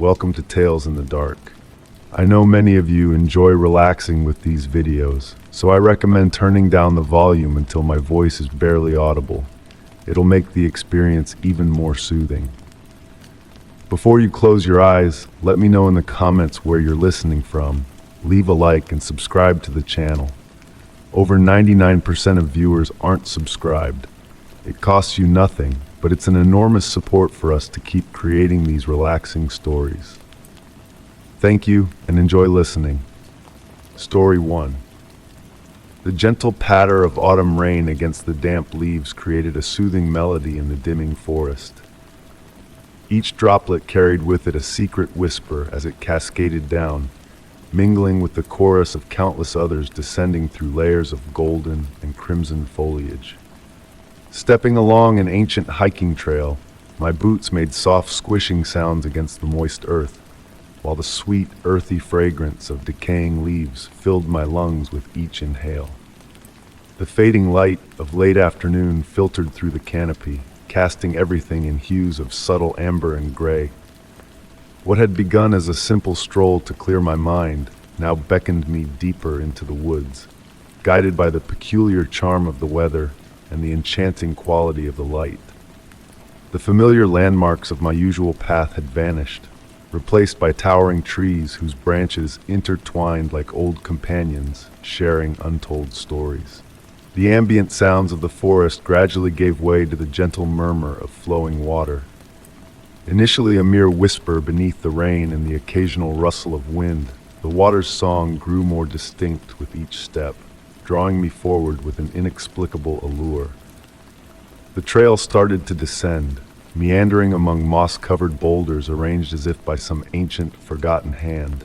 welcome to Tales in the Dark. I know many of you enjoy relaxing with these videos, so I recommend turning down the volume until my voice is barely audible. It'll make the experience even more soothing. Before you close your eyes, let me know in the comments where you're listening from. Leave a like and subscribe to the channel. Over 99% of viewers aren't subscribed. It costs you nothing, but it's an enormous support for us to keep creating these relaxing stories. Thank you and enjoy listening. Story 1. The gentle patter of autumn rain against the damp leaves created a soothing melody in the dimming forest. Each droplet carried with it a secret whisper as it cascaded down, mingling with the chorus of countless others descending through layers of golden and crimson foliage. Stepping along an ancient hiking trail, my boots made soft squishing sounds against the moist earth, while the sweet, earthy fragrance of decaying leaves filled my lungs with each inhale. The fading light of late afternoon filtered through the canopy, casting everything in hues of subtle amber and gray. What had begun as a simple stroll to clear my mind now beckoned me deeper into the woods, guided by the peculiar charm of the weather and the enchanting quality of the light. The familiar landmarks of my usual path had vanished, replaced by towering trees whose branches intertwined like old companions, sharing untold stories. The ambient sounds of the forest gradually gave way to the gentle murmur of flowing water. Initially a mere whisper beneath the rain and the occasional rustle of wind, the water's song grew more distinct with each step, drawing me forward with an inexplicable allure. The trail started to descend, meandering among moss-covered boulders arranged as if by some ancient, forgotten hand.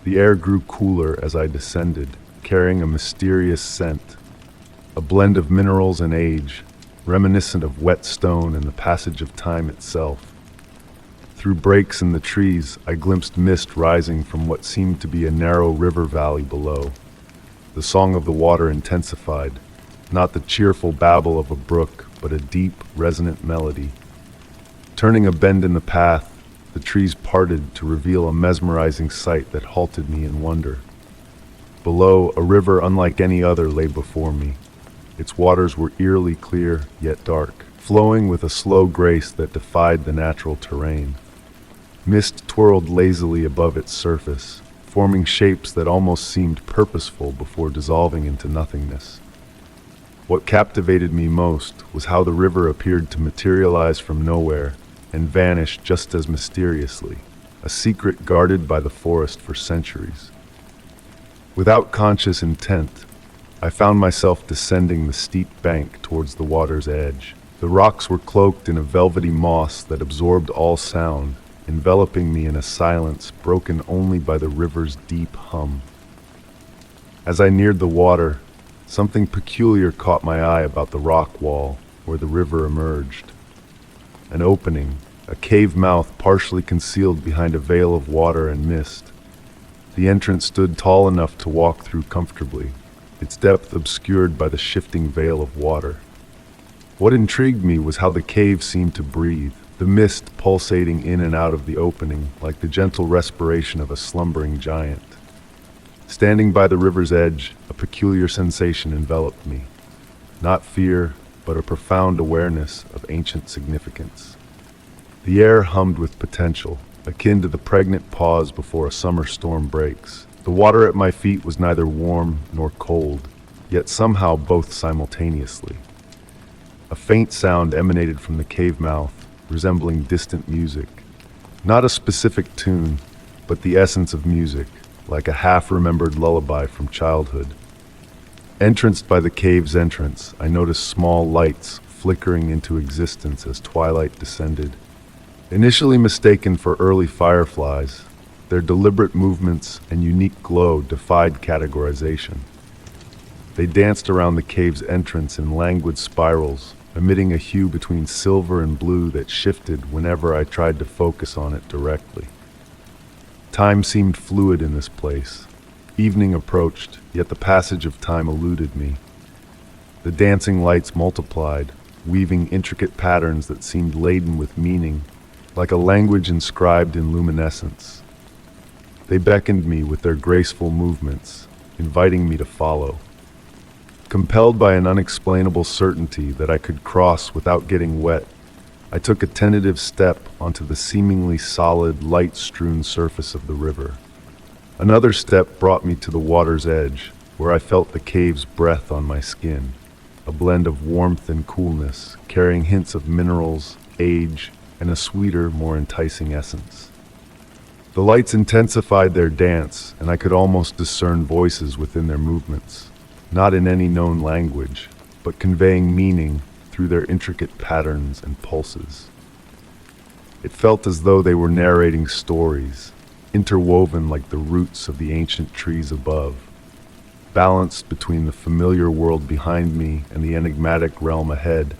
The air grew cooler as I descended, carrying a mysterious scent, a blend of minerals and age, reminiscent of wet stone and the passage of time itself. Through breaks in the trees, I glimpsed mist rising from what seemed to be a narrow river valley below. The song of the water intensified, not the cheerful babble of a brook, but a deep, resonant melody. Turning a bend in the path, the trees parted to reveal a mesmerizing sight that halted me in wonder. Below, a river unlike any other lay before me. Its waters were eerily clear, yet dark, flowing with a slow grace that defied the natural terrain. Mist twirled lazily above its surface, forming shapes that almost seemed purposeful before dissolving into nothingness. What captivated me most was how the river appeared to materialize from nowhere and vanish just as mysteriously, a secret guarded by the forest for centuries. Without conscious intent, I found myself descending the steep bank towards the water's edge. The rocks were cloaked in a velvety moss that absorbed all sound, enveloping me in a silence broken only by the river's deep hum. As I neared the water, something peculiar caught my eye about the rock wall where the river emerged. An opening, a cave mouth partially concealed behind a veil of water and mist. The entrance stood tall enough to walk through comfortably, its depth obscured by the shifting veil of water. What intrigued me was how the cave seemed to breathe, the mist pulsating in and out of the opening like the gentle respiration of a slumbering giant. Standing by the river's edge, a peculiar sensation enveloped me. Not fear, but a profound awareness of ancient significance. The air hummed with potential, akin to the pregnant pause before a summer storm breaks. The water at my feet was neither warm nor cold, yet somehow both simultaneously. A faint sound emanated from the cave mouth, resembling distant music. Not a specific tune, but the essence of music, like a half-remembered lullaby from childhood. Entranced by the cave's entrance, I noticed small lights flickering into existence as twilight descended. Initially mistaken for early fireflies, their deliberate movements and unique glow defied categorization. They danced around the cave's entrance in languid spirals, emitting a hue between silver and blue that shifted whenever I tried to focus on it directly. Time seemed fluid in this place. Evening approached, yet the passage of time eluded me. The dancing lights multiplied, weaving intricate patterns that seemed laden with meaning, like a language inscribed in luminescence. They beckoned me with their graceful movements, inviting me to follow. Compelled by an unexplainable certainty that I could cross without getting wet, I took a tentative step onto the seemingly solid, light-strewn surface of the river. Another step brought me to the water's edge, where I felt the cave's breath on my skin, a blend of warmth and coolness, carrying hints of minerals, age, and a sweeter, more enticing essence. The lights intensified their dance, and I could almost discern voices within their movements, not in any known language, but conveying meaning through their intricate patterns and pulses. It felt as though they were narrating stories, interwoven like the roots of the ancient trees above, balanced between the familiar world behind me and the enigmatic realm ahead.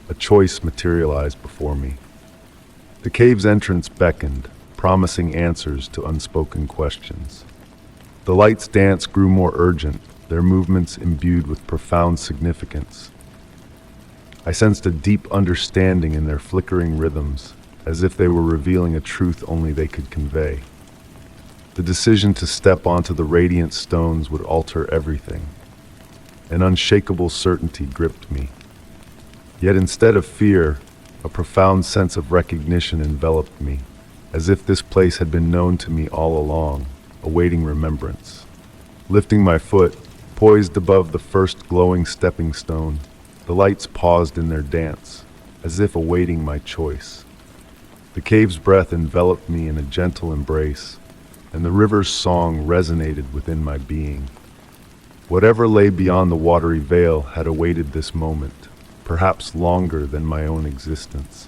A choice materialized before me. The cave's entrance beckoned, promising answers to unspoken questions. The lights' dance grew more urgent, their movements imbued with profound significance. I sensed a deep understanding in their flickering rhythms, as if they were revealing a truth only they could convey. The decision to step onto the radiant stones would alter everything. An unshakable certainty gripped me. Yet instead of fear, a profound sense of recognition enveloped me, as if this place had been known to me all along, awaiting remembrance. Lifting my foot, poised above the first glowing stepping stone, the lights paused in their dance, as if awaiting my choice. The cave's breath enveloped me in a gentle embrace, and the river's song resonated within my being. Whatever lay beyond the watery veil had awaited this moment, perhaps longer than my own existence.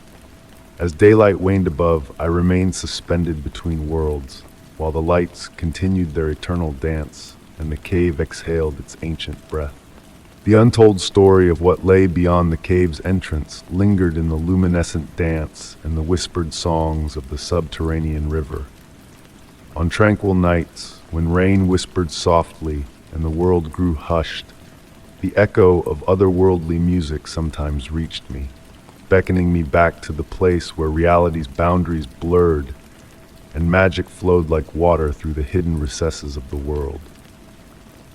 As daylight waned above, I remained suspended between worlds, while the lights continued their eternal dance and the cave exhaled its ancient breath. The untold story of what lay beyond the cave's entrance lingered in the luminescent dance and the whispered songs of the subterranean river. On tranquil nights, when rain whispered softly and the world grew hushed, the echo of otherworldly music sometimes reached me, beckoning me back to the place where reality's boundaries blurred and magic flowed like water through the hidden recesses of the world.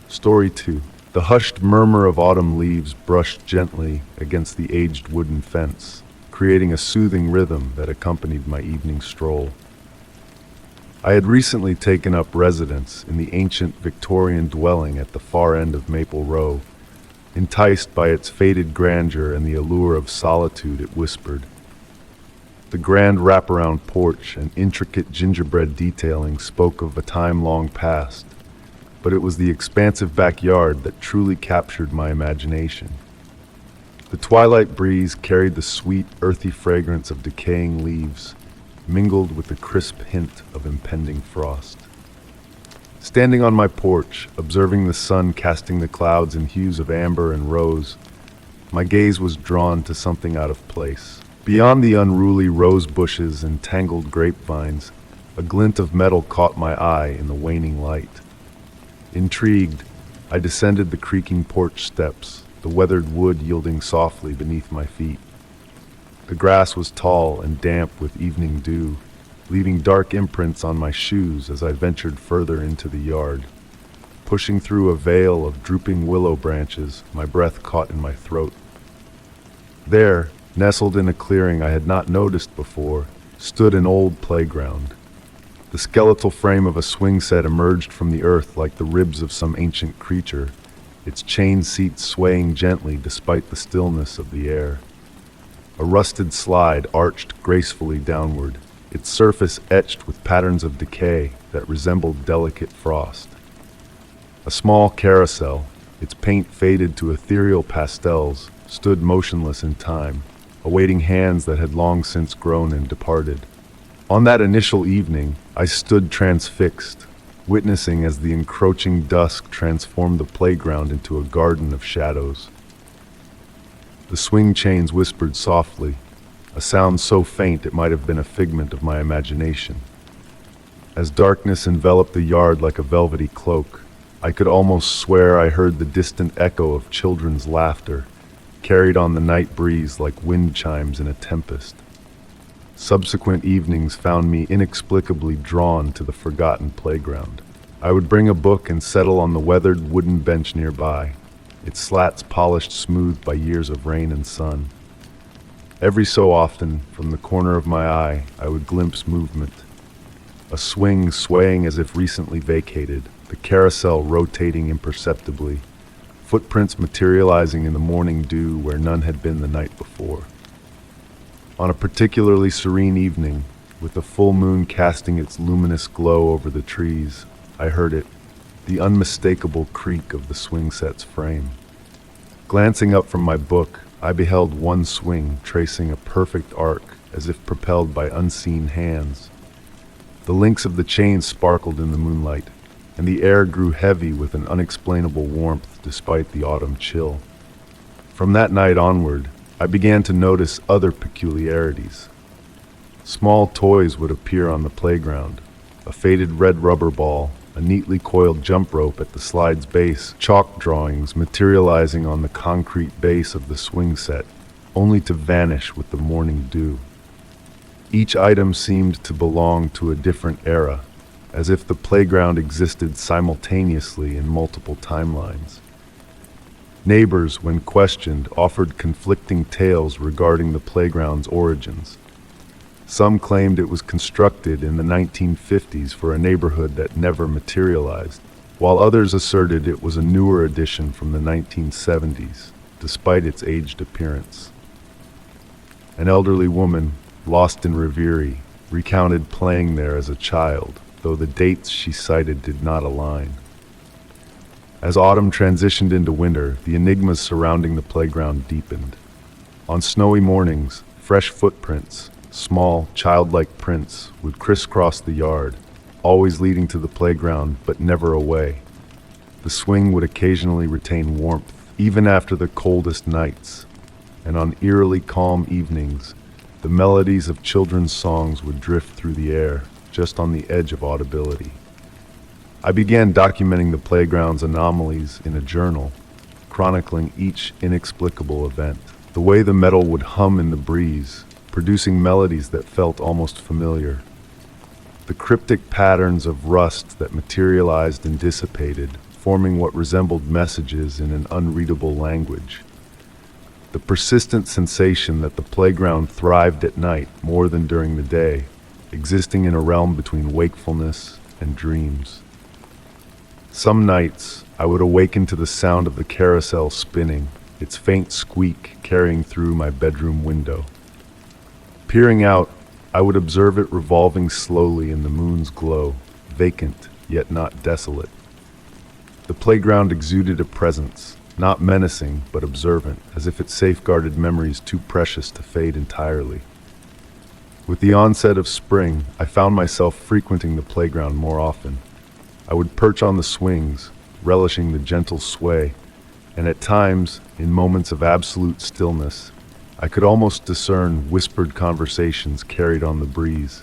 Story 2. The hushed murmur of autumn leaves brushed gently against the aged wooden fence, creating a soothing rhythm that accompanied my evening stroll. I had recently taken up residence in the ancient Victorian dwelling at the far end of Maple Row. Enticed by its faded grandeur and the allure of solitude, it whispered. The grand wraparound porch and intricate gingerbread detailing spoke of a time long past, but it was the expansive backyard that truly captured my imagination. The twilight breeze carried the sweet, earthy fragrance of decaying leaves, mingled with the crisp hint of impending frost. Standing on my porch, observing the sun casting the clouds in hues of amber and rose, my gaze was drawn to something out of place. Beyond the unruly rose bushes and tangled grapevines, a glint of metal caught my eye in the waning light. Intrigued, I descended the creaking porch steps, the weathered wood yielding softly beneath my feet. The grass was tall and damp with evening dew, leaving dark imprints on my shoes as I ventured further into the yard. Pushing through a veil of drooping willow branches, my breath caught in my throat. There, nestled in a clearing I had not noticed before, stood an old playground. The skeletal frame of a swing set emerged from the earth like the ribs of some ancient creature, its chain seat swaying gently despite the stillness of the air. A rusted slide arched gracefully downward, its surface etched with patterns of decay that resembled delicate frost. A small carousel, its paint faded to ethereal pastels, stood motionless in time, awaiting hands that had long since grown and departed. On that initial evening, I stood transfixed, witnessing as the encroaching dusk transformed the playground into a garden of shadows. The swing chains whispered softly, a sound so faint it might have been a figment of my imagination. As darkness enveloped the yard like a velvety cloak, I could almost swear I heard the distant echo of children's laughter, carried on the night breeze like wind chimes in a tempest. Subsequent evenings found me inexplicably drawn to the forgotten playground. I would bring a book and settle on the weathered wooden bench nearby, its slats polished smooth by years of rain and sun. Every so often, from the corner of my eye, I would glimpse movement. A swing swaying as if recently vacated, the carousel rotating imperceptibly, footprints materializing in the morning dew where none had been the night before. On a particularly serene evening, with the full moon casting its luminous glow over the trees, I heard it, the unmistakable creak of the swing set's frame. Glancing up from my book, I beheld one swing tracing a perfect arc as if propelled by unseen hands. The links of the chain sparkled in the moonlight, and the air grew heavy with an unexplainable warmth despite the autumn chill. From that night onward, I began to notice other peculiarities. Small toys would appear on the playground, a faded red rubber ball, a neatly coiled jump rope at the slide's base, chalk drawings materializing on the concrete base of the swing set, only to vanish with the morning dew. Each item seemed to belong to a different era, as if the playground existed simultaneously in multiple timelines. Neighbors, when questioned, offered conflicting tales regarding the playground's origins. Some claimed it was constructed in the 1950s for a neighborhood that never materialized, while others asserted it was a newer addition from the 1970s, despite its aged appearance. An elderly woman, lost in reverie, recounted playing there as a child, though the dates she cited did not align. As autumn transitioned into winter, the enigmas surrounding the playground deepened. On snowy mornings, fresh footprints, small, childlike prints, would crisscross the yard, always leading to the playground but never away. The swing would occasionally retain warmth, even after the coldest nights, and on eerily calm evenings, the melodies of children's songs would drift through the air, just on the edge of audibility. I began documenting the playground's anomalies in a journal, chronicling each inexplicable event. The way the metal would hum in the breeze, producing melodies that felt almost familiar. The cryptic patterns of rust that materialized and dissipated, forming what resembled messages in an unreadable language. The persistent sensation that the playground thrived at night more than during the day, existing in a realm between wakefulness and dreams. Some nights, I would awaken to the sound of the carousel spinning, its faint squeak carrying through my bedroom window. Peering out, I would observe it revolving slowly in the moon's glow, vacant, yet not desolate. The playground exuded a presence, not menacing, but observant, as if it safeguarded memories too precious to fade entirely. With the onset of spring, I found myself frequenting the playground more often. I would perch on the swings, relishing the gentle sway, and at times, in moments of absolute stillness, I could almost discern whispered conversations carried on the breeze,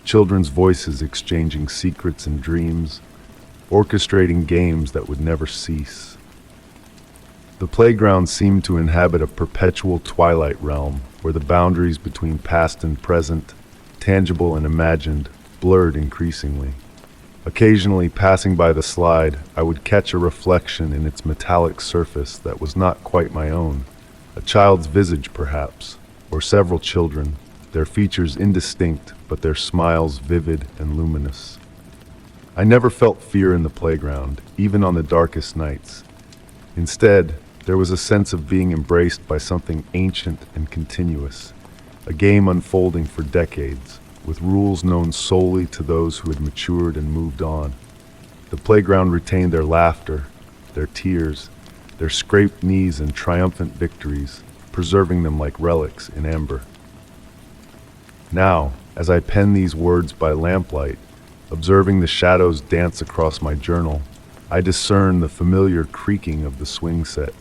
children's voices exchanging secrets and dreams, orchestrating games that would never cease. The playground seemed to inhabit a perpetual twilight realm, where the boundaries between past and present, tangible and imagined, blurred increasingly. Occasionally, passing by the slide, I would catch a reflection in its metallic surface that was not quite my own. A child's visage, perhaps, or several children, their features indistinct, but their smiles vivid and luminous. I never felt fear in the playground, even on the darkest nights. Instead, there was a sense of being embraced by something ancient and continuous, a game unfolding for decades, with rules known solely to those who had matured and moved on. The playground retained their laughter, their tears, their scraped knees and triumphant victories, preserving them like relics in amber. Now, as I pen these words by lamplight, observing the shadows dance across my journal, I discern the familiar creaking of the swing set.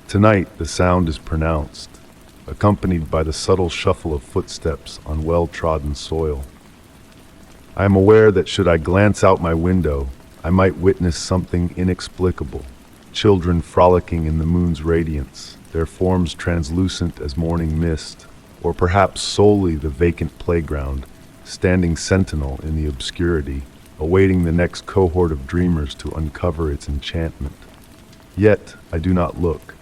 Tonight, the sound is pronounced, accompanied by the subtle shuffle of footsteps on well-trodden soil. I am aware that should I glance out my window, I might witness something inexplicable. Children frolicking in the moon's radiance, their forms translucent as morning mist, or perhaps solely the vacant playground, standing sentinel in the obscurity, awaiting the next cohort of dreamers to uncover its enchantment. Yet, I do not look.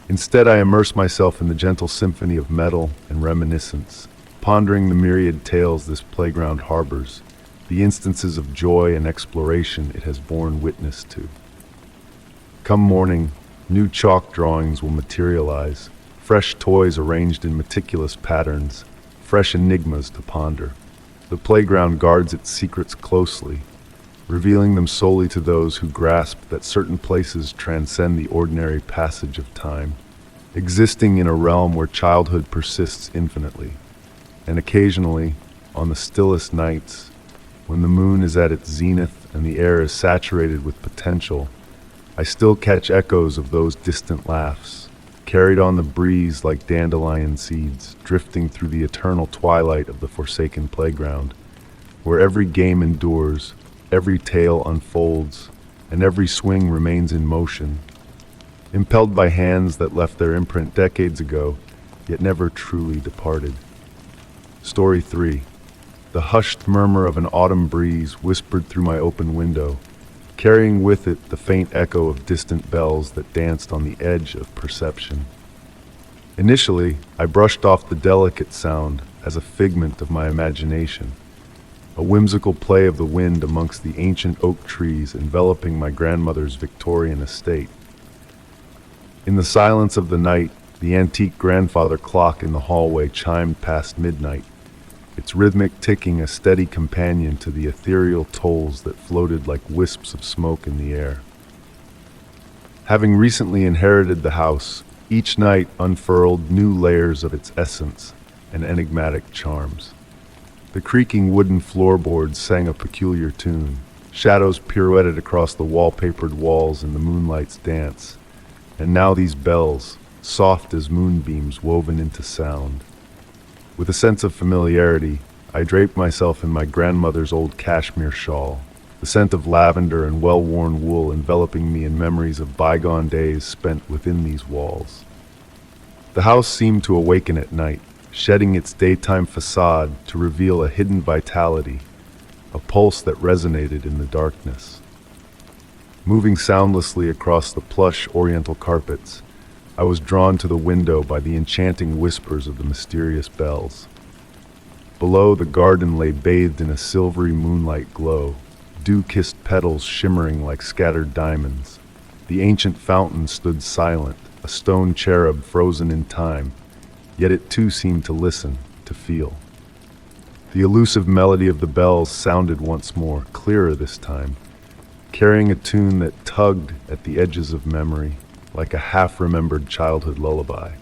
Instead, I immerse myself in the gentle symphony of metal and reminiscence, pondering the myriad tales this playground harbors, the instances of joy and exploration it has borne witness to. Come morning, new chalk drawings will materialize, fresh toys arranged in meticulous patterns, fresh enigmas to ponder. The playground guards its secrets closely, revealing them solely to those who grasp that certain places transcend the ordinary passage of time, existing in a realm where childhood persists infinitely. And occasionally, on the stillest nights, when the moon is at its zenith and the air is saturated with potential, I still catch echoes of those distant laughs, carried on the breeze like dandelion seeds, drifting through the eternal twilight of the forsaken playground, where every game endures, every tale unfolds, and every swing remains in motion, impelled by hands that left their imprint decades ago, yet never truly departed. Story 3. The hushed murmur of an autumn breeze whispered through my open window, carrying with it the faint echo of distant bells that danced on the edge of perception. Initially, I brushed off the delicate sound as a figment of my imagination, a whimsical play of the wind amongst the ancient oak trees enveloping my grandmother's Victorian estate. In the silence of the night, the antique grandfather clock in the hallway chimed past midnight, its rhythmic ticking a steady companion to the ethereal tolls that floated like wisps of smoke in the air. Having recently inherited the house, each night unfurled new layers of its essence and enigmatic charms. The creaking wooden floorboards sang a peculiar tune. Shadows pirouetted across the wallpapered walls in the moonlight's dance. And now these bells, soft as moonbeams woven into sound. With a sense of familiarity, I draped myself in my grandmother's old cashmere shawl, the scent of lavender and well-worn wool enveloping me in memories of bygone days spent within these walls. The house seemed to awaken at night, shedding its daytime facade to reveal a hidden vitality, a pulse that resonated in the darkness. Moving soundlessly across the plush oriental carpets, I was drawn to the window by the enchanting whispers of the mysterious bells. Below, the garden lay bathed in a silvery moonlight glow, dew-kissed petals shimmering like scattered diamonds. The ancient fountain stood silent, a stone cherub frozen in time, yet it too seemed to listen, to feel. The elusive melody of the bells sounded once more, clearer this time, carrying a tune that tugged at the edges of memory, like a half-remembered childhood lullaby.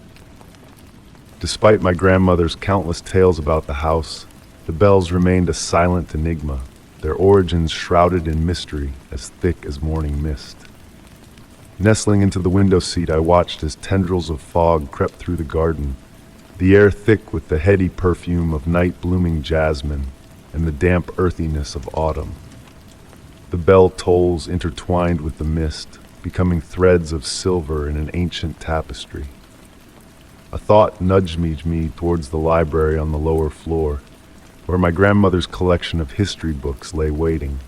Despite my grandmother's countless tales about the house, the bells remained a silent enigma, their origins shrouded in mystery as thick as morning mist. Nestling into the window seat, I watched as tendrils of fog crept through the garden, the air thick with the heady perfume of night-blooming jasmine and the damp earthiness of autumn. The bell tolls intertwined with the mist, becoming threads of silver in an ancient tapestry. A thought nudged me towards the library on the lower floor, where my grandmother's collection of history books lay waiting,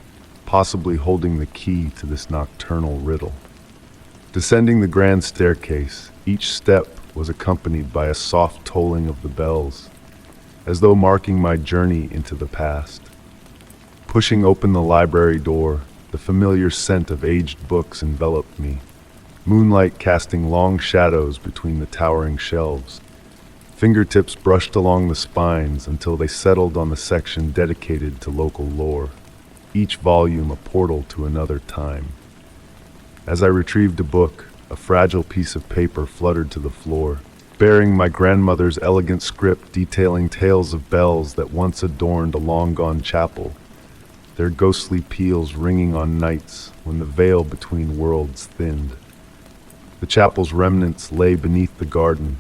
possibly holding the key to this nocturnal riddle. Descending the grand staircase, each step was accompanied by a soft tolling of the bells, as though marking my journey into the past. Pushing open the library door, the familiar scent of aged books enveloped me, moonlight casting long shadows between the towering shelves. Fingertips brushed along the spines until they settled on the section dedicated to local lore, each volume a portal to another time. As I retrieved a book, a fragile piece of paper fluttered to the floor, bearing my grandmother's elegant script detailing tales of bells that once adorned a long-gone chapel, their ghostly peals ringing on nights when the veil between worlds thinned. The chapel's remnants lay beneath the garden,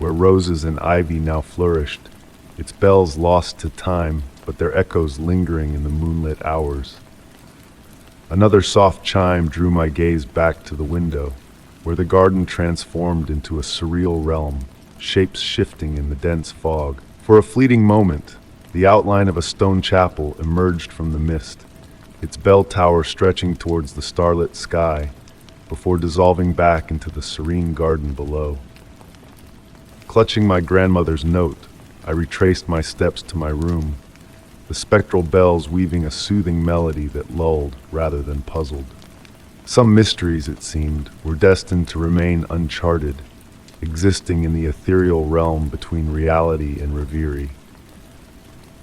where roses and ivy now flourished, its bells lost to time, but their echoes lingering in the moonlit hours. Another soft chime drew my gaze back to the window, where the garden transformed into a surreal realm, shapes shifting in the dense fog. For a fleeting moment, the outline of a stone chapel emerged from the mist, its bell tower stretching towards the starlit sky before dissolving back into the serene garden below. Clutching my grandmother's note, I retraced my steps to my room, the spectral bells weaving a soothing melody that lulled rather than puzzled. Some mysteries, it seemed, were destined to remain uncharted, existing in the ethereal realm between reality and reverie.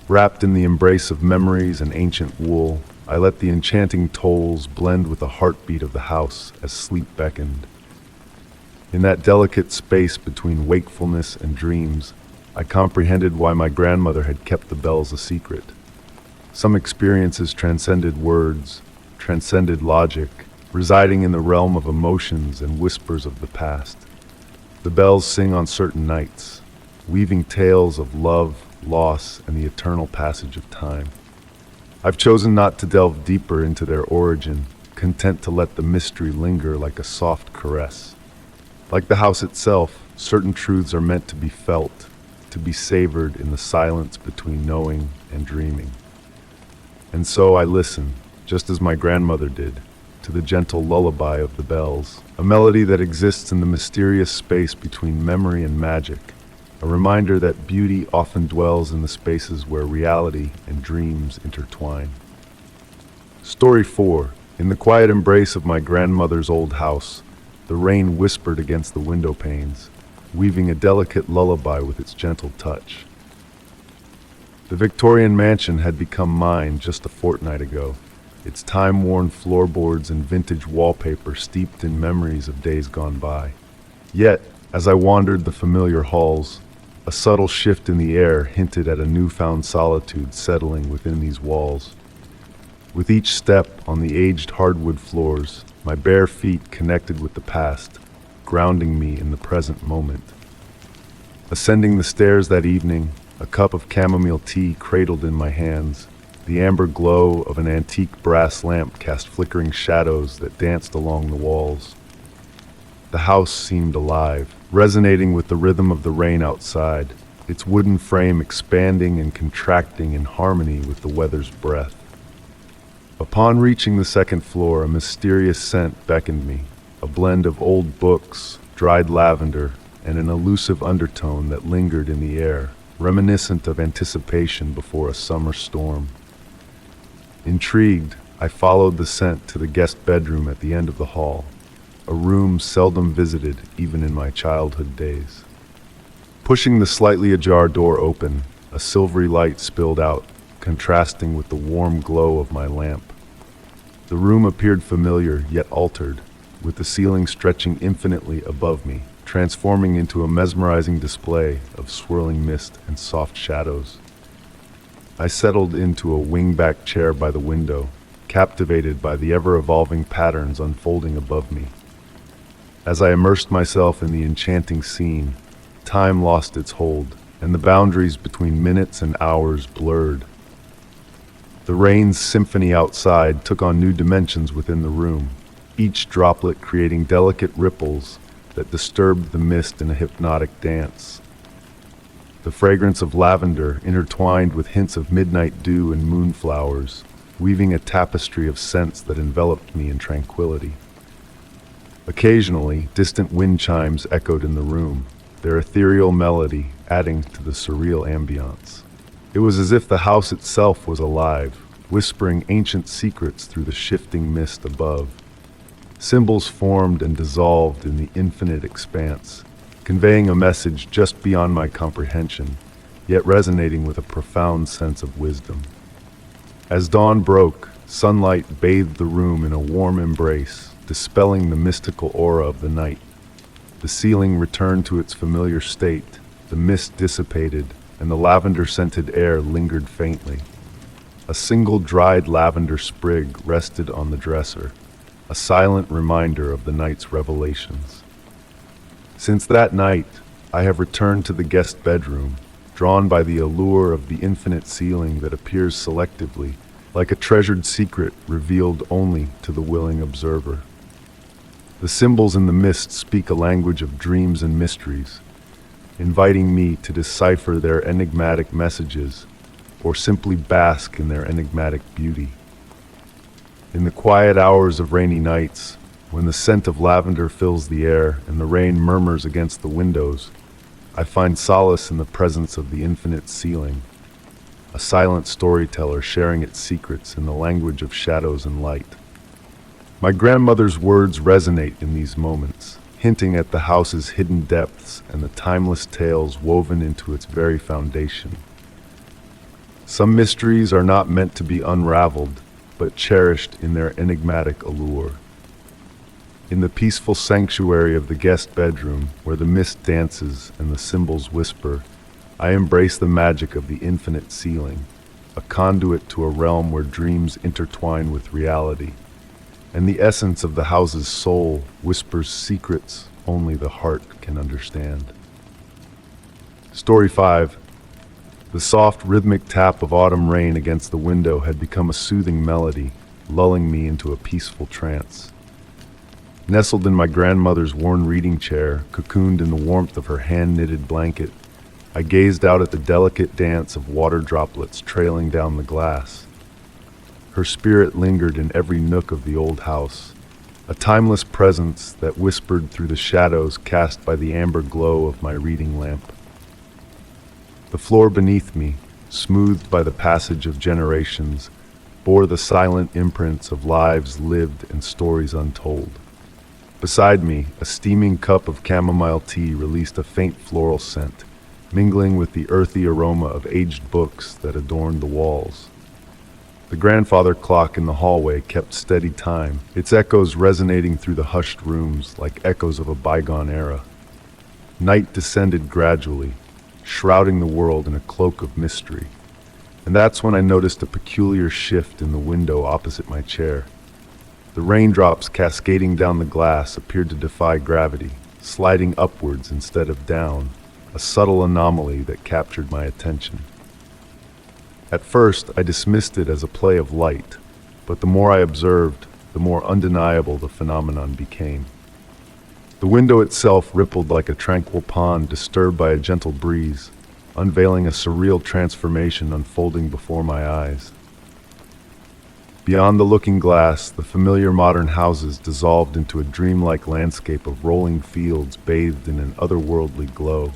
Wrapped in the embrace of memories and ancient wool, I let the enchanting tolls blend with the heartbeat of the house as sleep beckoned. In that delicate space between wakefulness and dreams, I comprehended why my grandmother had kept the bells a secret. Some experiences transcended words, transcended logic, residing in the realm of emotions and whispers of the past. The bells sing on certain nights, weaving tales of love, loss, and the eternal passage of time. I've chosen not to delve deeper into their origin, content to let the mystery linger like a soft caress. Like the house itself, certain truths are meant to be felt, to be savored in the silence between knowing and dreaming. And so I listen, just as my grandmother did, to the gentle lullaby of the bells, a melody that exists in the mysterious space between memory and magic, a reminder that beauty often dwells in the spaces where reality and dreams intertwine. Story 4. In the quiet embrace of my grandmother's old house, the rain whispered against the window panes, weaving a delicate lullaby with its gentle touch. The Victorian mansion had become mine just a fortnight ago, its time-worn floorboards and vintage wallpaper steeped in memories of days gone by. Yet, as I wandered the familiar halls, a subtle shift in the air hinted at a newfound solitude settling within these walls. With each step on the aged hardwood floors, my bare feet connected with the past, grounding me in the present moment. Ascending the stairs that evening, a cup of chamomile tea cradled in my hands, the amber glow of an antique brass lamp cast flickering shadows that danced along the walls. The house seemed alive, resonating with the rhythm of the rain outside, its wooden frame expanding and contracting in harmony with the weather's breath. Upon reaching the second floor, a mysterious scent beckoned me, a blend of old books, dried lavender, and an elusive undertone that lingered in the air, reminiscent of anticipation before a summer storm. Intrigued, I followed the scent to the guest bedroom at the end of the hall, a room seldom visited even in my childhood days. Pushing the slightly ajar door open, a silvery light spilled out, contrasting with the warm glow of my lamp. The room appeared familiar yet altered, with the ceiling stretching infinitely above me, transforming into a mesmerizing display of swirling mist and soft shadows. I settled into a wing-back chair by the window, captivated by the ever-evolving patterns unfolding above me. As I immersed myself in the enchanting scene, time lost its hold, and the boundaries between minutes and hours blurred. The rain's symphony outside took on new dimensions within the room, each droplet creating delicate ripples that disturbed the mist in a hypnotic dance. The fragrance of lavender intertwined with hints of midnight dew and moonflowers, weaving a tapestry of scents that enveloped me in tranquility. Occasionally, distant wind chimes echoed in the room, their ethereal melody adding to the surreal ambiance. It was as if the house itself was alive, whispering ancient secrets through the shifting mist above. Symbols formed and dissolved in the infinite expanse, conveying a message just beyond my comprehension, yet resonating with a profound sense of wisdom. As dawn broke, sunlight bathed the room in a warm embrace, dispelling the mystical aura of the night. The ceiling returned to its familiar state, the mist dissipated, and the lavender-scented air lingered faintly. A single dried lavender sprig rested on the dresser, a silent reminder of the night's revelations. Since that night, I have returned to the guest bedroom, drawn by the allure of the infinite ceiling that appears selectively, like a treasured secret revealed only to the willing observer. The symbols in the mist speak a language of dreams and mysteries, inviting me to decipher their enigmatic messages or simply bask in their enigmatic beauty. In the quiet hours of rainy nights, when the scent of lavender fills the air and the rain murmurs against the windows, I find solace in the presence of the infinite ceiling, a silent storyteller sharing its secrets in the language of shadows and light. My grandmother's words resonate in these moments, hinting at the house's hidden depths and the timeless tales woven into its very foundation. Some mysteries are not meant to be unraveled, but cherished in their enigmatic allure. In the peaceful sanctuary of the guest bedroom, where the mist dances and the cymbals whisper, I embrace the magic of the infinite ceiling, a conduit to a realm where dreams intertwine with reality, and the essence of the house's soul whispers secrets only the heart can understand. Story 5. The soft, rhythmic tap of autumn rain against the window had become a soothing melody, lulling me into a peaceful trance. Nestled in my grandmother's worn reading chair, cocooned in the warmth of her hand-knitted blanket, I gazed out at the delicate dance of water droplets trailing down the glass. Her spirit lingered in every nook of the old house, a timeless presence that whispered through the shadows cast by the amber glow of my reading lamp. The floor beneath me, smoothed by the passage of generations, bore the silent imprints of lives lived and stories untold. Beside me, a steaming cup of chamomile tea released a faint floral scent, mingling with the earthy aroma of aged books that adorned the walls. The grandfather clock in the hallway kept steady time, its echoes resonating through the hushed rooms like echoes of a bygone era. Night descended gradually, shrouding the world in a cloak of mystery, and that's when I noticed a peculiar shift in the window opposite my chair. The raindrops cascading down the glass appeared to defy gravity, sliding upwards instead of down, a subtle anomaly that captured my attention. At first, I dismissed it as a play of light, but the more I observed, the more undeniable the phenomenon became. The window itself rippled like a tranquil pond disturbed by a gentle breeze, unveiling a surreal transformation unfolding before my eyes. Beyond the looking glass, the familiar modern houses dissolved into a dreamlike landscape of rolling fields bathed in an otherworldly glow.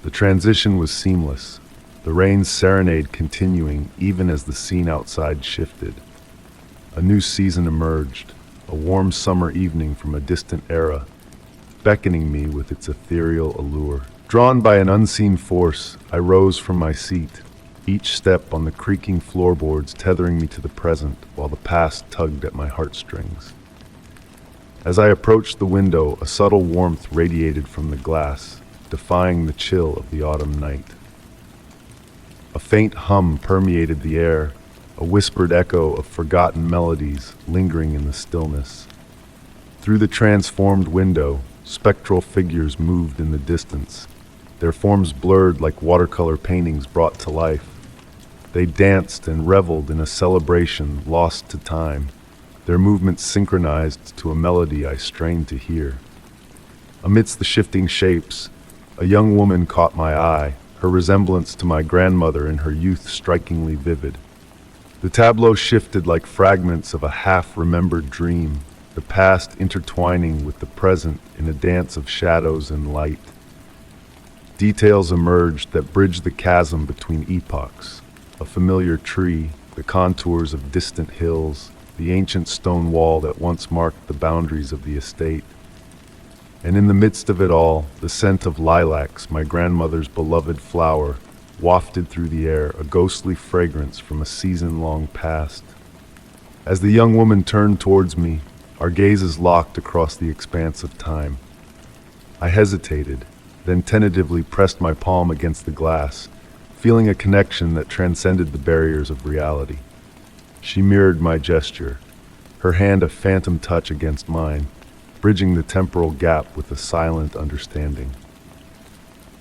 The transition was seamless, the rain's serenade continuing even as the scene outside shifted. A new season emerged, a warm summer evening from a distant era, beckoning me with its ethereal allure. Drawn by an unseen force, I rose from my seat, each step on the creaking floorboards tethering me to the present while the past tugged at my heartstrings. As I approached the window, a subtle warmth radiated from the glass, defying the chill of the autumn night. A faint hum permeated the air, a whispered echo of forgotten melodies lingering in the stillness. Through the transformed window, spectral figures moved in the distance, their forms blurred like watercolor paintings brought to life. They danced and reveled in a celebration lost to time, their movements synchronized to a melody I strained to hear. Amidst the shifting shapes, a young woman caught my eye, her resemblance to my grandmother in her youth strikingly vivid. The tableau shifted like fragments of a half-remembered dream, the past intertwining with the present in a dance of shadows and light. Details emerged that bridged the chasm between epochs. A familiar tree, the contours of distant hills, the ancient stone wall that once marked the boundaries of the estate. And in the midst of it all, the scent of lilacs, my grandmother's beloved flower, wafted through the air, a ghostly fragrance from a season-long past. As the young woman turned towards me, our gazes locked across the expanse of time. I hesitated, then tentatively pressed my palm against the glass, feeling a connection that transcended the barriers of reality. She mirrored my gesture, her hand a phantom touch against mine, bridging the temporal gap with a silent understanding.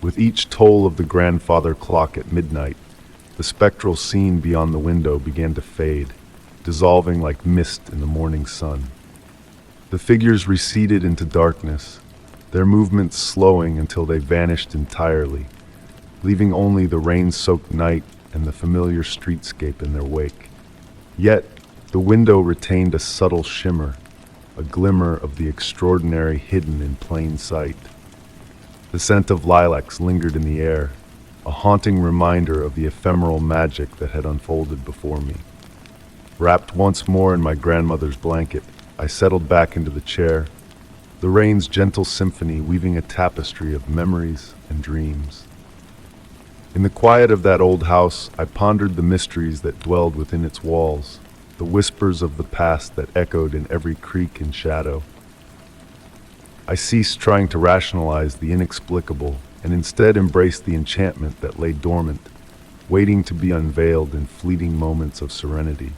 With each toll of the grandfather clock at midnight, the spectral scene beyond the window began to fade, dissolving like mist in the morning sun. The figures receded into darkness, their movements slowing until they vanished entirely, leaving only the rain-soaked night and the familiar streetscape in their wake. Yet, the window retained a subtle shimmer, a glimmer of the extraordinary hidden in plain sight. The scent of lilacs lingered in the air, a haunting reminder of the ephemeral magic that had unfolded before me. Wrapped once more in my grandmother's blanket, I settled back into the chair, the rain's gentle symphony weaving a tapestry of memories and dreams. In the quiet of that old house, I pondered the mysteries that dwelled within its walls, the whispers of the past that echoed in every creak and shadow. I ceased trying to rationalize the inexplicable and instead embraced the enchantment that lay dormant, waiting to be unveiled in fleeting moments of serenity.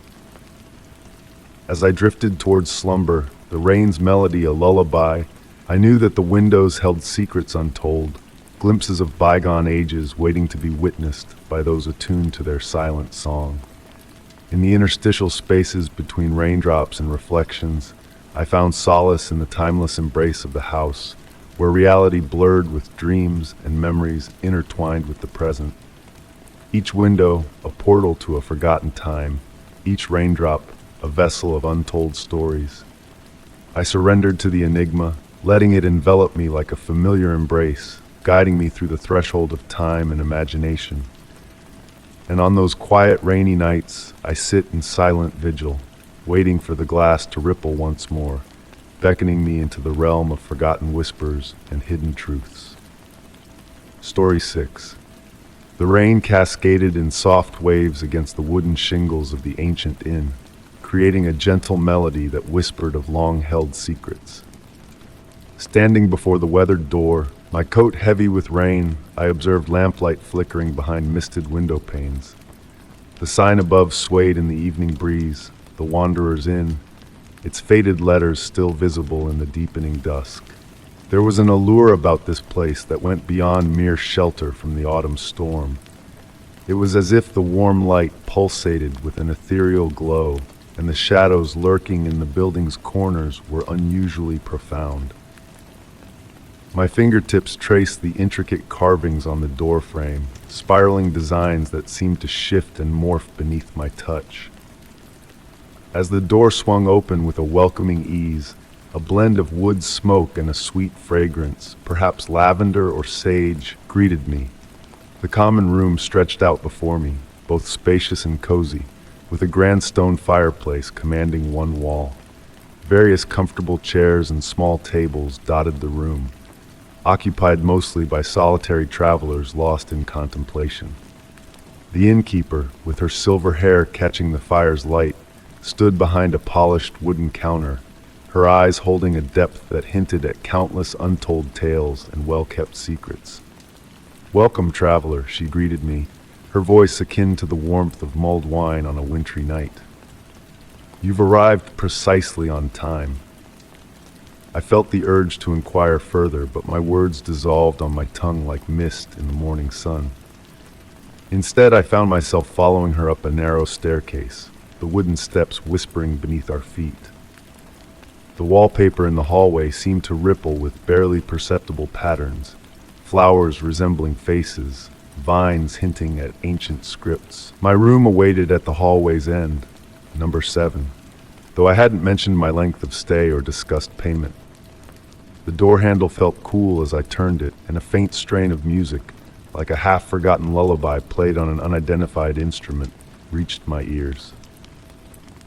As I drifted towards slumber, the rain's melody a lullaby, I knew that the windows held secrets untold, glimpses of bygone ages waiting to be witnessed by those attuned to their silent song. In the interstitial spaces between raindrops and reflections, I found solace in the timeless embrace of the house, where reality blurred with dreams and memories intertwined with the present. Each window, a portal to a forgotten time, each raindrop, a vessel of untold stories. I surrendered to the enigma, letting it envelop me like a familiar embrace, guiding me through the threshold of time and imagination. And on those quiet, rainy nights, I sit in silent vigil, waiting for the glass to ripple once more, beckoning me into the realm of forgotten whispers and hidden truths. Story 6. The rain cascaded in soft waves against the wooden shingles of the ancient inn, creating a gentle melody that whispered of long-held secrets. Standing before the weathered door, my coat heavy with rain, I observed lamplight flickering behind misted window panes. The sign above swayed in the evening breeze, the Wanderer's Inn, its faded letters still visible in the deepening dusk. There was an allure about this place that went beyond mere shelter from the autumn storm. It was as if the warm light pulsated with an ethereal glow, and the shadows lurking in the building's corners were unusually profound. My fingertips traced the intricate carvings on the door frame, spiraling designs that seemed to shift and morph beneath my touch. As the door swung open with a welcoming ease, a blend of wood smoke and a sweet fragrance, perhaps lavender or sage, greeted me. The common room stretched out before me, both spacious and cozy, with a grand stone fireplace commanding one wall. Various comfortable chairs and small tables dotted the room, occupied mostly by solitary travelers lost in contemplation. The innkeeper, with her silver hair catching the fire's light, stood behind a polished wooden counter, her eyes holding a depth that hinted at countless untold tales and well-kept secrets. "Welcome, traveler," she greeted me, her voice akin to the warmth of mulled wine on a wintry night. "You've arrived precisely on time." I felt the urge to inquire further, but my words dissolved on my tongue like mist in the morning sun. Instead, I found myself following her up a narrow staircase, the wooden steps whispering beneath our feet. The wallpaper in the hallway seemed to ripple with barely perceptible patterns, flowers resembling faces, vines hinting at ancient scripts. My room awaited at the hallway's end, number 7, though I hadn't mentioned my length of stay or discussed payment. The door handle felt cool as I turned it, and a faint strain of music, like a half-forgotten lullaby played on an unidentified instrument, reached my ears.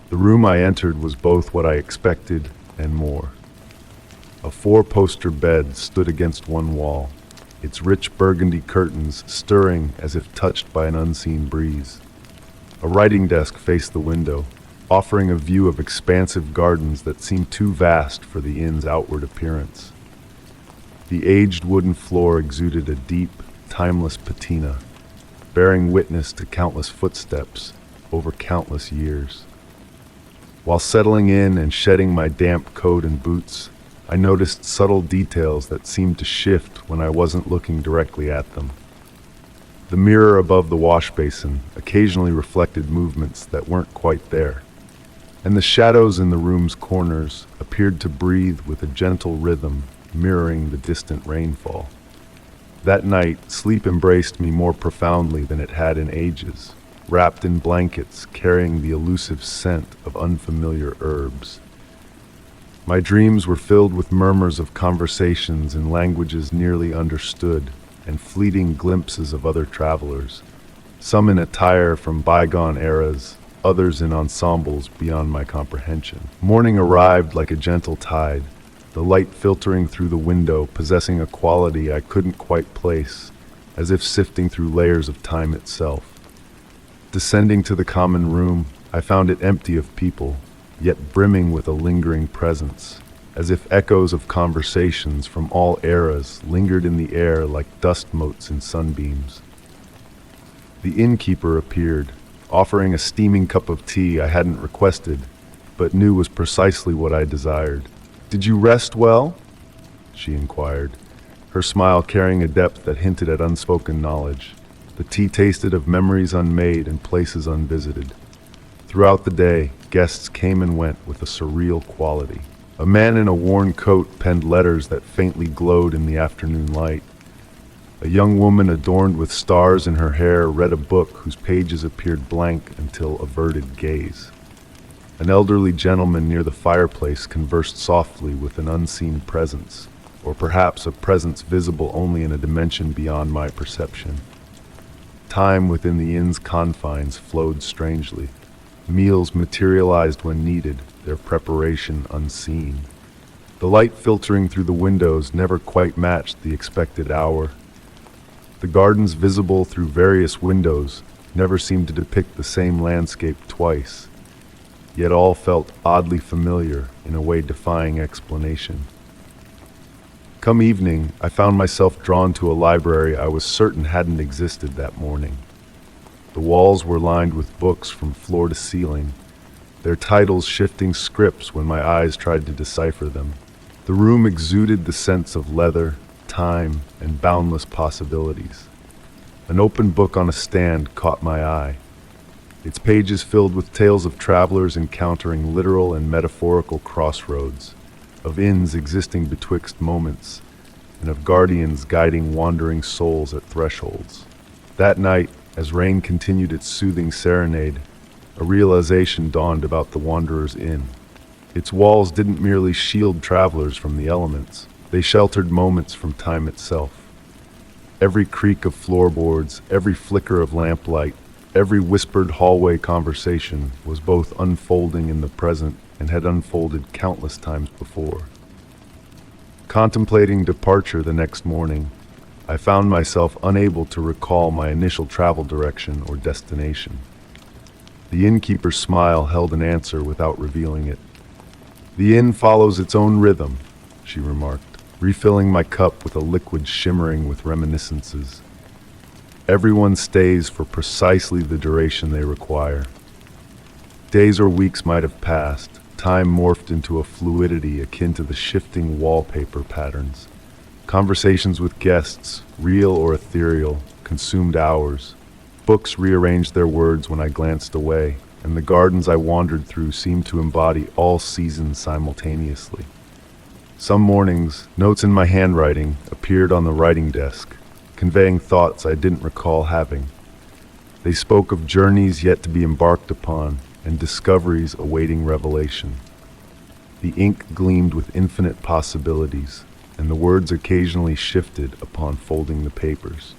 The room I entered was both what I expected and more. A 4-poster bed stood against one wall, its rich burgundy curtains stirring as if touched by an unseen breeze. A writing desk faced the window, offering a view of expansive gardens that seemed too vast for the inn's outward appearance. The aged wooden floor exuded a deep, timeless patina, bearing witness to countless footsteps over countless years. While settling in and shedding my damp coat and boots, I noticed subtle details that seemed to shift when I wasn't looking directly at them. The mirror above the wash basin occasionally reflected movements that weren't quite there, and the shadows in the room's corners appeared to breathe with a gentle rhythm, mirroring the distant rainfall. That night, sleep embraced me more profoundly than it had in ages, wrapped in blankets, carrying the elusive scent of unfamiliar herbs. My dreams were filled with murmurs of conversations in languages nearly understood, and fleeting glimpses of other travelers, some in attire from bygone eras, others in ensembles beyond my comprehension. Morning arrived like a gentle tide, the light filtering through the window possessing a quality I couldn't quite place, as if sifting through layers of time itself. Descending to the common room, I found it empty of people, yet brimming with a lingering presence, as if echoes of conversations from all eras lingered in the air like dust motes in sunbeams. The innkeeper appeared, offering a steaming cup of tea I hadn't requested, but knew was precisely what I desired. "Did you rest well?" she inquired, her smile carrying a depth that hinted at unspoken knowledge. The tea tasted of memories unmade and places unvisited. Throughout the day, guests came and went with a surreal quality. A man in a worn coat penned letters that faintly glowed in the afternoon light. A young woman adorned with stars in her hair read a book whose pages appeared blank until averted gaze. An elderly gentleman near the fireplace conversed softly with an unseen presence, or perhaps a presence visible only in a dimension beyond my perception. Time within the inn's confines flowed strangely. Meals materialized when needed, their preparation unseen. The light filtering through the windows never quite matched the expected hour. The gardens visible through various windows never seemed to depict the same landscape twice, yet all felt oddly familiar in a way defying explanation. Come evening, I found myself drawn to a library I was certain hadn't existed that morning. The walls were lined with books from floor to ceiling, their titles shifting scripts when my eyes tried to decipher them. The room exuded the sense of leather, time, and boundless possibilities. An open book on a stand caught my eye, its pages filled with tales of travelers encountering literal and metaphorical crossroads, of inns existing betwixt moments, and of guardians guiding wandering souls at thresholds. That night, as rain continued its soothing serenade, a realization dawned about the Wanderer's Inn. Its walls didn't merely shield travelers from the elements, they sheltered moments from time itself. Every creak of floorboards, every flicker of lamplight, every whispered hallway conversation was both unfolding in the present and had unfolded countless times before. Contemplating departure the next morning, I found myself unable to recall my initial travel direction or destination. The innkeeper's smile held an answer without revealing it. "The inn follows its own rhythm," she remarked, refilling my cup with a liquid shimmering with reminiscences. "Everyone stays for precisely the duration they require." Days or weeks might have passed, time morphed into a fluidity akin to the shifting wallpaper patterns. Conversations with guests, real or ethereal, consumed hours. Books rearranged their words when I glanced away, and the gardens I wandered through seemed to embody all seasons simultaneously. Some mornings, notes in my handwriting appeared on the writing desk, conveying thoughts I didn't recall having. They spoke of journeys yet to be embarked upon, and discoveries awaiting revelation. The ink gleamed with infinite possibilities, and the words occasionally shifted upon folding the papers.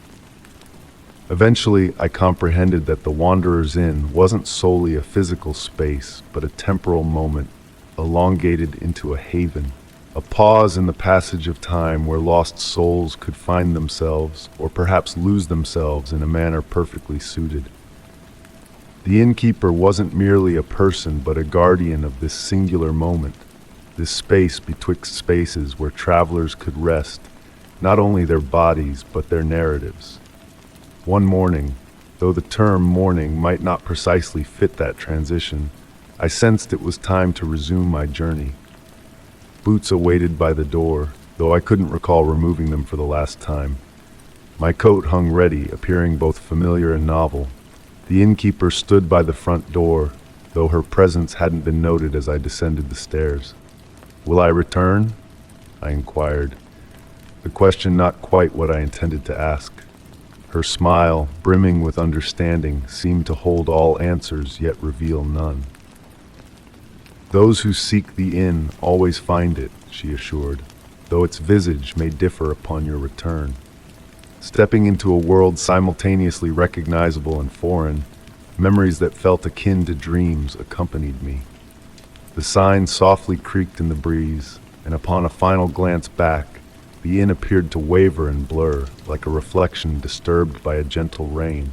Eventually, I comprehended that the Wanderer's Inn wasn't solely a physical space, but a temporal moment, elongated into a haven, a pause in the passage of time where lost souls could find themselves, or perhaps lose themselves in a manner perfectly suited. The innkeeper wasn't merely a person, but a guardian of this singular moment, this space betwixt spaces where travelers could rest, not only their bodies, but their narratives. One morning, though the term morning might not precisely fit that transition, I sensed it was time to resume my journey. Boots awaited by the door, though I couldn't recall removing them for the last time. My coat hung ready, appearing both familiar and novel. The innkeeper stood by the front door, though her presence hadn't been noted as I descended the stairs. "Will I return?" I inquired, the question not quite what I intended to ask. Her smile, brimming with understanding, seemed to hold all answers yet reveal none. "Those who seek the inn always find it," she assured, "though its visage may differ upon your return." Stepping into a world simultaneously recognizable and foreign, memories that felt akin to dreams accompanied me. The sign softly creaked in the breeze, and upon a final glance back, the inn appeared to waver and blur, like a reflection disturbed by a gentle rain.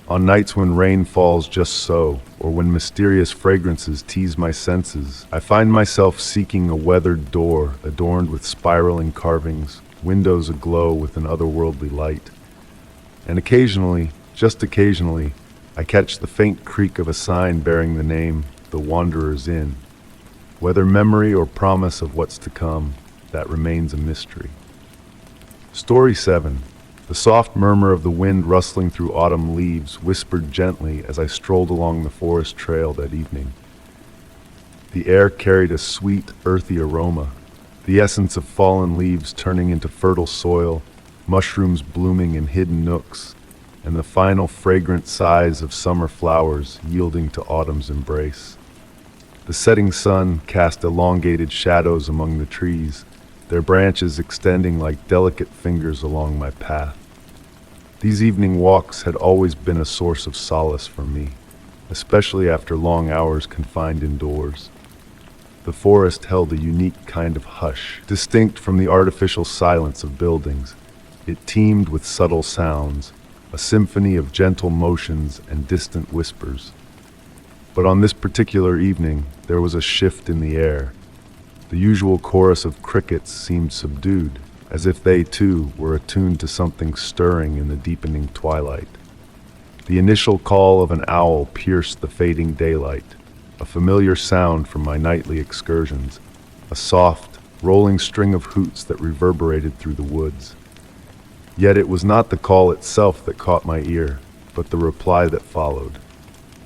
On nights when rain falls just so, or when mysterious fragrances tease my senses, I find myself seeking a weathered door adorned with spiraling carvings, windows aglow with an otherworldly light. And occasionally, just occasionally, I catch the faint creak of a sign bearing the name, The Wanderer's Inn. Whether memory or promise of what's to come, that remains a mystery. Story 7. The soft murmur of the wind rustling through autumn leaves whispered gently as I strolled along the forest trail that evening. The air carried a sweet, earthy aroma, the essence of fallen leaves turning into fertile soil, mushrooms blooming in hidden nooks, and the final fragrant sighs of summer flowers yielding to autumn's embrace. The setting sun cast elongated shadows among the trees, their branches extending like delicate fingers along my path. These evening walks had always been a source of solace for me, especially after long hours confined indoors. The forest held a unique kind of hush, distinct from the artificial silence of buildings. It teemed with subtle sounds, a symphony of gentle motions and distant whispers. But on this particular evening, there was a shift in the air. The usual chorus of crickets seemed subdued, as if they too were attuned to something stirring in the deepening twilight. The initial call of an owl pierced the fading daylight, a familiar sound from my nightly excursions, a soft, rolling string of hoots that reverberated through the woods. Yet it was not the call itself that caught my ear, but the reply that followed.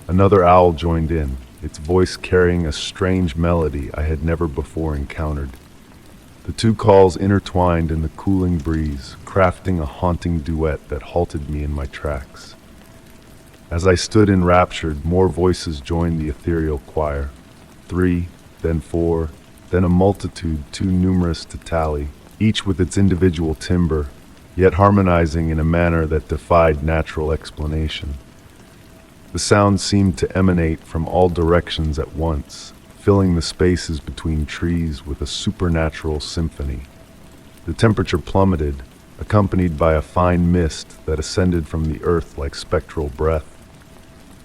Another owl joined in, its voice carrying a strange melody I had never before encountered. The two calls intertwined in the cooling breeze, crafting a haunting duet that halted me in my tracks. As I stood enraptured, more voices joined the ethereal choir. 3, then 4, then a multitude too numerous to tally, each with its individual timbre, yet harmonizing in a manner that defied natural explanation. The sound seemed to emanate from all directions at once, filling the spaces between trees with a supernatural symphony. The temperature plummeted, accompanied by a fine mist that ascended from the earth like spectral breath.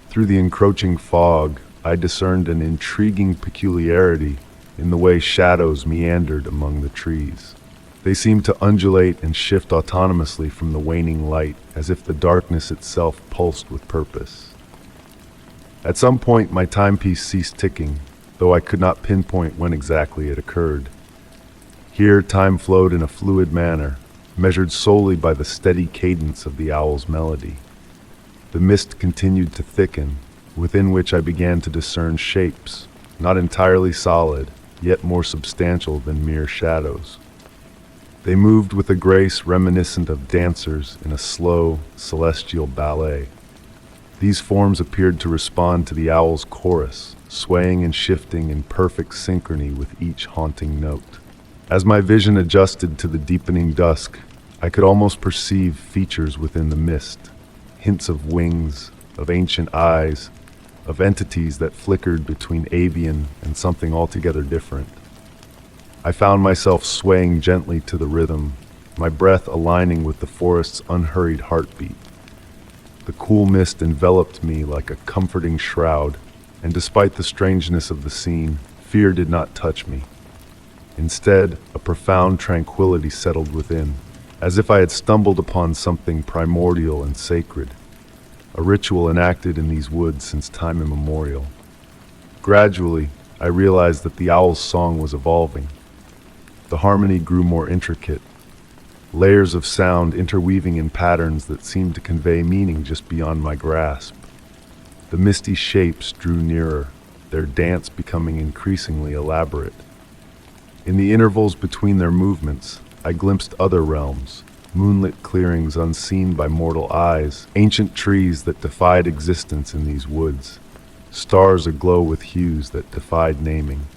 Through the encroaching fog, I discerned an intriguing peculiarity in the way shadows meandered among the trees. They seemed to undulate and shift autonomously from the waning light, as if the darkness itself pulsed with purpose. At some point, my timepiece ceased ticking, though I could not pinpoint when exactly it occurred. Here, time flowed in a fluid manner, measured solely by the steady cadence of the owl's melody. The mist continued to thicken, within which I began to discern shapes, not entirely solid, yet more substantial than mere shadows. They moved with a grace reminiscent of dancers in a slow, celestial ballet. These forms appeared to respond to the owl's chorus, swaying and shifting in perfect synchrony with each haunting note. As my vision adjusted to the deepening dusk, I could almost perceive features within the mist, hints of wings, of ancient eyes, of entities that flickered between avian and something altogether different. I found myself swaying gently to the rhythm, my breath aligning with the forest's unhurried heartbeat. The cool mist enveloped me like a comforting shroud, and despite the strangeness of the scene, fear did not touch me. Instead, a profound tranquility settled within, as if I had stumbled upon something primordial and sacred, a ritual enacted in these woods since time immemorial. Gradually, I realized that the owl's song was evolving. The harmony grew more intricate, layers of sound interweaving in patterns that seemed to convey meaning just beyond my grasp. The misty shapes drew nearer, their dance becoming increasingly elaborate. In the intervals between their movements, I glimpsed other realms, moonlit clearings unseen by mortal eyes, ancient trees that defied existence in these woods, stars aglow with hues that defied naming.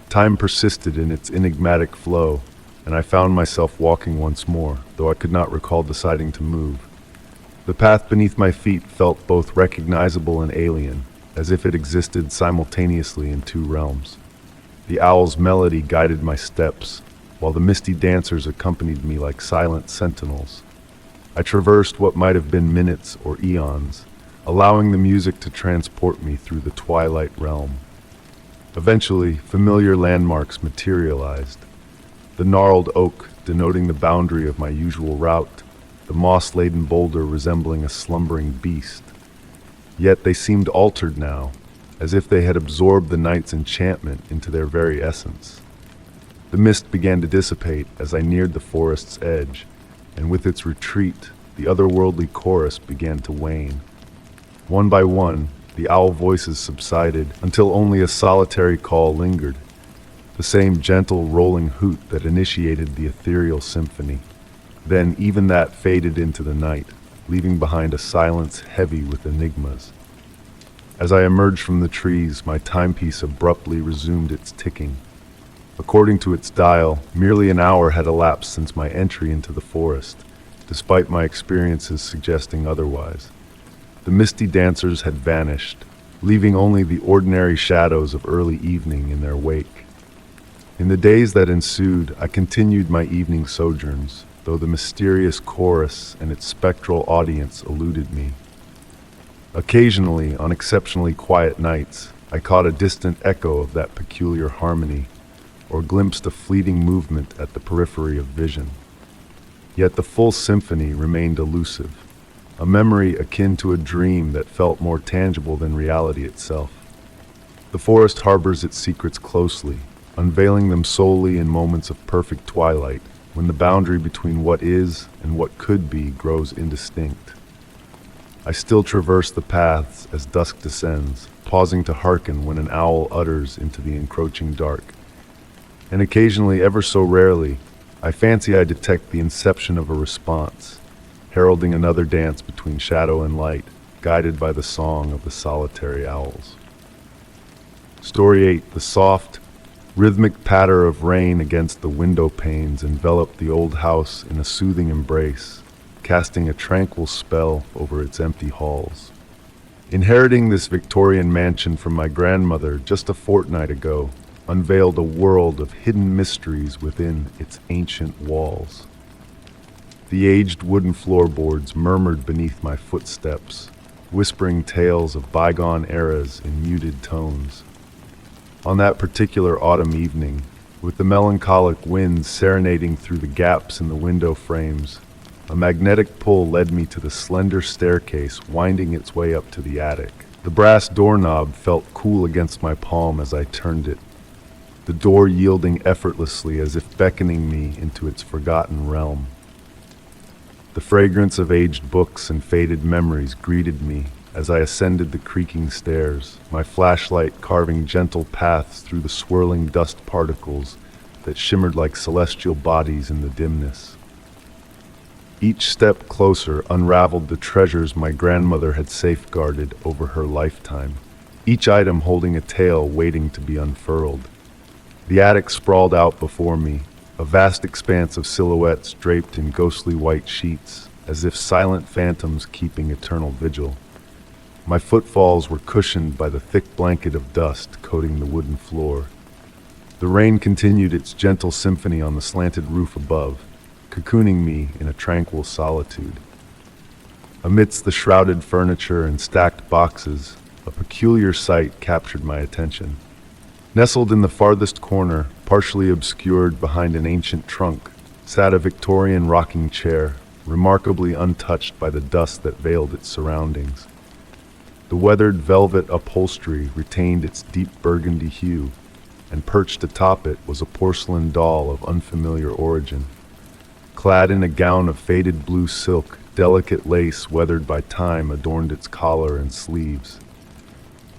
Time persisted in its enigmatic flow, and I found myself walking once more, though I could not recall deciding to move. The path beneath my feet felt both recognizable and alien, as if it existed simultaneously in two realms. The owl's melody guided my steps, while the misty dancers accompanied me like silent sentinels. I traversed what might have been minutes or eons, allowing the music to transport me through the twilight realm. Eventually, familiar landmarks materialized. The gnarled oak denoting the boundary of my usual route, the moss-laden boulder resembling a slumbering beast. Yet they seemed altered now, as if they had absorbed the night's enchantment into their very essence. The mist began to dissipate as I neared the forest's edge, and with its retreat, the otherworldly chorus began to wane. One by one, the owl voices subsided until only a solitary call lingered, the same gentle rolling hoot that initiated the ethereal symphony. Then even that faded into the night, leaving behind a silence heavy with enigmas. As I emerged from the trees, my timepiece abruptly resumed its ticking. According to its dial, merely an hour had elapsed since my entry into the forest, despite my experiences suggesting otherwise. The misty dancers had vanished, leaving only the ordinary shadows of early evening in their wake. In the days that ensued, I continued my evening sojourns, though the mysterious chorus and its spectral audience eluded me. Occasionally, on exceptionally quiet nights, I caught a distant echo of that peculiar harmony, or glimpsed a fleeting movement at the periphery of vision. Yet the full symphony remained elusive, a memory akin to a dream that felt more tangible than reality itself. The forest harbors its secrets closely, unveiling them solely in moments of perfect twilight, when the boundary between what is and what could be grows indistinct. I still traverse the paths as dusk descends, pausing to hearken when an owl utters into the encroaching dark. And occasionally, ever so rarely, I fancy I detect the inception of a response, heralding another dance between shadow and light, guided by the song of the solitary owls. Story 8. The soft, rhythmic patter of rain against the window panes enveloped the old house in a soothing embrace, casting a tranquil spell over its empty halls. Inheriting this Victorian mansion from my grandmother just a fortnight ago unveiled a world of hidden mysteries within its ancient walls. The aged wooden floorboards murmured beneath my footsteps, whispering tales of bygone eras in muted tones. On that particular autumn evening, with the melancholic winds serenading through the gaps in the window frames, a magnetic pull led me to the slender staircase winding its way up to the attic. The brass doorknob felt cool against my palm as I turned it, the door yielding effortlessly as if beckoning me into its forgotten realm. The fragrance of aged books and faded memories greeted me as I ascended the creaking stairs, my flashlight carving gentle paths through the swirling dust particles that shimmered like celestial bodies in the dimness. Each step closer unraveled the treasures my grandmother had safeguarded over her lifetime, each item holding a tale waiting to be unfurled. The attic sprawled out before me, a vast expanse of silhouettes draped in ghostly white sheets, as if silent phantoms keeping eternal vigil. My footfalls were cushioned by the thick blanket of dust coating the wooden floor. The rain continued its gentle symphony on the slanted roof above, cocooning me in a tranquil solitude. Amidst the shrouded furniture and stacked boxes, a peculiar sight captured my attention. Nestled in the farthest corner, partially obscured behind an ancient trunk, sat a Victorian rocking chair, remarkably untouched by the dust that veiled its surroundings. The weathered velvet upholstery retained its deep burgundy hue, and perched atop it was a porcelain doll of unfamiliar origin. Clad in a gown of faded blue silk, delicate lace weathered by time adorned its collar and sleeves.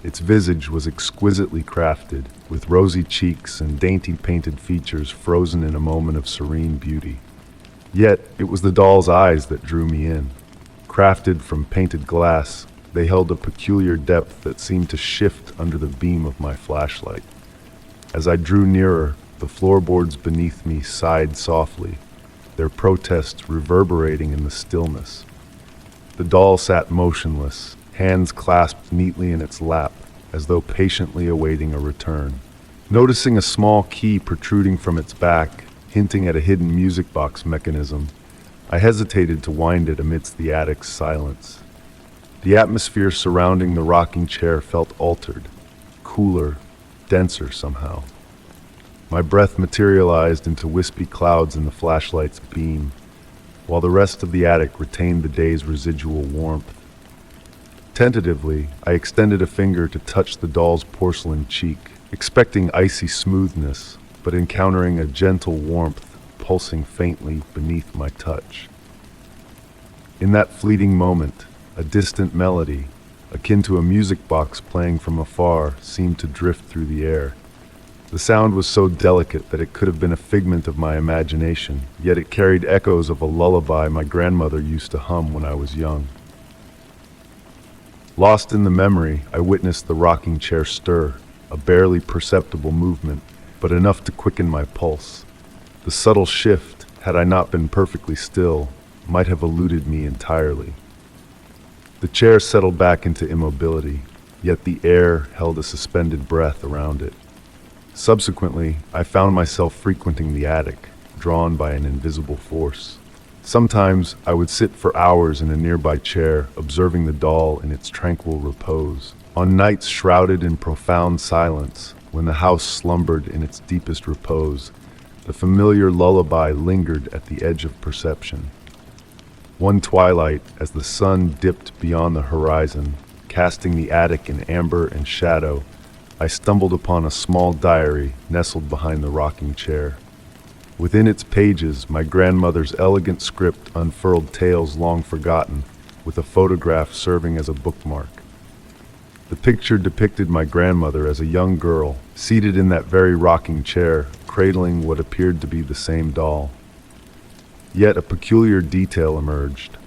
Its visage was exquisitely crafted, with rosy cheeks and dainty painted features frozen in a moment of serene beauty. Yet, it was the doll's eyes that drew me in. Crafted from painted glass, they held a peculiar depth that seemed to shift under the beam of my flashlight. As I drew nearer, the floorboards beneath me sighed softly, their protests reverberating in the stillness. The doll sat motionless, hands clasped neatly in its lap, as though patiently awaiting a return. Noticing a small key protruding from its back, hinting at a hidden music box mechanism, I hesitated to wind it amidst the attic's silence. The atmosphere surrounding the rocking chair felt altered, cooler, denser somehow. My breath materialized into wispy clouds in the flashlight's beam, while the rest of the attic retained the day's residual warmth. Tentatively, I extended a finger to touch the doll's porcelain cheek, expecting icy smoothness, but encountering a gentle warmth pulsing faintly beneath my touch. In that fleeting moment, a distant melody, akin to a music box playing from afar, seemed to drift through the air. The sound was so delicate that it could have been a figment of my imagination, yet it carried echoes of a lullaby my grandmother used to hum when I was young. Lost in the memory, I witnessed the rocking chair stir, a barely perceptible movement, but enough to quicken my pulse. The subtle shift, had I not been perfectly still, might have eluded me entirely. The chair settled back into immobility, yet the air held a suspended breath around it. Subsequently, I found myself frequenting the attic, drawn by an invisible force. Sometimes I would sit for hours in a nearby chair, observing the doll in its tranquil repose. On nights shrouded in profound silence, when the house slumbered in its deepest repose, the familiar lullaby lingered at the edge of perception. One twilight, as the sun dipped beyond the horizon, casting the attic in amber and shadow, I stumbled upon a small diary nestled behind the rocking chair. Within its pages, my grandmother's elegant script unfurled tales long forgotten, with a photograph serving as a bookmark. The picture depicted my grandmother as a young girl, seated in that very rocking chair, cradling what appeared to be the same doll. Yet a peculiar detail emerged.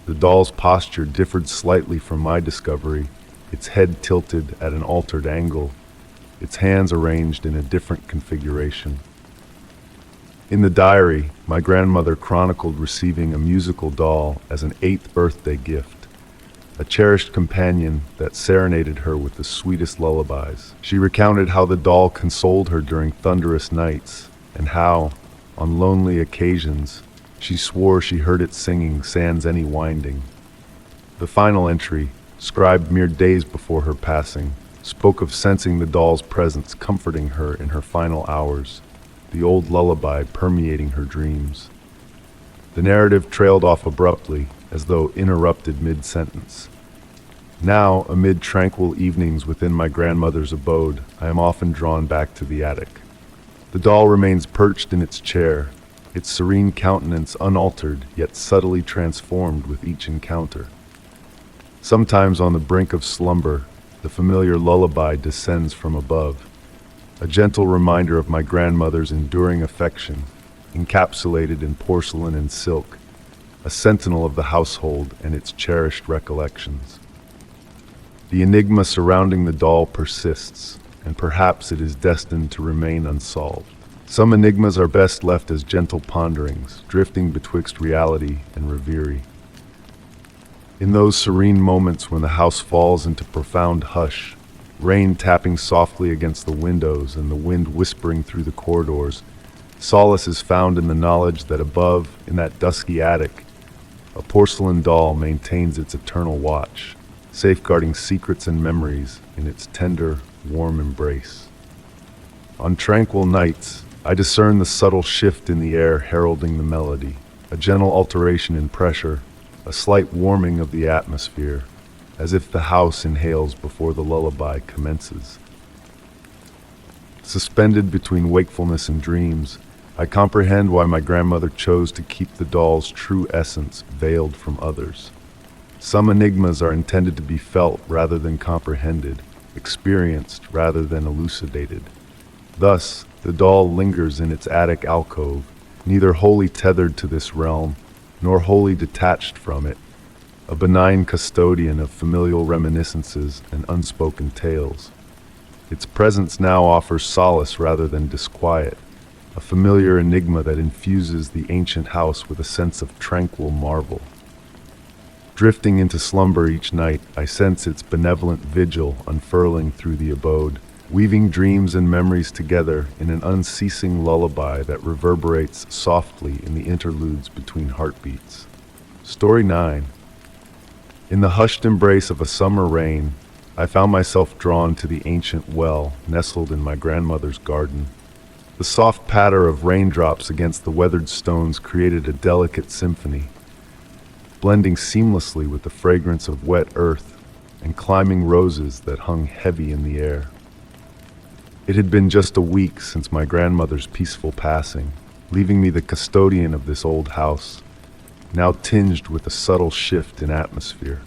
The doll's posture differed slightly from my discovery, its head tilted at an altered angle, its hands arranged in a different configuration. In the diary, my grandmother chronicled receiving a musical doll as an 8th birthday gift, a cherished companion that serenaded her with the sweetest lullabies. She recounted how the doll consoled her during thunderous nights, and how, on lonely occasions, she swore she heard it singing sans any winding. The final entry, scribed mere days before her passing, spoke of sensing the doll's presence comforting her in her final hours, the old lullaby permeating her dreams. The narrative trailed off abruptly, as though interrupted mid-sentence. Now, amid tranquil evenings within my grandmother's abode, I am often drawn back to the attic. The doll remains perched in its chair, its serene countenance unaltered yet subtly transformed with each encounter. Sometimes on the brink of slumber, the familiar lullaby descends from above, a gentle reminder of my grandmother's enduring affection, encapsulated in porcelain and silk, a sentinel of the household and its cherished recollections. The enigma surrounding the doll persists, and perhaps it is destined to remain unsolved. Some enigmas are best left as gentle ponderings, drifting betwixt reality and reverie. In those serene moments when the house falls into profound hush, rain tapping softly against the windows and the wind whispering through the corridors, solace is found in the knowledge that above, in that dusky attic, a porcelain doll maintains its eternal watch, safeguarding secrets and memories in its tender, warm embrace. On tranquil nights, I discern the subtle shift in the air heralding the melody, a gentle alteration in pressure, a slight warming of the atmosphere, as if the house inhales before the lullaby commences. Suspended between wakefulness and dreams, I comprehend why my grandmother chose to keep the doll's true essence veiled from others. Some enigmas are intended to be felt rather than comprehended, experienced rather than elucidated. Thus, the doll lingers in its attic alcove, neither wholly tethered to this realm, nor wholly detached from it, a benign custodian of familial reminiscences and unspoken tales. Its presence now offers solace rather than disquiet, a familiar enigma that infuses the ancient house with a sense of tranquil marvel. Drifting into slumber each night, I sense its benevolent vigil unfurling through the abode, weaving dreams and memories together in an unceasing lullaby that reverberates softly in the interludes between heartbeats. Story 9. In the hushed embrace of a summer rain, I found myself drawn to the ancient well nestled in my grandmother's garden. The soft patter of raindrops against the weathered stones created a delicate symphony, blending seamlessly with the fragrance of wet earth and climbing roses that hung heavy in the air. It had been just a week since my grandmother's peaceful passing, leaving me the custodian of this old house, now tinged with a subtle shift in atmosphere.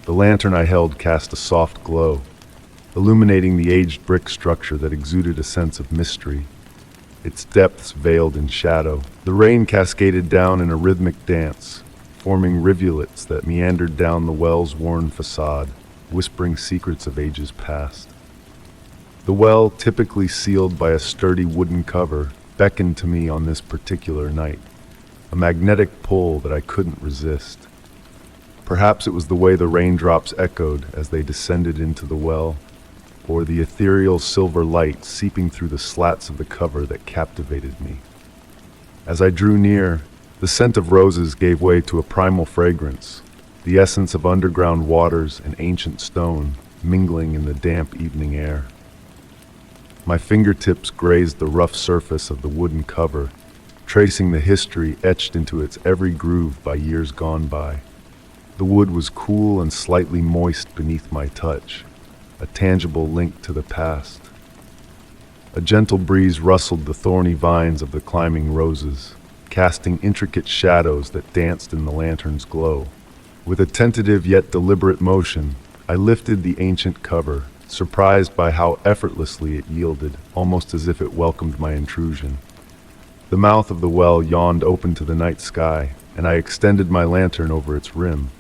The lantern I held cast a soft glow, illuminating the aged brick structure that exuded a sense of mystery, its depths veiled in shadow. The rain cascaded down in a rhythmic dance, forming rivulets that meandered down the well's worn facade, whispering secrets of ages past. The well, typically sealed by a sturdy wooden cover, beckoned to me on this particular night, a magnetic pull that I couldn't resist. Perhaps it was the way the raindrops echoed as they descended into the well, or the ethereal silver light seeping through the slats of the cover that captivated me. As I drew near, the scent of roses gave way to a primal fragrance, the essence of underground waters and ancient stone mingling in the damp evening air. My fingertips grazed the rough surface of the wooden cover, tracing the history etched into its every groove by years gone by. The wood was cool and slightly moist beneath my touch, a tangible link to the past. A gentle breeze rustled the thorny vines of the climbing roses, casting intricate shadows that danced in the lantern's glow. With a tentative yet deliberate motion, I lifted the ancient cover, surprised by how effortlessly it yielded, almost as if it welcomed my intrusion. The mouth of the well yawned open to the night sky, and I extended my lantern over its rim.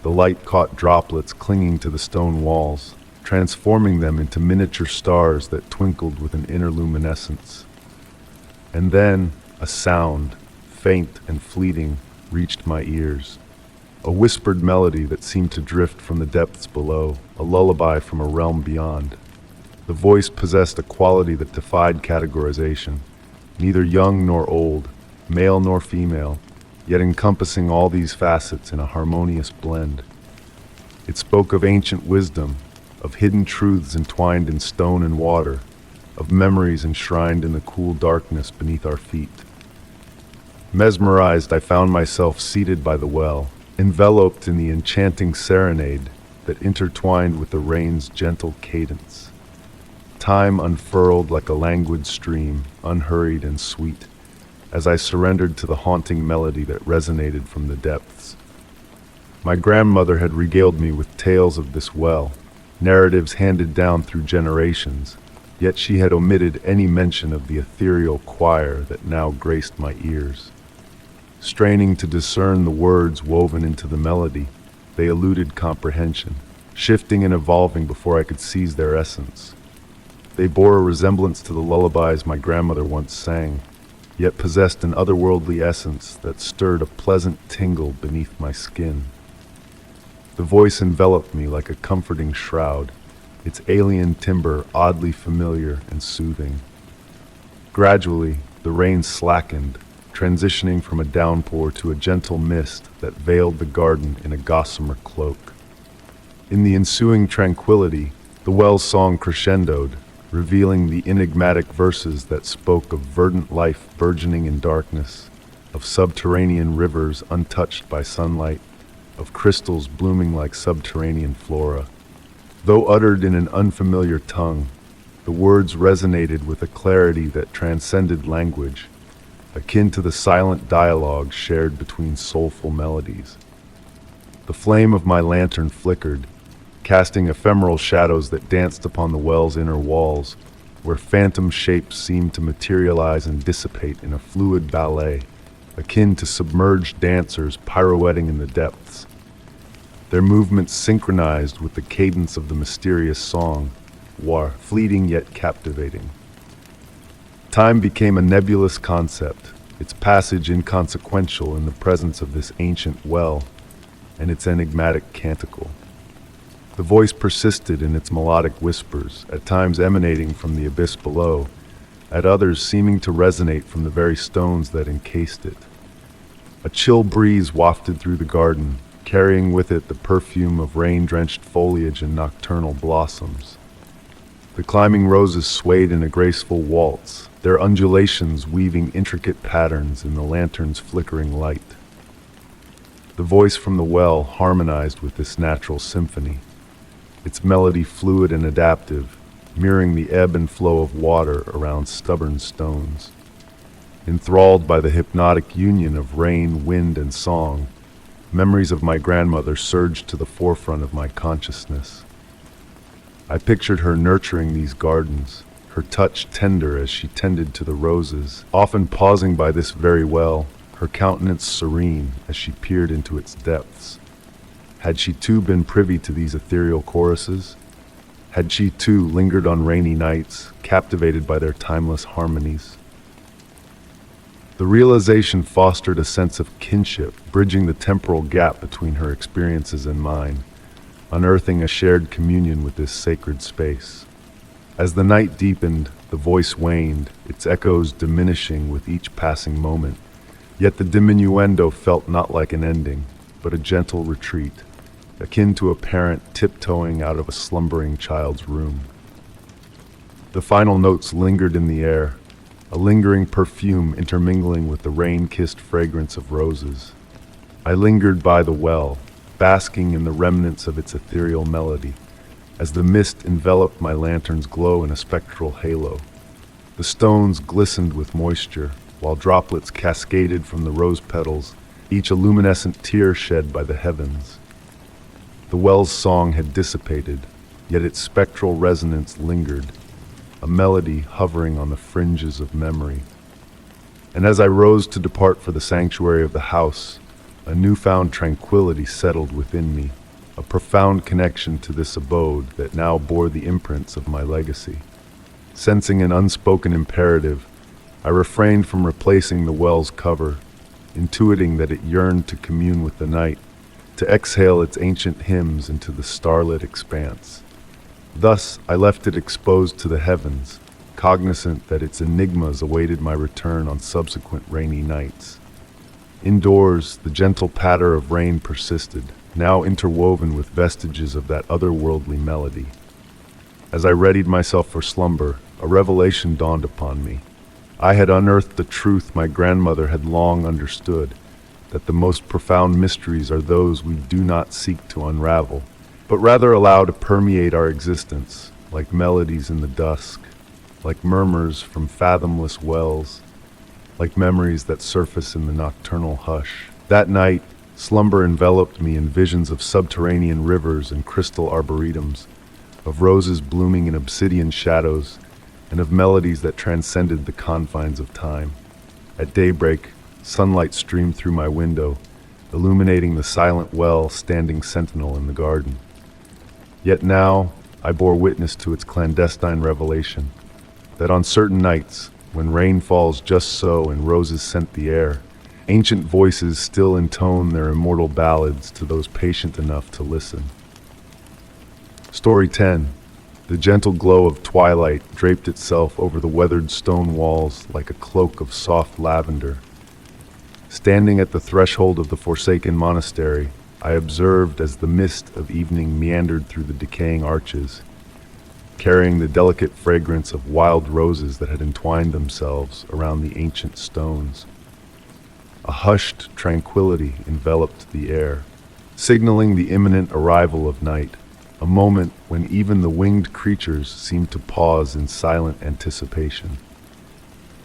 The light caught droplets clinging to the stone walls, transforming them into miniature stars that twinkled with an inner luminescence. And then a sound, faint and fleeting, reached my ears. A whispered melody that seemed to drift from the depths below, a lullaby from a realm beyond. The voice possessed a quality that defied categorization, neither young nor old, male nor female, yet encompassing all these facets in a harmonious blend. It spoke of ancient wisdom, of hidden truths entwined in stone and water, of memories enshrined in the cool darkness beneath our feet. Mesmerized, I found myself seated by the well, enveloped in the enchanting serenade that intertwined with the rain's gentle cadence. Time unfurled like a languid stream, unhurried and sweet, as I surrendered to the haunting melody that resonated from the depths. My grandmother had regaled me with tales of this well, narratives handed down through generations, yet she had omitted any mention of the ethereal choir that now graced my ears. Straining to discern the words woven into the melody, they eluded comprehension, shifting and evolving before I could seize their essence. They bore a resemblance to the lullabies my grandmother once sang, yet possessed an otherworldly essence that stirred a pleasant tingle beneath my skin. The voice enveloped me like a comforting shroud, its alien timbre oddly familiar and soothing. Gradually, the rain slackened, transitioning from a downpour to a gentle mist that veiled the garden in a gossamer cloak. In the ensuing tranquility, the well's song crescendoed, revealing the enigmatic verses that spoke of verdant life burgeoning in darkness, of subterranean rivers untouched by sunlight, of crystals blooming like subterranean flora. Though uttered in an unfamiliar tongue, the words resonated with a clarity that transcended language, akin to the silent dialogue shared between soulful melodies. The flame of my lantern flickered, casting ephemeral shadows that danced upon the well's inner walls, where phantom shapes seemed to materialize and dissipate in a fluid ballet, akin to submerged dancers pirouetting in the depths. Their movements synchronized with the cadence of the mysterious song, war, fleeting yet captivating. Time became a nebulous concept, its passage inconsequential in the presence of this ancient well and its enigmatic canticle. The voice persisted in its melodic whispers, at times emanating from the abyss below, at others seeming to resonate from the very stones that encased it. A chill breeze wafted through the garden, carrying with it the perfume of rain-drenched foliage and nocturnal blossoms. The climbing roses swayed in a graceful waltz, their undulations weaving intricate patterns in the lantern's flickering light. The voice from the well harmonized with this natural symphony, its melody fluid and adaptive, mirroring the ebb and flow of water around stubborn stones. Enthralled by the hypnotic union of rain, wind, and song, memories of my grandmother surged to the forefront of my consciousness. I pictured her nurturing these gardens, her touch tender as she tended to the roses, often pausing by this very well, her countenance serene as she peered into its depths. Had she too been privy to these ethereal choruses? Had she too lingered on rainy nights, captivated by their timeless harmonies? The realization fostered a sense of kinship, bridging the temporal gap between her experiences and mine, unearthing a shared communion with this sacred space. As the night deepened, the voice waned, its echoes diminishing with each passing moment, yet the diminuendo felt not like an ending, but a gentle retreat, akin to a parent tiptoeing out of a slumbering child's room. The final notes lingered in the air, a lingering perfume intermingling with the rain-kissed fragrance of roses. I lingered by the well, basking in the remnants of its ethereal melody, as the mist enveloped my lantern's glow in a spectral halo. The stones glistened with moisture, while droplets cascaded from the rose petals, each a luminescent tear shed by the heavens. The well's song had dissipated, yet its spectral resonance lingered, a melody hovering on the fringes of memory. And as I rose to depart for the sanctuary of the house, a newfound tranquility settled within me, a profound connection to this abode that now bore the imprints of my legacy. Sensing an unspoken imperative, I refrained from replacing the well's cover, intuiting that it yearned to commune with the night, to exhale its ancient hymns into the starlit expanse. Thus, I left it exposed to the heavens, cognizant that its enigmas awaited my return on subsequent rainy nights. Indoors, the gentle patter of rain persisted, now interwoven with vestiges of that otherworldly melody. As I readied myself for slumber, a revelation dawned upon me. I had unearthed the truth my grandmother had long understood, that the most profound mysteries are those we do not seek to unravel, but rather allow to permeate our existence, like melodies in the dusk, like murmurs from fathomless wells, like memories that surface in the nocturnal hush. That night, slumber enveloped me in visions of subterranean rivers and crystal arboretums, of roses blooming in obsidian shadows, and of melodies that transcended the confines of time. At daybreak, sunlight streamed through my window, illuminating the silent well standing sentinel in the garden. Yet now, I bore witness to its clandestine revelation, that on certain nights, when rain falls just so and roses scent the air, ancient voices still intone their immortal ballads to those patient enough to listen. Story 10. The gentle glow of twilight draped itself over the weathered stone walls like a cloak of soft lavender. Standing at the threshold of the forsaken monastery, I observed as the mist of evening meandered through the decaying arches, carrying the delicate fragrance of wild roses that had entwined themselves around the ancient stones. A hushed tranquility enveloped the air, signaling the imminent arrival of night, a moment when even the winged creatures seemed to pause in silent anticipation.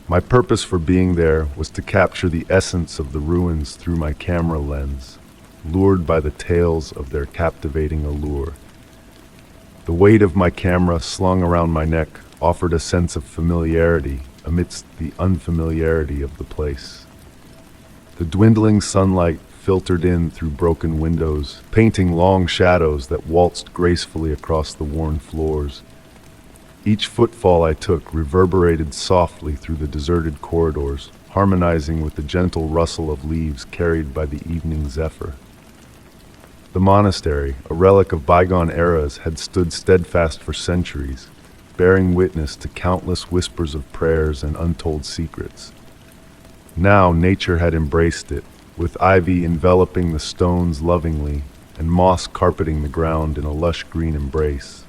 My purpose for being there was to capture the essence of the ruins through my camera lens, lured by the tales of their captivating allure. The weight of my camera slung around my neck offered a sense of familiarity amidst the unfamiliarity of the place. The dwindling sunlight filtered in through broken windows, painting long shadows that waltzed gracefully across the worn floors. Each footfall I took reverberated softly through the deserted corridors, harmonizing with the gentle rustle of leaves carried by the evening zephyr. The monastery, a relic of bygone eras, had stood steadfast for centuries, bearing witness to countless whispers of prayers and untold secrets. Now nature had embraced it, with ivy enveloping the stones lovingly and moss carpeting the ground in a lush green embrace.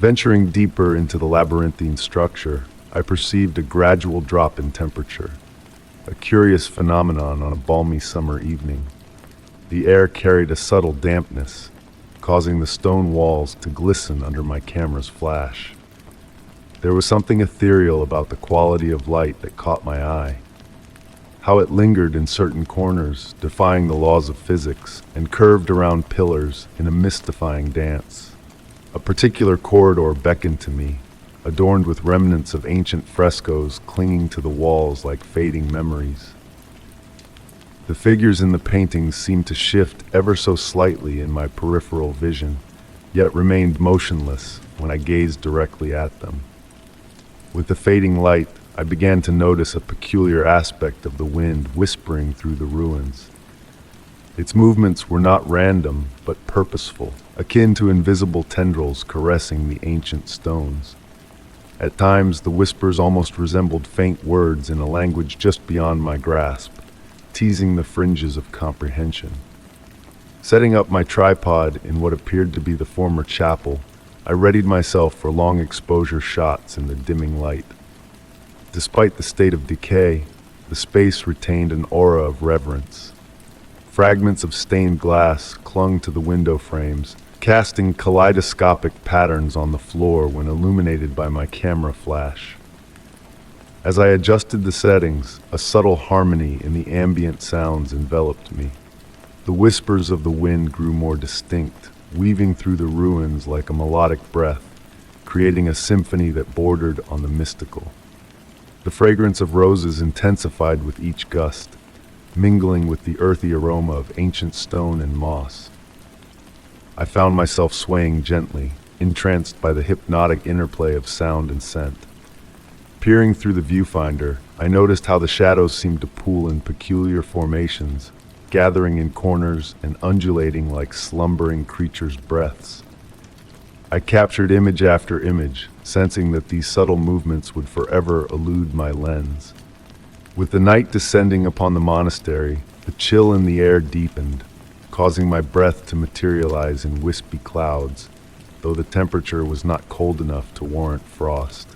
Venturing deeper into the labyrinthine structure, I perceived a gradual drop in temperature, a curious phenomenon on a balmy summer evening. The air carried a subtle dampness, causing the stone walls to glisten under my camera's flash. There was something ethereal about the quality of light that caught my eye. How it lingered in certain corners, defying the laws of physics, and curved around pillars in a mystifying dance. A particular corridor beckoned to me, adorned with remnants of ancient frescoes clinging to the walls like fading memories. The figures in the paintings seemed to shift ever so slightly in my peripheral vision, yet remained motionless when I gazed directly at them. With the fading light, I began to notice a peculiar aspect of the wind whispering through the ruins. Its movements were not random, but purposeful, akin to invisible tendrils caressing the ancient stones. At times, the whispers almost resembled faint words in a language just beyond my grasp, teasing the fringes of comprehension. Setting up my tripod in what appeared to be the former chapel, I readied myself for long exposure shots in the dimming light. Despite the state of decay, the space retained an aura of reverence. Fragments of stained glass clung to the window frames, casting kaleidoscopic patterns on the floor when illuminated by my camera flash. As I adjusted the settings, a subtle harmony in the ambient sounds enveloped me. The whispers of the wind grew more distinct, weaving through the ruins like a melodic breath, creating a symphony that bordered on the mystical. The fragrance of roses intensified with each gust, mingling with the earthy aroma of ancient stone and moss. I found myself swaying gently, entranced by the hypnotic interplay of sound and scent. Peering through the viewfinder, I noticed how the shadows seemed to pool in peculiar formations, gathering in corners and undulating like slumbering creatures' breaths. I captured image after image, sensing that these subtle movements would forever elude my lens. With the night descending upon the monastery, the chill in the air deepened, causing my breath to materialize in wispy clouds, though the temperature was not cold enough to warrant frost.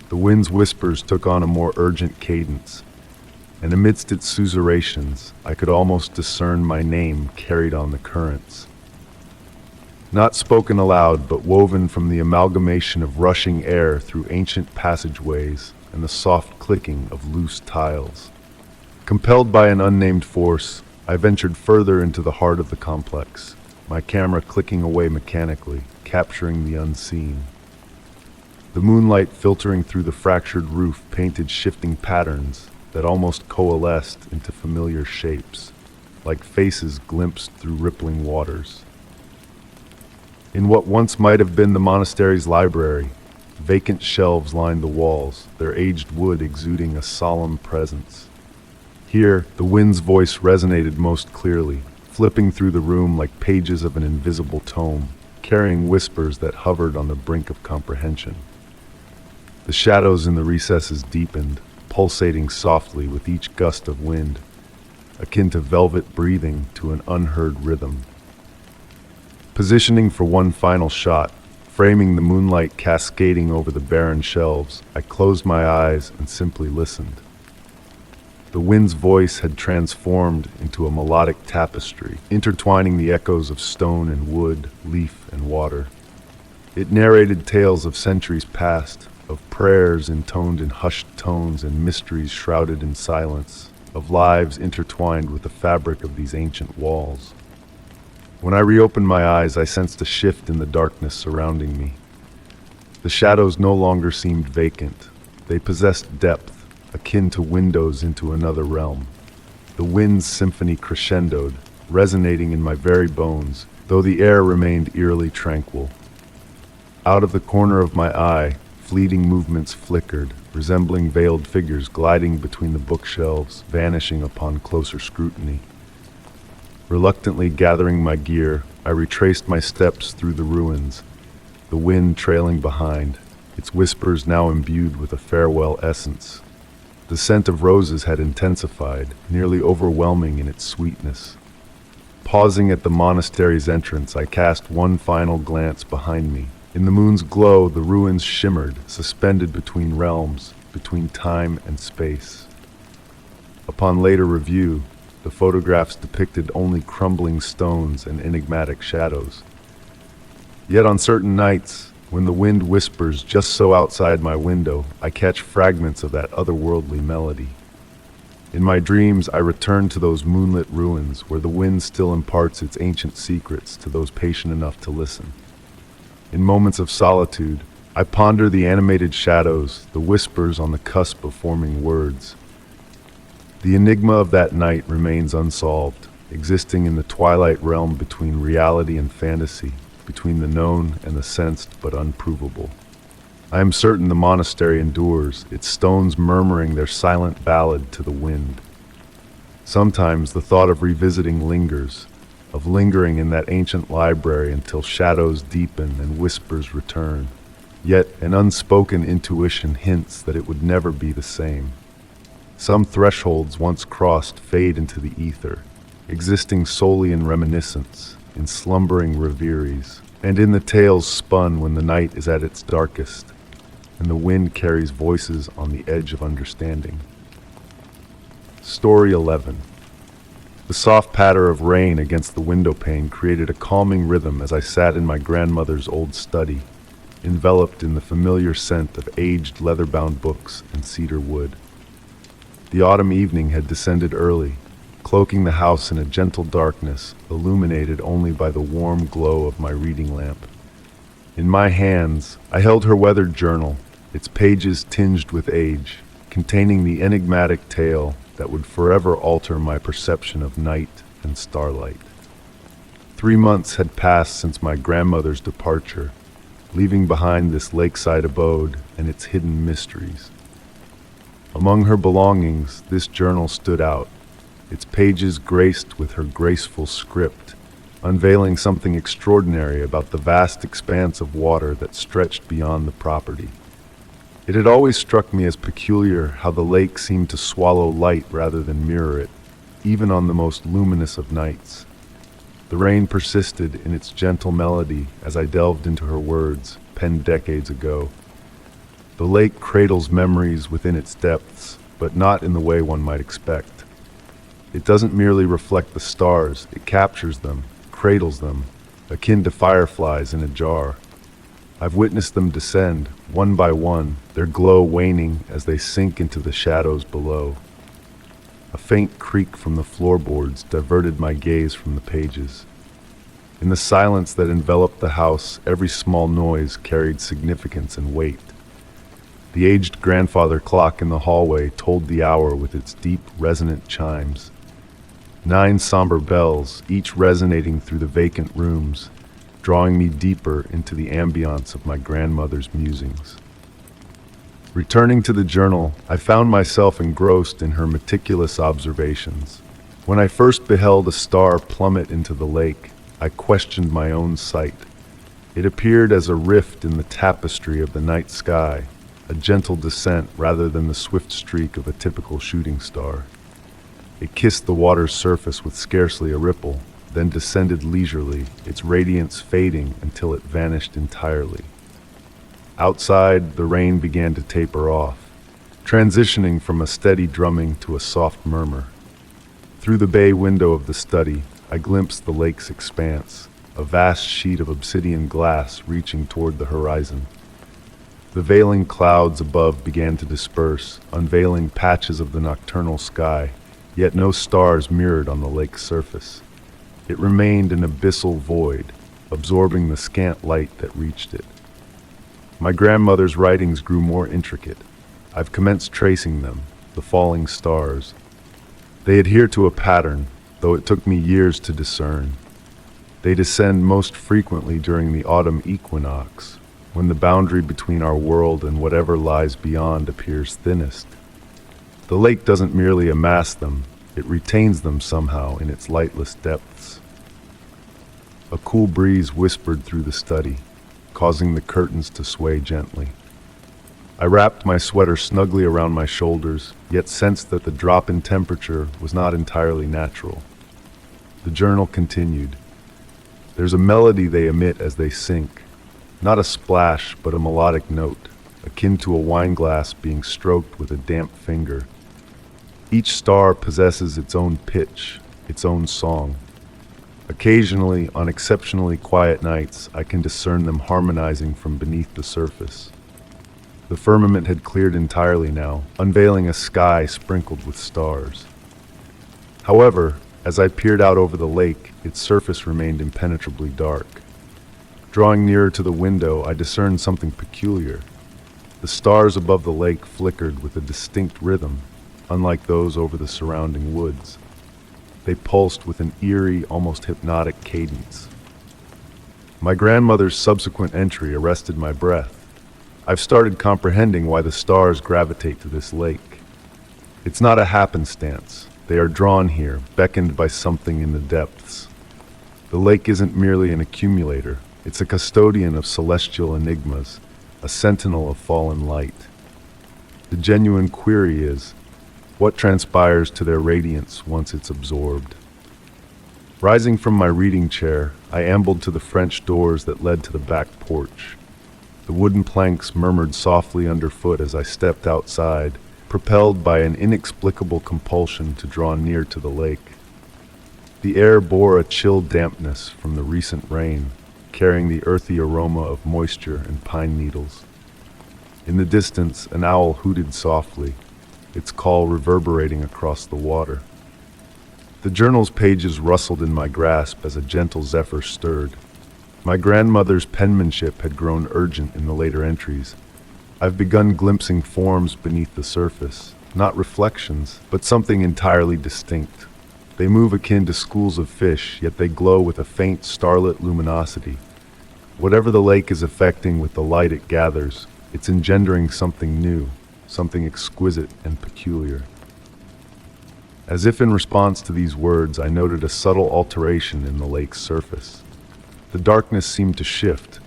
The wind's whispers took on a more urgent cadence, and amidst its sussurrations, I could almost discern my name carried on the currents. Not spoken aloud, but woven from the amalgamation of rushing air through ancient passageways and the soft clicking of loose tiles. Compelled by an unnamed force, I ventured further into the heart of the complex, my camera clicking away mechanically, capturing the unseen. The moonlight filtering through the fractured roof painted shifting patterns that almost coalesced into familiar shapes, like faces glimpsed through rippling waters. In what once might have been the monastery's library, vacant shelves lined the walls, their aged wood exuding a solemn presence. Here, the wind's voice resonated most clearly, flipping through the room like pages of an invisible tome, carrying whispers that hovered on the brink of comprehension. The shadows in the recesses deepened, pulsating softly with each gust of wind, akin to velvet breathing to an unheard rhythm. Positioning for one final shot, framing the moonlight cascading over the barren shelves, I closed my eyes and simply listened. The wind's voice had transformed into a melodic tapestry, intertwining the echoes of stone and wood, leaf and water. It narrated tales of centuries past, of prayers intoned in hushed tones and mysteries shrouded in silence, of lives intertwined with the fabric of these ancient walls. When I reopened my eyes, I sensed a shift in the darkness surrounding me. The shadows no longer seemed vacant. They possessed depth, akin to windows into another realm. The wind's symphony crescendoed, resonating in my very bones, though the air remained eerily tranquil. Out of the corner of my eye, fleeting movements flickered, resembling veiled figures gliding between the bookshelves, vanishing upon closer scrutiny. Reluctantly gathering my gear, I retraced my steps through the ruins, the wind trailing behind, its whispers now imbued with a farewell essence. The scent of roses had intensified, nearly overwhelming in its sweetness. Pausing at the monastery's entrance, I cast one final glance behind me. In the moon's glow, the ruins shimmered, suspended between realms, between time and space. Upon later review, the photographs depicted only crumbling stones and enigmatic shadows. Yet on certain nights, when the wind whispers just so outside my window, I catch fragments of that otherworldly melody. In my dreams, I return to those moonlit ruins where the wind still imparts its ancient secrets to those patient enough to listen. In moments of solitude, I ponder the animated shadows, the whispers on the cusp of forming words. The enigma of that night remains unsolved, existing in the twilight realm between reality and fantasy, between the known and the sensed but unprovable. I am certain the monastery endures, its stones murmuring their silent ballad to the wind. Sometimes the thought of revisiting lingers, of lingering in that ancient library until shadows deepen and whispers return. Yet an unspoken intuition hints that it would never be the same. Some thresholds once crossed fade into the ether, existing solely in reminiscence, in slumbering reveries, and in the tales spun when the night is at its darkest, and the wind carries voices on the edge of understanding. Story 11. The soft patter of rain against the window pane created a calming rhythm as I sat in my grandmother's old study, enveloped in the familiar scent of aged leather-bound books and cedar wood. The autumn evening had descended early, cloaking the house in a gentle darkness, illuminated only by the warm glow of my reading lamp. In my hands, I held her weathered journal, its pages tinged with age, containing the enigmatic tale that would forever alter my perception of night and starlight. 3 months had passed since my grandmother's departure, leaving behind this lakeside abode and its hidden mysteries. Among her belongings, this journal stood out, its pages graced with her graceful script, unveiling something extraordinary about the vast expanse of water that stretched beyond the property. It had always struck me as peculiar how the lake seemed to swallow light rather than mirror it, even on the most luminous of nights. The rain persisted in its gentle melody as I delved into her words, penned decades ago. The lake cradles memories within its depths, but not in the way one might expect. It doesn't merely reflect the stars, it captures them, cradles them, akin to fireflies in a jar. I've witnessed them descend, one by one, their glow waning as they sink into the shadows below. A faint creak from the floorboards diverted my gaze from the pages. In the silence that enveloped the house, every small noise carried significance and weight. The aged grandfather clock in the hallway told the hour with its deep, resonant chimes. 9 somber bells, each resonating through the vacant rooms, drawing me deeper into the ambience of my grandmother's musings. Returning to the journal, I found myself engrossed in her meticulous observations. When I first beheld a star plummet into the lake, I questioned my own sight. It appeared as a rift in the tapestry of the night sky, a gentle descent rather than the swift streak of a typical shooting star. It kissed the water's surface with scarcely a ripple, then descended leisurely, its radiance fading until it vanished entirely. Outside, the rain began to taper off, transitioning from a steady drumming to a soft murmur. Through the bay window of the study, I glimpsed the lake's expanse, a vast sheet of obsidian glass reaching toward the horizon. The veiling clouds above began to disperse, unveiling patches of the nocturnal sky, yet no stars mirrored on the lake's surface. It remained an abyssal void, absorbing the scant light that reached it. My grandmother's writings grew more intricate. I've commenced tracing them, the falling stars. They adhere to a pattern, though it took me years to discern. They descend most frequently during the autumn equinox, when the boundary between our world and whatever lies beyond appears thinnest. The lake doesn't merely amass them, it retains them somehow in its lightless depths. A cool breeze whispered through the study, causing the curtains to sway gently. I wrapped my sweater snugly around my shoulders, yet sensed that the drop in temperature was not entirely natural. The journal continued. There's a melody they emit as they sink, not a splash, but a melodic note, akin to a wine glass being stroked with a damp finger. Each star possesses its own pitch, its own song. Occasionally, on exceptionally quiet nights, I can discern them harmonizing from beneath the surface. The firmament had cleared entirely now, unveiling a sky sprinkled with stars. However, as I peered out over the lake, its surface remained impenetrably dark. Drawing nearer to the window, I discerned something peculiar. The stars above the lake flickered with a distinct rhythm, unlike those over the surrounding woods. They pulsed with an eerie, almost hypnotic cadence. My grandmother's subsequent entry arrested my breath. I've started comprehending why the stars gravitate to this lake. It's not a happenstance. They are drawn here, beckoned by something in the depths. The lake isn't merely an accumulator. It's a custodian of celestial enigmas, a sentinel of fallen light. The genuine query is, what transpires to their radiance once it's absorbed? Rising from my reading chair, I ambled to the French doors that led to the back porch. The wooden planks murmured softly underfoot as I stepped outside, propelled by an inexplicable compulsion to draw near to the lake. The air bore a chill dampness from the recent rain, carrying the earthy aroma of moisture and pine needles. In the distance, an owl hooted softly, its call reverberating across the water. The journal's pages rustled in my grasp as a gentle zephyr stirred. My grandmother's penmanship had grown urgent in the later entries. I've begun glimpsing forms beneath the surface, not reflections, but something entirely distinct. They move akin to schools of fish, yet they glow with a faint starlit luminosity. Whatever the lake is affecting with the light it gathers, it's engendering something new, something exquisite and peculiar. As if in response to these words, I noted a subtle alteration in the lake's surface. The darkness seemed to shift,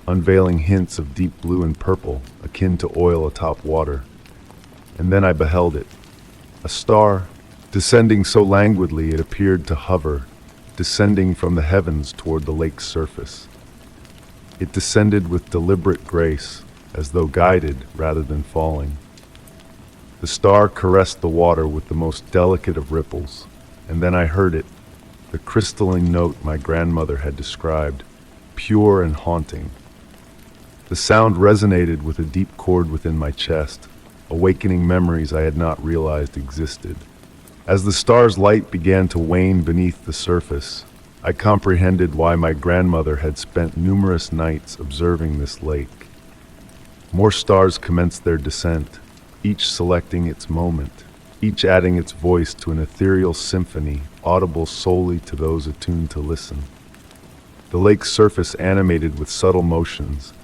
unveiling hints of deep blue and purple, akin to oil atop water. And then I beheld it. A star, descending so languidly it appeared to hover, descending from the heavens toward the lake's surface. It descended with deliberate grace, as though guided rather than falling. The star caressed the water with the most delicate of ripples, and then I heard it, the crystalline note my grandmother had described, pure and haunting. The sound resonated with a deep chord within my chest, awakening memories I had not realized existed. As the star's light began to wane beneath the surface, I comprehended why my grandmother had spent numerous nights observing this lake. More stars commenced their descent, each selecting its moment, each adding its voice to an ethereal symphony audible solely to those attuned to listen. The lake's surface animated with subtle motions,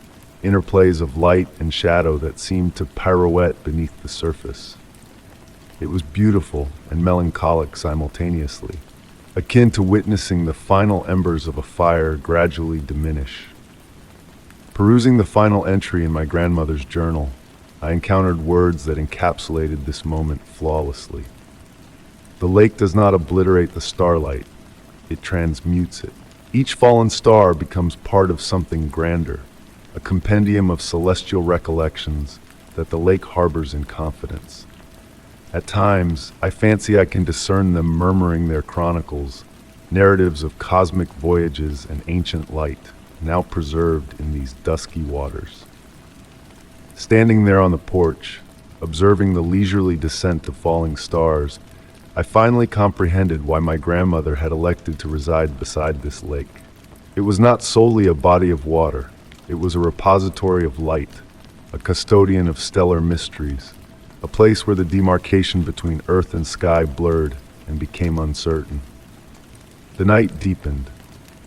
interplays of light and shadow that seemed to pirouette beneath the surface. It was beautiful and melancholic simultaneously, akin to witnessing the final embers of a fire gradually diminish. Perusing the final entry in my grandmother's journal, I encountered words that encapsulated this moment flawlessly. The lake does not obliterate the starlight, it transmutes it. Each fallen star becomes part of something grander, a compendium of celestial recollections that the lake harbors in confidence. At times, I fancy I can discern them murmuring their chronicles, narratives of cosmic voyages and ancient light, now preserved in these dusky waters. Standing there on the porch, observing the leisurely descent of falling stars, I finally comprehended why my grandmother had elected to reside beside this lake. It was not solely a body of water, it was a repository of light, a custodian of stellar mysteries, a place where the demarcation between earth and sky blurred and became uncertain. The night deepened,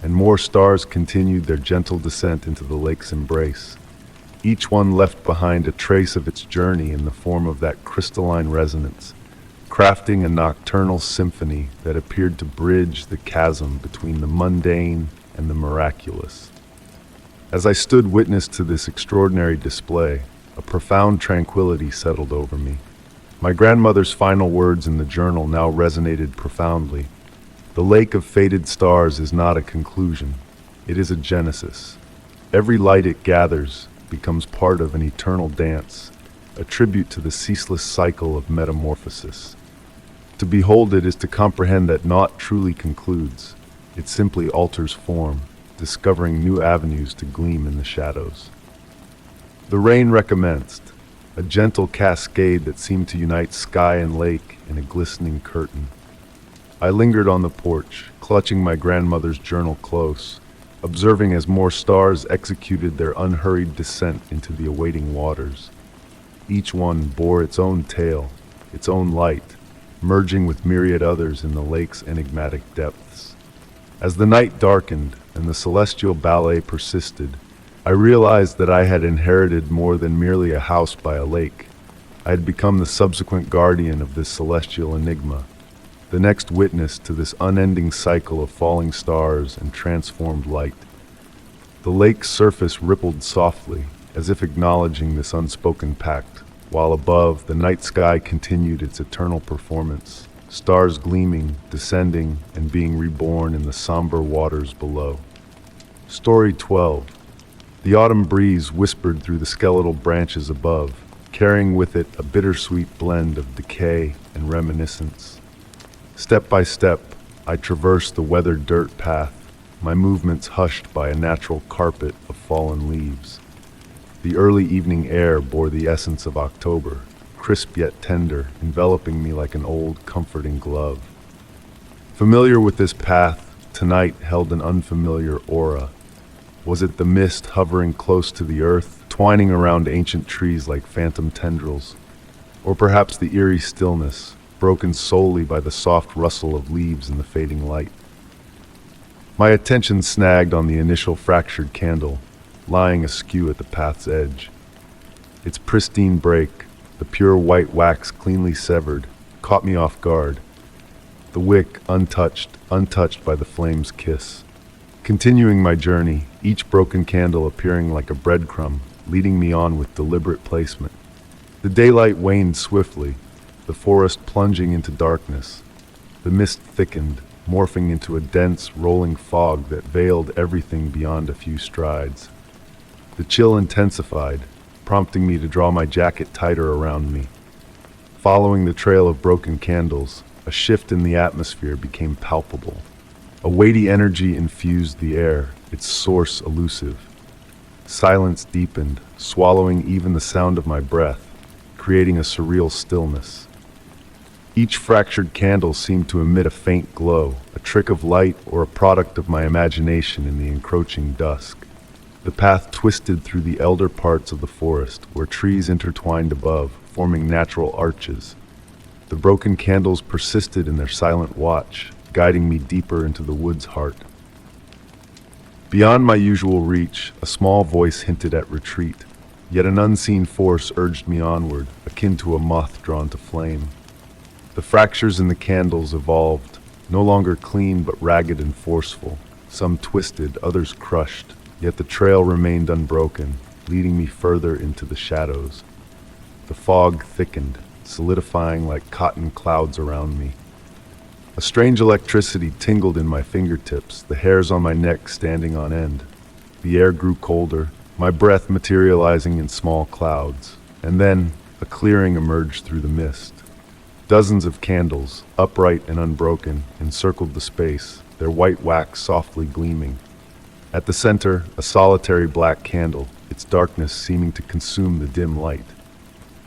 and more stars continued their gentle descent into the lake's embrace. Each one left behind a trace of its journey in the form of that crystalline resonance, crafting a nocturnal symphony that appeared to bridge the chasm between the mundane and the miraculous. As I stood witness to this extraordinary display, a profound tranquility settled over me. My grandmother's final words in the journal now resonated profoundly. The lake of faded stars is not a conclusion, it is a genesis. Every light it gathers becomes part of an eternal dance, a tribute to the ceaseless cycle of metamorphosis. To behold it is to comprehend that naught truly concludes, it simply alters form, discovering new avenues to gleam in the shadows. The rain recommenced, a gentle cascade that seemed to unite sky and lake in a glistening curtain. I lingered on the porch, clutching my grandmother's journal close, observing as more stars executed their unhurried descent into the awaiting waters. Each one bore its own tale, its own light, merging with myriad others in the lake's enigmatic depths. As the night darkened and the celestial ballet persisted, I realized that I had inherited more than merely a house by a lake. I had become the subsequent guardian of this celestial enigma, the next witness to this unending cycle of falling stars and transformed light. The lake's surface rippled softly, as if acknowledging this unspoken pact, while above, the night sky continued its eternal performance, stars gleaming, descending, and being reborn in the somber waters below. Story 12. The autumn breeze whispered through the skeletal branches above, carrying with it a bittersweet blend of decay and reminiscence. Step by step, I traversed the weathered dirt path, my movements hushed by a natural carpet of fallen leaves. The early evening air bore the essence of October, crisp yet tender, enveloping me like an old, comforting glove. Familiar with this path, tonight held an unfamiliar aura. Was it the mist hovering close to the earth, twining around ancient trees like phantom tendrils? Or perhaps the eerie stillness, broken solely by the soft rustle of leaves in the fading light? My attention snagged on the initial fractured candle, lying askew at the path's edge. Its pristine break, the pure white wax cleanly severed, caught me off guard. The wick untouched by the flame's kiss. Continuing my journey, each broken candle appearing like a breadcrumb, leading me on with deliberate placement. The daylight waned swiftly, the forest plunging into darkness. The mist thickened, morphing into a dense, rolling fog that veiled everything beyond a few strides. The chill intensified, prompting me to draw my jacket tighter around me. Following the trail of broken candles, a shift in the atmosphere became palpable. A weighty energy infused the air, its source elusive. Silence deepened, swallowing even the sound of my breath, creating a surreal stillness. Each fractured candle seemed to emit a faint glow, a trick of light or a product of my imagination in the encroaching dusk. The path twisted through the elder parts of the forest, where trees intertwined above, forming natural arches. The broken candles persisted in their silent watch, guiding me deeper into the wood's heart. Beyond my usual reach, a small voice hinted at retreat, yet an unseen force urged me onward, akin to a moth drawn to flame. The fractures in the candles evolved, no longer clean but ragged and forceful, some twisted, others crushed, yet the trail remained unbroken, leading me further into the shadows. The fog thickened, solidifying like cotton clouds around me. A strange electricity tingled in my fingertips, the hairs on my neck standing on end. The air grew colder, my breath materializing in small clouds, and then a clearing emerged through the mist. Dozens of candles, upright and unbroken, encircled the space, their white wax softly gleaming. At the center, a solitary black candle, its darkness seeming to consume the dim light.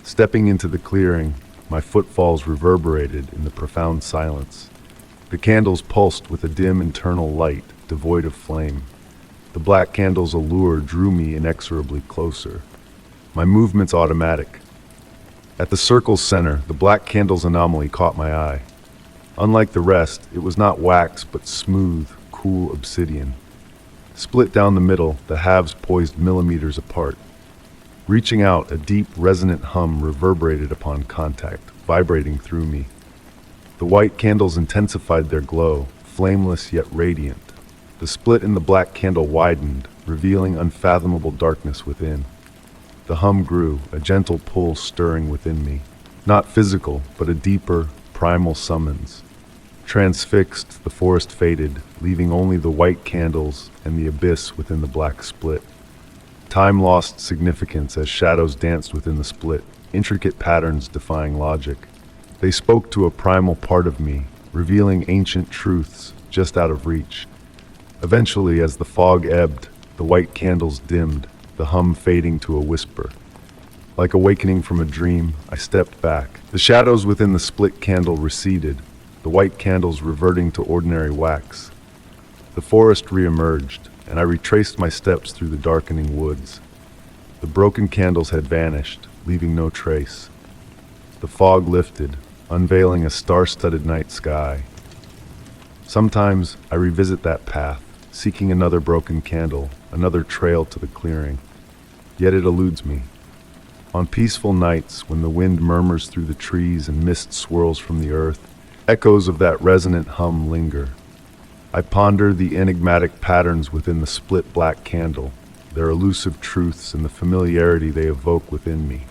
Stepping into the clearing, my footfalls reverberated in the profound silence. The candles pulsed with a dim internal light, devoid of flame. The black candle's allure drew me inexorably closer. My movements automatic. At the circle's center, the black candle's anomaly caught my eye. Unlike the rest, it was not wax but smooth, cool obsidian. Split down the middle, the halves poised millimeters apart. Reaching out, a deep, resonant hum reverberated upon contact, vibrating through me. The white candles intensified their glow, flameless yet radiant. The split in the black candle widened, revealing unfathomable darkness within. The hum grew, a gentle pull stirring within me. Not physical, but a deeper, primal summons. Transfixed, the forest faded, leaving only the white candles and the abyss within the black split. Time lost significance as shadows danced within the split, intricate patterns defying logic. They spoke to a primal part of me, revealing ancient truths just out of reach. Eventually, as the fog ebbed, the white candles dimmed, the hum fading to a whisper. Like awakening from a dream, I stepped back. The shadows within the split candle receded, the white candles reverting to ordinary wax. The forest reemerged, and I retraced my steps through the darkening woods. The broken candles had vanished, leaving no trace. The fog lifted, unveiling a star-studded night sky. Sometimes I revisit that path, seeking another broken candle, another trail to the clearing. Yet it eludes me. On peaceful nights, when the wind murmurs through the trees and mist swirls from the earth, echoes of that resonant hum linger. I ponder the enigmatic patterns within the split black candle, their elusive truths and the familiarity they evoke within me.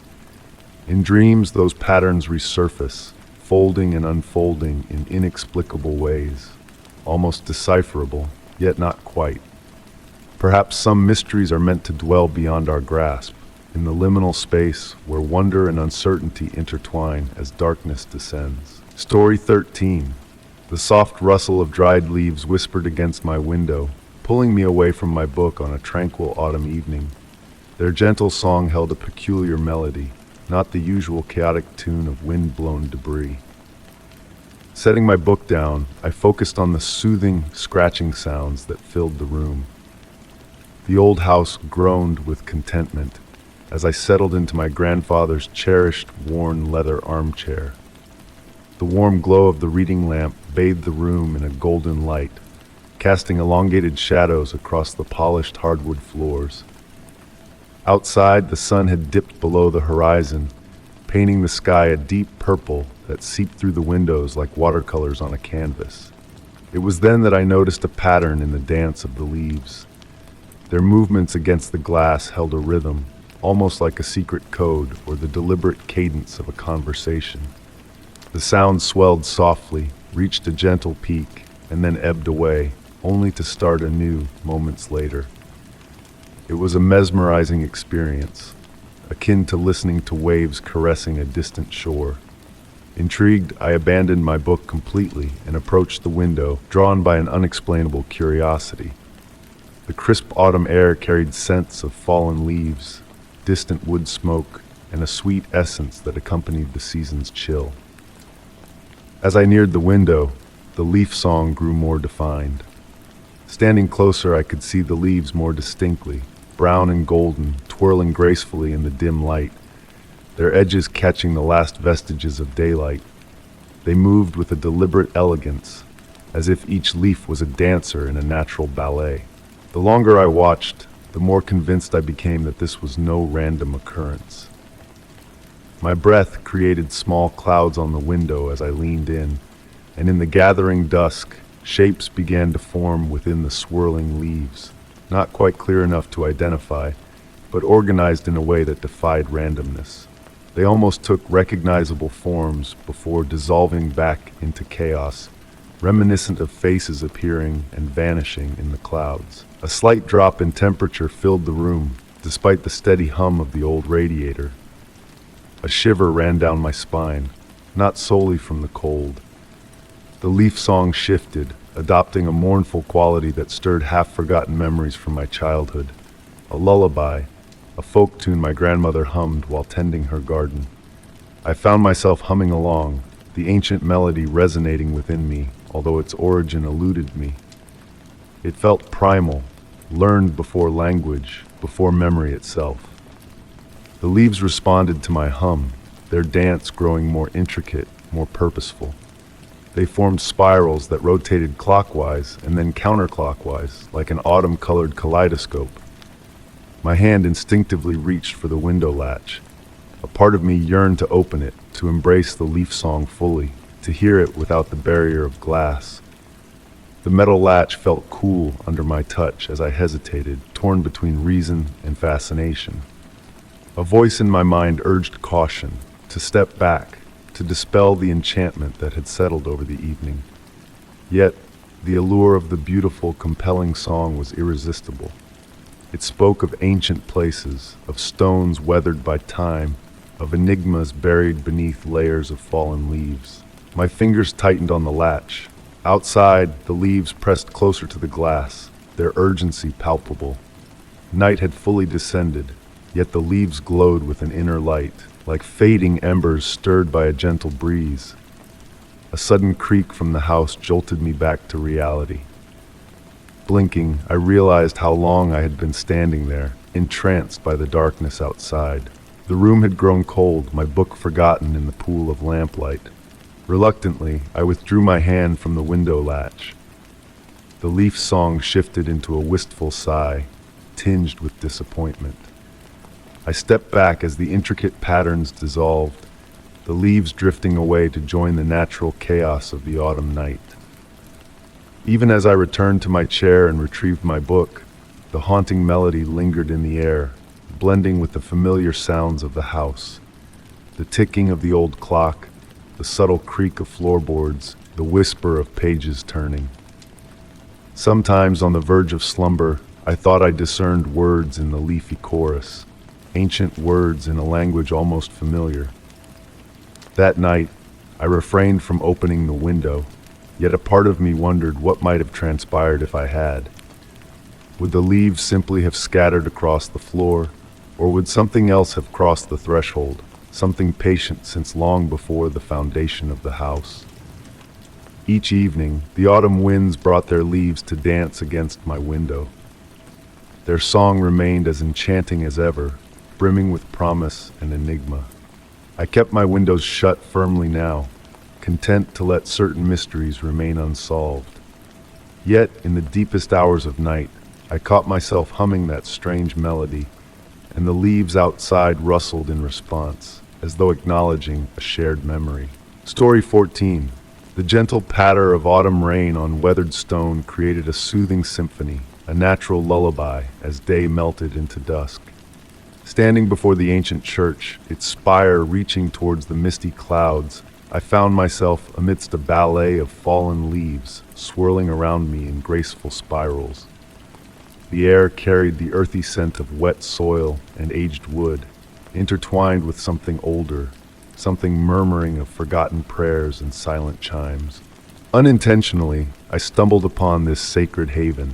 In dreams, those patterns resurface, folding and unfolding in inexplicable ways, almost decipherable, yet not quite. Perhaps some mysteries are meant to dwell beyond our grasp, in the liminal space where wonder and uncertainty intertwine as darkness descends. Story 13. The soft rustle of dried leaves whispered against my window, pulling me away from my book on a tranquil autumn evening. Their gentle song held a peculiar melody, not the usual chaotic tune of wind-blown debris. Setting my book down, I focused on the soothing, scratching sounds that filled the room. The old house groaned with contentment as I settled into my grandfather's cherished, worn leather armchair. The warm glow of the reading lamp bathed the room in a golden light, casting elongated shadows across the polished hardwood floors. Outside, the sun had dipped below the horizon, painting the sky a deep purple that seeped through the windows like watercolors on a canvas. It was then that I noticed a pattern in the dance of the leaves. Their movements against the glass held a rhythm, almost like a secret code or the deliberate cadence of a conversation. The sound swelled softly, reached a gentle peak, and then ebbed away, only to start anew moments later. It was a mesmerizing experience, akin to listening to waves caressing a distant shore. Intrigued, I abandoned my book completely and approached the window, drawn by an unexplainable curiosity. The crisp autumn air carried scents of fallen leaves, distant wood smoke, and a sweet essence that accompanied the season's chill. As I neared the window, the leaf song grew more defined. Standing closer, I could see the leaves more distinctly, brown and golden, twirling gracefully in the dim light, their edges catching the last vestiges of daylight. They moved with a deliberate elegance, as if each leaf was a dancer in a natural ballet. The longer I watched, the more convinced I became that this was no random occurrence. My breath created small clouds on the window as I leaned in, and in the gathering dusk, shapes began to form within the swirling leaves, not quite clear enough to identify, but organized in a way that defied randomness. They almost took recognizable forms before dissolving back into chaos, reminiscent of faces appearing and vanishing in the clouds. A slight drop in temperature filled the room, despite the steady hum of the old radiator. A shiver ran down my spine, not solely from the cold. The leaf song shifted, adopting a mournful quality that stirred half-forgotten memories from my childhood. A lullaby, a folk tune my grandmother hummed while tending her garden. I found myself humming along, the ancient melody resonating within me, although its origin eluded me. It felt primal, learned before language, before memory itself. The leaves responded to my hum, their dance growing more intricate, more purposeful. They formed spirals that rotated clockwise and then counterclockwise, like an autumn-colored kaleidoscope. My hand instinctively reached for the window latch. A part of me yearned to open it, to embrace the leaf song fully, to hear it without the barrier of glass. The metal latch felt cool under my touch as I hesitated, torn between reason and fascination. A voice in my mind urged caution, to step back, to dispel the enchantment that had settled over the evening. Yet, the allure of the beautiful, compelling song was irresistible. It spoke of ancient places, of stones weathered by time, of enigmas buried beneath layers of fallen leaves. My fingers tightened on the latch. Outside, the leaves pressed closer to the glass, their urgency palpable. Night had fully descended, yet the leaves glowed with an inner light, like fading embers stirred by a gentle breeze. A sudden creak from the house jolted me back to reality. Blinking, I realized how long I had been standing there, entranced by the darkness outside. The room had grown cold, my book forgotten in the pool of lamplight. Reluctantly, I withdrew my hand from the window latch. The leaf song shifted into a wistful sigh, tinged with disappointment. I stepped back as the intricate patterns dissolved, the leaves drifting away to join the natural chaos of the autumn night. Even as I returned to my chair and retrieved my book, the haunting melody lingered in the air, blending with the familiar sounds of the house. The ticking of the old clock, the subtle creak of floorboards, the whisper of pages turning. Sometimes on the verge of slumber, I thought I discerned words in the leafy chorus, ancient words in a language almost familiar. That night, I refrained from opening the window, yet a part of me wondered what might have transpired if I had. Would the leaves simply have scattered across the floor, or would something else have crossed the threshold, something patient since long before the foundation of the house? Each evening, the autumn winds brought their leaves to dance against my window. Their song remained as enchanting as ever, brimming with promise and enigma. I kept my windows shut firmly now, content to let certain mysteries remain unsolved. Yet, in the deepest hours of night, I caught myself humming that strange melody, and the leaves outside rustled in response, as though acknowledging a shared memory. Story 14. The gentle patter of autumn rain on weathered stone created a soothing symphony, a natural lullaby as day melted into dusk. Standing before the ancient church, its spire reaching towards the misty clouds, I found myself amidst a ballet of fallen leaves, swirling around me in graceful spirals. The air carried the earthy scent of wet soil and aged wood, intertwined with something older, something murmuring of forgotten prayers and silent chimes. Unintentionally, I stumbled upon this sacred haven.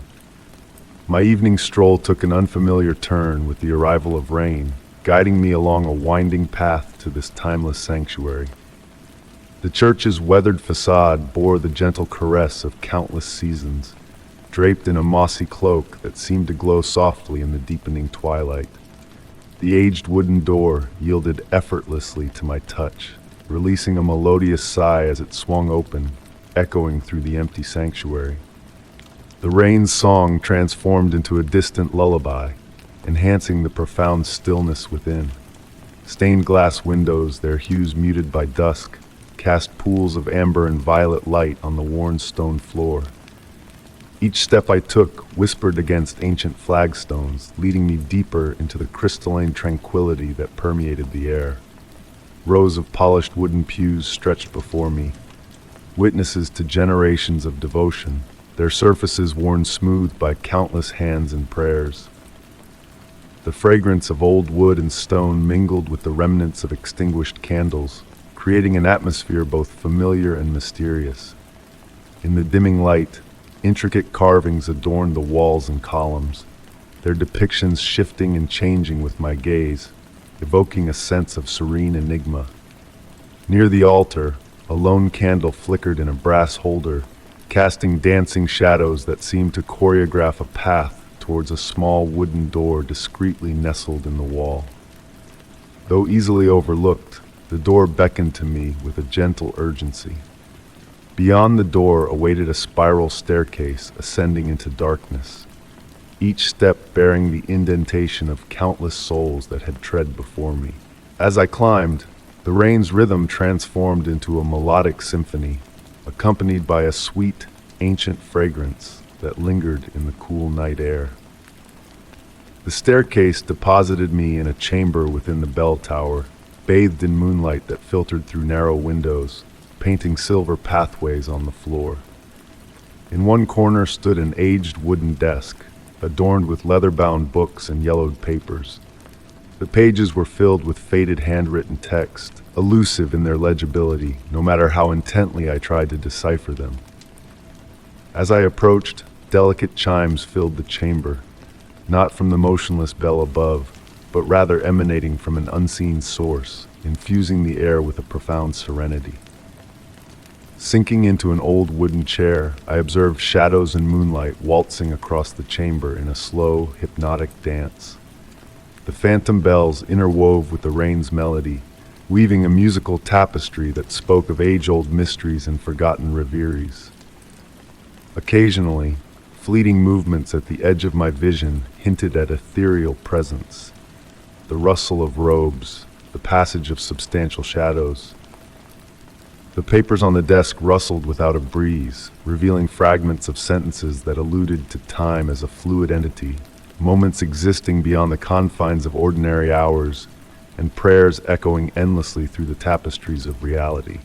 My evening stroll took an unfamiliar turn with the arrival of rain, guiding me along a winding path to this timeless sanctuary. The church's weathered facade bore the gentle caress of countless seasons, draped in a mossy cloak that seemed to glow softly in the deepening twilight. The aged wooden door yielded effortlessly to my touch, releasing a melodious sigh as it swung open, echoing through the empty sanctuary. The rain's song transformed into a distant lullaby, enhancing the profound stillness within. Stained glass windows, their hues muted by dusk, cast pools of amber and violet light on the worn stone floor. Each step I took whispered against ancient flagstones, leading me deeper into the crystalline tranquility that permeated the air. Rows of polished wooden pews stretched before me, witnesses to generations of devotion, their surfaces worn smooth by countless hands and prayers. The fragrance of old wood and stone mingled with the remnants of extinguished candles, creating an atmosphere both familiar and mysterious. In the dimming light, intricate carvings adorned the walls and columns, their depictions shifting and changing with my gaze, evoking a sense of serene enigma. Near the altar, a lone candle flickered in a brass holder, casting dancing shadows that seemed to choreograph a path towards a small wooden door discreetly nestled in the wall. Though easily overlooked, the door beckoned to me with a gentle urgency. Beyond the door awaited a spiral staircase ascending into darkness, each step bearing the indentation of countless souls that had tread before me. As I climbed, the rain's rhythm transformed into a melodic symphony, accompanied by a sweet, ancient fragrance that lingered in the cool night air. The staircase deposited me in a chamber within the bell tower, bathed in moonlight that filtered through narrow windows, painting silver pathways on the floor. In one corner stood an aged wooden desk, adorned with leather-bound books and yellowed papers. The pages were filled with faded handwritten text, elusive in their legibility, no matter how intently I tried to decipher them. As I approached, delicate chimes filled the chamber, not from the motionless bell above, but rather emanating from an unseen source, infusing the air with a profound serenity. Sinking into an old wooden chair, I observed shadows and moonlight waltzing across the chamber in a slow, hypnotic dance. The phantom bells interwove with the rain's melody, weaving a musical tapestry that spoke of age-old mysteries and forgotten reveries. Occasionally, fleeting movements at the edge of my vision hinted at ethereal presence. The rustle of robes, the passage of substantial shadows. The papers on the desk rustled without a breeze, revealing fragments of sentences that alluded to time as a fluid entity, moments existing beyond the confines of ordinary hours, and prayers echoing endlessly through the tapestries of reality.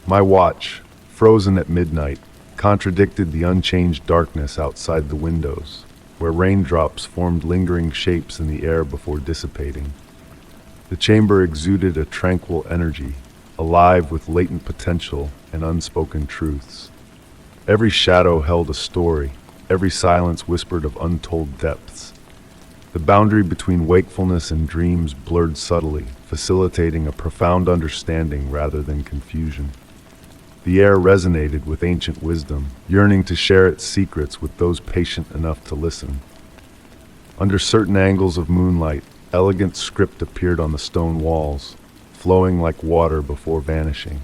My watch, frozen at midnight, contradicted the unchanged darkness outside the windows, where raindrops formed lingering shapes in the air before dissipating. The chamber exuded a tranquil energy, alive with latent potential and unspoken truths. Every shadow held a story, every silence whispered of untold depths. The boundary between wakefulness and dreams blurred subtly, facilitating a profound understanding rather than confusion. The air resonated with ancient wisdom, yearning to share its secrets with those patient enough to listen. Under certain angles of moonlight, elegant script appeared on the stone walls, flowing like water before vanishing.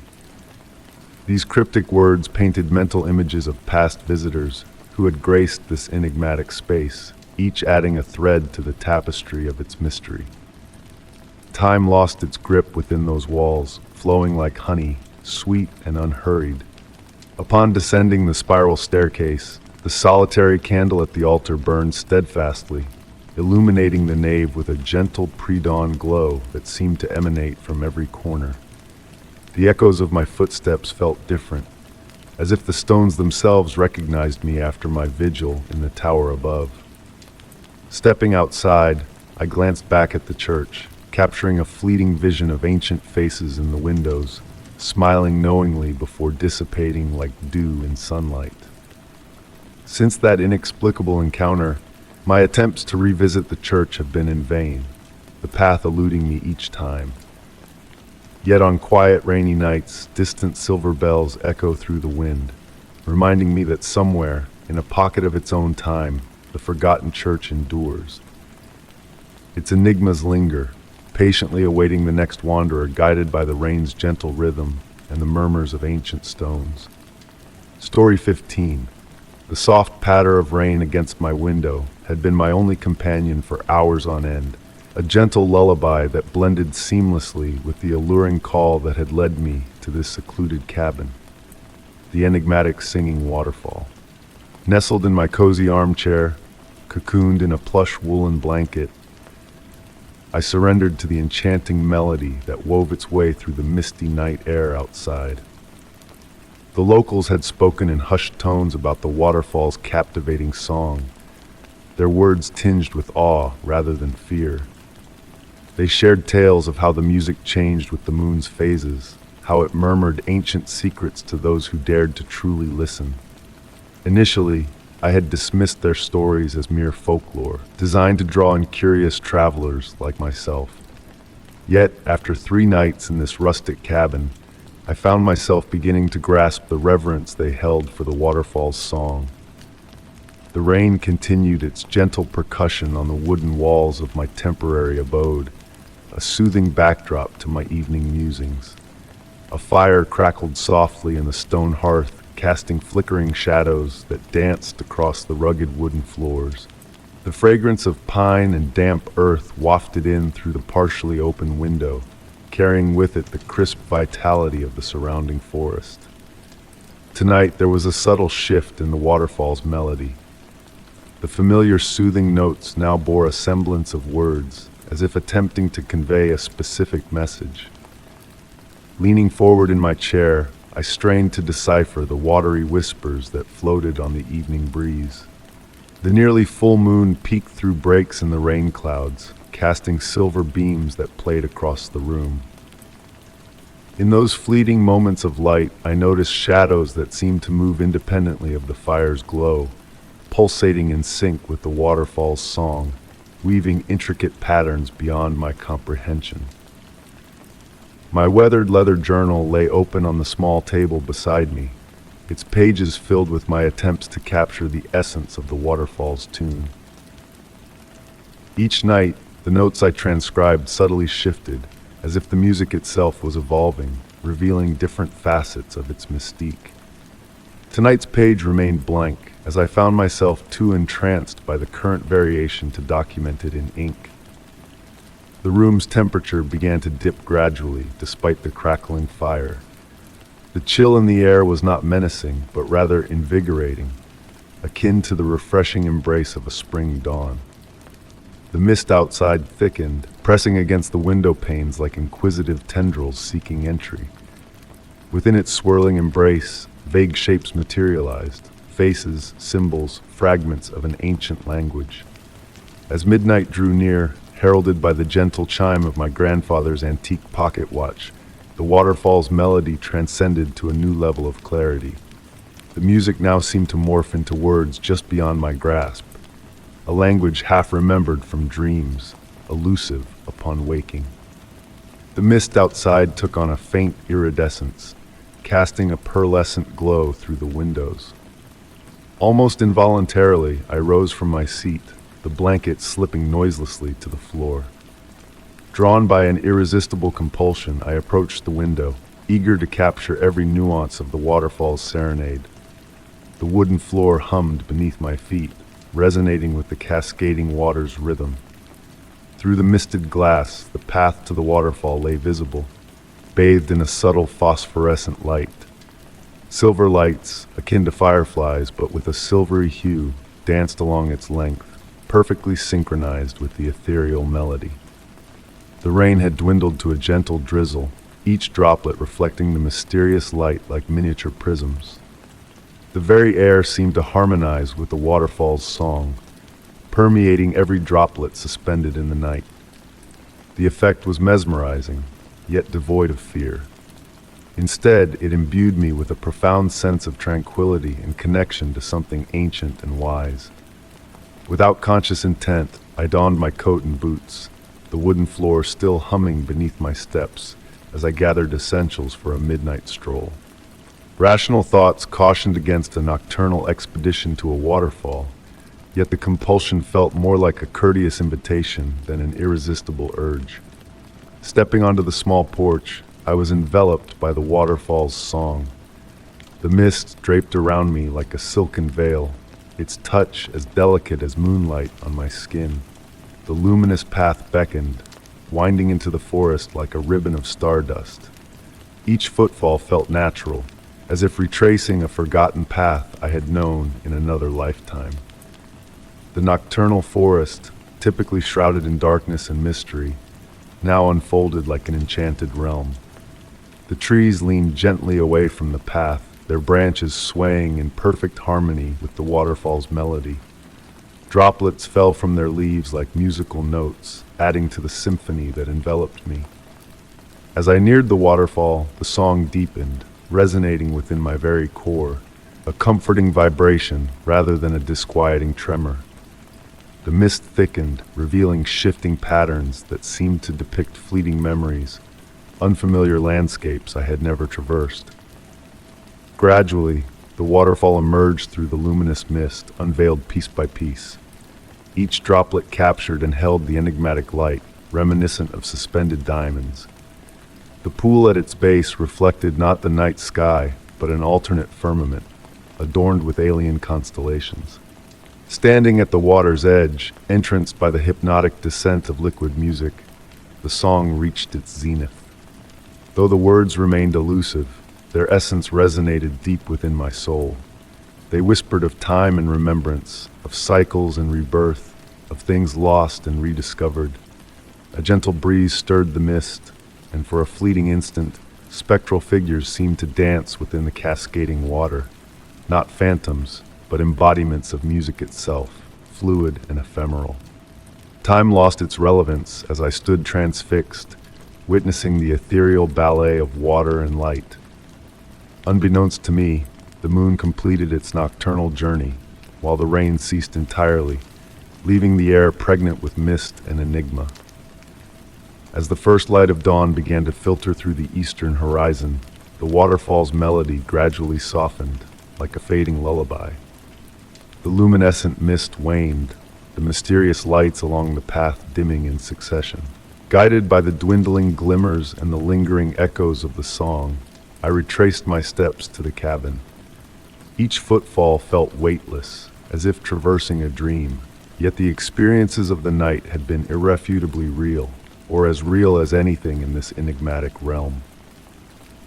These cryptic words painted mental images of past visitors who had graced this enigmatic space, each adding a thread to the tapestry of its mystery. Time lost its grip within those walls, flowing like honey, sweet and unhurried. Upon descending the spiral staircase, the solitary candle at the altar burned steadfastly, illuminating the nave with a gentle pre-dawn glow that seemed to emanate from every corner. The echoes of my footsteps felt different, as if the stones themselves recognized me after my vigil in the tower above. Stepping outside, I glanced back at the church, capturing a fleeting vision of ancient faces in the windows, smiling knowingly before dissipating like dew in sunlight. Since that inexplicable encounter, my attempts to revisit the church have been in vain, the path eluding me each time. Yet on quiet, rainy nights, distant silver bells echo through the wind, reminding me that somewhere, in a pocket of its own time, the forgotten church endures. Its enigmas linger, patiently awaiting the next wanderer, guided by the rain's gentle rhythm and the murmurs of ancient stones. Story 15. The soft patter of rain against my window had been my only companion for hours on end, a gentle lullaby that blended seamlessly with the alluring call that had led me to this secluded cabin, the enigmatic singing waterfall. Nestled in my cozy armchair, cocooned in a plush woolen blanket, I surrendered to the enchanting melody that wove its way through the misty night air outside. The locals had spoken in hushed tones about the waterfall's captivating song, their words tinged with awe rather than fear. They shared tales of how the music changed with the moon's phases, how it murmured ancient secrets to those who dared to truly listen. Initially, I had dismissed their stories as mere folklore, designed to draw in curious travelers like myself. Yet, after 3 nights in this rustic cabin, I found myself beginning to grasp the reverence they held for the waterfall's song. The rain continued its gentle percussion on the wooden walls of my temporary abode, a soothing backdrop to my evening musings. A fire crackled softly in the stone hearth, casting flickering shadows that danced across the rugged wooden floors. The fragrance of pine and damp earth wafted in through the partially open window, carrying with it the crisp vitality of the surrounding forest. Tonight there was a subtle shift in the waterfall's melody. The familiar soothing notes now bore a semblance of words, as if attempting to convey a specific message. Leaning forward in my chair, I strained to decipher the watery whispers that floated on the evening breeze. The nearly full moon peeked through breaks in the rain clouds, casting silver beams that played across the room. In those fleeting moments of light, I noticed shadows that seemed to move independently of the fire's glow, pulsating in sync with the waterfall's song, weaving intricate patterns beyond my comprehension. My weathered leather journal lay open on the small table beside me, its pages filled with my attempts to capture the essence of the waterfall's tune. Each night, the notes I transcribed subtly shifted, as if the music itself was evolving, revealing different facets of its mystique. Tonight's page remained blank, as I found myself too entranced by the current variation to document it in ink. The room's temperature began to dip gradually, despite the crackling fire. The chill in the air was not menacing, but rather invigorating, akin to the refreshing embrace of a spring dawn. The mist outside thickened, pressing against the window panes like inquisitive tendrils seeking entry. Within its swirling embrace, vague shapes materialized, faces, symbols, fragments of an ancient language. As midnight drew near, heralded by the gentle chime of my grandfather's antique pocket watch, the waterfall's melody transcended to a new level of clarity. The music now seemed to morph into words just beyond my grasp, a language half remembered from dreams, elusive upon waking. The mist outside took on a faint iridescence, casting a pearlescent glow through the windows. Almost involuntarily, I rose from my seat, the blanket slipping noiselessly to the floor. Drawn by an irresistible compulsion, I approached the window, eager to capture every nuance of the waterfall's serenade. The wooden floor hummed beneath my feet, resonating with the cascading water's rhythm. Through the misted glass, the path to the waterfall lay visible, bathed in a subtle phosphorescent light. Silver lights, akin to fireflies but with a silvery hue, danced along its length, perfectly synchronized with the ethereal melody. The rain had dwindled to a gentle drizzle, each droplet reflecting the mysterious light like miniature prisms. The very air seemed to harmonize with the waterfall's song, permeating every droplet suspended in the night. The effect was mesmerizing, yet devoid of fear. Instead, it imbued me with a profound sense of tranquility and connection to something ancient and wise. Without conscious intent, I donned my coat and boots, the wooden floor still humming beneath my steps as I gathered essentials for a midnight stroll. Rational thoughts cautioned against a nocturnal expedition to a waterfall, yet the compulsion felt more like a courteous invitation than an irresistible urge. Stepping onto the small porch, I was enveloped by the waterfall's song. The mist draped around me like a silken veil, its touch as delicate as moonlight on my skin. The luminous path beckoned, winding into the forest like a ribbon of stardust. Each footfall felt natural, as if retracing a forgotten path I had known in another lifetime. The nocturnal forest, typically shrouded in darkness and mystery, now unfolded like an enchanted realm. The trees leaned gently away from the path, their branches swaying in perfect harmony with the waterfall's melody. Droplets fell from their leaves like musical notes, adding to the symphony that enveloped me. As I neared the waterfall, the song deepened, resonating within my very core, a comforting vibration rather than a disquieting tremor. The mist thickened, revealing shifting patterns that seemed to depict fleeting memories, unfamiliar landscapes I had never traversed. Gradually, the waterfall emerged through the luminous mist, unveiled piece by piece. Each droplet captured and held the enigmatic light, reminiscent of suspended diamonds. The pool at its base reflected not the night sky, but an alternate firmament, adorned with alien constellations. Standing at the water's edge, entranced by the hypnotic descent of liquid music, the song reached its zenith. Though the words remained elusive, their essence resonated deep within my soul. They whispered of time and remembrance, of cycles and rebirth, of things lost and rediscovered. A gentle breeze stirred the mist, and for a fleeting instant, spectral figures seemed to dance within the cascading water. Not phantoms, but embodiments of music itself, fluid and ephemeral. Time lost its relevance as I stood transfixed, witnessing the ethereal ballet of water and light. Unbeknownst to me, the moon completed its nocturnal journey, while the rain ceased entirely, leaving the air pregnant with mist and enigma. As the first light of dawn began to filter through the eastern horizon, the waterfall's melody gradually softened, like a fading lullaby. The luminescent mist waned, the mysterious lights along the path dimming in succession. Guided by the dwindling glimmers and the lingering echoes of the song, I retraced my steps to the cabin. Each footfall felt weightless, as if traversing a dream, yet the experiences of the night had been irrefutably real, or as real as anything in this enigmatic realm.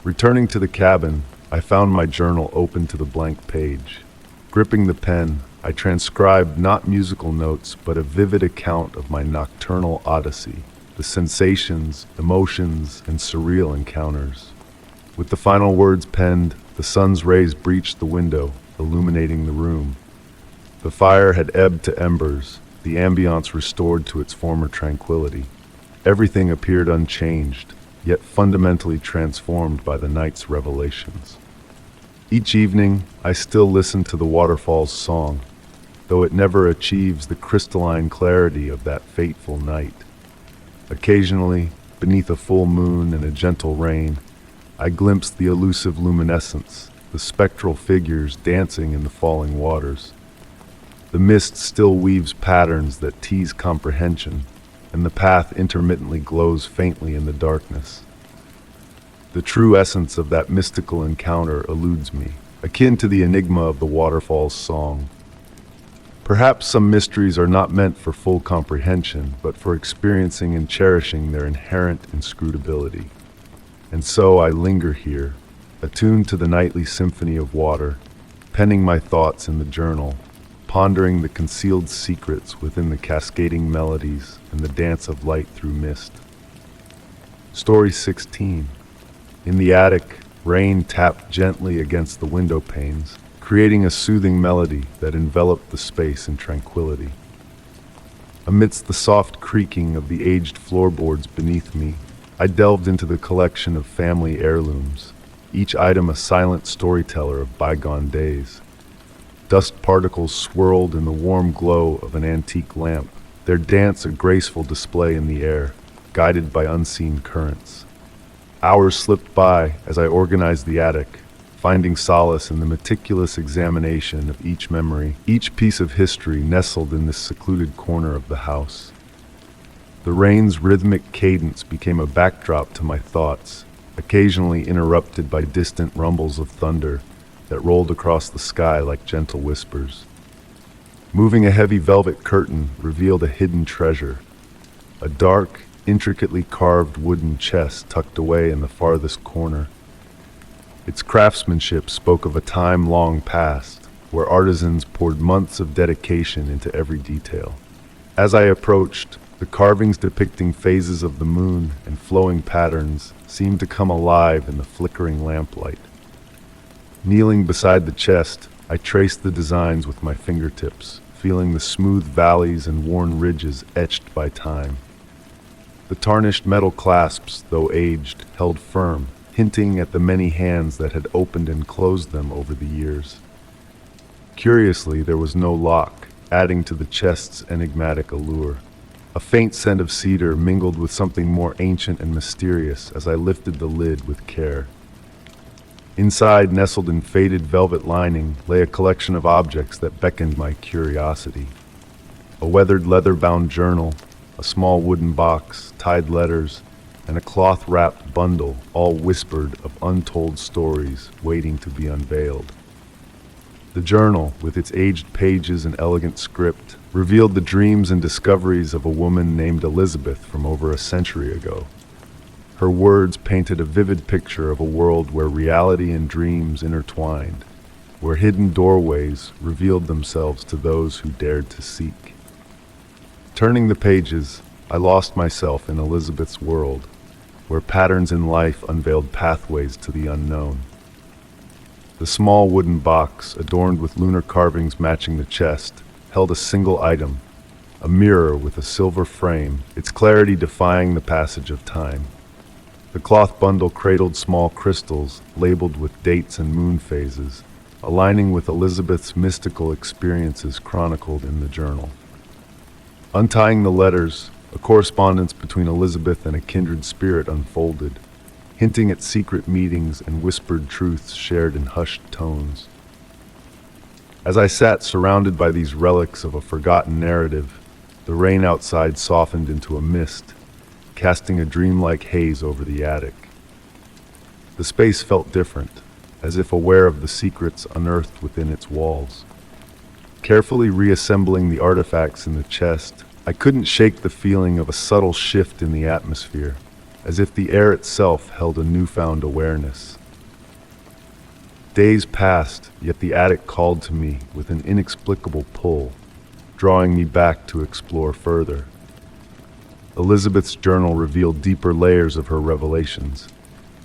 Returning to the cabin, I found my journal open to the blank page. Gripping the pen, I transcribed not musical notes, but a vivid account of my nocturnal odyssey, the sensations, emotions, and surreal encounters. With the final words penned, the sun's rays breached the window, illuminating the room. The fire had ebbed to embers, the ambiance restored to its former tranquility. Everything appeared unchanged, yet fundamentally transformed by the night's revelations. Each evening, I still listen to the waterfall's song, though it never achieves the crystalline clarity of that fateful night. Occasionally, beneath a full moon and a gentle rain, I glimpse the elusive luminescence, the spectral figures dancing in the falling waters. The mist still weaves patterns that tease comprehension, and the path intermittently glows faintly in the darkness. The true essence of that mystical encounter eludes me, akin to the enigma of the waterfall's song. Perhaps some mysteries are not meant for full comprehension, but for experiencing and cherishing their inherent inscrutability. And so I linger here, attuned to the nightly symphony of water, penning my thoughts in the journal, pondering the concealed secrets within the cascading melodies and the dance of light through mist. Story 16. In the attic, rain tapped gently against the window panes, creating a soothing melody that enveloped the space in tranquility. Amidst the soft creaking of the aged floorboards beneath me, I delved into the collection of family heirlooms, each item a silent storyteller of bygone days. Dust particles swirled in the warm glow of an antique lamp, their dance a graceful display in the air, guided by unseen currents. Hours slipped by as I organized the attic, finding solace in the meticulous examination of each memory, each piece of history nestled in this secluded corner of the house. The rain's rhythmic cadence became a backdrop to my thoughts, occasionally interrupted by distant rumbles of thunder that rolled across the sky like gentle whispers. Moving a heavy velvet curtain revealed a hidden treasure, a dark, intricately carved wooden chest tucked away in the farthest corner. Its craftsmanship spoke of a time long past, where artisans poured months of dedication into every detail. As I approached, the carvings depicting phases of the moon and flowing patterns seemed to come alive in the flickering lamplight. Kneeling beside the chest, I traced the designs with my fingertips, feeling the smooth valleys and worn ridges etched by time. The tarnished metal clasps, though aged, held firm, hinting at the many hands that had opened and closed them over the years. Curiously, there was no lock, adding to the chest's enigmatic allure. A faint scent of cedar mingled with something more ancient and mysterious as I lifted the lid with care. Inside, nestled in faded velvet lining, lay a collection of objects that beckoned my curiosity. A weathered leather-bound journal, a small wooden box, tied letters, and a cloth-wrapped bundle, all whispered of untold stories waiting to be unveiled. The journal, with its aged pages and elegant script, revealed the dreams and discoveries of a woman named Elizabeth from over a century ago. Her words painted a vivid picture of a world where reality and dreams intertwined, where hidden doorways revealed themselves to those who dared to seek. Turning the pages, I lost myself in Elizabeth's world, where patterns in life unveiled pathways to the unknown. The small wooden box, adorned with lunar carvings matching the chest, held a single item, a mirror with a silver frame, its clarity defying the passage of time. The cloth bundle cradled small crystals, labeled with dates and moon phases, aligning with Elizabeth's mystical experiences chronicled in the journal. Untying the letters, a correspondence between Elizabeth and a kindred spirit unfolded, hinting at secret meetings and whispered truths shared in hushed tones. As I sat surrounded by these relics of a forgotten narrative, the rain outside softened into a mist, casting a dreamlike haze over the attic. The space felt different, as if aware of the secrets unearthed within its walls. Carefully reassembling the artifacts in the chest, I couldn't shake the feeling of a subtle shift in the atmosphere, as if the air itself held a newfound awareness. Days passed, yet the attic called to me with an inexplicable pull, drawing me back to explore further. Elizabeth's journal revealed deeper layers of her revelations,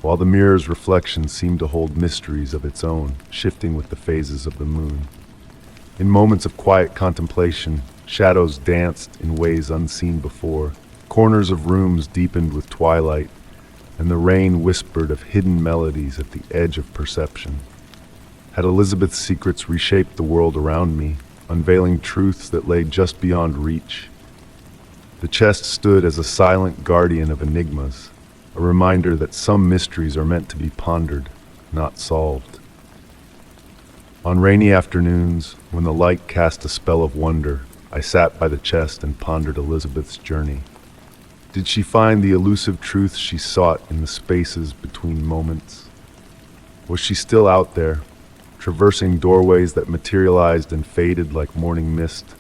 while the mirror's reflection seemed to hold mysteries of its own, shifting with the phases of the moon. In moments of quiet contemplation, shadows danced in ways unseen before, corners of rooms deepened with twilight, and the rain whispered of hidden melodies at the edge of perception. Had Elizabeth's secrets reshaped the world around me, unveiling truths that lay just beyond reach? The chest stood as a silent guardian of enigmas, a reminder that some mysteries are meant to be pondered, not solved. On rainy afternoons, when the light cast a spell of wonder, I sat by the chest and pondered Elizabeth's journey. Did she find the elusive truths she sought in the spaces between moments? Was she still out there, traversing doorways that materialized and faded like morning mist,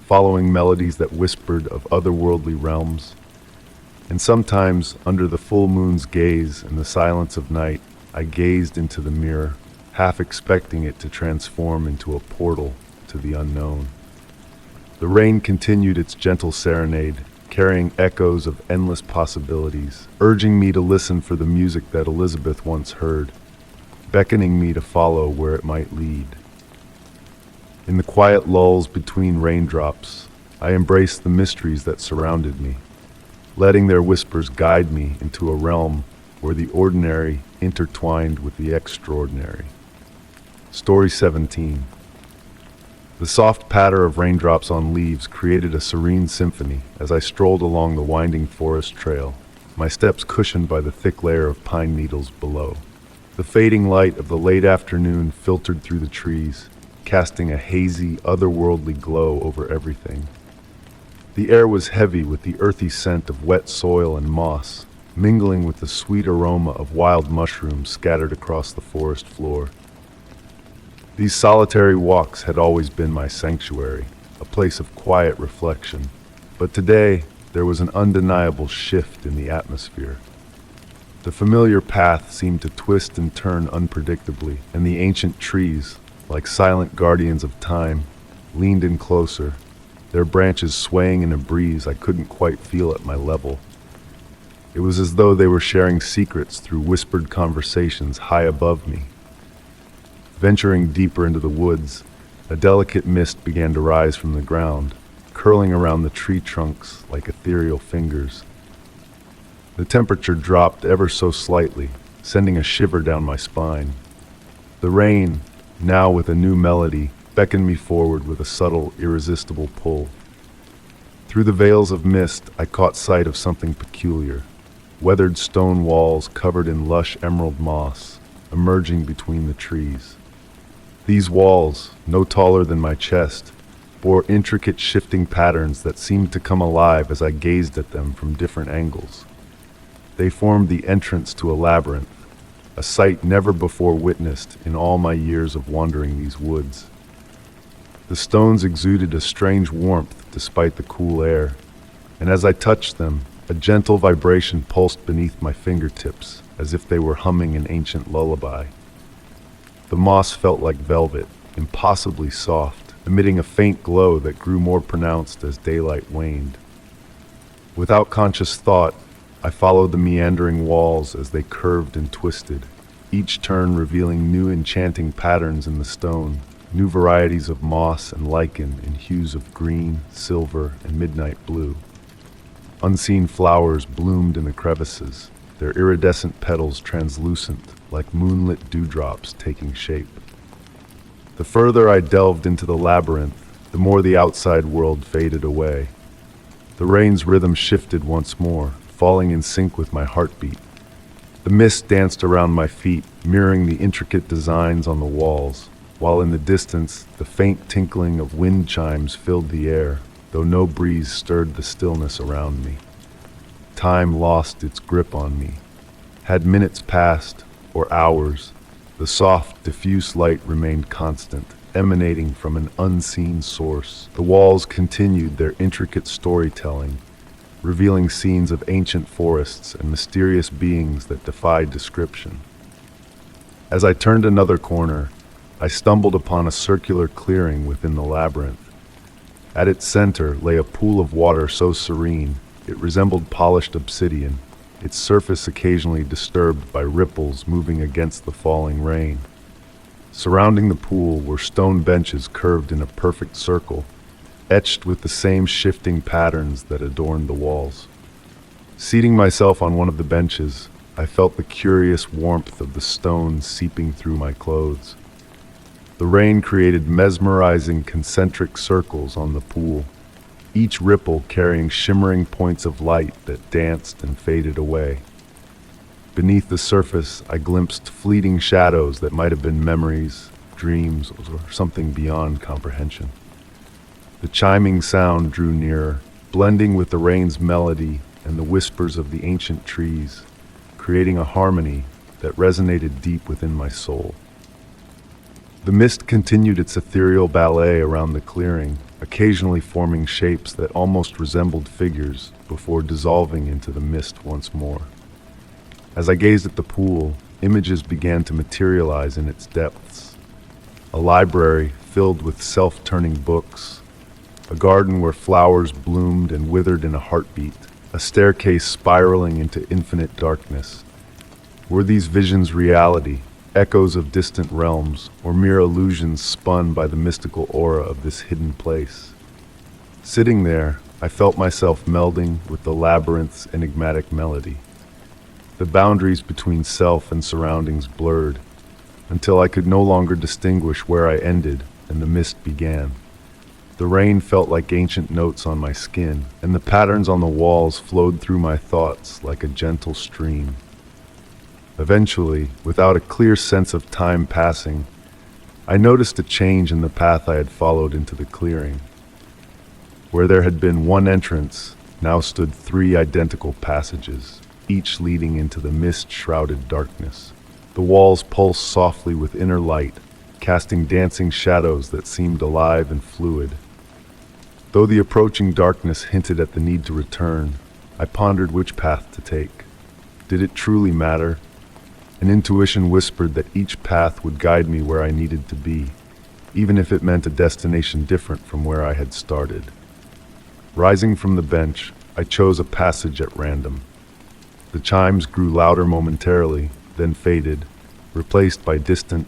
following melodies that whispered of otherworldly realms? And sometimes, under the full moon's gaze and the silence of night, I gazed into the mirror, half expecting it to transform into a portal to the unknown. The rain continued its gentle serenade, carrying echoes of endless possibilities, urging me to listen for the music that Elizabeth once heard, beckoning me to follow where it might lead. In the quiet lulls between raindrops, I embraced the mysteries that surrounded me, letting their whispers guide me into a realm where the ordinary intertwined with the extraordinary. Story 17. The soft patter of raindrops on leaves created a serene symphony as I strolled along the winding forest trail, my steps cushioned by the thick layer of pine needles below. The fading light of the late afternoon filtered through the trees, casting a hazy, otherworldly glow over everything. The air was heavy with the earthy scent of wet soil and moss, mingling with the sweet aroma of wild mushrooms scattered across the forest floor. These solitary walks had always been my sanctuary, a place of quiet reflection, but today there was an undeniable shift in the atmosphere. The familiar path seemed to twist and turn unpredictably, and the ancient trees, like silent guardians of time, leaned in closer, their branches swaying in a breeze I couldn't quite feel at my level. It was as though they were sharing secrets through whispered conversations high above me. Venturing deeper into the woods, a delicate mist began to rise from the ground, curling around the tree trunks like ethereal fingers. The temperature dropped ever so slightly, sending a shiver down my spine. The rain, now with a new melody, beckoned me forward with a subtle, irresistible pull. Through the veils of mist, I caught sight of something peculiar. Weathered stone walls covered in lush emerald moss, emerging between the trees. These walls, no taller than my chest, bore intricate shifting patterns that seemed to come alive as I gazed at them from different angles. They formed the entrance to a labyrinth, a sight never before witnessed in all my years of wandering these woods. The stones exuded a strange warmth despite the cool air, and as I touched them, a gentle vibration pulsed beneath my fingertips, as if they were humming an ancient lullaby. The moss felt like velvet, impossibly soft, emitting a faint glow that grew more pronounced as daylight waned. Without conscious thought, I followed the meandering walls as they curved and twisted, each turn revealing new enchanting patterns in the stone, new varieties of moss and lichen in hues of green, silver, and midnight blue. Unseen flowers bloomed in the crevices, their iridescent petals translucent, like moonlit dewdrops taking shape. The further I delved into the labyrinth, the more the outside world faded away. The rain's rhythm shifted once more, falling in sync with my heartbeat. The mist danced around my feet, mirroring the intricate designs on the walls, while in the distance, the faint tinkling of wind chimes filled the air, though no breeze stirred the stillness around me. Time lost its grip on me. Had minutes passed, or hours, the soft, diffuse light remained constant, emanating from an unseen source. The walls continued their intricate storytelling, revealing scenes of ancient forests and mysterious beings that defied description. As I turned another corner, I stumbled upon a circular clearing within the labyrinth. At its center lay a pool of water so serene, it resembled polished obsidian, its surface occasionally disturbed by ripples moving against the falling rain. Surrounding the pool were stone benches curved in a perfect circle, etched with the same shifting patterns that adorned the walls. Seating myself on one of the benches, I felt the curious warmth of the stone seeping through my clothes. The rain created mesmerizing concentric circles on the pool, each ripple carrying shimmering points of light that danced and faded away. Beneath the surface, I glimpsed fleeting shadows that might have been memories, dreams, or something beyond comprehension. The chiming sound drew nearer, blending with the rain's melody and the whispers of the ancient trees, creating a harmony that resonated deep within my soul. The mist continued its ethereal ballet around the clearing, occasionally forming shapes that almost resembled figures before dissolving into the mist once more. As I gazed at the pool, images began to materialize in its depths. A library filled with self-turning books, a garden where flowers bloomed and withered in a heartbeat, a staircase spiraling into infinite darkness. Were these visions reality, echoes of distant realms, or mere illusions spun by the mystical aura of this hidden place? Sitting there, I felt myself melding with the labyrinth's enigmatic melody. The boundaries between self and surroundings blurred, until I could no longer distinguish where I ended and the mist began. The rain felt like ancient notes on my skin, and the patterns on the walls flowed through my thoughts like a gentle stream. Eventually, without a clear sense of time passing, I noticed a change in the path I had followed into the clearing. Where there had been one entrance, now stood 3 identical passages, each leading into the mist-shrouded darkness. The walls pulsed softly with inner light, casting dancing shadows that seemed alive and fluid. Though the approaching darkness hinted at the need to return, I pondered which path to take. Did it truly matter? An intuition whispered that each path would guide me where I needed to be, even if it meant a destination different from where I had started. Rising from the bench, I chose a passage at random. The chimes grew louder momentarily, then faded, replaced by distant,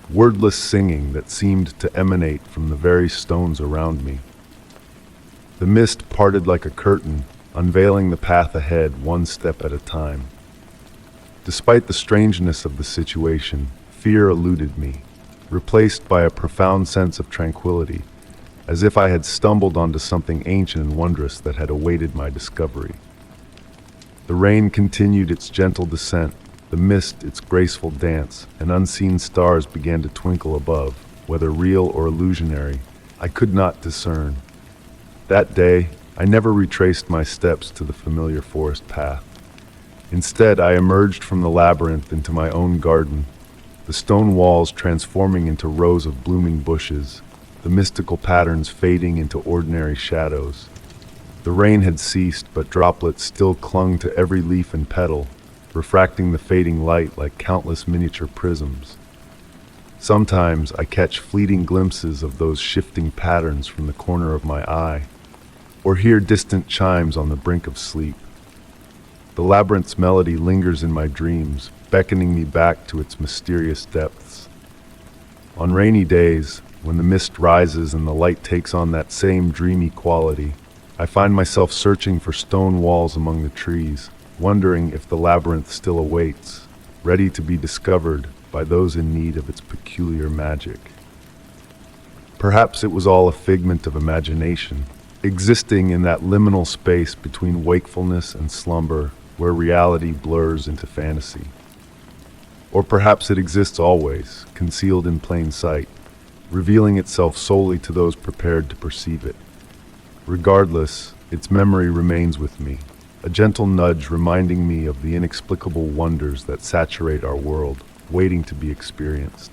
wordless singing that seemed to emanate from the very stones around me. The mist parted like a curtain, unveiling the path ahead one step at a time. Despite the strangeness of the situation, fear eluded me. replaced by a profound sense of tranquility, as if I had stumbled onto something ancient and wondrous that had awaited my discovery. The rain continued its gentle descent, the mist its graceful dance, and unseen stars began to twinkle above. Whether real or illusionary, I could not discern. That day, I never retraced my steps to the familiar forest path. Instead, I emerged from the labyrinth into my own garden, the stone walls transforming into rows of blooming bushes, the mystical patterns fading into ordinary shadows. The rain had ceased, but droplets still clung to every leaf and petal, refracting the fading light like countless miniature prisms. Sometimes I catch fleeting glimpses of those shifting patterns from the corner of my eye, or hear distant chimes on the brink of sleep. The labyrinth's melody lingers in my dreams, beckoning me back to its mysterious depths. On rainy days, when the mist rises and the light takes on that same dreamy quality, I find myself searching for stone walls among the trees, wondering if the labyrinth still awaits, ready to be discovered by those in need of its peculiar magic. Perhaps it was all a figment of imagination, existing in that liminal space between wakefulness and slumber where reality blurs into fantasy. Or perhaps it exists always, concealed in plain sight, revealing itself solely to those prepared to perceive it. Regardless, its memory remains with me, a gentle nudge reminding me of the inexplicable wonders that saturate our world, waiting to be experienced.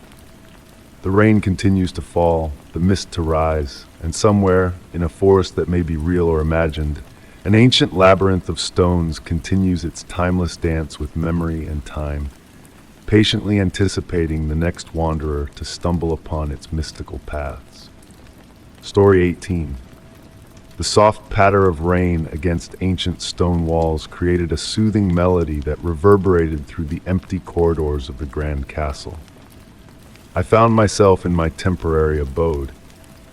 The rain continues to fall, the mist to rise, and somewhere, in a forest that may be real or imagined, an ancient labyrinth of stones continues its timeless dance with memory and time, patiently anticipating the next wanderer to stumble upon its mystical paths. Story 18. The soft patter of rain against ancient stone walls created a soothing melody that reverberated through the empty corridors of the grand castle. I found myself in my temporary abode,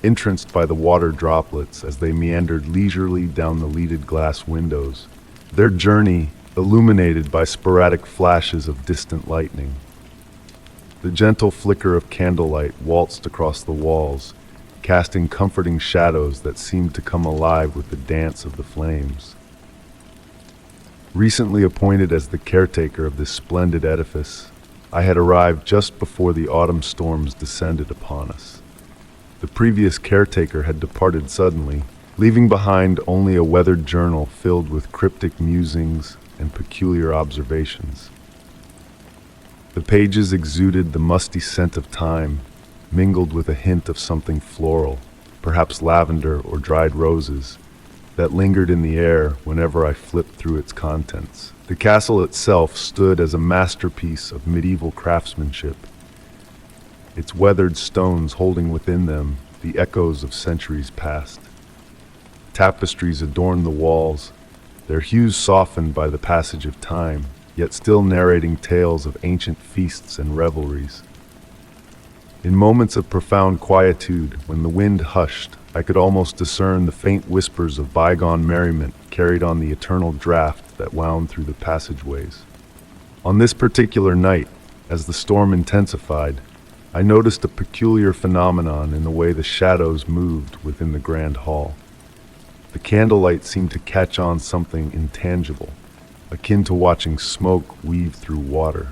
entranced by the water droplets as they meandered leisurely down the leaded glass windows, their journey illuminated by sporadic flashes of distant lightning. The gentle flicker of candlelight waltzed across the walls, casting comforting shadows that seemed to come alive with the dance of the flames. Recently appointed as the caretaker of this splendid edifice, I had arrived just before the autumn storms descended upon us. The previous caretaker had departed suddenly, leaving behind only a weathered journal filled with cryptic musings and peculiar observations. The pages exuded the musty scent of time, mingled with a hint of something floral, perhaps lavender or dried roses, that lingered in the air whenever I flipped through its contents. The castle itself stood as a masterpiece of medieval craftsmanship, its weathered stones holding within them the echoes of centuries past. Tapestries adorned the walls, their hues softened by the passage of time, yet still narrating tales of ancient feasts and revelries. In moments of profound quietude, when the wind hushed, I could almost discern the faint whispers of bygone merriment carried on the eternal draught that wound through the passageways. On this particular night, as the storm intensified, I noticed a peculiar phenomenon in the way the shadows moved within the grand hall. The candlelight seemed to catch on something intangible, akin to watching smoke weave through water.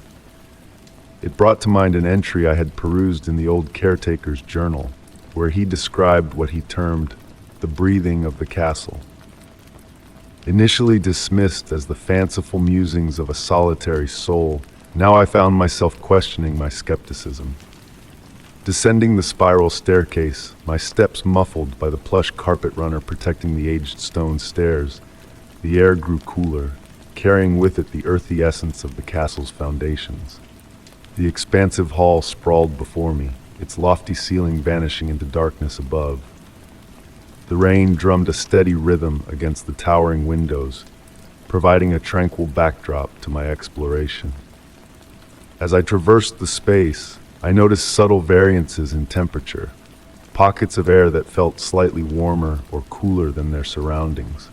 It brought to mind an entry I had perused in the old caretaker's journal, where he described what he termed the breathing of the castle. Initially dismissed as the fanciful musings of a solitary soul, now I found myself questioning my skepticism. Descending the spiral staircase, my steps muffled by the plush carpet runner protecting the aged stone stairs, the air grew cooler, carrying with it the earthy essence of the castle's foundations. The expansive hall sprawled before me, its lofty ceiling vanishing into darkness above. The rain drummed a steady rhythm against the towering windows, providing a tranquil backdrop to my exploration. As I traversed the space, I noticed subtle variances in temperature, pockets of air that felt slightly warmer or cooler than their surroundings.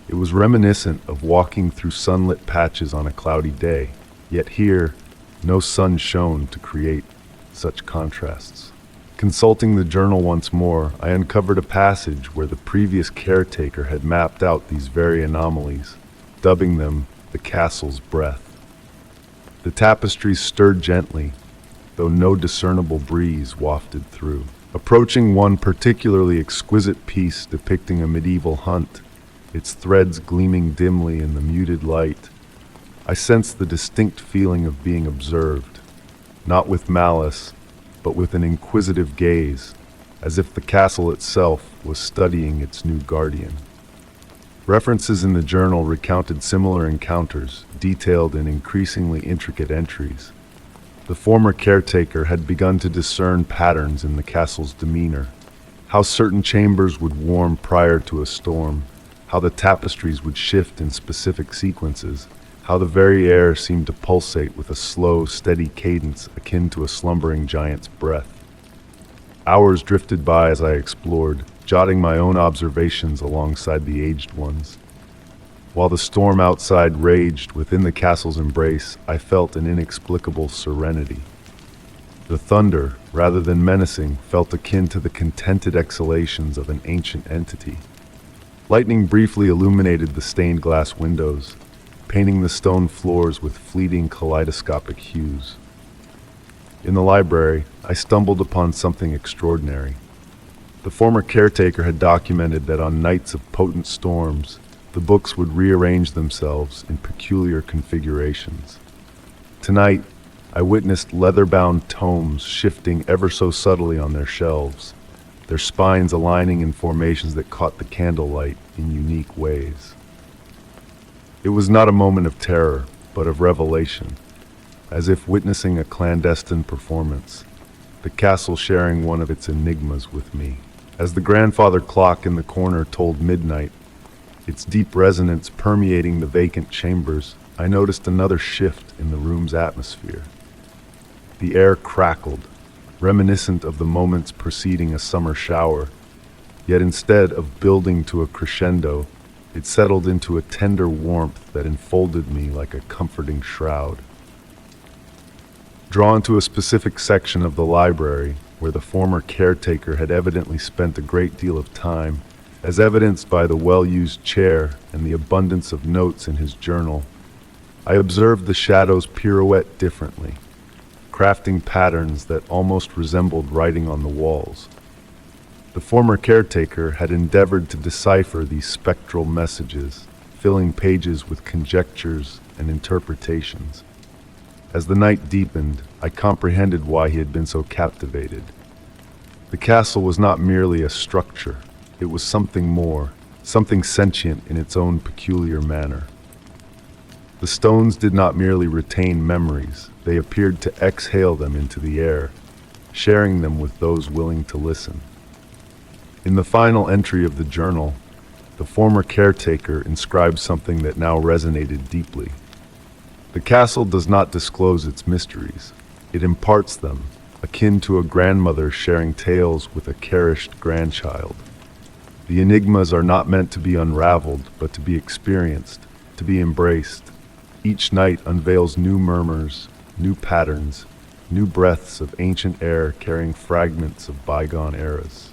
It was reminiscent of walking through sunlit patches on a cloudy day, yet here, no sun shone to create such contrasts. Consulting the journal once more, I uncovered a passage where the previous caretaker had mapped out these very anomalies, dubbing them the castle's breath. The tapestries stirred gently, though no discernible breeze wafted through. Approaching one particularly exquisite piece depicting a medieval hunt, its threads gleaming dimly in the muted light, I sensed the distinct feeling of being observed, not with malice, but with an inquisitive gaze, as if the castle itself was studying its new guardian. References in the journal recounted similar encounters, detailed in increasingly intricate entries. The former caretaker had begun to discern patterns in the castle's demeanor, how certain chambers would warm prior to a storm, how the tapestries would shift in specific sequences, how the very air seemed to pulsate with a slow, steady cadence akin to a slumbering giant's breath. Hours drifted by as I explored, jotting my own observations alongside the aged ones. While the storm outside raged within the castle's embrace, I felt an inexplicable serenity. The thunder, rather than menacing, felt akin to the contented exhalations of an ancient entity. Lightning briefly illuminated the stained glass windows, painting the stone floors with fleeting kaleidoscopic hues. In the library, I stumbled upon something extraordinary. The former caretaker had documented that on nights of potent storms, the books would rearrange themselves in peculiar configurations. Tonight, I witnessed leather-bound tomes shifting ever so subtly on their shelves, their spines aligning in formations that caught the candlelight in unique ways. It was not a moment of terror, but of revelation, as if witnessing a clandestine performance, the castle sharing one of its enigmas with me. As the grandfather clock in the corner told midnight, its deep resonance permeating the vacant chambers, I noticed another shift in the room's atmosphere. The air crackled, reminiscent of the moments preceding a summer shower, yet instead of building to a crescendo, it settled into a tender warmth that enfolded me like a comforting shroud. Drawn to a specific section of the library, where the former caretaker had evidently spent a great deal of time, as evidenced by the well-used chair and the abundance of notes in his journal, I observed the shadows pirouette differently, crafting patterns that almost resembled writing on the walls. The former caretaker had endeavored to decipher these spectral messages, filling pages with conjectures and interpretations. As the night deepened, I comprehended why he had been so captivated. The castle was not merely a structure. It was something more, something sentient in its own peculiar manner. The stones did not merely retain memories, they appeared to exhale them into the air, sharing them with those willing to listen. In the final entry of the journal, the former caretaker inscribed something that now resonated deeply. The castle does not disclose its mysteries, it imparts them, akin to a grandmother sharing tales with a cherished grandchild. The enigmas are not meant to be unraveled, but to be experienced, to be embraced. Each night unveils new murmurs, new patterns, new breaths of ancient air carrying fragments of bygone eras.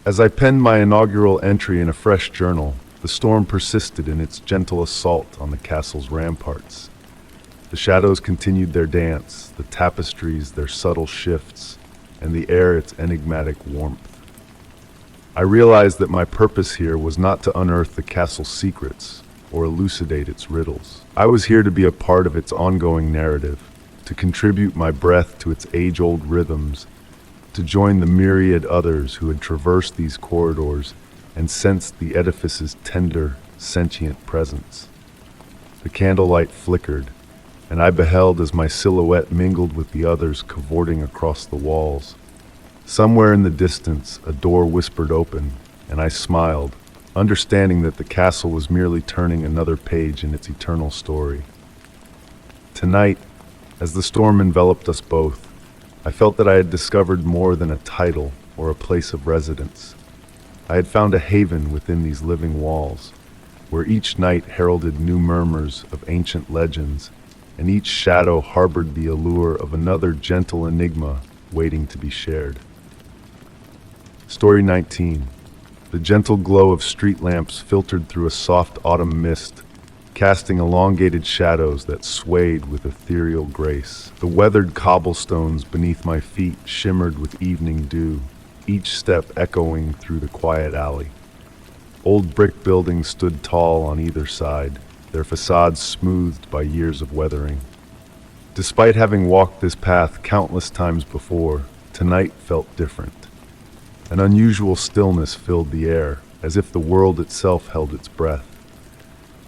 As I penned my inaugural entry in a fresh journal, the storm persisted in its gentle assault on the castle's ramparts. The shadows continued their dance, the tapestries their subtle shifts, and the air its enigmatic warmth. I realized that my purpose here was not to unearth the castle's secrets or elucidate its riddles. I was here to be a part of its ongoing narrative, to contribute my breath to its age-old rhythms, to join the myriad others who had traversed these corridors and sensed the edifice's tender, sentient presence. The candlelight flickered, and I beheld as my silhouette mingled with the others cavorting across the walls. Somewhere in the distance, a door whispered open, and I smiled, understanding that the castle was merely turning another page in its eternal story. Tonight, as the storm enveloped us both, I felt that I had discovered more than a title or a place of residence. I had found a haven within these living walls, where each night heralded new murmurs of ancient legends, and each shadow harbored the allure of another gentle enigma waiting to be shared. Story 19. The gentle glow of street lamps filtered through a soft autumn mist, casting elongated shadows that swayed with ethereal grace. The weathered cobblestones beneath my feet shimmered with evening dew, each step echoing through the quiet alley. Old brick buildings stood tall on either side, their facades smoothed by years of weathering. Despite having walked this path countless times before, tonight felt different. An unusual stillness filled the air, as if the world itself held its breath.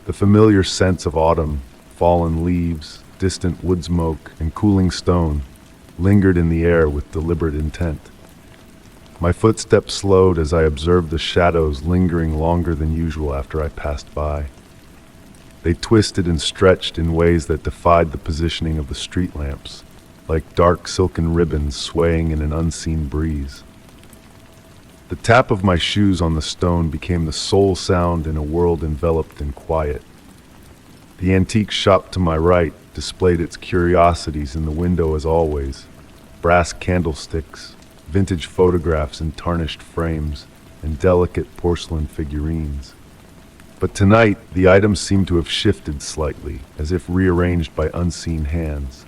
The familiar scents of autumn, fallen leaves, distant wood smoke, and cooling stone lingered in the air with deliberate intent. My footsteps slowed as I observed the shadows lingering longer than usual after I passed by. They twisted and stretched in ways that defied the positioning of the street lamps, like dark silken ribbons swaying in an unseen breeze. The tap of my shoes on the stone became the sole sound in a world enveloped in quiet. The antique shop to my right displayed its curiosities in the window as always: brass candlesticks, vintage photographs in tarnished frames, and delicate porcelain figurines. But tonight, the items seemed to have shifted slightly, as if rearranged by unseen hands.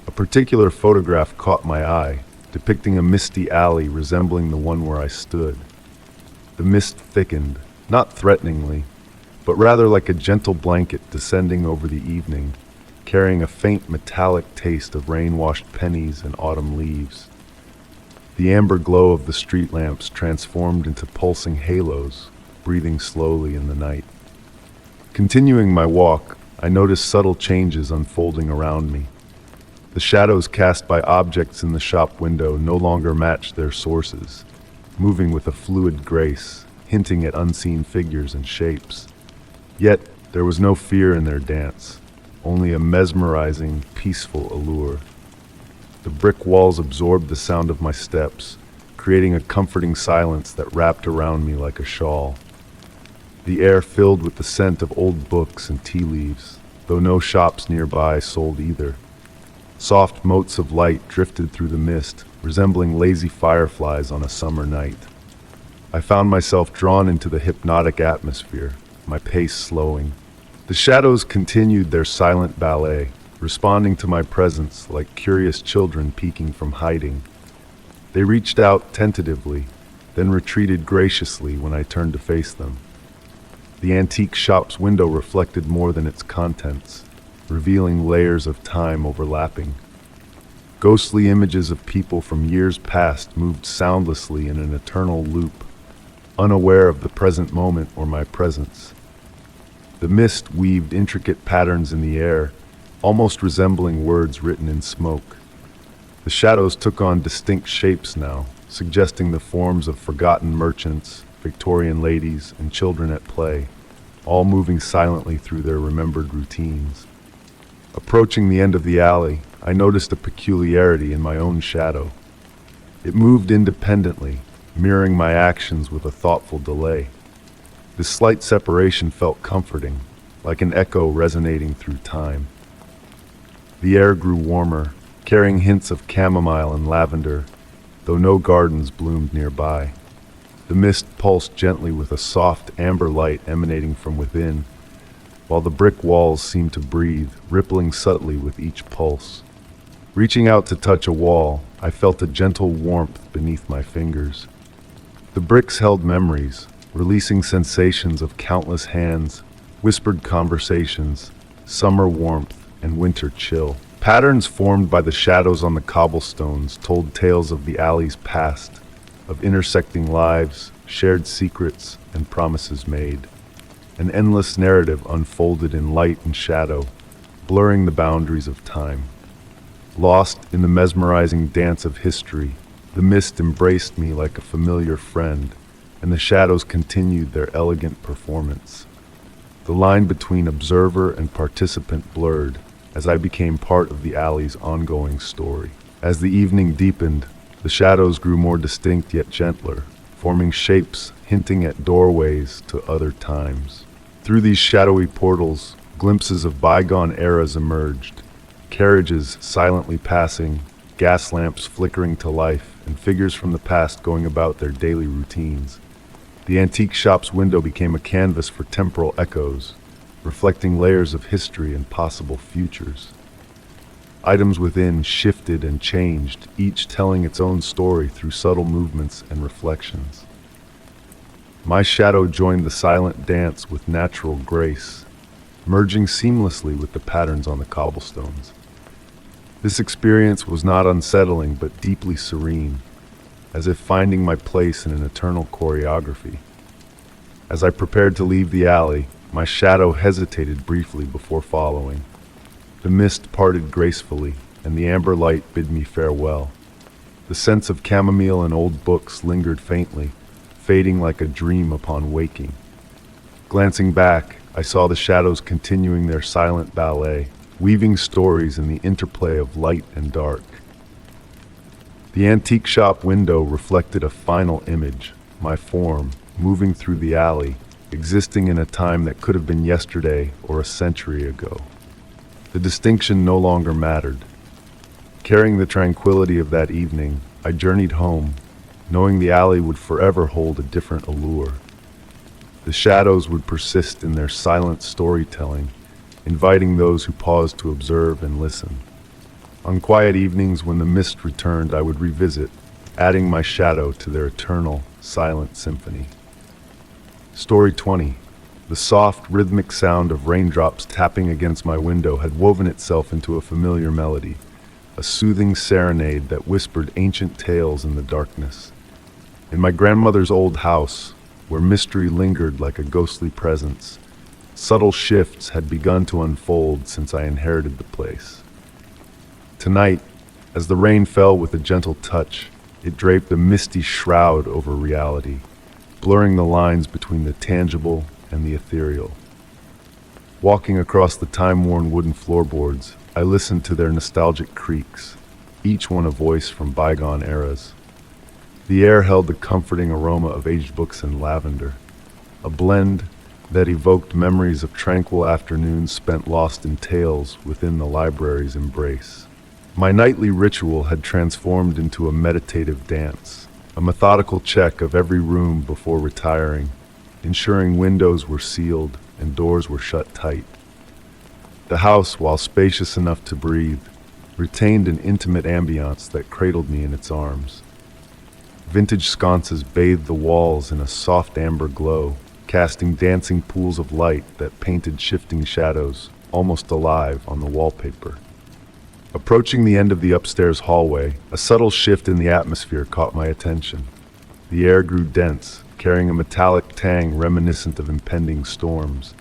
A particular photograph caught my eye, depicting a misty alley resembling the one where I stood. The mist thickened, not threateningly, but rather like a gentle blanket descending over the evening, carrying a faint metallic taste of rain-washed pennies and autumn leaves. The amber glow of the street lamps transformed into pulsing halos, breathing slowly in the night. Continuing my walk, I noticed subtle changes unfolding around me. The shadows cast by objects in the shop window no longer matched their sources, moving with a fluid grace, hinting at unseen figures and shapes. Yet, there was no fear in their dance, only a mesmerizing, peaceful allure. The brick walls absorbed the sound of my steps, creating a comforting silence that wrapped around me like a shawl. The air filled with the scent of old books and tea leaves, though no shops nearby sold either. Soft motes of light drifted through the mist, resembling lazy fireflies on a summer night. I found myself drawn into the hypnotic atmosphere, my pace slowing. The shadows continued their silent ballet, responding to my presence like curious children peeking from hiding. They reached out tentatively, then retreated graciously when I turned to face them. The antique shop's window reflected more than its contents, revealing layers of time overlapping. Ghostly images of people from years past moved soundlessly in an eternal loop, unaware of the present moment or my presence. The mist weaved intricate patterns in the air, almost resembling words written in smoke. The shadows took on distinct shapes now, suggesting the forms of forgotten merchants, Victorian ladies, and children at play, all moving silently through their remembered routines. Approaching the end of the alley, I noticed a peculiarity in my own shadow. It moved independently, mirroring my actions with a thoughtful delay. This slight separation felt comforting, like an echo resonating through time. The air grew warmer, carrying hints of chamomile and lavender, though no gardens bloomed nearby. The mist pulsed gently with a soft amber light emanating from within, while the brick walls seemed to breathe, rippling subtly with each pulse. Reaching out to touch a wall, I felt a gentle warmth beneath my fingers. The bricks held memories, releasing sensations of countless hands, whispered conversations, summer warmth, and winter chill. Patterns formed by the shadows on the cobblestones told tales of the alley's past, of intersecting lives, shared secrets, and promises made. An endless narrative unfolded in light and shadow, blurring the boundaries of time. Lost in the mesmerizing dance of history, the mist embraced me like a familiar friend, and the shadows continued their elegant performance. The line between observer and participant blurred as I became part of the alley's ongoing story. As the evening deepened, the shadows grew more distinct yet gentler, forming shapes hinting at doorways to other times. Through these shadowy portals, glimpses of bygone eras emerged, carriages silently passing, gas lamps flickering to life, and figures from the past going about their daily routines. The antique shop's window became a canvas for temporal echoes, reflecting layers of history and possible futures. Items within shifted and changed, each telling its own story through subtle movements and reflections. My shadow joined the silent dance with natural grace, merging seamlessly with the patterns on the cobblestones. This experience was not unsettling but deeply serene, as if finding my place in an eternal choreography. As I prepared to leave the alley, my shadow hesitated briefly before following. The mist parted gracefully, and the amber light bid me farewell. The scents of chamomile and old books lingered faintly, fading like a dream upon waking. Glancing back, I saw the shadows continuing their silent ballet, weaving stories in the interplay of light and dark. The antique shop window reflected a final image, my form, moving through the alley, existing in a time that could have been yesterday or a century ago. The distinction no longer mattered. Carrying the tranquility of that evening, I journeyed home, knowing the alley would forever hold a different allure. The shadows would persist in their silent storytelling, inviting those who paused to observe and listen. On quiet evenings when the mist returned, I would revisit, adding my shadow to their eternal, silent symphony. Story 20. The soft, rhythmic sound of raindrops tapping against my window had woven itself into a familiar melody, a soothing serenade that whispered ancient tales in the darkness. In my grandmother's old house, where mystery lingered like a ghostly presence, subtle shifts had begun to unfold since I inherited the place. Tonight, as the rain fell with a gentle touch, it draped a misty shroud over reality, blurring the lines between the tangible and the ethereal. Walking across the time-worn wooden floorboards, I listened to their nostalgic creaks, each one a voice from bygone eras. The air held the comforting aroma of aged books and lavender, a blend that evoked memories of tranquil afternoons spent lost in tales within the library's embrace. My nightly ritual had transformed into a meditative dance, a methodical check of every room before retiring, ensuring windows were sealed and doors were shut tight. The house, while spacious enough to breathe, retained an intimate ambiance that cradled me in its arms. Vintage sconces bathed the walls in a soft amber glow, casting dancing pools of light that painted shifting shadows, almost alive, on the wallpaper. Approaching the end of the upstairs hallway, a subtle shift in the atmosphere caught my attention. The air grew dense, carrying a metallic tang reminiscent of impending storms.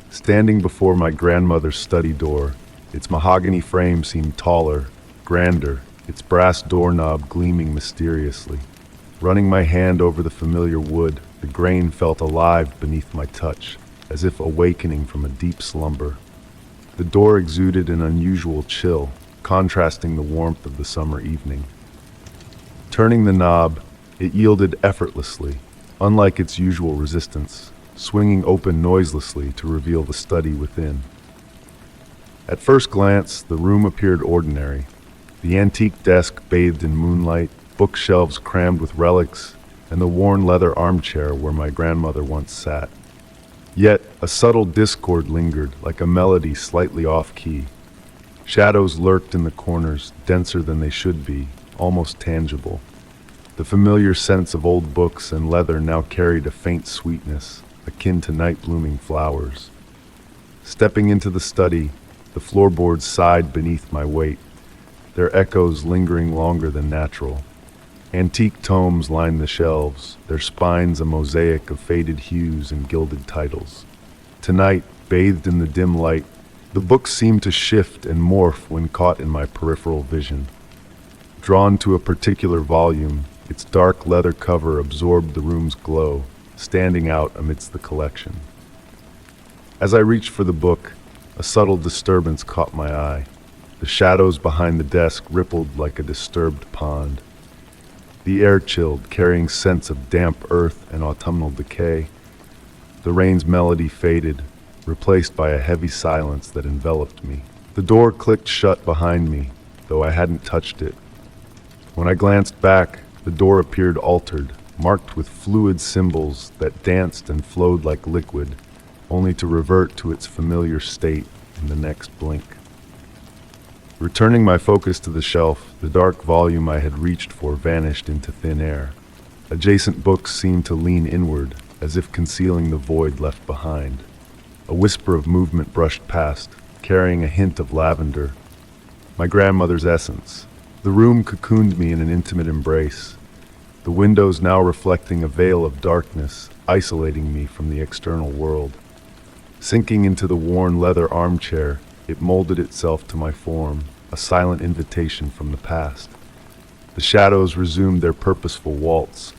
Standing before my grandmother's study door, its mahogany frame seemed taller, grander, its brass doorknob gleaming mysteriously. Running my hand over the familiar wood, the grain felt alive beneath my touch, as if awakening from a deep slumber. The door exuded an unusual chill, contrasting the warmth of the summer evening. Turning the knob, it yielded effortlessly, unlike its usual resistance, swinging open noiselessly to reveal the study within. At first glance, the room appeared ordinary. The antique desk bathed in moonlight, bookshelves crammed with relics, and the worn leather armchair where my grandmother once sat. Yet, a subtle discord lingered, like a melody slightly off-key. Shadows lurked in the corners, denser than they should be, almost tangible. The familiar scents of old books and leather now carried a faint sweetness, akin to night-blooming flowers. Stepping into the study, the floorboards sighed beneath my weight, their echoes lingering longer than natural. Antique tomes lined the shelves, their spines a mosaic of faded hues and gilded titles. Tonight, bathed in the dim light, the books seemed to shift and morph when caught in my peripheral vision. Drawn to a particular volume, its dark leather cover absorbed the room's glow, standing out amidst the collection. As I reached for the book, a subtle disturbance caught my eye. The shadows behind the desk rippled like a disturbed pond. The air chilled, carrying scents of damp earth and autumnal decay. The rain's melody faded, replaced by a heavy silence that enveloped me. The door clicked shut behind me, though I hadn't touched it. When I glanced back, the door appeared altered, marked with fluid symbols that danced and flowed like liquid, only to revert to its familiar state in the next blink. Returning my focus to the shelf, the dark volume I had reached for vanished into thin air. Adjacent books seemed to lean inward, as if concealing the void left behind. A whisper of movement brushed past, carrying a hint of lavender. My grandmother's essence. The room cocooned me in an intimate embrace, the windows now reflecting a veil of darkness, isolating me from the external world. Sinking into the worn leather armchair, it molded itself to my form, a silent invitation from the past. The shadows resumed their purposeful waltz,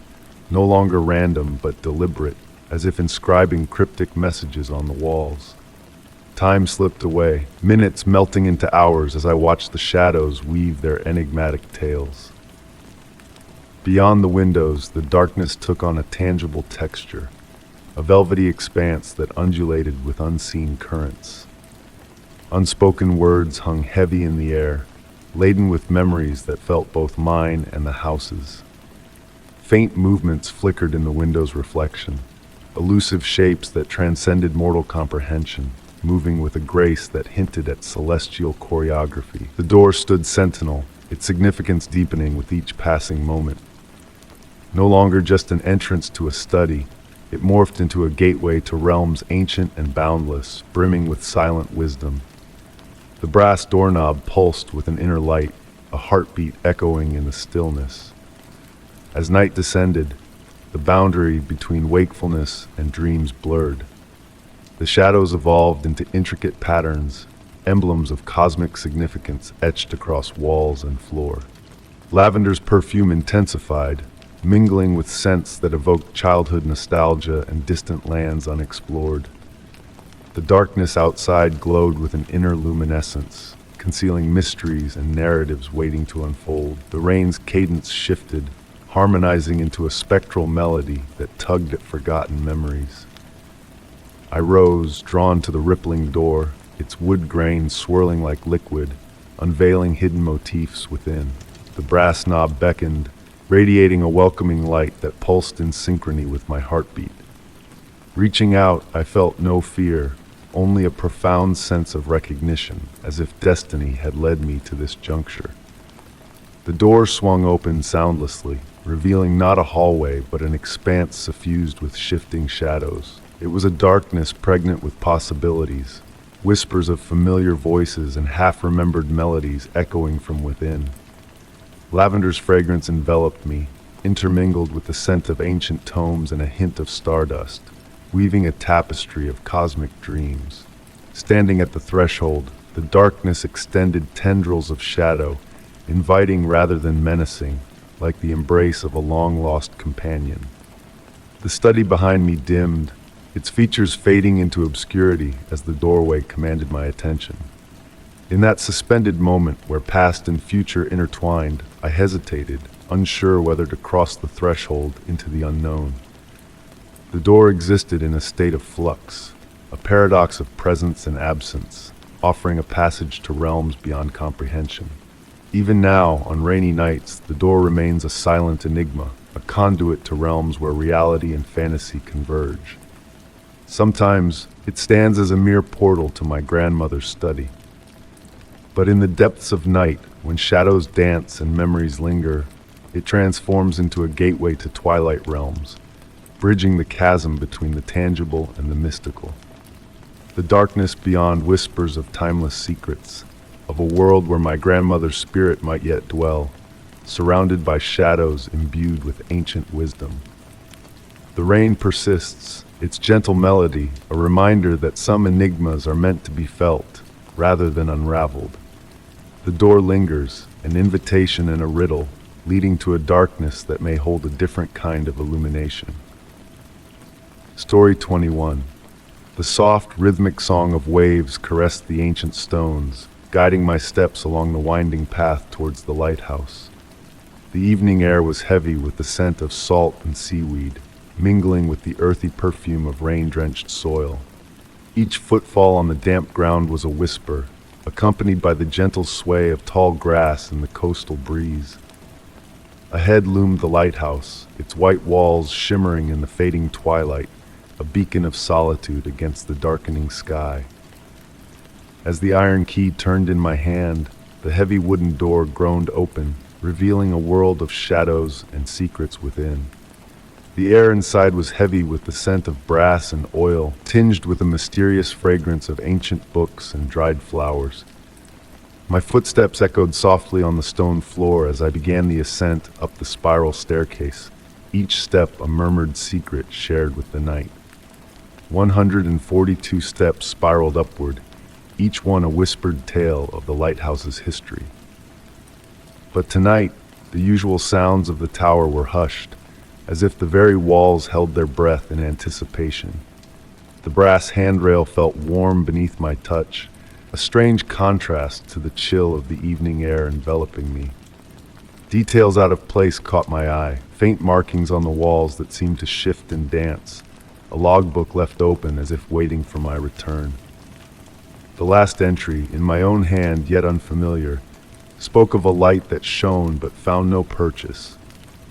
no longer random but deliberate, as if inscribing cryptic messages on the walls. Time slipped away, minutes melting into hours as I watched the shadows weave their enigmatic tales. Beyond the windows, the darkness took on a tangible texture, a velvety expanse that undulated with unseen currents. Unspoken words hung heavy in the air, laden with memories that felt both mine and the house's. Faint movements flickered in the window's reflection, elusive shapes that transcended mortal comprehension, moving with a grace that hinted at celestial choreography. The door stood sentinel, its significance deepening with each passing moment. No longer just an entrance to a study, it morphed into a gateway to realms ancient and boundless, brimming with silent wisdom. The brass doorknob pulsed with an inner light, a heartbeat echoing in the stillness. As night descended, the boundary between wakefulness and dreams blurred. The shadows evolved into intricate patterns, emblems of cosmic significance etched across walls and floor. Lavender's perfume intensified, mingling with scents that evoked childhood nostalgia and distant lands unexplored. The darkness outside glowed with an inner luminescence, concealing mysteries and narratives waiting to unfold. The rain's cadence shifted, harmonizing into a spectral melody that tugged at forgotten memories. I rose, drawn to the rippling door, its wood grain swirling like liquid, unveiling hidden motifs within. The brass knob beckoned, radiating a welcoming light that pulsed in synchrony with my heartbeat. Reaching out, I felt no fear, only a profound sense of recognition, as if destiny had led me to this juncture. The door swung open soundlessly, revealing not a hallway but an expanse suffused with shifting shadows. It was a darkness pregnant with possibilities, whispers of familiar voices and half-remembered melodies echoing from within. Lavender's fragrance enveloped me, intermingled with the scent of ancient tomes and a hint of stardust, weaving a tapestry of cosmic dreams. Standing at the threshold, the darkness extended tendrils of shadow, inviting rather than menacing, like the embrace of a long-lost companion. The study behind me dimmed, its features fading into obscurity as the doorway commanded my attention. In that suspended moment where past and future intertwined, I hesitated, unsure whether to cross the threshold into the unknown. The door existed in a state of flux, a paradox of presence and absence, offering a passage to realms beyond comprehension. Even now, on rainy nights, the door remains a silent enigma, a conduit to realms where reality and fantasy converge. Sometimes it stands as a mere portal to my grandmother's study. But in the depths of night, when shadows dance and memories linger, it transforms into a gateway to twilight realms, bridging the chasm between the tangible and the mystical. The darkness beyond whispers of timeless secrets, of a world where my grandmother's spirit might yet dwell, surrounded by shadows imbued with ancient wisdom. The rain persists, its gentle melody, a reminder that some enigmas are meant to be felt, rather than unraveled. The door lingers, an invitation and a riddle, leading to a darkness that may hold a different kind of illumination. Story 21. The soft, rhythmic song of waves caressed the ancient stones, guiding my steps along the winding path towards the lighthouse. The evening air was heavy with the scent of salt and seaweed, mingling with the earthy perfume of rain-drenched soil. Each footfall on the damp ground was a whisper, accompanied by the gentle sway of tall grass in the coastal breeze. Ahead loomed the lighthouse, its white walls shimmering in the fading twilight, a beacon of solitude against the darkening sky. As the iron key turned in my hand, the heavy wooden door groaned open, revealing a world of shadows and secrets within. The air inside was heavy with the scent of brass and oil, tinged with a mysterious fragrance of ancient books and dried flowers. My footsteps echoed softly on the stone floor as I began the ascent up the spiral staircase, each step a murmured secret shared with the night. 142 steps spiraled upward, each one a whispered tale of the lighthouse's history. But tonight, the usual sounds of the tower were hushed, as if the very walls held their breath in anticipation. The brass handrail felt warm beneath my touch, a strange contrast to the chill of the evening air enveloping me. Details out of place caught my eye, faint markings on the walls that seemed to shift and dance, a logbook left open as if waiting for my return. The last entry, in my own hand yet unfamiliar, spoke of a light that shone but found no purchase,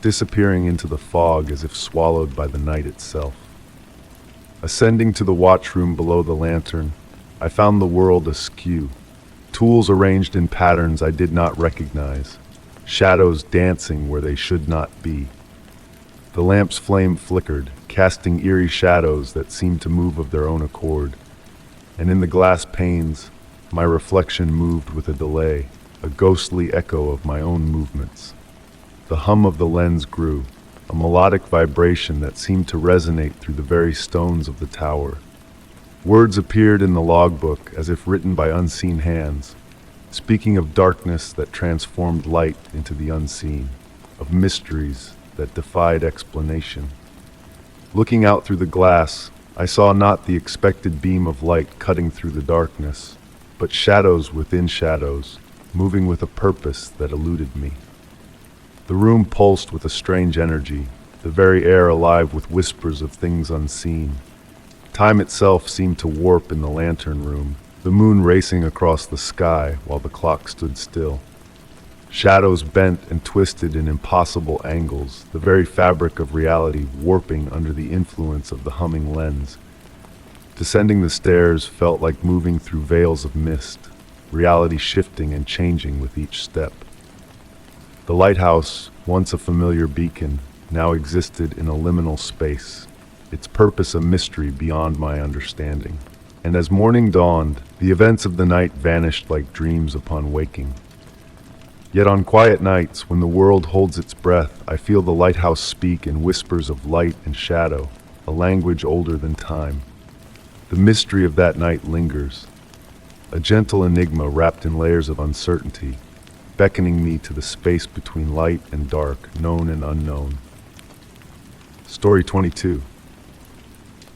disappearing into the fog as if swallowed by the night itself. Ascending to the watchroom below the lantern, I found the world askew, tools arranged in patterns I did not recognize, shadows dancing where they should not be. The lamp's flame flickered, casting eerie shadows that seemed to move of their own accord, and in the glass panes, my reflection moved with a delay, a ghostly echo of my own movements. The hum of the lens grew, a melodic vibration that seemed to resonate through the very stones of the tower. Words appeared in the logbook as if written by unseen hands, speaking of darkness that transformed light into the unseen, of mysteries that defied explanation. Looking out through the glass, I saw not the expected beam of light cutting through the darkness, but shadows within shadows, moving with a purpose that eluded me. The room pulsed with a strange energy, the very air alive with whispers of things unseen. Time itself seemed to warp in the lantern room, the moon racing across the sky while the clock stood still. Shadows bent and twisted in impossible angles, the very fabric of reality warping under the influence of the humming lens. Descending the stairs felt like moving through veils of mist, reality shifting and changing with each step. The lighthouse, once a familiar beacon, now existed in a liminal space, its purpose a mystery beyond my understanding. And as morning dawned, the events of the night vanished like dreams upon waking. Yet on quiet nights, when the world holds its breath, I feel the lighthouse speak in whispers of light and shadow, a language older than time. The mystery of that night lingers, a gentle enigma wrapped in layers of uncertainty, beckoning me to the space between light and dark, known and unknown. Story 22.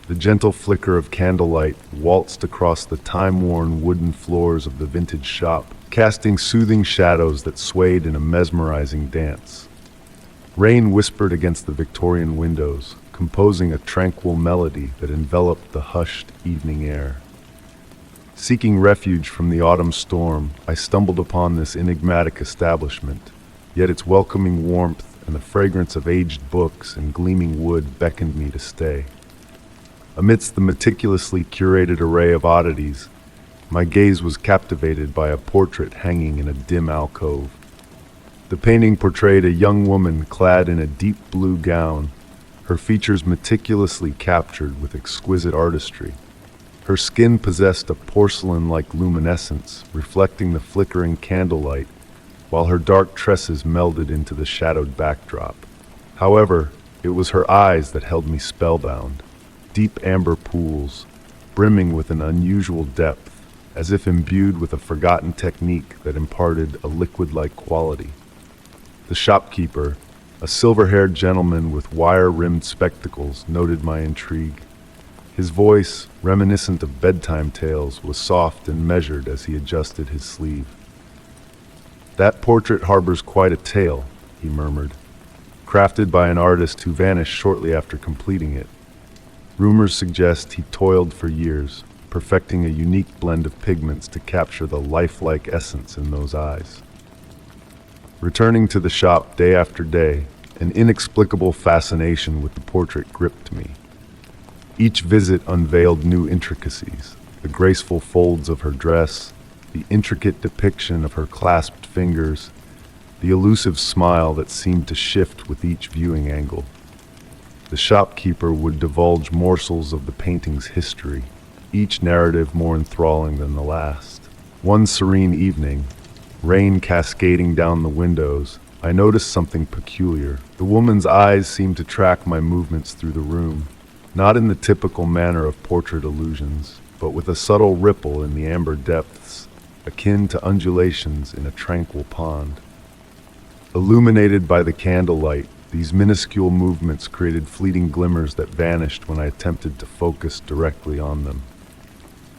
The gentle flicker of candlelight waltzed across the time-worn wooden floors of the vintage shop, casting soothing shadows that swayed in a mesmerizing dance. Rain whispered against the Victorian windows, composing a tranquil melody that enveloped the hushed evening air. Seeking refuge from the autumn storm, I stumbled upon this enigmatic establishment, yet its welcoming warmth and the fragrance of aged books and gleaming wood beckoned me to stay. Amidst the meticulously curated array of oddities, my gaze was captivated by a portrait hanging in a dim alcove. The painting portrayed a young woman clad in a deep blue gown, her features meticulously captured with exquisite artistry. Her skin possessed a porcelain-like luminescence, reflecting the flickering candlelight, while her dark tresses melded into the shadowed backdrop. However, it was her eyes that held me spellbound, deep amber pools, brimming with an unusual depth, as if imbued with a forgotten technique that imparted a liquid-like quality. The shopkeeper, a silver-haired gentleman with wire-rimmed spectacles, noted my intrigue. His voice, reminiscent of bedtime tales, was soft and measured as he adjusted his sleeve. "That portrait harbors quite a tale," he murmured, "crafted by an artist who vanished shortly after completing it. Rumors suggest he toiled for years, perfecting a unique blend of pigments to capture the lifelike essence in those eyes. Returning to the shop day after day, an inexplicable fascination with the portrait gripped me. Each visit unveiled new intricacies, the graceful folds of her dress, the intricate depiction of her clasped fingers, the elusive smile that seemed to shift with each viewing angle. The shopkeeper would divulge morsels of the painting's history, each narrative more enthralling than the last. One serene evening, rain cascading down the windows, I noticed something peculiar. The woman's eyes seemed to track my movements through the room, not in the typical manner of portrait illusions, but with a subtle ripple in the amber depths, akin to undulations in a tranquil pond. Illuminated by the candlelight, these minuscule movements created fleeting glimmers that vanished when I attempted to focus directly on them.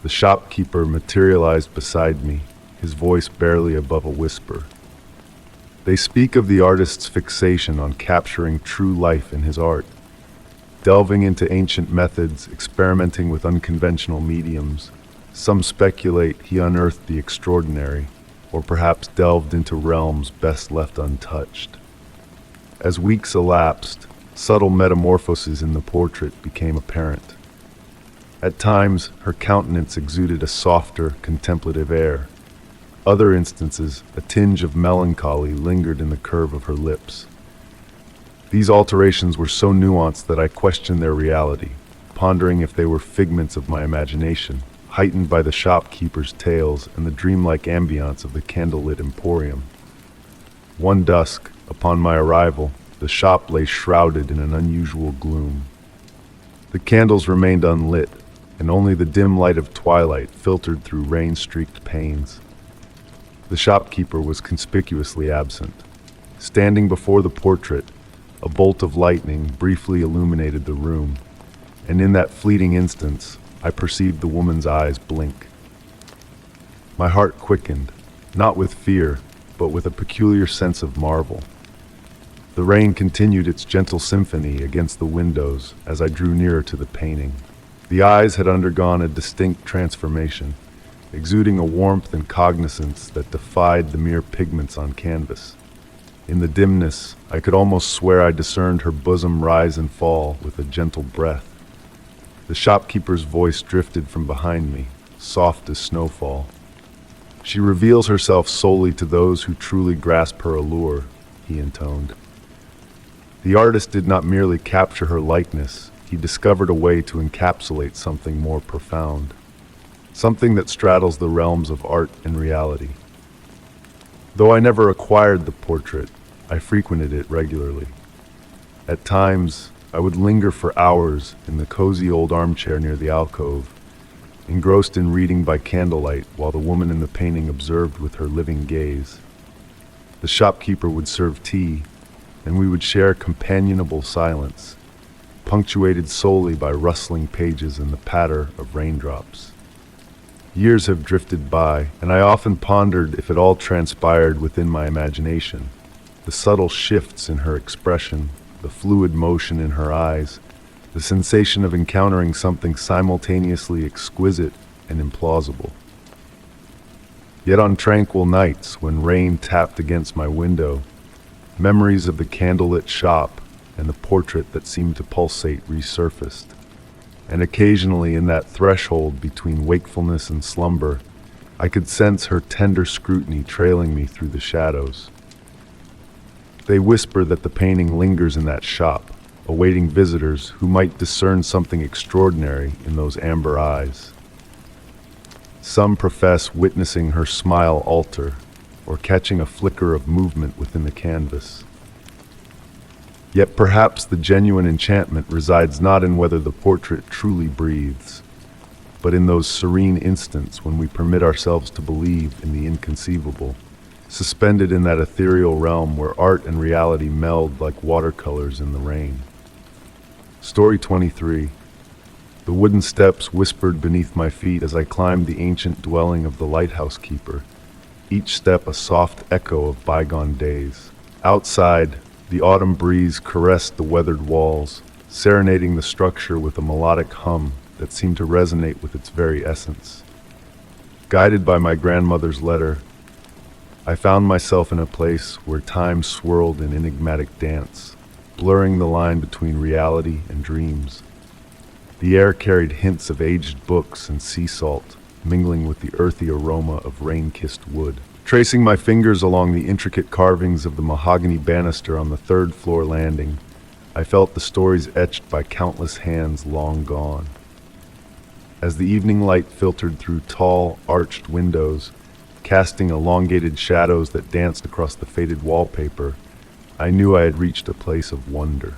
The shopkeeper materialized beside me, his voice barely above a whisper. They speak of the artist's fixation on capturing true life in his art, delving into ancient methods, experimenting with unconventional mediums. Some speculate he unearthed the extraordinary, or perhaps delved into realms best left untouched. As weeks elapsed, subtle metamorphoses in the portrait became apparent. At times, her countenance exuded a softer, contemplative air. Other instances, a tinge of melancholy lingered in the curve of her lips. These alterations were so nuanced that I questioned their reality, pondering if they were figments of my imagination, heightened by the shopkeeper's tales and the dreamlike ambiance of the candlelit emporium. One dusk, upon my arrival, the shop lay shrouded in an unusual gloom. The candles remained unlit, and only the dim light of twilight filtered through rain-streaked panes. The shopkeeper was conspicuously absent. Standing before the portrait, a bolt of lightning briefly illuminated the room, and in that fleeting instance, I perceived the woman's eyes blink. My heart quickened, not with fear, but with a peculiar sense of marvel. The rain continued its gentle symphony against the windows as I drew nearer to the painting. The eyes had undergone a distinct transformation, exuding a warmth and cognizance that defied the mere pigments on canvas. In the dimness, I could almost swear I discerned her bosom rise and fall with a gentle breath. The shopkeeper's voice drifted from behind me, soft as snowfall. "She reveals herself solely to those who truly grasp her allure," he intoned. The artist did not merely capture her likeness, he discovered a way to encapsulate something more profound, something that straddles the realms of art and reality. Though I never acquired the portrait, I frequented it regularly. At times, I would linger for hours in the cozy old armchair near the alcove, engrossed in reading by candlelight while the woman in the painting observed with her living gaze. The shopkeeper would serve tea, and we would share companionable silence, punctuated solely by rustling pages and the patter of raindrops. Years have drifted by, and I often pondered if it all transpired within my imagination. The subtle shifts in her expression, the fluid motion in her eyes, the sensation of encountering something simultaneously exquisite and implausible. Yet on tranquil nights, when rain tapped against my window, memories of the candlelit shop and the portrait that seemed to pulsate resurfaced. And occasionally in that threshold between wakefulness and slumber, I could sense her tender scrutiny trailing me through the shadows. They whisper that the painting lingers in that shop, awaiting visitors who might discern something extraordinary in those amber eyes. Some profess witnessing her smile alter, or catching a flicker of movement within the canvas. Yet perhaps the genuine enchantment resides not in whether the portrait truly breathes, but in those serene instants when we permit ourselves to believe in the inconceivable, suspended in that ethereal realm where art and reality meld like watercolors in the rain. Story 23. The wooden steps whispered beneath my feet as I climbed the ancient dwelling of the lighthouse keeper, each step a soft echo of bygone days. Outside, the autumn breeze caressed the weathered walls, serenading the structure with a melodic hum that seemed to resonate with its very essence. Guided by my grandmother's letter, I found myself in a place where time swirled in enigmatic dance, blurring the line between reality and dreams. The air carried hints of aged books and sea salt, mingling with the earthy aroma of rain-kissed wood. Tracing my fingers along the intricate carvings of the mahogany banister on the third-floor landing, I felt the stories etched by countless hands long gone. As the evening light filtered through tall, arched windows, casting elongated shadows that danced across the faded wallpaper, I knew I had reached a place of wonder.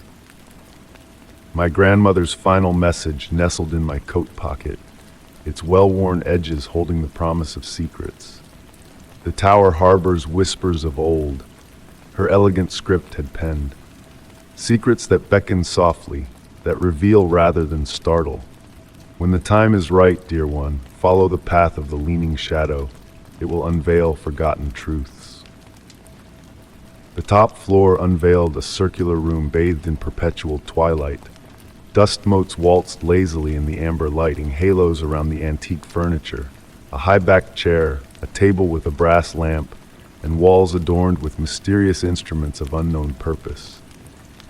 My grandmother's final message nestled in my coat pocket, its well-worn edges holding the promise of secrets. The tower harbors whispers of old, her elegant script had penned. Secrets that beckon softly, that reveal rather than startle. When the time is right, dear one, follow the path of the leaning shadow. It will unveil forgotten truths. The top floor unveiled a circular room bathed in perpetual twilight. Dust motes waltzed lazily in the amber lighting, halos around the antique furniture. A high-backed chair, a table with a brass lamp, and walls adorned with mysterious instruments of unknown purpose.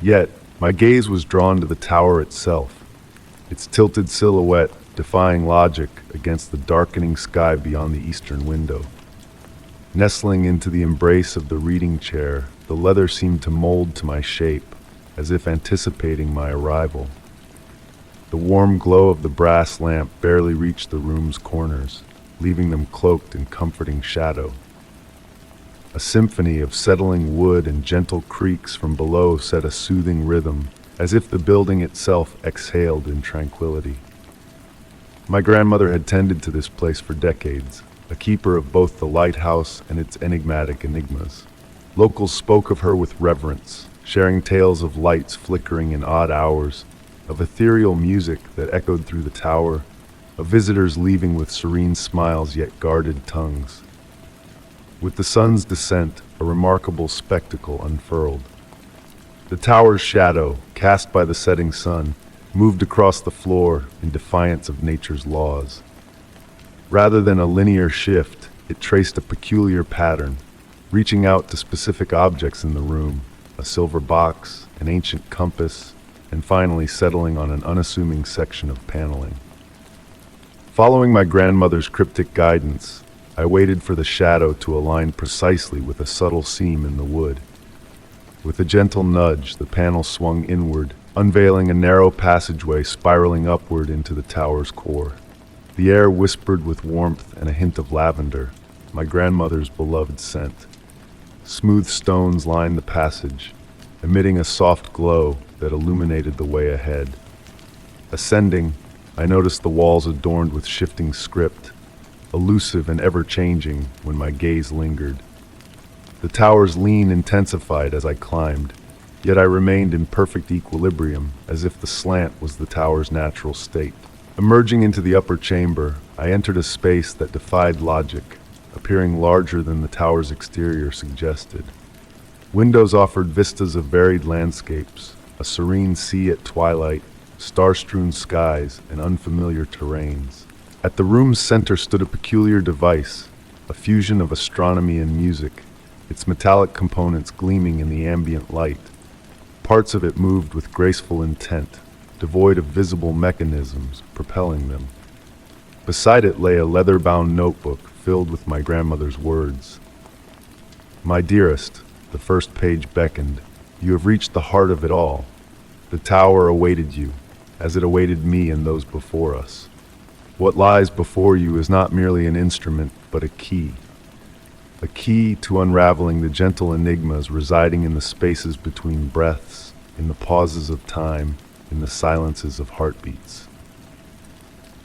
Yet, my gaze was drawn to the tower itself, its tilted silhouette defying logic against the darkening sky beyond the eastern window. Nestling into the embrace of the reading chair, the leather seemed to mold to my shape, as if anticipating my arrival. The warm glow of the brass lamp barely reached the room's corners, leaving them cloaked in comforting shadow. A symphony of settling wood and gentle creaks from below set a soothing rhythm, as if the building itself exhaled in tranquility. My grandmother had tended to this place for decades, a keeper of both the lighthouse and its enigmatic enigmas. Locals spoke of her with reverence, sharing tales of lights flickering in odd hours, of ethereal music that echoed through the tower, of visitors leaving with serene smiles yet guarded tongues. With the sun's descent, a remarkable spectacle unfurled. The tower's shadow, cast by the setting sun, moved across the floor in defiance of nature's laws. Rather than a linear shift, it traced a peculiar pattern, reaching out to specific objects in the room, a silver box, an ancient compass, and finally settling on an unassuming section of paneling. Following my grandmother's cryptic guidance, I waited for the shadow to align precisely with a subtle seam in the wood. With a gentle nudge, the panel swung inward, unveiling a narrow passageway spiraling upward into the tower's core. The air whispered with warmth and a hint of lavender, my grandmother's beloved scent. Smooth stones lined the passage, emitting a soft glow that illuminated the way ahead. Ascending, I noticed the walls adorned with shifting script, elusive and ever-changing when my gaze lingered. The tower's lean intensified as I climbed, yet I remained in perfect equilibrium, as if the slant was the tower's natural state. Emerging into the upper chamber, I entered a space that defied logic, appearing larger than the tower's exterior suggested. Windows offered vistas of varied landscapes, a serene sea at twilight, star-strewn skies, and unfamiliar terrains. At the room's center stood a peculiar device, a fusion of astronomy and music, its metallic components gleaming in the ambient light. Parts of it moved with graceful intent, devoid of visible mechanisms propelling them. Beside it lay a leather-bound notebook filled with my grandmother's words. "My dearest," the first page beckoned, "you have reached the heart of it all. The tower awaited you, as it awaited me and those before us. What lies before you is not merely an instrument, but a key to unraveling the gentle enigmas residing in the spaces between breaths, in the pauses of time, in the silences of heartbeats."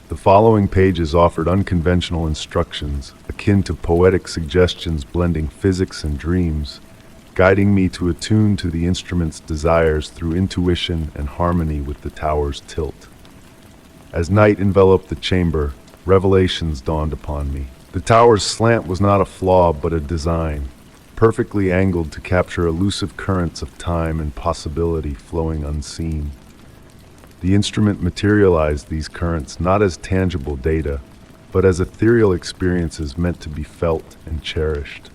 The following pages offered unconventional instructions, akin to poetic suggestions blending physics and dreams, guiding me to attune to the instrument's desires through intuition and harmony with the tower's tilt. As night enveloped the chamber, revelations dawned upon me. The tower's slant was not a flaw but a design, perfectly angled to capture elusive currents of time and possibility flowing unseen. The instrument materialized these currents not as tangible data, but as ethereal experiences meant to be felt and cherished.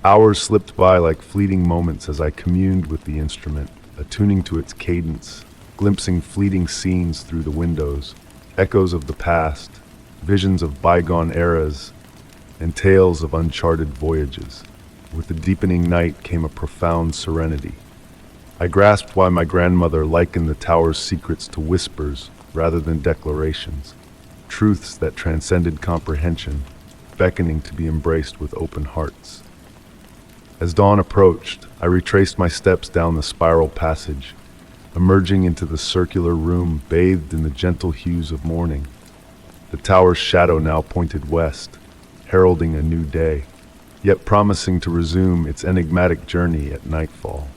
Hours slipped by like fleeting moments as I communed with the instrument, attuning to its cadence, glimpsing fleeting scenes through the windows, echoes of the past, visions of bygone eras, and tales of uncharted voyages. With the deepening night came a profound serenity. I grasped why my grandmother likened the tower's secrets to whispers rather than declarations, truths that transcended comprehension, beckoning to be embraced with open hearts. As dawn approached, I retraced my steps down the spiral passage, emerging into the circular room bathed in the gentle hues of morning. The tower's shadow now pointed west, heralding a new day, yet promising to resume its enigmatic journey at nightfall.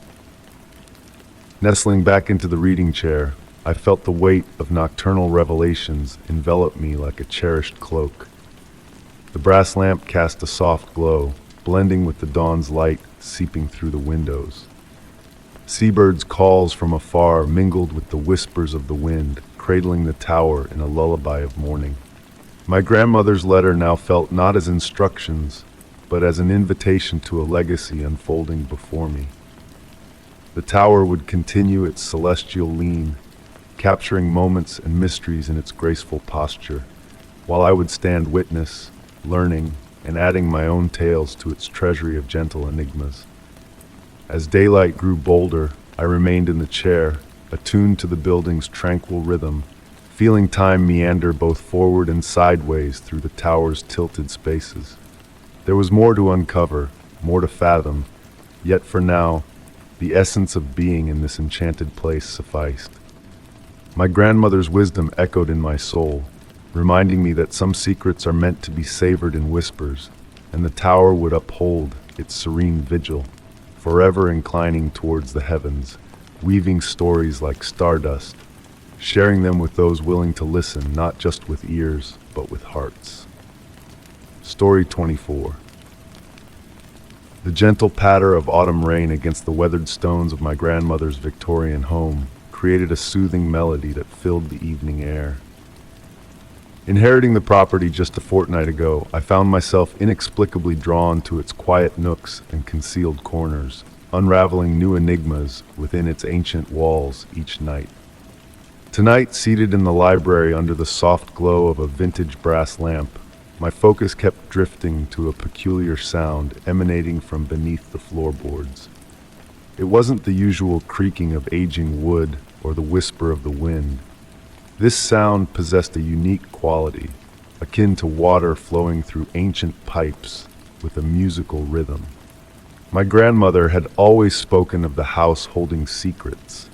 Nestling back into the reading chair, I felt the weight of nocturnal revelations envelop me like a cherished cloak. The brass lamp cast a soft glow, blending with the dawn's light seeping through the windows. Seabirds' calls from afar mingled with the whispers of the wind, cradling the tower in a lullaby of morning. My grandmother's letter now felt not as instructions, but as an invitation to a legacy unfolding before me. The tower would continue its celestial lean, capturing moments and mysteries in its graceful posture, while I would stand witness, learning, and adding my own tales to its treasury of gentle enigmas. As daylight grew bolder, I remained in the chair, attuned to the building's tranquil rhythm, feeling time meander both forward and sideways through the tower's tilted spaces. There was more to uncover, more to fathom, yet for now, the essence of being in this enchanted place sufficed. My grandmother's wisdom echoed in my soul, reminding me that some secrets are meant to be savored in whispers, and the tower would uphold its serene vigil, forever inclining towards the heavens, weaving stories like stardust, sharing them with those willing to listen not just with ears, but with hearts. Story 24. The gentle patter of autumn rain against the weathered stones of my grandmother's Victorian home created a soothing melody that filled the evening air. Inheriting the property just a fortnight ago, I found myself inexplicably drawn to its quiet nooks and concealed corners, unraveling new enigmas within its ancient walls each night. Tonight, seated in the library under the soft glow of a vintage brass lamp, my focus kept drifting to a peculiar sound emanating from beneath the floorboards. It wasn't the usual creaking of aging wood or the whisper of the wind. This sound possessed a unique quality, akin to water flowing through ancient pipes with a musical rhythm. My grandmother had always spoken of the house holding secrets,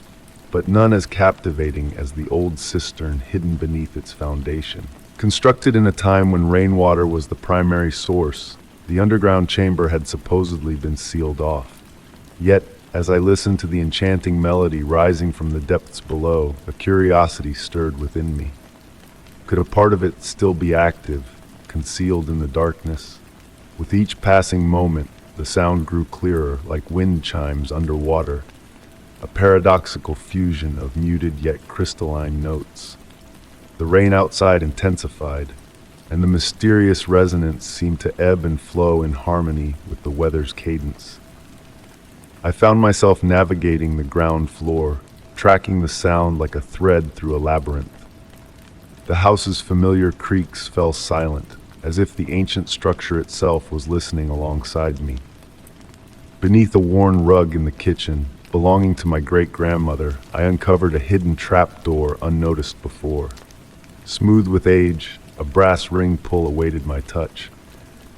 but none as captivating as the old cistern hidden beneath its foundation. Constructed in a time when rainwater was the primary source, the underground chamber had supposedly been sealed off. Yet, as I listened to the enchanting melody rising from the depths below, a curiosity stirred within me. Could a part of it still be active, concealed in the darkness? With each passing moment, the sound grew clearer, like wind chimes underwater, a paradoxical fusion of muted yet crystalline notes. The rain outside intensified, and the mysterious resonance seemed to ebb and flow in harmony with the weather's cadence. I found myself navigating the ground floor, tracking the sound like a thread through a labyrinth. The house's familiar creaks fell silent, as if the ancient structure itself was listening alongside me. Beneath a worn rug in the kitchen, belonging to my great-grandmother, I uncovered a hidden trapdoor unnoticed before. Smooth with age, a brass ring pull awaited my touch,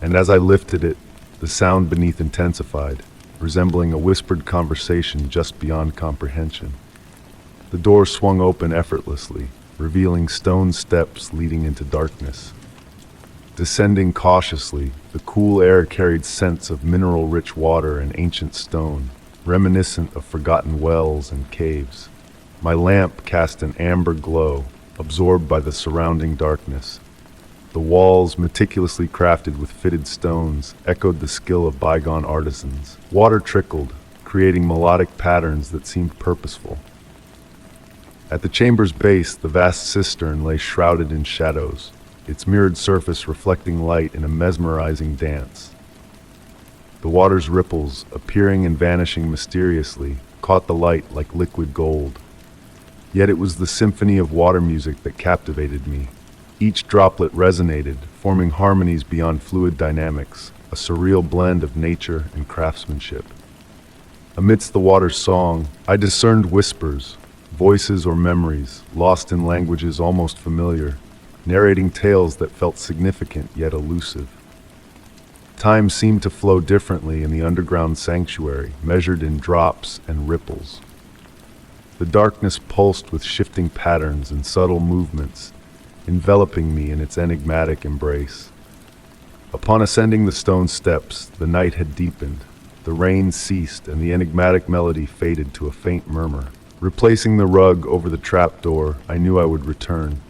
and as I lifted it, the sound beneath intensified, resembling a whispered conversation just beyond comprehension. The door swung open effortlessly, revealing stone steps leading into darkness. Descending cautiously, the cool air carried scents of mineral-rich water and ancient stone, reminiscent of forgotten wells and caves. My lamp cast an amber glow, absorbed by the surrounding darkness. The walls, meticulously crafted with fitted stones, echoed the skill of bygone artisans. Water trickled, creating melodic patterns that seemed purposeful. At the chamber's base, the vast cistern lay shrouded in shadows, its mirrored surface reflecting light in a mesmerizing dance. The water's ripples, appearing and vanishing mysteriously, caught the light like liquid gold. Yet it was the symphony of water music that captivated me. Each droplet resonated, forming harmonies beyond fluid dynamics, a surreal blend of nature and craftsmanship. Amidst the water's song, I discerned whispers, voices or memories, lost in languages almost familiar, narrating tales that felt significant yet elusive. Time seemed to flow differently in the underground sanctuary, measured in drops and ripples. The darkness pulsed with shifting patterns and subtle movements, enveloping me in its enigmatic embrace. Upon ascending the stone steps, the night had deepened. The rain ceased, and the enigmatic melody faded to a faint murmur. Replacing the rug over the trapdoor, I knew I would return.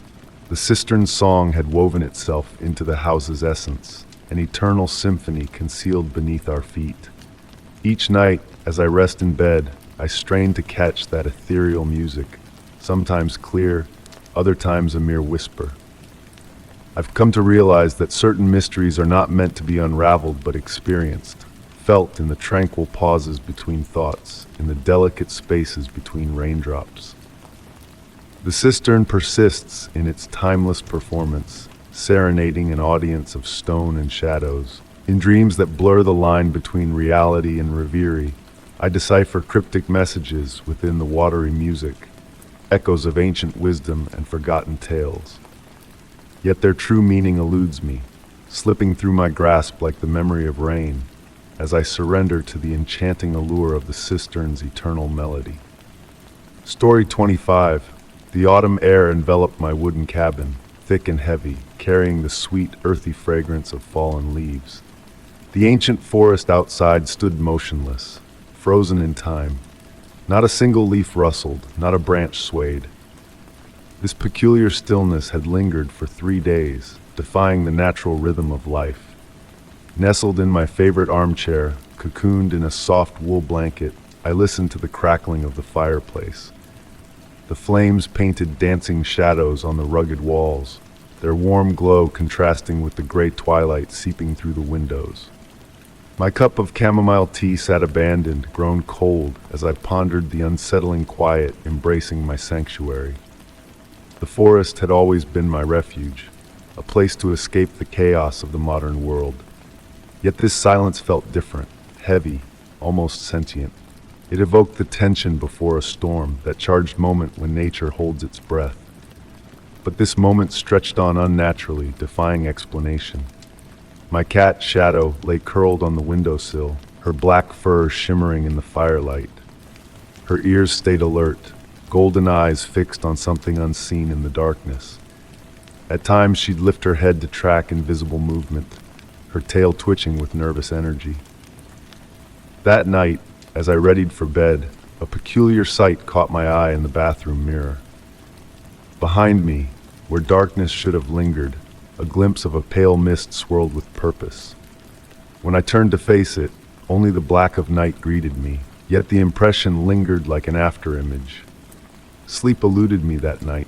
The cistern's song had woven itself into the house's essence, an eternal symphony concealed beneath our feet. Each night, as I rest in bed, I strain to catch that ethereal music, sometimes clear, other times a mere whisper. I've come to realize that certain mysteries are not meant to be unraveled but experienced, felt in the tranquil pauses between thoughts, in the delicate spaces between raindrops. The cistern persists in its timeless performance, serenading an audience of stone and shadows. In dreams that blur the line between reality and reverie, I decipher cryptic messages within the watery music, echoes of ancient wisdom and forgotten tales. Yet their true meaning eludes me, slipping through my grasp like the memory of rain, as I surrender to the enchanting allure of the cistern's eternal melody. Story 25. The autumn air enveloped my wooden cabin, thick and heavy, carrying the sweet, earthy fragrance of fallen leaves. The ancient forest outside stood motionless, frozen in time. Not a single leaf rustled, not a branch swayed. This peculiar stillness had lingered for 3 days, defying the natural rhythm of life. Nestled in my favorite armchair, cocooned in a soft wool blanket, I listened to the crackling of the fireplace. The flames painted dancing shadows on the rugged walls, their warm glow contrasting with the gray twilight seeping through the windows. My cup of chamomile tea sat abandoned, grown cold, as I pondered the unsettling quiet embracing my sanctuary. The forest had always been my refuge, a place to escape the chaos of the modern world. Yet this silence felt different, heavy, almost sentient. It evoked the tension before a storm, that charged moment when nature holds its breath. But this moment stretched on unnaturally, defying explanation. My cat, Shadow, lay curled on the windowsill, her black fur shimmering in the firelight. Her ears stayed alert, golden eyes fixed on something unseen in the darkness. At times she'd lift her head to track invisible movement, her tail twitching with nervous energy. That night, as I readied for bed, a peculiar sight caught my eye in the bathroom mirror. Behind me, where darkness should have lingered, a glimpse of a pale mist swirled with purpose. When I turned to face it, only the black of night greeted me, yet the impression lingered like an afterimage. Sleep eluded me that night.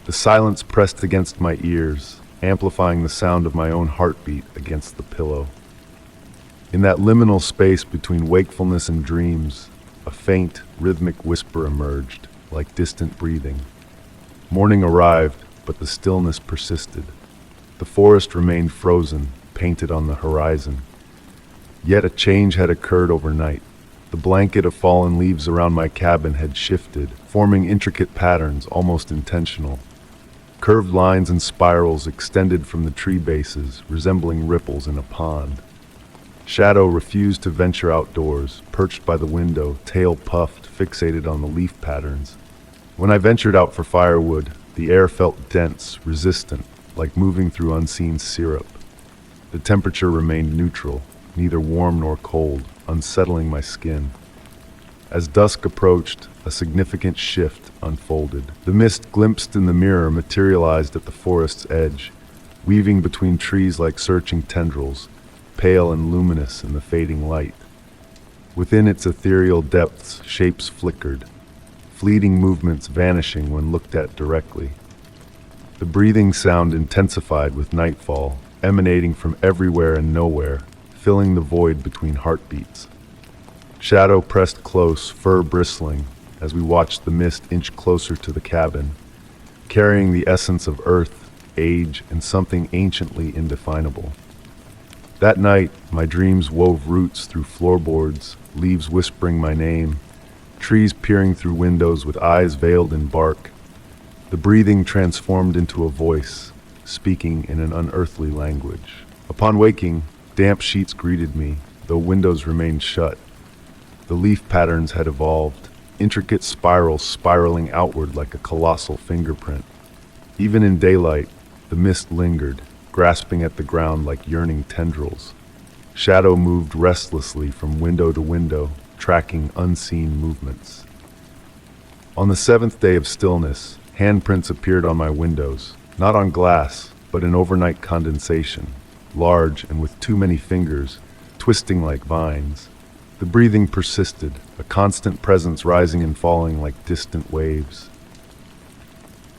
The silence pressed against my ears, amplifying the sound of my own heartbeat against the pillow. In that liminal space between wakefulness and dreams, a faint, rhythmic whisper emerged, like distant breathing. Morning arrived, but the stillness persisted. The forest remained frozen, painted on the horizon. Yet a change had occurred overnight. The blanket of fallen leaves around my cabin had shifted, forming intricate patterns, almost intentional. Curved lines and spirals extended from the tree bases, resembling ripples in a pond. Shadow refused to venture outdoors, perched by the window, tail puffed, fixated on the leaf patterns. When I ventured out for firewood, the air felt dense, resistant, like moving through unseen syrup. The temperature remained neutral, neither warm nor cold, unsettling my skin. As dusk approached, a significant shift unfolded. The mist glimpsed in the mirror materialized at the forest's edge, weaving between trees like searching tendrils, pale and luminous in the fading light. Within its ethereal depths, shapes flickered, fleeting movements vanishing when looked at directly. The breathing sound intensified with nightfall, emanating from everywhere and nowhere, filling the void between heartbeats. Shadow pressed close, fur bristling, as we watched the mist inch closer to the cabin, carrying the essence of earth, age, and something anciently indefinable. That night, my dreams wove roots through floorboards, leaves whispering my name, trees peering through windows with eyes veiled in bark. The breathing transformed into a voice, speaking in an unearthly language. Upon waking, damp sheets greeted me, though windows remained shut. The leaf patterns had evolved, intricate spirals spiraling outward like a colossal fingerprint. Even in daylight, the mist lingered, grasping at the ground like yearning tendrils. Shadow moved restlessly from window to window, tracking unseen movements. On the seventh day of stillness, handprints appeared on my windows, not on glass, but in overnight condensation, large and with too many fingers, twisting like vines. The breathing persisted, a constant presence rising and falling like distant waves.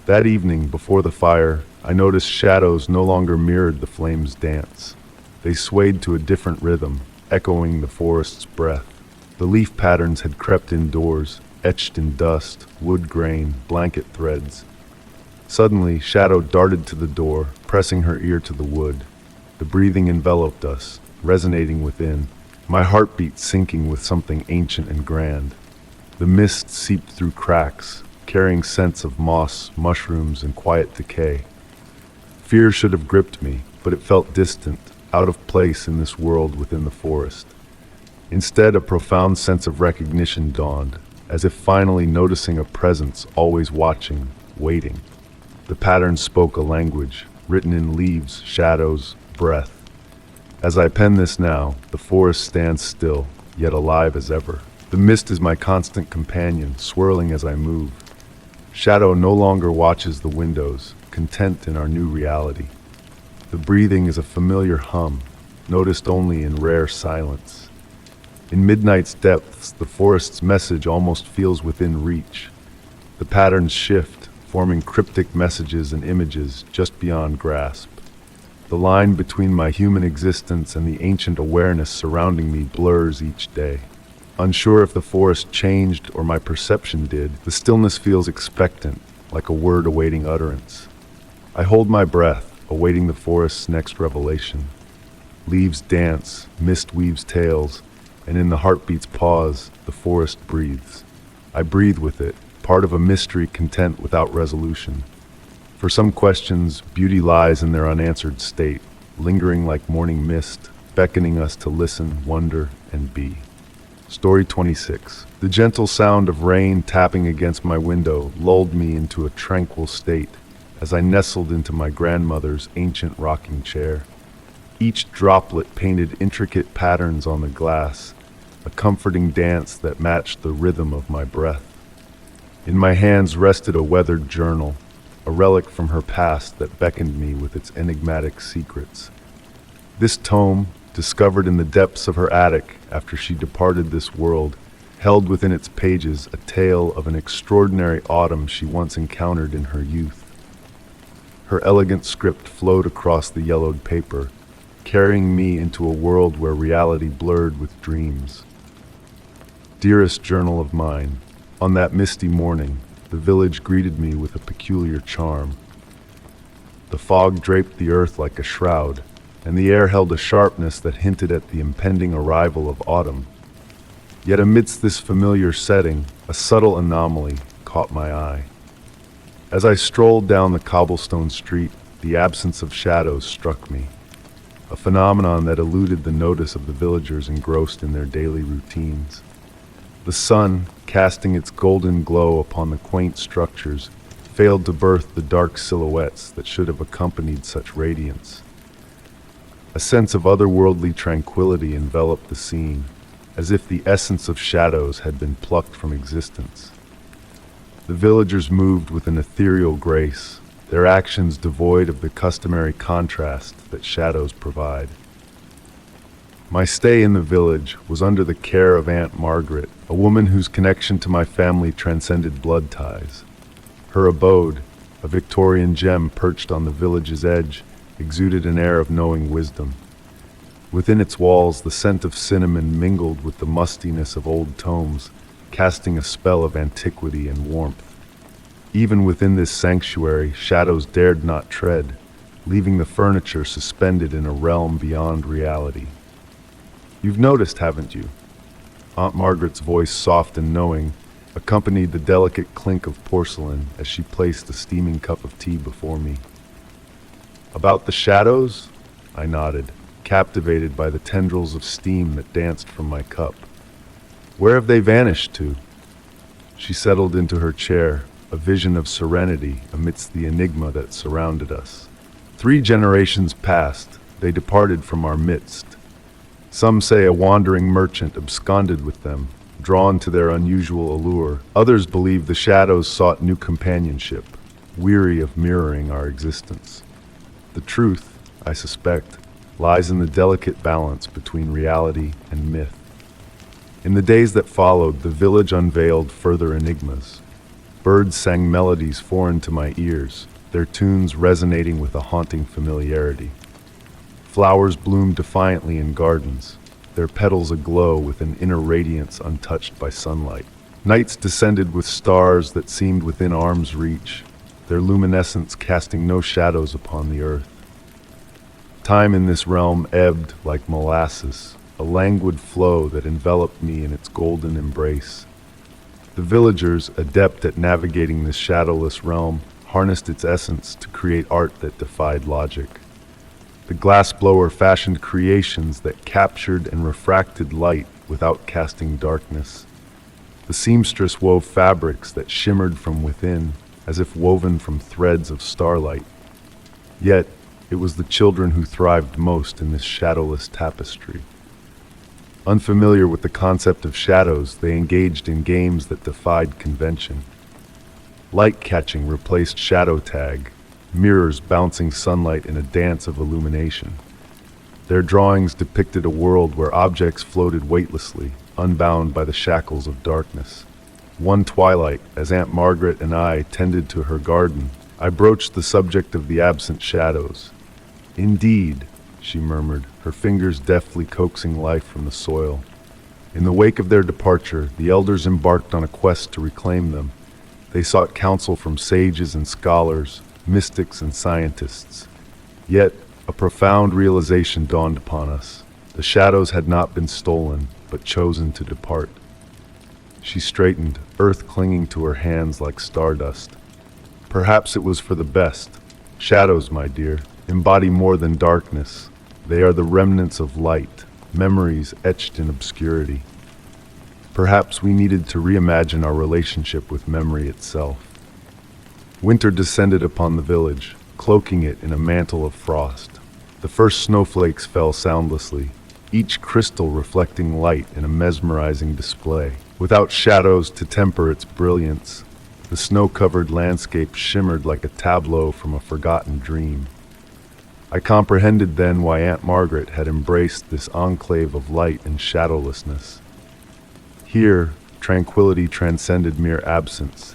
That evening, before the fire, I noticed shadows no longer mirrored the flames' dance. They swayed to a different rhythm, echoing the forest's breath. The leaf patterns had crept indoors, etched in dust, wood grain, blanket threads. Suddenly, Shadow darted to the door, pressing her ear to the wood. The breathing enveloped us, resonating within, my heartbeat sinking with something ancient and grand. The mist seeped through cracks, carrying scents of moss, mushrooms, and quiet decay. Fear should have gripped me, but it felt distant, out of place in this world within the forest. Instead, a profound sense of recognition dawned, as if finally noticing a presence always watching, waiting. The pattern spoke a language, written in leaves, shadows, breath. As I pen this now, the forest stands still, yet alive as ever. The mist is my constant companion, swirling as I move. Shadow no longer watches the windows, content in our new reality. The breathing is a familiar hum, noticed only in rare silence. In midnight's depths, the forest's message almost feels within reach. The patterns shift, forming cryptic messages and images just beyond grasp. The line between my human existence and the ancient awareness surrounding me blurs each day. Unsure if the forest changed or my perception did, the stillness feels expectant, like a word awaiting utterance. I hold my breath, awaiting the forest's next revelation. Leaves dance, mist weaves tales, and in the heartbeat's pause, the forest breathes. I breathe with it, part of a mystery content without resolution. For some questions, beauty lies in their unanswered state, lingering like morning mist, beckoning us to listen, wonder, and be. Story 26. The gentle sound of rain tapping against my window lulled me into a tranquil state as I nestled into my grandmother's ancient rocking chair. Each droplet painted intricate patterns on the glass, a comforting dance that matched the rhythm of my breath. In my hands rested a weathered journal, a relic from her past that beckoned me with its enigmatic secrets. This tome, discovered in the depths of her attic after she departed this world, held within its pages a tale of an extraordinary autumn she once encountered in her youth. Her elegant script flowed across the yellowed paper, carrying me into a world where reality blurred with dreams. Dearest journal of mine, on that misty morning, the village greeted me with a peculiar charm. The fog draped the earth like a shroud, and the air held a sharpness that hinted at the impending arrival of autumn. Yet amidst this familiar setting, a subtle anomaly caught my eye. As I strolled down the cobblestone street, the absence of shadows struck me, a phenomenon that eluded the notice of the villagers engrossed in their daily routines. The sun, casting its golden glow upon the quaint structures, failed to birth the dark silhouettes that should have accompanied such radiance. A sense of otherworldly tranquility enveloped the scene, as if the essence of shadows had been plucked from existence. The villagers moved with an ethereal grace, their actions devoid of the customary contrast that shadows provide. My stay in the village was under the care of Aunt Margaret, a woman whose connection to my family transcended blood ties. Her abode, a Victorian gem perched on the village's edge, exuded an air of knowing wisdom. Within its walls, the scent of cinnamon mingled with the mustiness of old tomes, casting a spell of antiquity and warmth. Even within this sanctuary, shadows dared not tread, leaving the furniture suspended in a realm beyond reality. "You've noticed, haven't you?" Aunt Margaret's voice, soft and knowing, accompanied the delicate clink of porcelain as she placed a steaming cup of tea before me. "About the shadows?" I nodded, captivated by the tendrils of steam that danced from my cup. "Where have they vanished to?" She settled into her chair, a vision of serenity amidst the enigma that surrounded us. 3 generations passed, they departed from our midst. Some say a wandering merchant absconded with them, drawn to their unusual allure. Others believe the shadows sought new companionship, weary of mirroring our existence. The truth, I suspect, lies in the delicate balance between reality and myth. In the days that followed, the village unveiled further enigmas. Birds sang melodies foreign to my ears, their tunes resonating with a haunting familiarity. Flowers bloomed defiantly in gardens, their petals aglow with an inner radiance untouched by sunlight. Nights descended with stars that seemed within arm's reach, their luminescence casting no shadows upon the earth. Time in this realm ebbed like molasses, a languid flow that enveloped me in its golden embrace. The villagers, adept at navigating this shadowless realm, harnessed its essence to create art that defied logic. The glassblower fashioned creations that captured and refracted light without casting darkness. The seamstress wove fabrics that shimmered from within, as if woven from threads of starlight. Yet, it was the children who thrived most in this shadowless tapestry. Unfamiliar with the concept of shadows, they engaged in games that defied convention. Light catching replaced shadow tag, mirrors bouncing sunlight in a dance of illumination. Their drawings depicted a world where objects floated weightlessly, unbound by the shackles of darkness. One twilight, as Aunt Margaret and I tended to her garden, I broached the subject of the absent shadows. "Indeed," she murmured, her fingers deftly coaxing life from the soil. In the wake of their departure, the elders embarked on a quest to reclaim them. They sought counsel from sages and scholars, mystics and scientists. Yet, a profound realization dawned upon us. The shadows had not been stolen, but chosen to depart. She straightened, earth clinging to her hands like stardust. "Perhaps it was for the best. Shadows, my dear, embody more than darkness. They are the remnants of light, memories etched in obscurity. Perhaps we needed to reimagine our relationship with memory itself." Winter descended upon the village, cloaking it in a mantle of frost. The first snowflakes fell soundlessly, each crystal reflecting light in a mesmerizing display. Without shadows to temper its brilliance, the snow-covered landscape shimmered like a tableau from a forgotten dream. I comprehended then why Aunt Margaret had embraced this enclave of light and shadowlessness. Here, tranquility transcended mere absence,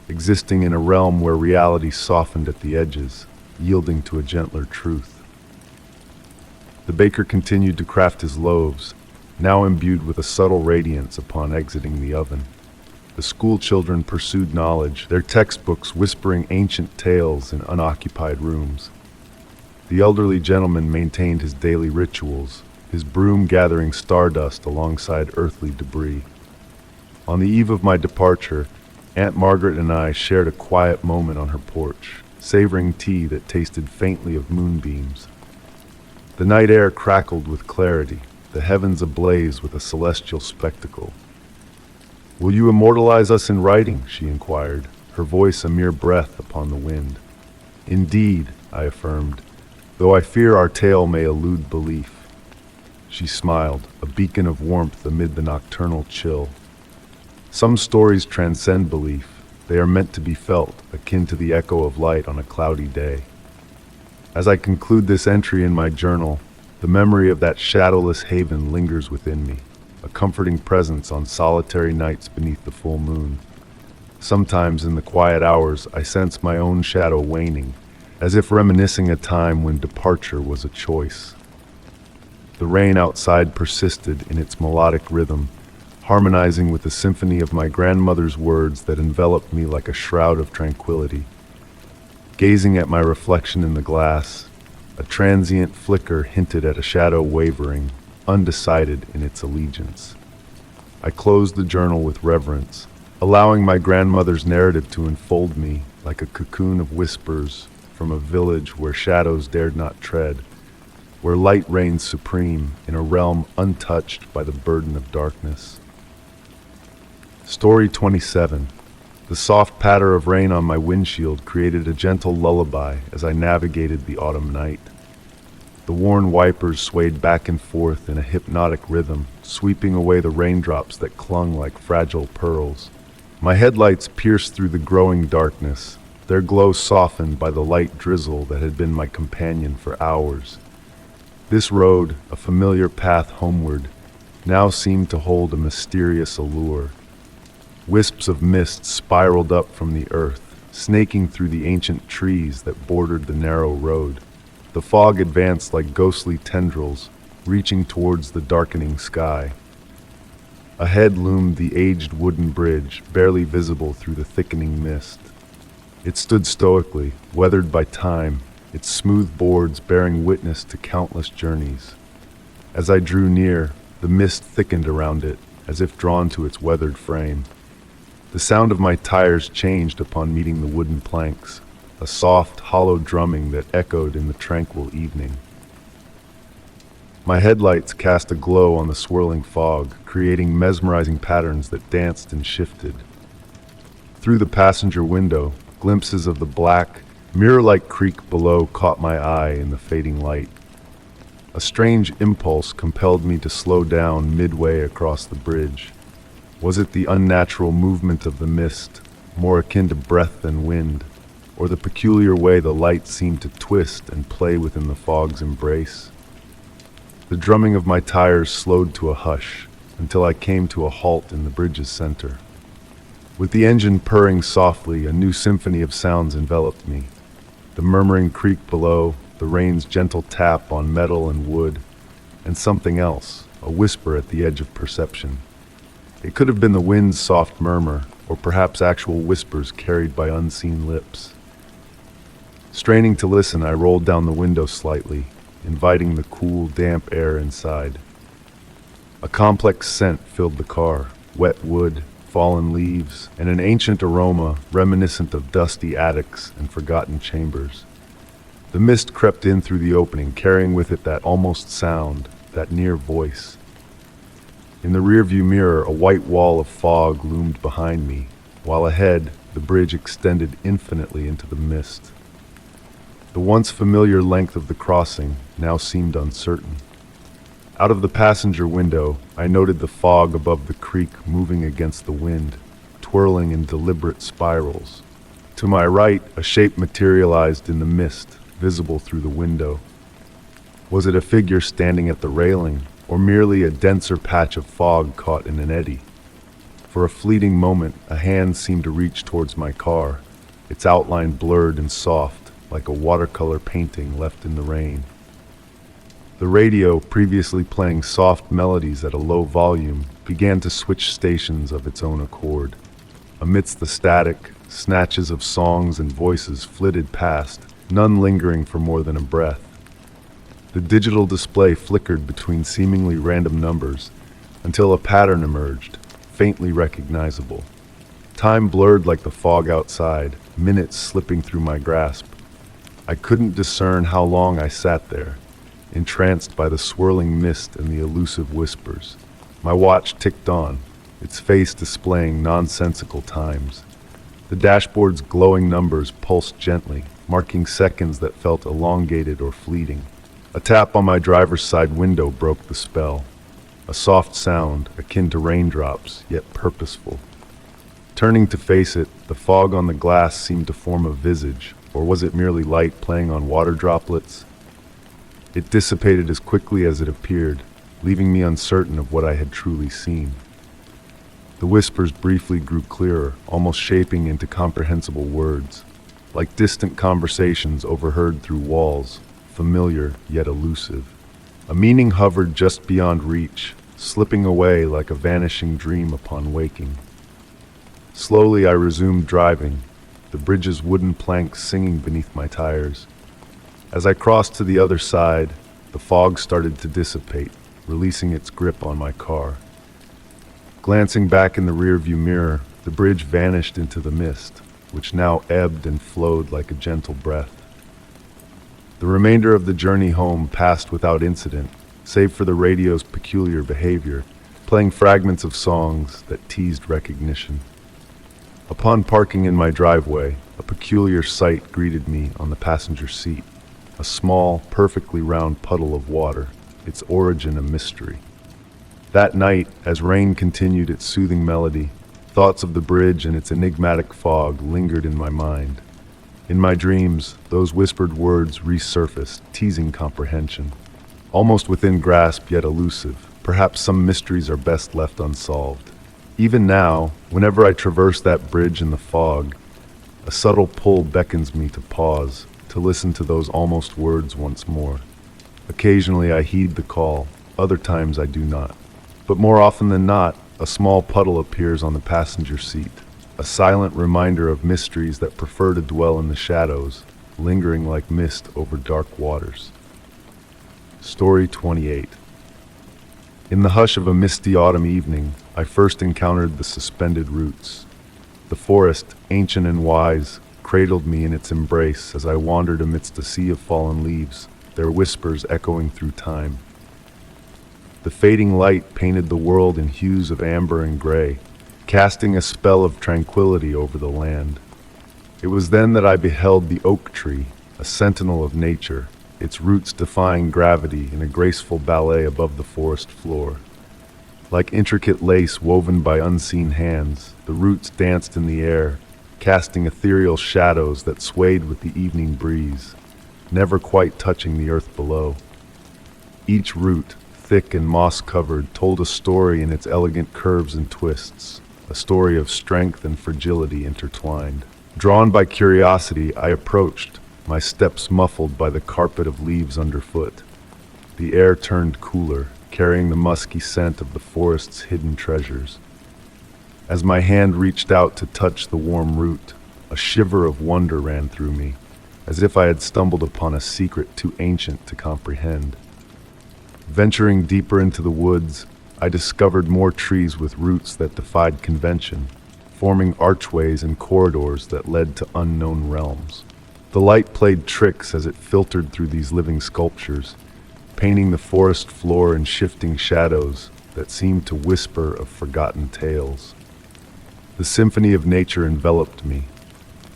existing in a realm where reality softened at the edges, yielding to a gentler truth. The baker continued to craft his loaves, now imbued with a subtle radiance upon exiting the oven. The school children pursued knowledge, their textbooks whispering ancient tales in unoccupied rooms. The elderly gentleman maintained his daily rituals, his broom gathering stardust alongside earthly debris. On the eve of my departure, Aunt Margaret and I shared a quiet moment on her porch, savoring tea that tasted faintly of moonbeams. The night air crackled with clarity, the heavens ablaze with a celestial spectacle. "Will you immortalize us in writing?" she inquired, her voice a mere breath upon the wind. "Indeed," I affirmed, "though I fear our tale may elude belief." She smiled, a beacon of warmth amid the nocturnal chill. "Some stories transcend belief. They are meant to be felt, akin to the echo of light on a cloudy day." As I conclude this entry in my journal, The memory of that shadowless haven lingers within me, a comforting presence on solitary nights beneath the full moon. Sometimes in the quiet hours, I sense my own shadow waning, as if reminiscing a time when departure was a choice. The rain outside persisted in its melodic rhythm, harmonizing with the symphony of my grandmother's words that enveloped me like a shroud of tranquility. Gazing at my reflection in the glass, a transient flicker hinted at a shadow wavering, undecided in its allegiance. I closed the journal with reverence, allowing my grandmother's narrative to enfold me like a cocoon of whispers from a village where shadows dared not tread, where light reigns supreme in a realm untouched by the burden of darkness. Story 27. The soft patter of rain on my windshield created a gentle lullaby as I navigated the autumn night. The worn wipers swayed back and forth in a hypnotic rhythm, sweeping away the raindrops that clung like fragile pearls. My headlights pierced through the growing darkness, their glow softened by the light drizzle that had been my companion for hours. This road, a familiar path homeward, now seemed to hold a mysterious allure. Wisps of mist spiraled up from the earth, snaking through the ancient trees that bordered the narrow road. The fog advanced like ghostly tendrils, reaching towards the darkening sky. Ahead loomed the aged wooden bridge, barely visible through the thickening mist. It stood stoically, weathered by time, its smooth boards bearing witness to countless journeys. As I drew near, the mist thickened around it, as if drawn to its weathered frame. The sound of my tires changed upon meeting the wooden planks, a soft, hollow drumming that echoed in the tranquil evening. My headlights cast a glow on the swirling fog, creating mesmerizing patterns that danced and shifted. Through the passenger window, glimpses of the black, mirror-like creek below caught my eye in the fading light. A strange impulse compelled me to slow down midway across the bridge. Was it the unnatural movement of the mist, more akin to breath than wind, or the peculiar way the light seemed to twist and play within the fog's embrace? The drumming of my tires slowed to a hush until I came to a halt in the bridge's center. With the engine purring softly, a new symphony of sounds enveloped me. The murmuring creek below, the rain's gentle tap on metal and wood, and something else, a whisper at the edge of perception. It could have been the wind's soft murmur, or perhaps actual whispers carried by unseen lips. Straining to listen, I rolled down the window slightly, inviting the cool, damp air inside. A complex scent filled the car, wet wood, fallen leaves, and an ancient aroma reminiscent of dusty attics and forgotten chambers. The mist crept in through the opening, carrying with it that almost sound, that near voice. In the rearview mirror, a white wall of fog loomed behind me, while ahead, the bridge extended infinitely into the mist. The once familiar length of the crossing now seemed uncertain. Out of the passenger window, I noted the fog above the creek moving against the wind, twirling in deliberate spirals. To my right, a shape materialized in the mist, visible through the window. Was it a figure standing at the railing, or merely a denser patch of fog caught in an eddy? For a fleeting moment, a hand seemed to reach towards my car, its outline blurred and soft, like a watercolor painting left in the rain. The radio, previously playing soft melodies at a low volume, began to switch stations of its own accord. Amidst the static, snatches of songs and voices flitted past, none lingering for more than a breath. The digital display flickered between seemingly random numbers until a pattern emerged, faintly recognizable. Time blurred like the fog outside, minutes slipping through my grasp. I couldn't discern how long I sat there, entranced by the swirling mist and the elusive whispers. My watch ticked on, its face displaying nonsensical times. The dashboard's glowing numbers pulsed gently, marking seconds that felt elongated or fleeting. A tap on my driver's side window broke the spell. A soft sound, akin to raindrops, yet purposeful. Turning to face it, the fog on the glass seemed to form a visage, or was it merely light playing on water droplets? It dissipated as quickly as it appeared, leaving me uncertain of what I had truly seen. The whispers briefly grew clearer, almost shaping into comprehensible words, like distant conversations overheard through walls, familiar yet elusive. A meaning hovered just beyond reach, slipping away like a vanishing dream upon waking. Slowly I resumed driving, the bridge's wooden planks singing beneath my tires. As I crossed to the other side, the fog started to dissipate, releasing its grip on my car. Glancing back in the rearview mirror, the bridge vanished into the mist, which now ebbed and flowed like a gentle breath. The remainder of the journey home passed without incident, save for the radio's peculiar behavior, playing fragments of songs that teased recognition. Upon parking in my driveway, a peculiar sight greeted me on the passenger seat. A small, perfectly round puddle of water, its origin a mystery. That night, as rain continued its soothing melody, thoughts of the bridge and its enigmatic fog lingered in my mind. In my dreams, those whispered words resurfaced, teasing comprehension. Almost within grasp, yet elusive, perhaps some mysteries are best left unsolved. Even now, whenever I traverse that bridge in the fog, a subtle pull beckons me to pause, to listen to those almost words once more. Occasionally I heed the call, other times I do not. But more often than not, a small puddle appears on the passenger seat, a silent reminder of mysteries that prefer to dwell in the shadows, lingering like mist over dark waters. Story 28. In the hush of a misty autumn evening, I first encountered the suspended roots. The forest, ancient and wise, cradled me in its embrace as I wandered amidst a sea of fallen leaves, their whispers echoing through time. The fading light painted the world in hues of amber and gray, casting a spell of tranquility over the land. It was then that I beheld the oak tree, a sentinel of nature, its roots defying gravity in a graceful ballet above the forest floor. Like intricate lace woven by unseen hands, the roots danced in the air, casting ethereal shadows that swayed with the evening breeze, never quite touching the earth below. Each root, thick and moss-covered, told a story in its elegant curves and twists, a story of strength and fragility intertwined. Drawn by curiosity, I approached, my steps muffled by the carpet of leaves underfoot. The air turned cooler, carrying the musky scent of the forest's hidden treasures. As my hand reached out to touch the warm root, a shiver of wonder ran through me, as if I had stumbled upon a secret too ancient to comprehend. Venturing deeper into the woods, I discovered more trees with roots that defied convention, forming archways and corridors that led to unknown realms. The light played tricks as it filtered through these living sculptures, painting the forest floor in shifting shadows that seemed to whisper of forgotten tales. The symphony of nature enveloped me,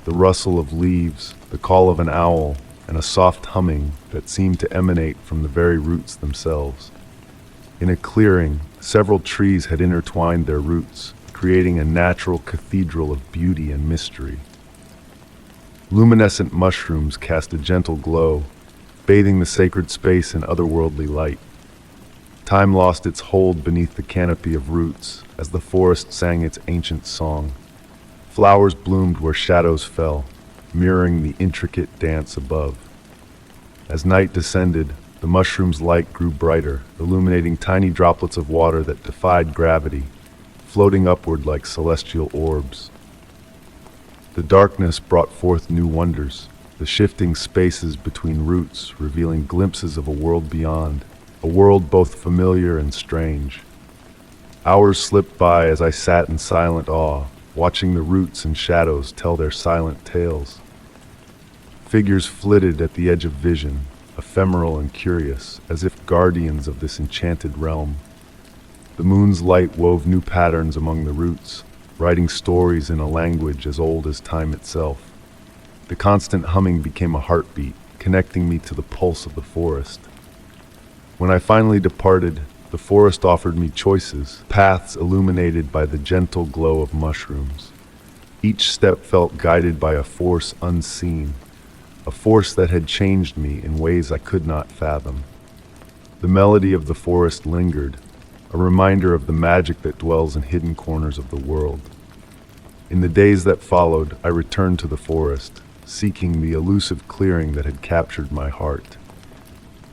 the rustle of leaves, the call of an owl, and a soft humming that seemed to emanate from the very roots themselves. In a clearing, several trees had intertwined their roots, creating a natural cathedral of beauty and mystery. Luminescent mushrooms cast a gentle glow, bathing the sacred space in otherworldly light. Time lost its hold beneath the canopy of roots as the forest sang its ancient song. Flowers bloomed where shadows fell, mirroring the intricate dance above. As night descended, the mushroom's light grew brighter, illuminating tiny droplets of water that defied gravity, floating upward like celestial orbs. The darkness brought forth new wonders, the shifting spaces between roots revealing glimpses of a world beyond, a world both familiar and strange. Hours slipped by as I sat in silent awe, watching the roots and shadows tell their silent tales. Figures flitted at the edge of vision, ephemeral and curious, as if guardians of this enchanted realm. The moon's light wove new patterns among the roots, writing stories in a language as old as time itself. The constant humming became a heartbeat, connecting me to the pulse of the forest. When I finally departed, the forest offered me choices, paths illuminated by the gentle glow of mushrooms. Each step felt guided by a force unseen, a force that had changed me in ways I could not fathom. The melody of the forest lingered, a reminder of the magic that dwells in hidden corners of the world. In the days that followed, I returned to the forest, seeking the elusive clearing that had captured my heart.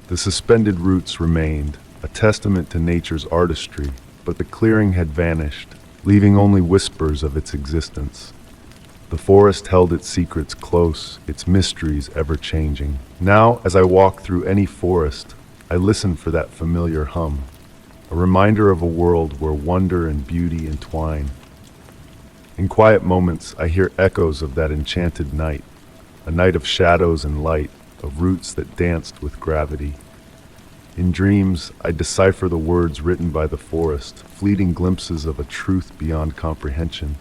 The suspended roots remained, a testament to nature's artistry, but the clearing had vanished, leaving only whispers of its existence. The forest held its secrets close, its mysteries ever-changing. Now, as I walk through any forest, I listen for that familiar hum, a reminder of a world where wonder and beauty entwine. In quiet moments, I hear echoes of that enchanted night, a night of shadows and light, of roots that danced with gravity. In dreams, I decipher the words written by the forest, fleeting glimpses of a truth beyond comprehension.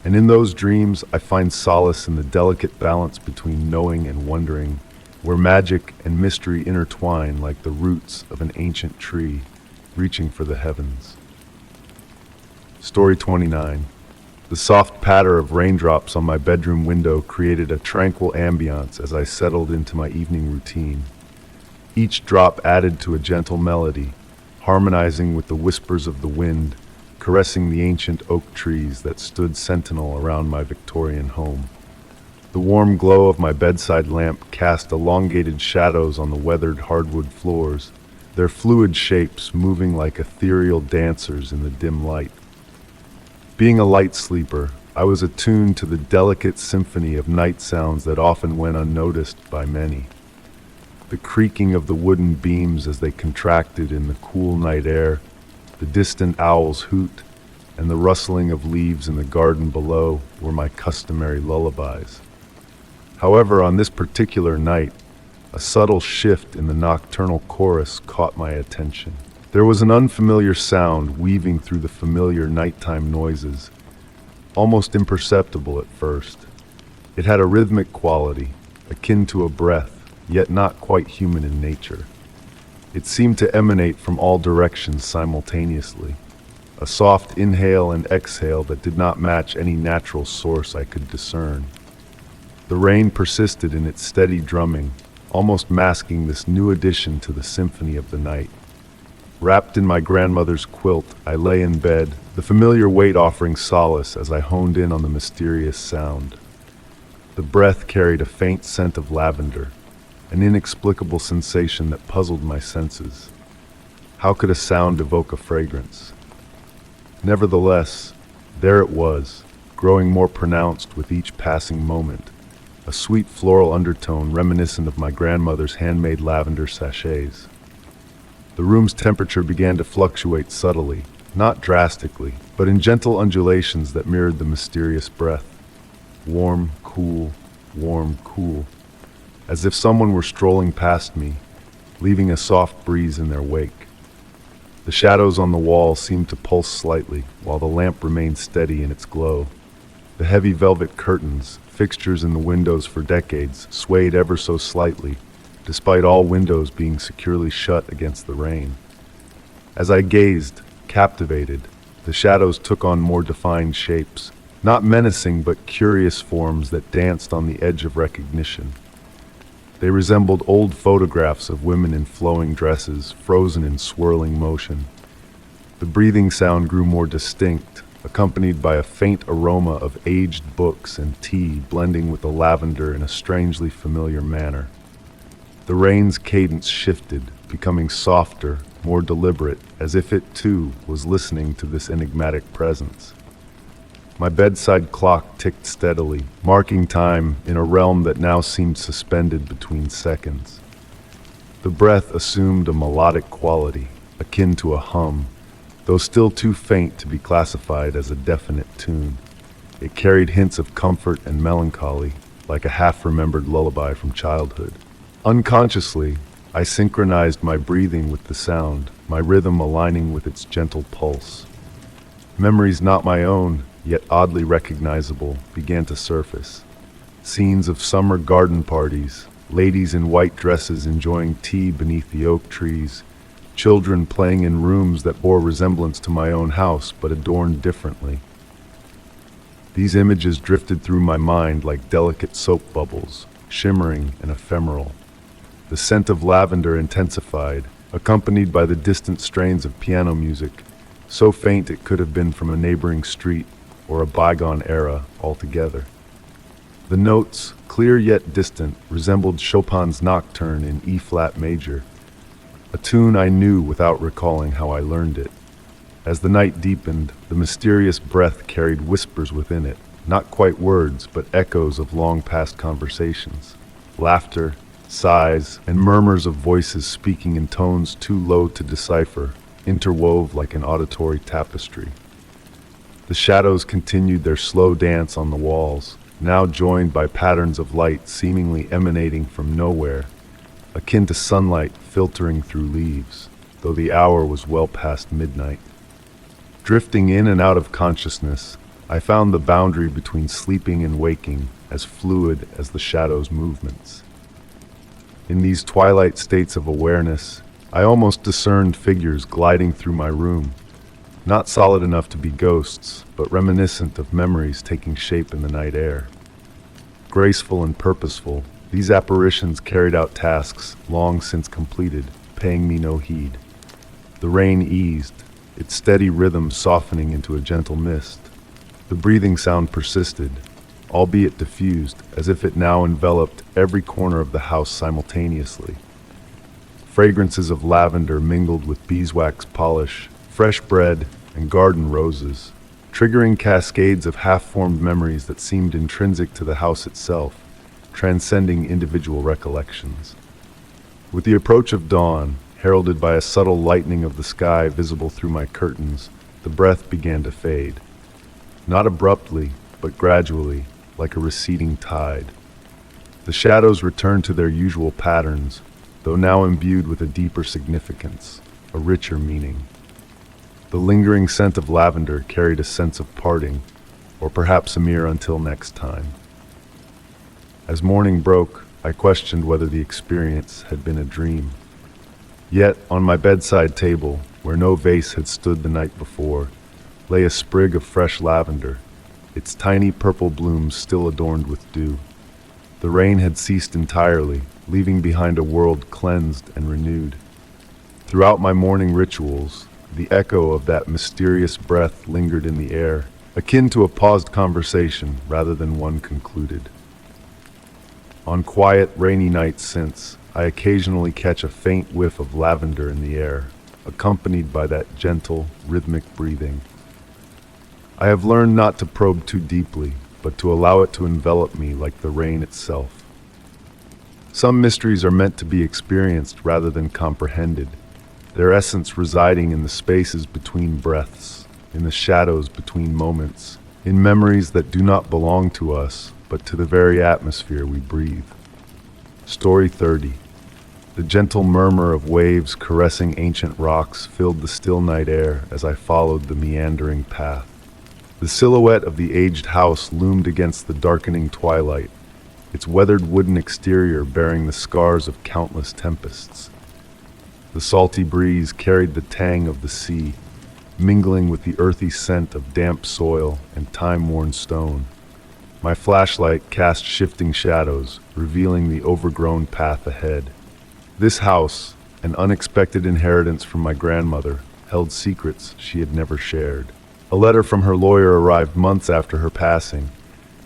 And in those dreams, I find solace in the delicate balance between knowing and wondering, where magic and mystery intertwine like the roots of an ancient tree, reaching for the heavens. Story 29. The soft patter of raindrops on my bedroom window created a tranquil ambiance as I settled into my evening routine. Each drop added to a gentle melody, harmonizing with the whispers of the wind, caressing the ancient oak trees that stood sentinel around my Victorian home. The warm glow of my bedside lamp cast elongated shadows on the weathered hardwood floors, their fluid shapes moving like ethereal dancers in the dim light. Being a light sleeper, I was attuned to the delicate symphony of night sounds that often went unnoticed by many. The creaking of the wooden beams as they contracted in the cool night air, the distant owl's hoot, and the rustling of leaves in the garden below were my customary lullabies. However, on this particular night, a subtle shift in the nocturnal chorus caught my attention. There was an unfamiliar sound weaving through the familiar nighttime noises, almost imperceptible at first. It had a rhythmic quality, akin to a breath, yet not quite human in nature. It seemed to emanate from all directions simultaneously, a soft inhale and exhale that did not match any natural source I could discern. The rain persisted in its steady drumming, almost masking this new addition to the symphony of the night. Wrapped in my grandmother's quilt, I lay in bed, the familiar weight offering solace as I honed in on the mysterious sound. The breath carried a faint scent of lavender, an inexplicable sensation that puzzled my senses. How could a sound evoke a fragrance? Nevertheless, there it was, growing more pronounced with each passing moment, a sweet floral undertone reminiscent of my grandmother's handmade lavender sachets. The room's temperature began to fluctuate subtly, not drastically, but in gentle undulations that mirrored the mysterious breath. Warm, cool, as if someone were strolling past me, leaving a soft breeze in their wake. The shadows on the wall seemed to pulse slightly, while the lamp remained steady in its glow. The heavy velvet curtains, fixtures in the windows for decades, swayed ever so slightly, despite all windows being securely shut against the rain. As I gazed, captivated, the shadows took on more defined shapes, not menacing but curious forms that danced on the edge of recognition. They resembled old photographs of women in flowing dresses, frozen in swirling motion. The breathing sound grew more distinct, accompanied by a faint aroma of aged books and tea blending with the lavender in a strangely familiar manner. The rain's cadence shifted, becoming softer, more deliberate, as if it too was listening to this enigmatic presence. My bedside clock ticked steadily, marking time in a realm that now seemed suspended between seconds. The breath assumed a melodic quality, akin to a hum, though still too faint to be classified as a definite tune. It carried hints of comfort and melancholy, like a half-remembered lullaby from childhood. Unconsciously, I synchronized my breathing with the sound, my rhythm aligning with its gentle pulse. Memories not my own, yet oddly recognizable, began to surface. Scenes of summer garden parties, ladies in white dresses enjoying tea beneath the oak trees, children playing in rooms that bore resemblance to my own house but adorned differently. These images drifted through my mind like delicate soap bubbles, shimmering and ephemeral. The scent of lavender intensified, accompanied by the distant strains of piano music, so faint it could have been from a neighboring street or a bygone era altogether. The notes, clear yet distant, resembled Chopin's Nocturne in E-flat major, a tune I knew without recalling how I learned it. As the night deepened, the mysterious breath carried whispers within it, not quite words, but echoes of long-past conversations. Laughter, sighs, and murmurs of voices speaking in tones too low to decipher, interwove like an auditory tapestry. The shadows continued their slow dance on the walls, now joined by patterns of light seemingly emanating from nowhere, akin to sunlight filtering through leaves, though the hour was well past midnight. Drifting in and out of consciousness, I found the boundary between sleeping and waking as fluid as the shadow's movements. In these twilight states of awareness, I almost discerned figures gliding through my room, not solid enough to be ghosts, but reminiscent of memories taking shape in the night air. Graceful and purposeful, these apparitions carried out tasks long since completed, paying me no heed. The rain eased, its steady rhythm softening into a gentle mist. The breathing sound persisted, albeit diffused, as if it now enveloped every corner of the house simultaneously. Fragrances of lavender mingled with beeswax polish, fresh bread, and garden roses, triggering cascades of half-formed memories that seemed intrinsic to the house itself, transcending individual recollections. With the approach of dawn, heralded by a subtle lightening of the sky visible through my curtains, the breath began to fade. Not abruptly, but gradually, like a receding tide. The shadows returned to their usual patterns, though now imbued with a deeper significance, a richer meaning. The lingering scent of lavender carried a sense of parting, or perhaps a mere until next time. As morning broke, I questioned whether the experience had been a dream. Yet, on my bedside table, where no vase had stood the night before, lay a sprig of fresh lavender, its tiny purple blooms still adorned with dew. The rain had ceased entirely, leaving behind a world cleansed and renewed. Throughout my morning rituals, the echo of that mysterious breath lingered in the air, akin to a paused conversation rather than one concluded. On quiet, rainy nights since, I occasionally catch a faint whiff of lavender in the air, accompanied by that gentle, rhythmic breathing. I have learned not to probe too deeply, but to allow it to envelop me like the rain itself. Some mysteries are meant to be experienced rather than comprehended, their essence residing in the spaces between breaths, in the shadows between moments, in memories that do not belong to us, but to the very atmosphere we breathe. Story 30. The gentle murmur of waves caressing ancient rocks filled the still night air as I followed the meandering path. The silhouette of the aged house loomed against the darkening twilight, its weathered wooden exterior bearing the scars of countless tempests. The salty breeze carried the tang of the sea, mingling with the earthy scent of damp soil and time-worn stone. My flashlight cast shifting shadows, revealing the overgrown path ahead. This house, an unexpected inheritance from my grandmother, held secrets she had never shared. A letter from her lawyer arrived months after her passing,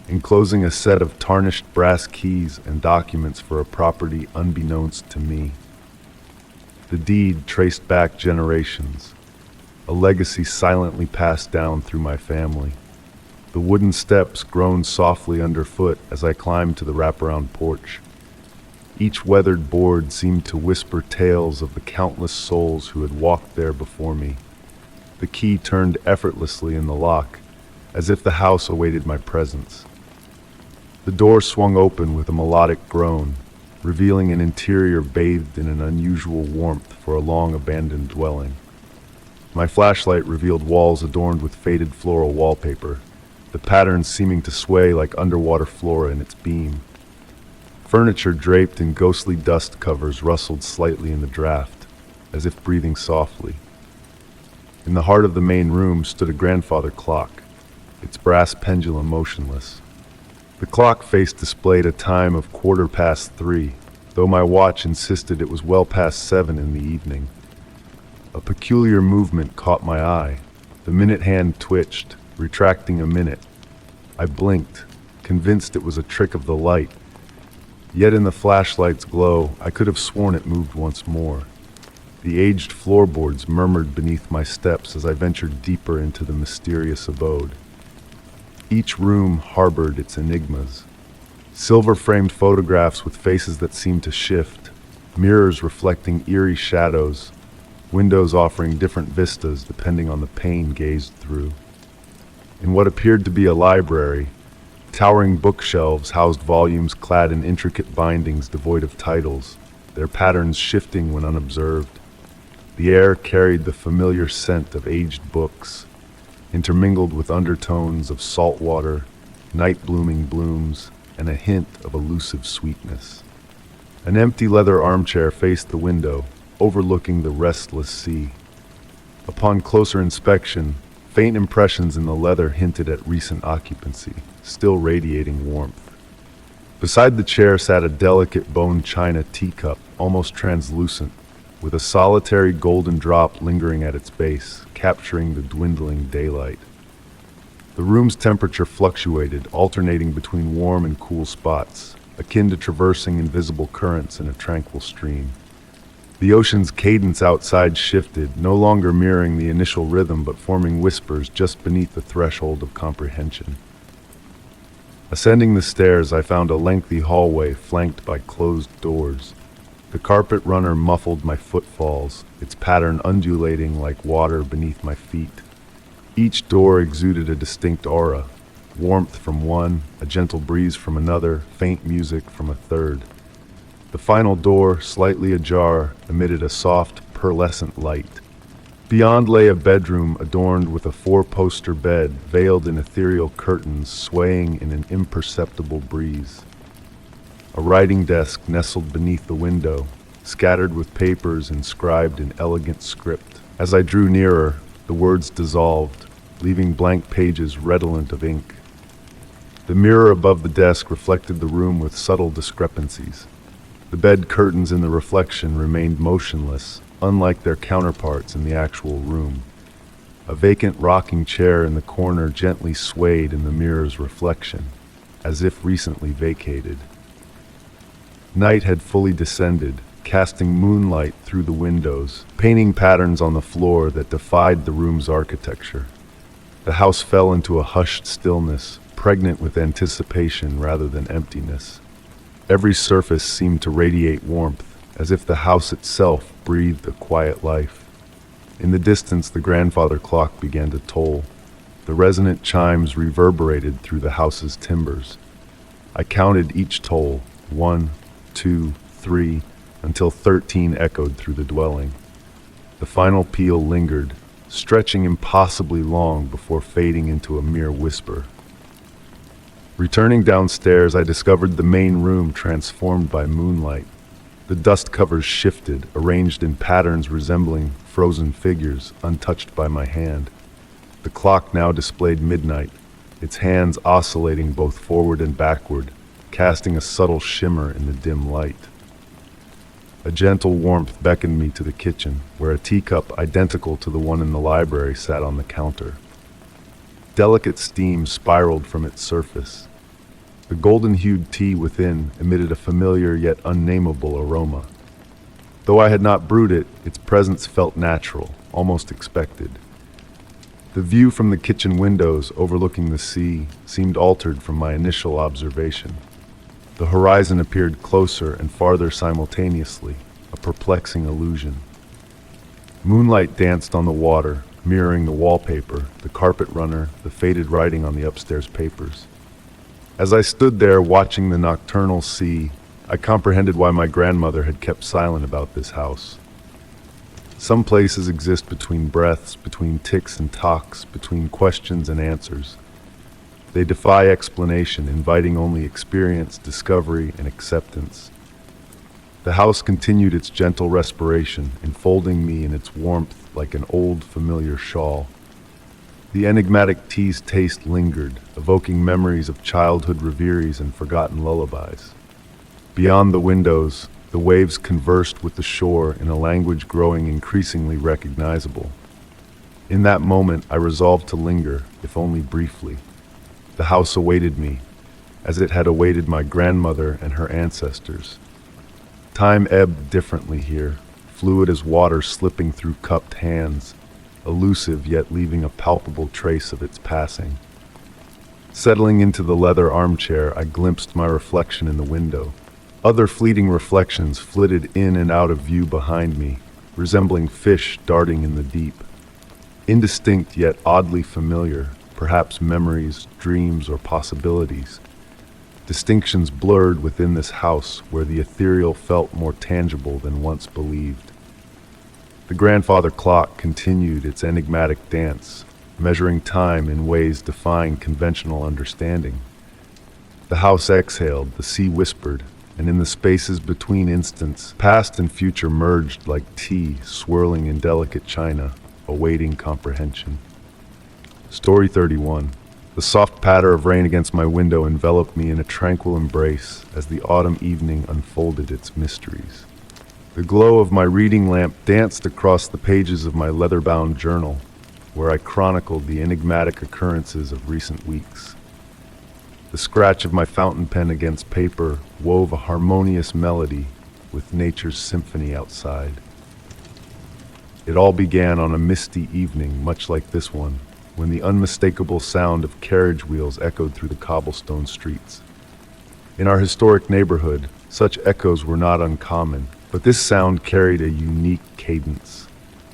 enclosing a set of tarnished brass keys and documents for a property unbeknownst to me. The deed traced back generations, a legacy silently passed down through my family. The wooden steps groaned softly underfoot as I climbed to the wraparound porch. Each weathered board seemed to whisper tales of the countless souls who had walked there before me. The key turned effortlessly in the lock, as if the house awaited my presence. The door swung open with a melodic groan, revealing an interior bathed in an unusual warmth for a long-abandoned dwelling. My flashlight revealed walls adorned with faded floral wallpaper, the patterns seeming to sway like underwater flora in its beam. Furniture draped in ghostly dust covers rustled slightly in the draft, as if breathing softly. In the heart of the main room stood a grandfather clock, its brass pendulum motionless. The clock face displayed a time of 3:15, though my watch insisted it was well past 7 in the evening. A peculiar movement caught my eye. The minute hand twitched, retracting a minute. I blinked, convinced it was a trick of the light. Yet in the flashlight's glow, I could have sworn it moved once more. The aged floorboards murmured beneath my steps as I ventured deeper into the mysterious abode. Each room harbored its enigmas. Silver-framed photographs with faces that seemed to shift, mirrors reflecting eerie shadows, windows offering different vistas depending on the pane gazed through. In what appeared to be a library, towering bookshelves housed volumes clad in intricate bindings devoid of titles, their patterns shifting when unobserved. The air carried the familiar scent of aged books, intermingled with undertones of salt water, night-blooming blooms, and a hint of elusive sweetness. An empty leather armchair faced the window, overlooking the restless sea. Upon closer inspection, faint impressions in the leather hinted at recent occupancy, still radiating warmth. Beside the chair sat a delicate bone china teacup, almost translucent, with a solitary golden drop lingering at its base, capturing the dwindling daylight. The room's temperature fluctuated, alternating between warm and cool spots, akin to traversing invisible currents in a tranquil stream. The ocean's cadence outside shifted, no longer mirroring the initial rhythm but forming whispers just beneath the threshold of comprehension. Ascending the stairs, I found a lengthy hallway flanked by closed doors. The carpet runner muffled my footfalls, its pattern undulating like water beneath my feet. Each door exuded a distinct aura, warmth from one, a gentle breeze from another, faint music from a third. The final door, slightly ajar, emitted a soft, pearlescent light. Beyond lay a bedroom adorned with a 4-poster bed, veiled in ethereal curtains, swaying in an imperceptible breeze. A writing desk nestled beneath the window, scattered with papers inscribed in elegant script. As I drew nearer, the words dissolved, leaving blank pages redolent of ink. The mirror above the desk reflected the room with subtle discrepancies. The bed curtains in the reflection remained motionless, unlike their counterparts in the actual room. A vacant rocking chair in the corner gently swayed in the mirror's reflection, as if recently vacated. Night had fully descended, casting moonlight through the windows, painting patterns on the floor that defied the room's architecture. The house fell into a hushed stillness, pregnant with anticipation rather than emptiness. Every surface seemed to radiate warmth, as if the house itself breathed a quiet life. In the distance, the grandfather clock began to toll. The resonant chimes reverberated through the house's timbers. I counted each toll, 1, 2, 3, until 13 echoed through the dwelling. The final peal lingered, stretching impossibly long before fading into a mere whisper. Returning downstairs, I discovered the main room transformed by moonlight. The dust covers shifted, arranged in patterns resembling frozen figures, untouched by my hand. The clock now displayed midnight, its hands oscillating both forward and backward, casting a subtle shimmer in the dim light. A gentle warmth beckoned me to the kitchen, where a teacup identical to the one in the library sat on the counter. Delicate steam spiraled from its surface. The golden-hued tea within emitted a familiar yet unnameable aroma. Though I had not brewed it, its presence felt natural, almost expected. The view from the kitchen windows overlooking the sea seemed altered from my initial observation. The horizon appeared closer and farther simultaneously, a perplexing illusion. Moonlight danced on the water, mirroring the wallpaper, the carpet runner, the faded writing on the upstairs papers. As I stood there watching the nocturnal sea, I comprehended why my grandmother had kept silent about this house. Some places exist between breaths, between ticks and tocks, between questions and answers. They defy explanation, inviting only experience, discovery, and acceptance. The house continued its gentle respiration, enfolding me in its warmth like an old, familiar shawl. The enigmatic tea's taste lingered, evoking memories of childhood reveries and forgotten lullabies. Beyond the windows, the waves conversed with the shore in a language growing increasingly recognizable. In that moment, I resolved to linger, if only briefly. The house awaited me, as it had awaited my grandmother and her ancestors. Time ebbed differently here, fluid as water slipping through cupped hands, elusive yet leaving a palpable trace of its passing. Settling into the leather armchair, I glimpsed my reflection in the window. Other fleeting reflections flitted in and out of view behind me, resembling fish darting in the deep. Indistinct yet oddly familiar, perhaps memories, dreams, or possibilities. Distinctions blurred within this house where the ethereal felt more tangible than once believed. The grandfather clock continued its enigmatic dance, measuring time in ways defying conventional understanding. The house exhaled, the sea whispered, and in the spaces between instants, past and future merged like tea swirling in delicate china, awaiting comprehension. Story 31. The soft patter of rain against my window enveloped me in a tranquil embrace as the autumn evening unfolded its mysteries. The glow of my reading lamp danced across the pages of my leather-bound journal, where I chronicled the enigmatic occurrences of recent weeks. The scratch of my fountain pen against paper wove a harmonious melody with nature's symphony outside. It all began on a misty evening much like this one, when the unmistakable sound of carriage wheels echoed through the cobblestone streets. In our historic neighborhood, such echoes were not uncommon, but this sound carried a unique cadence.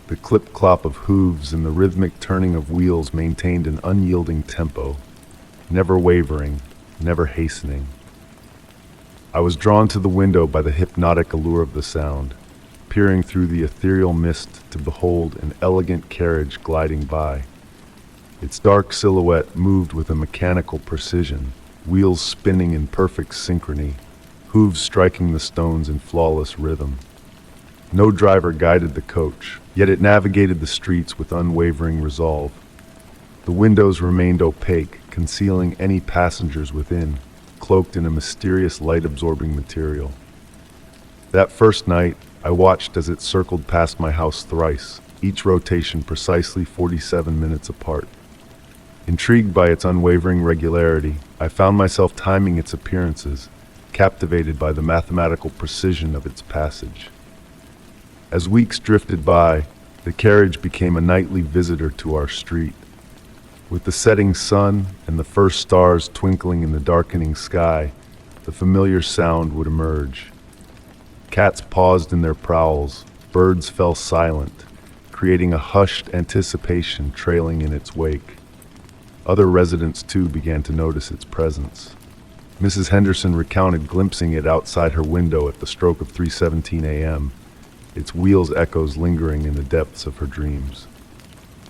The clip-clop of hooves and the rhythmic turning of wheels maintained an unyielding tempo, never wavering, never hastening. I was drawn to the window by the hypnotic allure of the sound, peering through the ethereal mist to behold an elegant carriage gliding by. Its dark silhouette moved with a mechanical precision, wheels spinning in perfect synchrony, hooves striking the stones in flawless rhythm. No driver guided the coach, yet it navigated the streets with unwavering resolve. The windows remained opaque, concealing any passengers within, cloaked in a mysterious light-absorbing material. That first night, I watched as it circled past my house thrice, each rotation precisely 47 minutes apart. Intrigued by its unwavering regularity, I found myself timing its appearances, captivated by the mathematical precision of its passage. As weeks drifted by, the carriage became a nightly visitor to our street. With the setting sun and the first stars twinkling in the darkening sky, the familiar sound would emerge. Cats paused in their prowls, birds fell silent, creating a hushed anticipation trailing in its wake. Other residents, too, began to notice its presence. Mrs. Henderson recounted glimpsing it outside her window at the stroke of 3:17 a.m., its wheels echoes lingering in the depths of her dreams.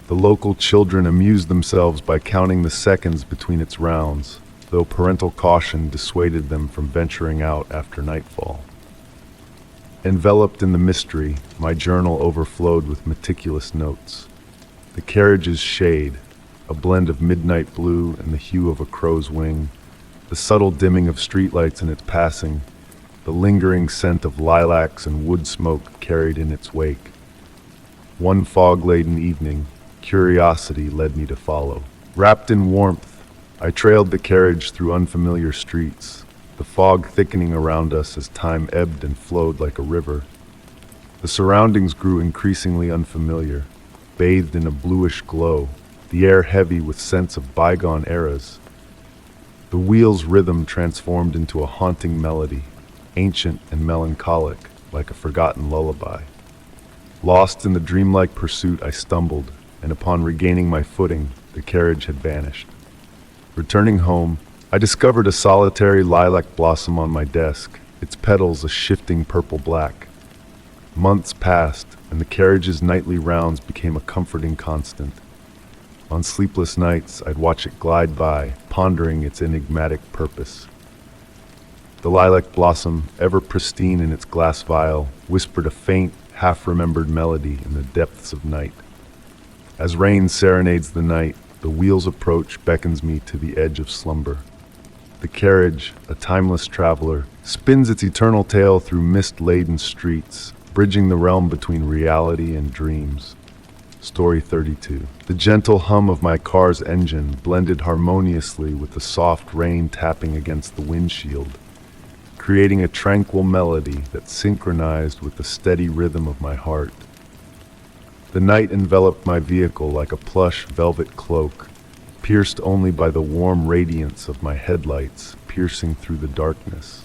The local children amused themselves by counting the seconds between its rounds, though parental caution dissuaded them from venturing out after nightfall. Enveloped in the mystery, my journal overflowed with meticulous notes. The carriage's shade, a blend of midnight blue and the hue of a crow's wing, the subtle dimming of streetlights in its passing, the lingering scent of lilacs and wood smoke carried in its wake. One fog-laden evening, curiosity led me to follow. Wrapped in warmth, I trailed the carriage through unfamiliar streets, the fog thickening around us as time ebbed and flowed like a river. The surroundings grew increasingly unfamiliar, bathed in a bluish glow, the air heavy with scents of bygone eras. The wheel's rhythm transformed into a haunting melody, ancient and melancholic, like a forgotten lullaby. Lost in the dreamlike pursuit, I stumbled, and upon regaining my footing, the carriage had vanished. Returning home, I discovered a solitary lilac blossom on my desk, its petals a shifting purple black. Months passed, and the carriage's nightly rounds became a comforting constant. On sleepless nights, I'd watch it glide by, pondering its enigmatic purpose. The lilac blossom, ever pristine in its glass vial, whispered a faint, half-remembered melody in the depths of night. As rain serenades the night, the wheel's approach beckons me to the edge of slumber. The carriage, a timeless traveler, spins its eternal tale through mist-laden streets, bridging the realm between reality and dreams. Story 32. The gentle hum of my car's engine blended harmoniously with the soft rain tapping against the windshield, creating a tranquil melody that synchronized with the steady rhythm of my heart. The night enveloped my vehicle like a plush velvet cloak, pierced only by the warm radiance of my headlights piercing through the darkness.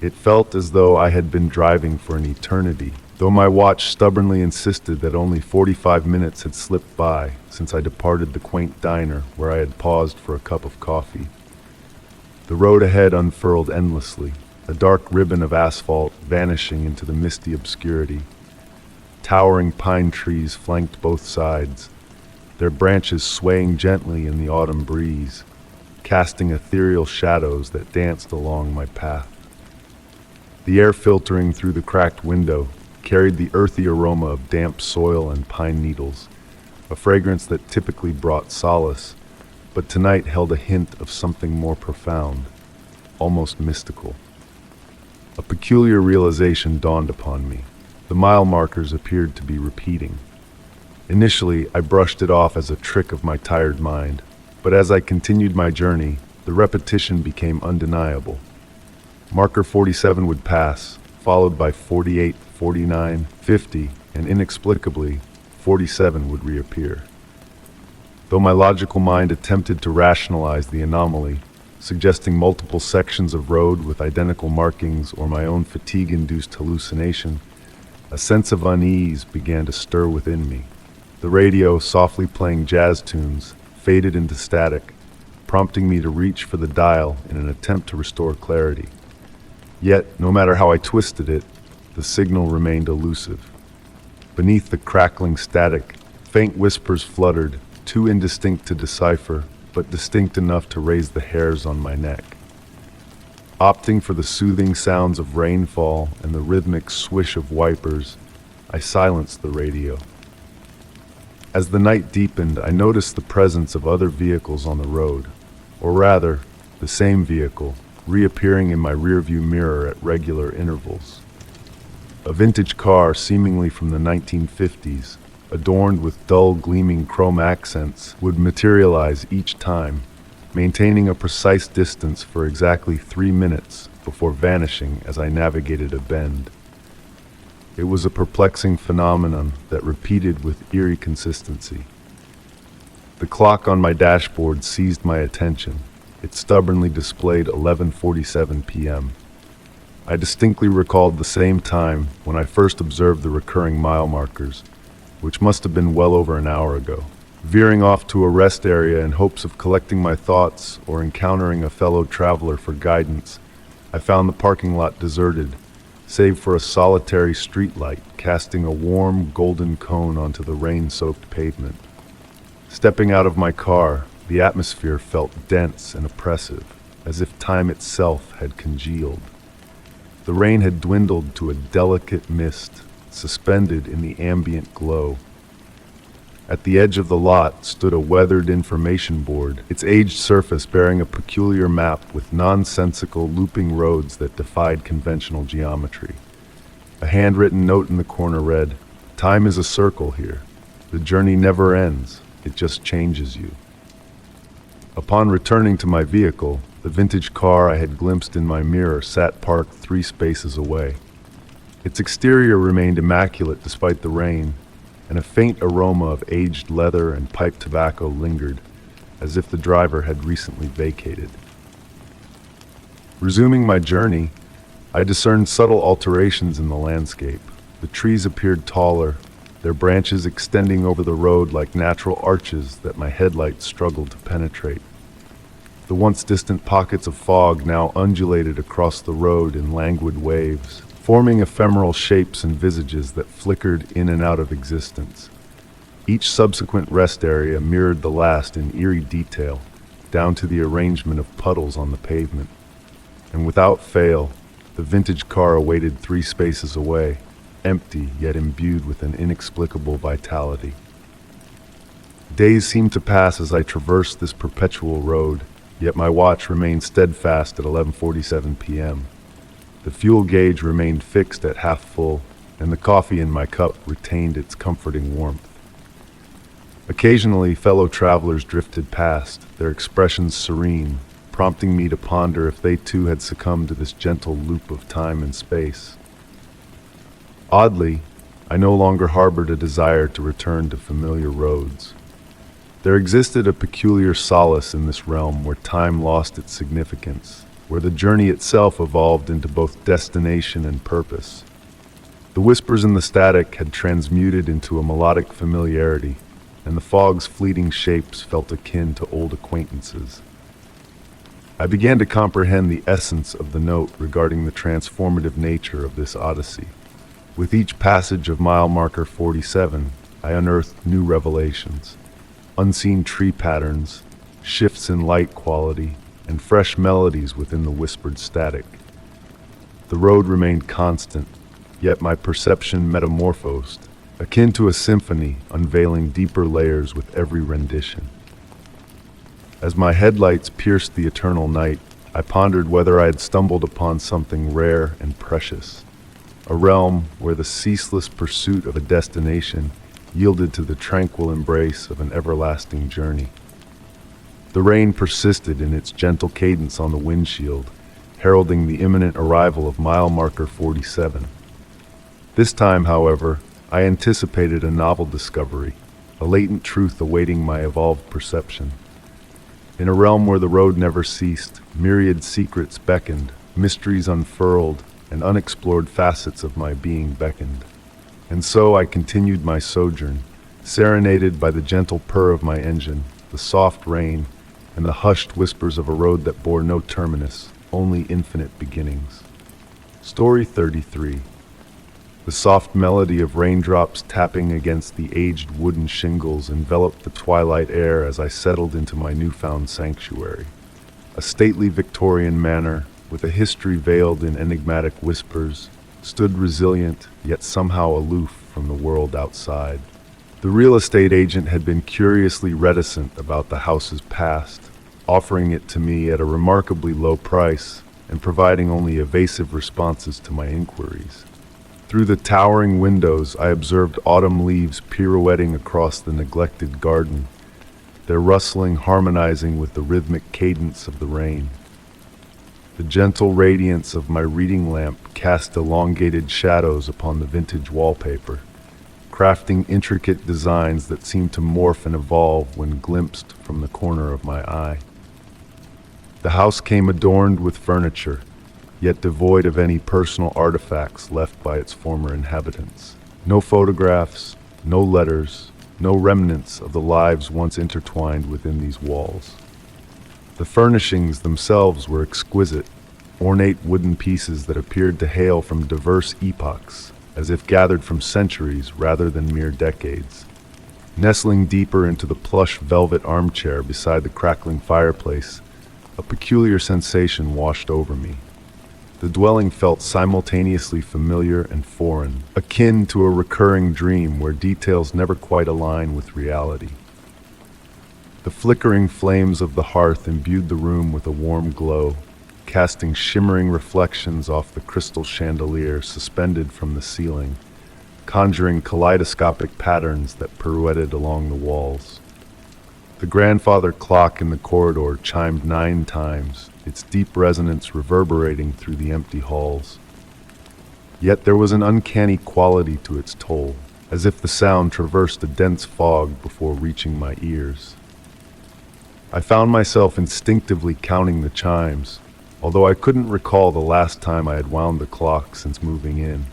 It felt as though I had been driving for an eternity, though my watch stubbornly insisted that only 45 minutes had slipped by since I departed the quaint diner where I had paused for a cup of coffee. The road ahead unfurled endlessly, a dark ribbon of asphalt vanishing into the misty obscurity. Towering pine trees flanked both sides, their branches swaying gently in the autumn breeze, casting ethereal shadows that danced along my path. The air filtering through the cracked window carried the earthy aroma of damp soil and pine needles, a fragrance that typically brought solace, but tonight held a hint of something more profound, almost mystical. A peculiar realization dawned upon me. The mile markers appeared to be repeating. Initially, I brushed it off as a trick of my tired mind, but as I continued my journey, the repetition became undeniable. Marker 47 would pass, followed by 48, 49, 50, and inexplicably, 47 would reappear. Though my logical mind attempted to rationalize the anomaly, suggesting multiple sections of road with identical markings or my own fatigue-induced hallucination, a sense of unease began to stir within me. The radio, softly playing jazz tunes, faded into static, prompting me to reach for the dial in an attempt to restore clarity. Yet, no matter how I twisted it, the signal remained elusive. Beneath the crackling static, faint whispers fluttered, too indistinct to decipher, but distinct enough to raise the hairs on my neck. Opting for the soothing sounds of rainfall and the rhythmic swish of wipers, I silenced the radio. As the night deepened, I noticed the presence of other vehicles on the road, or rather, the same vehicle, reappearing in my rearview mirror at regular intervals. A vintage car seemingly from the 1950s, adorned with dull gleaming chrome accents, would materialize each time, maintaining a precise distance for exactly 3 minutes before vanishing as I navigated a bend. It was a perplexing phenomenon that repeated with eerie consistency. The clock on my dashboard seized my attention. It stubbornly displayed 11:47 p.m. I distinctly recalled the same time when I first observed the recurring mile markers, which must have been well over an hour ago. Veering off to a rest area in hopes of collecting my thoughts or encountering a fellow traveler for guidance, I found the parking lot deserted, save for a solitary streetlight casting a warm golden cone onto the rain-soaked pavement. Stepping out of my car, the atmosphere felt dense and oppressive, as if time itself had congealed. The rain had dwindled to a delicate mist, suspended in the ambient glow. At the edge of the lot stood a weathered information board, its aged surface bearing a peculiar map with nonsensical looping roads that defied conventional geometry. A handwritten note in the corner read, "Time is a circle here. The journey never ends, it just changes you." Upon returning to my vehicle, the vintage car I had glimpsed in my mirror sat parked 3 spaces away. Its exterior remained immaculate despite the rain, and a faint aroma of aged leather and pipe tobacco lingered, as if the driver had recently vacated. Resuming my journey, I discerned subtle alterations in the landscape. The trees appeared taller, their branches extending over the road like natural arches that my headlights struggled to penetrate. The once distant pockets of fog now undulated across the road in languid waves, forming ephemeral shapes and visages that flickered in and out of existence. Each subsequent rest area mirrored the last in eerie detail, down to the arrangement of puddles on the pavement. And without fail, the vintage car awaited 3 spaces away, empty yet imbued with an inexplicable vitality. Days seemed to pass as I traversed this perpetual road, yet my watch remained steadfast at 11:47 p.m. The fuel gauge remained fixed at half full, and the coffee in my cup retained its comforting warmth. Occasionally, fellow travelers drifted past, their expressions serene, prompting me to ponder if they too had succumbed to this gentle loop of time and space. Oddly, I no longer harbored a desire to return to familiar roads. There existed a peculiar solace in this realm where time lost its significance, where the journey itself evolved into both destination and purpose. The whispers in the static had transmuted into a melodic familiarity, and the fog's fleeting shapes felt akin to old acquaintances. I began to comprehend the essence of the note regarding the transformative nature of this odyssey. With each passage of mile marker 47, I unearthed new revelations, unseen tree patterns, shifts in light quality, and fresh melodies within the whispered static. The road remained constant, yet my perception metamorphosed, akin to a symphony unveiling deeper layers with every rendition. As my headlights pierced the eternal night, I pondered whether I had stumbled upon something rare and precious, a realm where the ceaseless pursuit of a destination yielded to the tranquil embrace of an everlasting journey. The rain persisted in its gentle cadence on the windshield, heralding the imminent arrival of mile marker 47. This time, however, I anticipated a novel discovery, a latent truth awaiting my evolved perception. In a realm where the road never ceased, myriad secrets beckoned, mysteries unfurled, and unexplored facets of my being beckoned. And so I continued my sojourn, serenaded by the gentle purr of my engine, the soft rain, and the hushed whispers of a road that bore no terminus, only infinite beginnings. Story 33. The soft melody of raindrops tapping against the aged wooden shingles enveloped the twilight air as I settled into my newfound sanctuary. A stately Victorian manor, with a history veiled in enigmatic whispers, stood resilient, yet somehow aloof from the world outside. The real estate agent had been curiously reticent about the house's past, offering it to me at a remarkably low price and providing only evasive responses to my inquiries. Through the towering windows, I observed autumn leaves pirouetting across the neglected garden, their rustling harmonizing with the rhythmic cadence of the rain. The gentle radiance of my reading lamp cast elongated shadows upon the vintage wallpaper, crafting intricate designs that seemed to morph and evolve when glimpsed from the corner of my eye. The house came adorned with furniture, yet devoid of any personal artifacts left by its former inhabitants. No photographs, no letters, no remnants of the lives once intertwined within these walls. The furnishings themselves were exquisite, ornate wooden pieces that appeared to hail from diverse epochs, as if gathered from centuries rather than mere decades. Nestling deeper into the plush velvet armchair beside the crackling fireplace, a peculiar sensation washed over me. The dwelling felt simultaneously familiar and foreign, akin to a recurring dream where details never quite align with reality. The flickering flames of the hearth imbued the room with a warm glow, casting shimmering reflections off the crystal chandelier suspended from the ceiling, conjuring kaleidoscopic patterns that pirouetted along the walls. The grandfather clock in the corridor chimed 9 times, its deep resonance reverberating through the empty halls. Yet there was an uncanny quality to its toll, as if the sound traversed a dense fog before reaching my ears. I found myself instinctively counting the chimes, although I couldn't recall the last time I had wound the clock since moving in.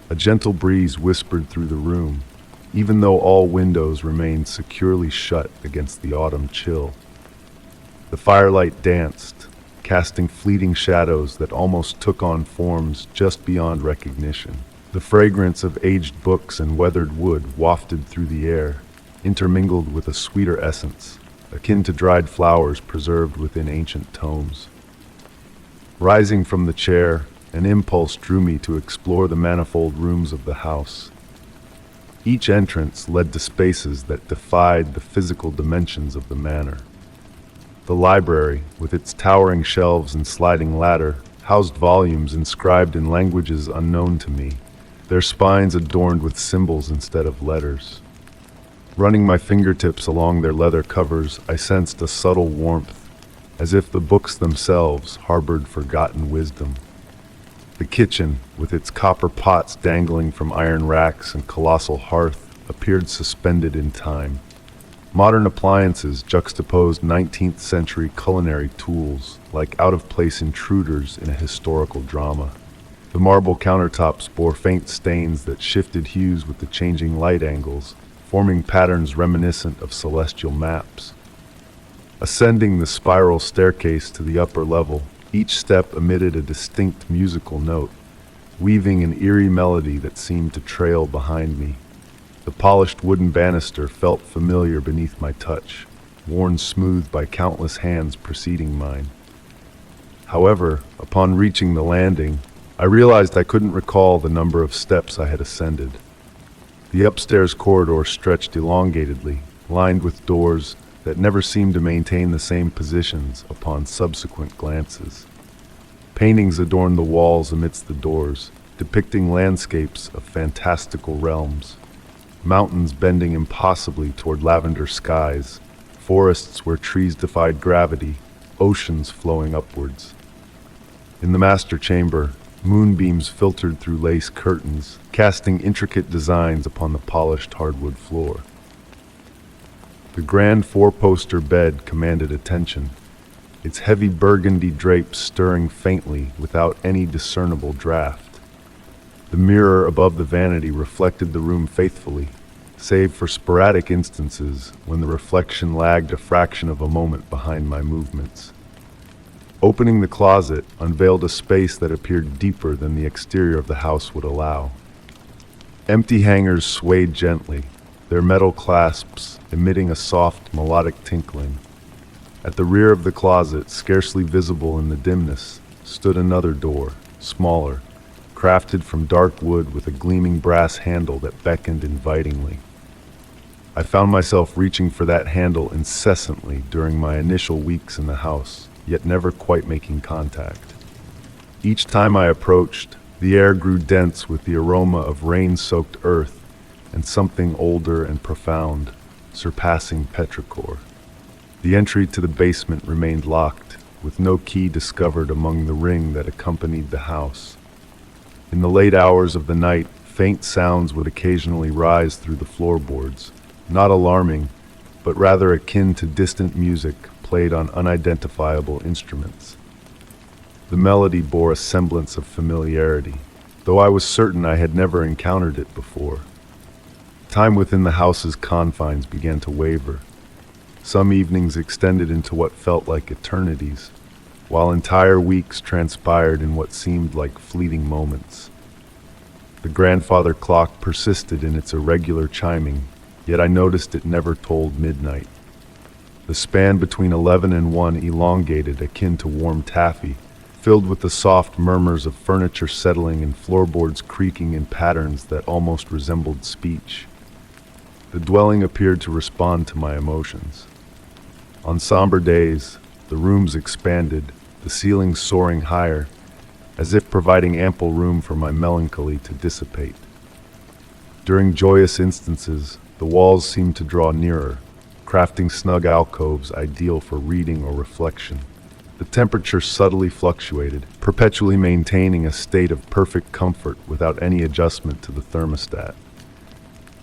A gentle breeze whispered through the room, even though all windows remained securely shut against the autumn chill. The firelight danced, casting fleeting shadows that almost took on forms just beyond recognition. The fragrance of aged books and weathered wood wafted through the air, intermingled with a sweeter essence, akin to dried flowers preserved within ancient tomes. Rising from the chair, an impulse drew me to explore the manifold rooms of the house. Each entrance led to spaces that defied the physical dimensions of the manor. The library, with its towering shelves and sliding ladder, housed volumes inscribed in languages unknown to me, their spines adorned with symbols instead of letters. Running my fingertips along their leather covers, I sensed a subtle warmth, as if the books themselves harbored forgotten wisdom. The kitchen, with its copper pots dangling from iron racks and colossal hearth, appeared suspended in time. Modern appliances juxtaposed 19th century culinary tools like out-of-place intruders in a historical drama. The marble countertops bore faint stains that shifted hues with the changing light angles, forming patterns reminiscent of celestial maps. Ascending the spiral staircase to the upper level, each step emitted a distinct musical note, weaving an eerie melody that seemed to trail behind me. The polished wooden banister felt familiar beneath my touch, worn smooth by countless hands preceding mine. However, upon reaching the landing, I realized I couldn't recall the number of steps I had ascended. The upstairs corridor stretched elongatedly, lined with doors that never seemed to maintain the same positions upon subsequent glances. Paintings adorned the walls amidst the doors, depicting landscapes of fantastical realms. Mountains bending impossibly toward lavender skies, forests where trees defied gravity, oceans flowing upwards. In the master chamber, moonbeams filtered through lace curtains, casting intricate designs upon the polished hardwood floor. The grand four-poster bed commanded attention, its heavy burgundy drapes stirring faintly without any discernible draft. The mirror above the vanity reflected the room faithfully, save for sporadic instances when the reflection lagged a fraction of a moment behind my movements. Opening the closet unveiled a space that appeared deeper than the exterior of the house would allow. Empty hangers swayed gently, their metal clasps emitting a soft, melodic tinkling. At the rear of the closet, scarcely visible in the dimness, stood another door, smaller, crafted from dark wood with a gleaming brass handle that beckoned invitingly. I found myself reaching for that handle incessantly during my initial weeks in the house, yet never quite making contact. Each time I approached, the air grew dense with the aroma of rain-soaked earth and something older and profound, surpassing petrichor. The entry to the basement remained locked, with no key discovered among the ring that accompanied the house. In the late hours of the night, faint sounds would occasionally rise through the floorboards, not alarming, but rather akin to distant music played on unidentifiable instruments. The melody bore a semblance of familiarity, though I was certain I had never encountered it before. Time within the house's confines began to waver. Some evenings extended into what felt like eternities, while entire weeks transpired in what seemed like fleeting moments. The grandfather clock persisted in its irregular chiming, yet I noticed it never tolled midnight. The span between 11 and 1 elongated akin to warm taffy, filled with the soft murmurs of furniture settling and floorboards creaking in patterns that almost resembled speech. The dwelling appeared to respond to my emotions. On somber days, the rooms expanded, the ceilings soaring higher, as if providing ample room for my melancholy to dissipate. During joyous instances, the walls seemed to draw nearer, crafting snug alcoves ideal for reading or reflection. The temperature subtly fluctuated, perpetually maintaining a state of perfect comfort without any adjustment to the thermostat.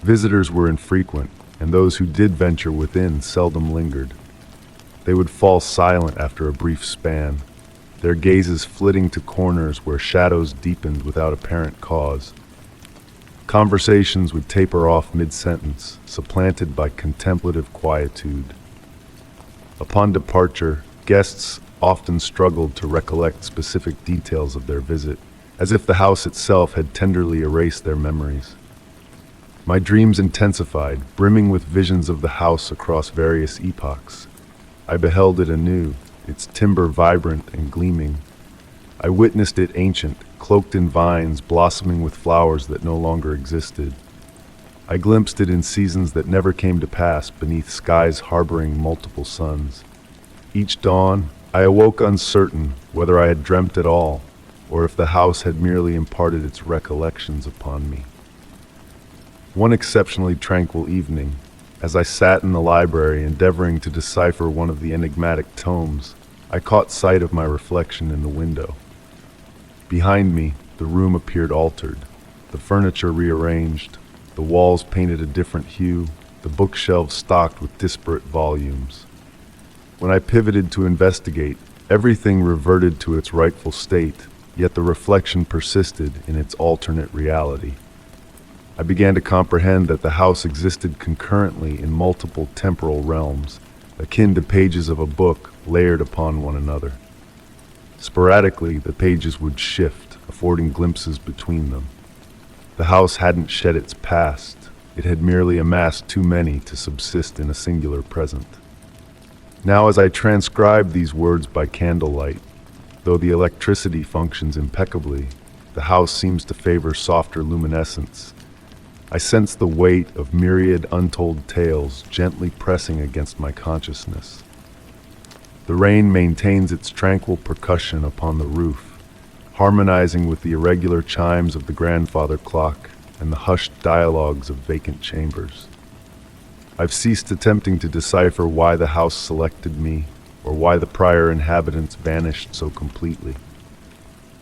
Visitors were infrequent, and those who did venture within seldom lingered. They would fall silent after a brief span, their gazes flitting to corners where shadows deepened without apparent cause. Conversations would taper off mid-sentence, supplanted by contemplative quietude. Upon departure, guests often struggled to recollect specific details of their visit, as if the house itself had tenderly erased their memories. My dreams intensified, brimming with visions of the house across various epochs. I beheld it anew, its timber vibrant and gleaming. I witnessed it ancient, cloaked in vines, blossoming with flowers that no longer existed. I glimpsed it in seasons that never came to pass beneath skies harboring multiple suns. Each dawn, I awoke uncertain whether I had dreamt at all, or if the house had merely imparted its recollections upon me. One exceptionally tranquil evening, as I sat in the library endeavoring to decipher one of the enigmatic tomes, I caught sight of my reflection in the window. Behind me, the room appeared altered, the furniture rearranged, the walls painted a different hue, the bookshelves stocked with disparate volumes. When I pivoted to investigate, everything reverted to its rightful state, yet the reflection persisted in its alternate reality. I began to comprehend that the house existed concurrently in multiple temporal realms, akin to pages of a book layered upon one another. Sporadically, the pages would shift, affording glimpses between them. The house hadn't shed its past, it had merely amassed too many to subsist in a singular present. Now as I transcribe these words by candlelight, though the electricity functions impeccably, the house seems to favor softer luminescence. I sense the weight of myriad untold tales gently pressing against my consciousness. The rain maintains its tranquil percussion upon the roof, harmonizing with the irregular chimes of the grandfather clock and the hushed dialogues of vacant chambers. I've ceased attempting to decipher why the house selected me, or why the prior inhabitants vanished so completely.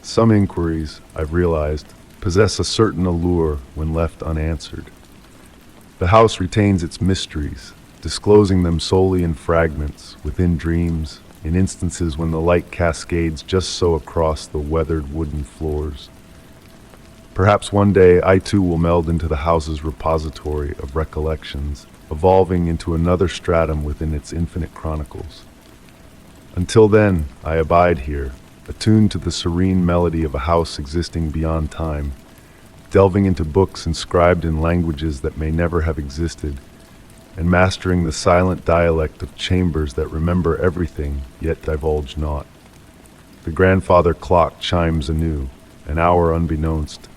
Some inquiries, I've realized, possess a certain allure when left unanswered. The house retains its mysteries, disclosing them solely in fragments, within dreams, in instances when the light cascades just so across the weathered wooden floors. Perhaps one day I too will meld into the house's repository of recollections, evolving into another stratum within its infinite chronicles. Until then, I abide here, attuned to the serene melody of a house existing beyond time, delving into books inscribed in languages that may never have existed, and mastering the silent dialect of chambers that remember everything, yet divulge naught. The grandfather clock chimes anew, an hour unbeknownst,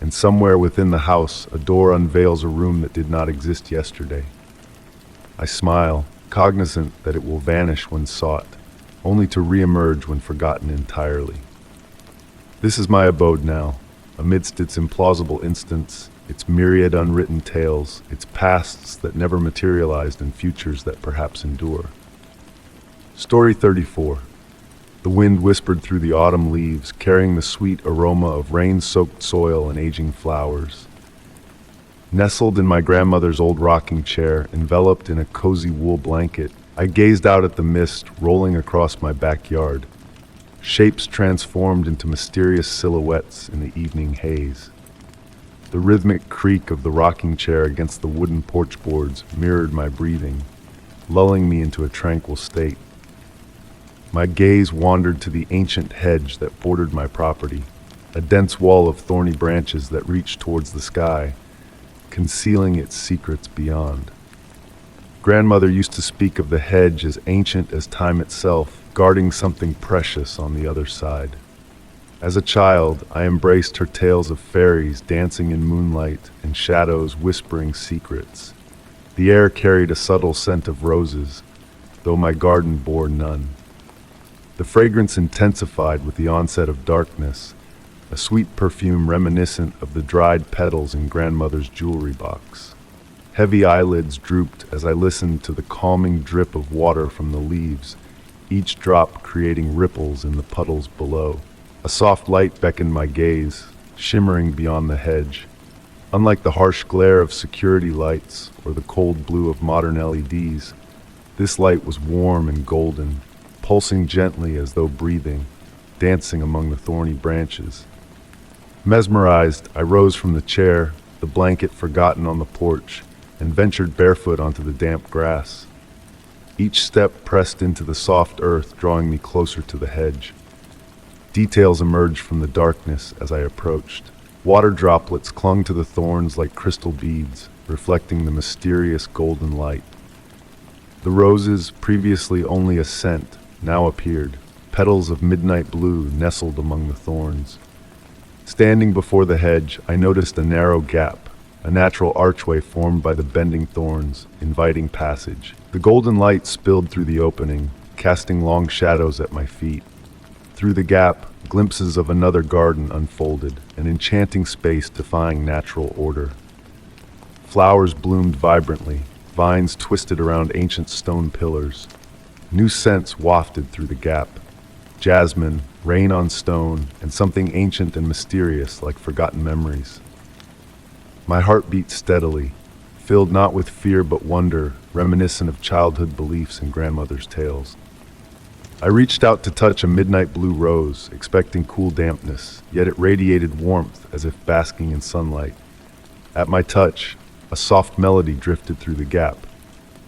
and somewhere within the house a door unveils a room that did not exist yesterday. I smile, cognizant that it will vanish when sought, only to re-emerge when forgotten entirely. This is my abode now, amidst its implausible instants, its myriad unwritten tales, its pasts that never materialized and futures that perhaps endure. Story 34. The wind whispered through the autumn leaves, carrying the sweet aroma of rain-soaked soil and aging flowers. Nestled in my grandmother's old rocking chair, enveloped in a cozy wool blanket, I gazed out at the mist rolling across my backyard, shapes transformed into mysterious silhouettes in the evening haze. The rhythmic creak of the rocking chair against the wooden porch boards mirrored my breathing, lulling me into a tranquil state. My gaze wandered to the ancient hedge that bordered my property, a dense wall of thorny branches that reached towards the sky, concealing its secrets beyond. Grandmother used to speak of the hedge as ancient as time itself, guarding something precious on the other side. As a child, I embraced her tales of fairies dancing in moonlight and shadows whispering secrets. The air carried a subtle scent of roses, though my garden bore none. The fragrance intensified with the onset of darkness, a sweet perfume reminiscent of the dried petals in grandmother's jewelry box. Heavy eyelids drooped as I listened to the calming drip of water from the leaves, each drop creating ripples in the puddles below. A soft light beckoned my gaze, shimmering beyond the hedge. Unlike the harsh glare of security lights or the cold blue of modern LEDs, this light was warm and golden, pulsing gently as though breathing, dancing among the thorny branches. Mesmerized, I rose from the chair, the blanket forgotten on the porch, and ventured barefoot onto the damp grass. Each step pressed into the soft earth, drawing me closer to the hedge. Details emerged from the darkness as I approached. Water droplets clung to the thorns like crystal beads, reflecting the mysterious golden light. The roses, previously only a scent, now appeared, petals of midnight blue nestled among the thorns. Standing before the hedge, I noticed a narrow gap, a natural archway formed by the bending thorns, inviting passage. The golden light spilled through the opening, casting long shadows at my feet. Through the gap, glimpses of another garden unfolded, an enchanting space defying natural order. Flowers bloomed vibrantly, vines twisted around ancient stone pillars. New scents wafted through the gap. Jasmine, rain on stone, and something ancient and mysterious like forgotten memories. My heart beat steadily, filled not with fear but wonder, reminiscent of childhood beliefs and grandmother's tales. I reached out to touch a midnight blue rose, expecting cool dampness, yet it radiated warmth as if basking in sunlight. At my touch, a soft melody drifted through the gap.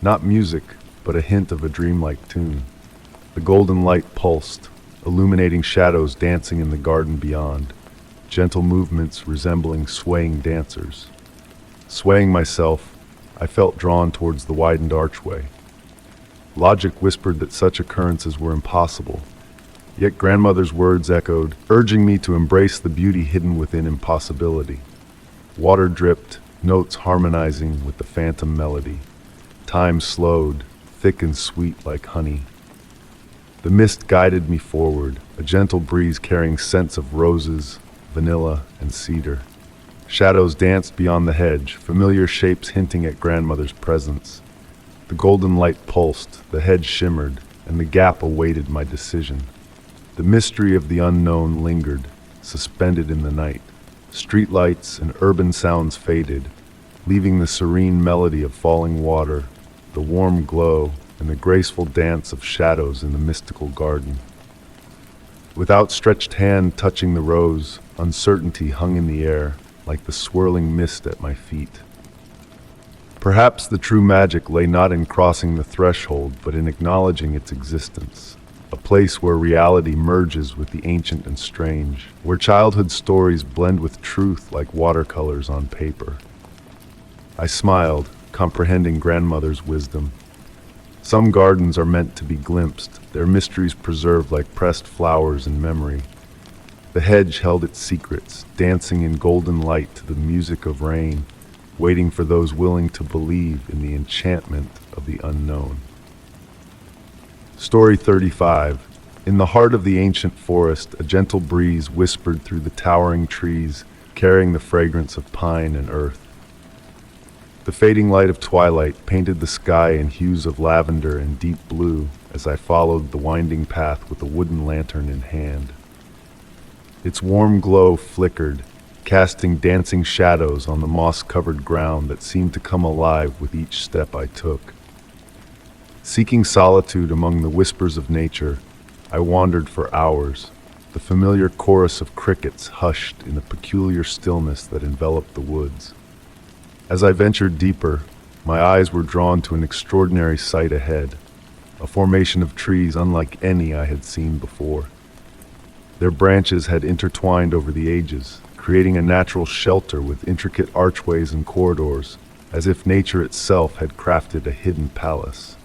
Not music, but a hint of a dreamlike tune. The golden light pulsed, illuminating shadows dancing in the garden beyond, gentle movements resembling swaying dancers. Swaying myself, I felt drawn towards the widened archway. Logic whispered that such occurrences were impossible, yet grandmother's words echoed, urging me to embrace the beauty hidden within impossibility. Water dripped, notes harmonizing with the phantom melody. Time slowed, thick and sweet like honey. The mist guided me forward, a gentle breeze carrying scents of roses, vanilla, and cedar. Shadows danced beyond the hedge, familiar shapes hinting at grandmother's presence. The golden light pulsed, the hedge shimmered, and the gap awaited my decision. The mystery of the unknown lingered, suspended in the night. Streetlights and urban sounds faded, leaving the serene melody of falling water, the warm glow, and the graceful dance of shadows in the mystical garden. With outstretched hand touching the rose, uncertainty hung in the air, like the swirling mist at my feet. Perhaps the true magic lay not in crossing the threshold, but in acknowledging its existence. A place where reality merges with the ancient and strange, where childhood stories blend with truth like watercolors on paper. I smiled, comprehending grandmother's wisdom. Some gardens are meant to be glimpsed, their mysteries preserved like pressed flowers in memory. The hedge held its secrets, dancing in golden light to the music of rain, waiting for those willing to believe in the enchantment of the unknown. Story 35. In the heart of the ancient forest, a gentle breeze whispered through the towering trees, carrying the fragrance of pine and earth. The fading light of twilight painted the sky in hues of lavender and deep blue as I followed the winding path with a wooden lantern in hand. Its warm glow flickered, casting dancing shadows on the moss-covered ground that seemed to come alive with each step I took. Seeking solitude among the whispers of nature, I wandered for hours, the familiar chorus of crickets hushed in the peculiar stillness that enveloped the woods. As I ventured deeper, my eyes were drawn to an extraordinary sight ahead, a formation of trees unlike any I had seen before. Their branches had intertwined over the ages, creating a natural shelter with intricate archways and corridors, as if nature itself had crafted a hidden palace.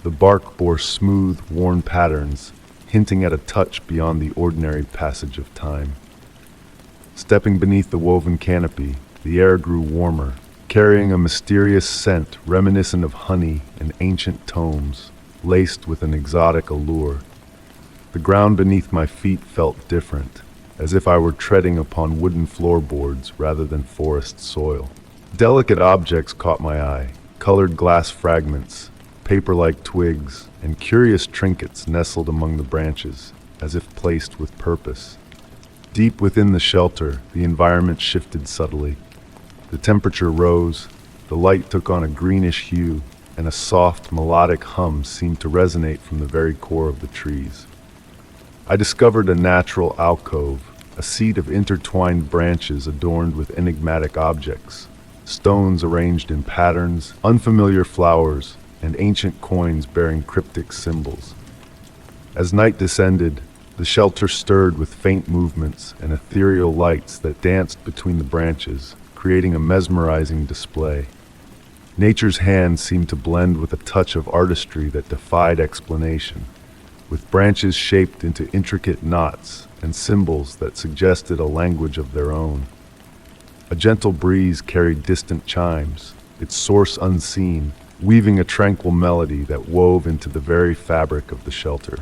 The bark bore smooth, worn patterns, hinting at a touch beyond the ordinary passage of time. Stepping beneath the woven canopy, the air grew warmer, carrying a mysterious scent reminiscent of honey and ancient tomes, laced with an exotic allure. The ground beneath my feet felt different, as if I were treading upon wooden floorboards rather than forest soil. Delicate objects caught my eye, colored glass fragments, paper-like twigs, and curious trinkets nestled among the branches, as if placed with purpose. Deep within the shelter, the environment shifted subtly. The temperature rose, the light took on a greenish hue, and a soft, melodic hum seemed to resonate from the very core of the trees. I discovered a natural alcove, a seat of intertwined branches adorned with enigmatic objects, stones arranged in patterns, unfamiliar flowers, and ancient coins bearing cryptic symbols. As night descended, the shelter stirred with faint movements and ethereal lights that danced between the branches, creating a mesmerizing display. Nature's hand seemed to blend with a touch of artistry that defied explanation, with branches shaped into intricate knots and symbols that suggested a language of their own. A gentle breeze carried distant chimes, its source unseen, weaving a tranquil melody that wove into the very fabric of the shelter.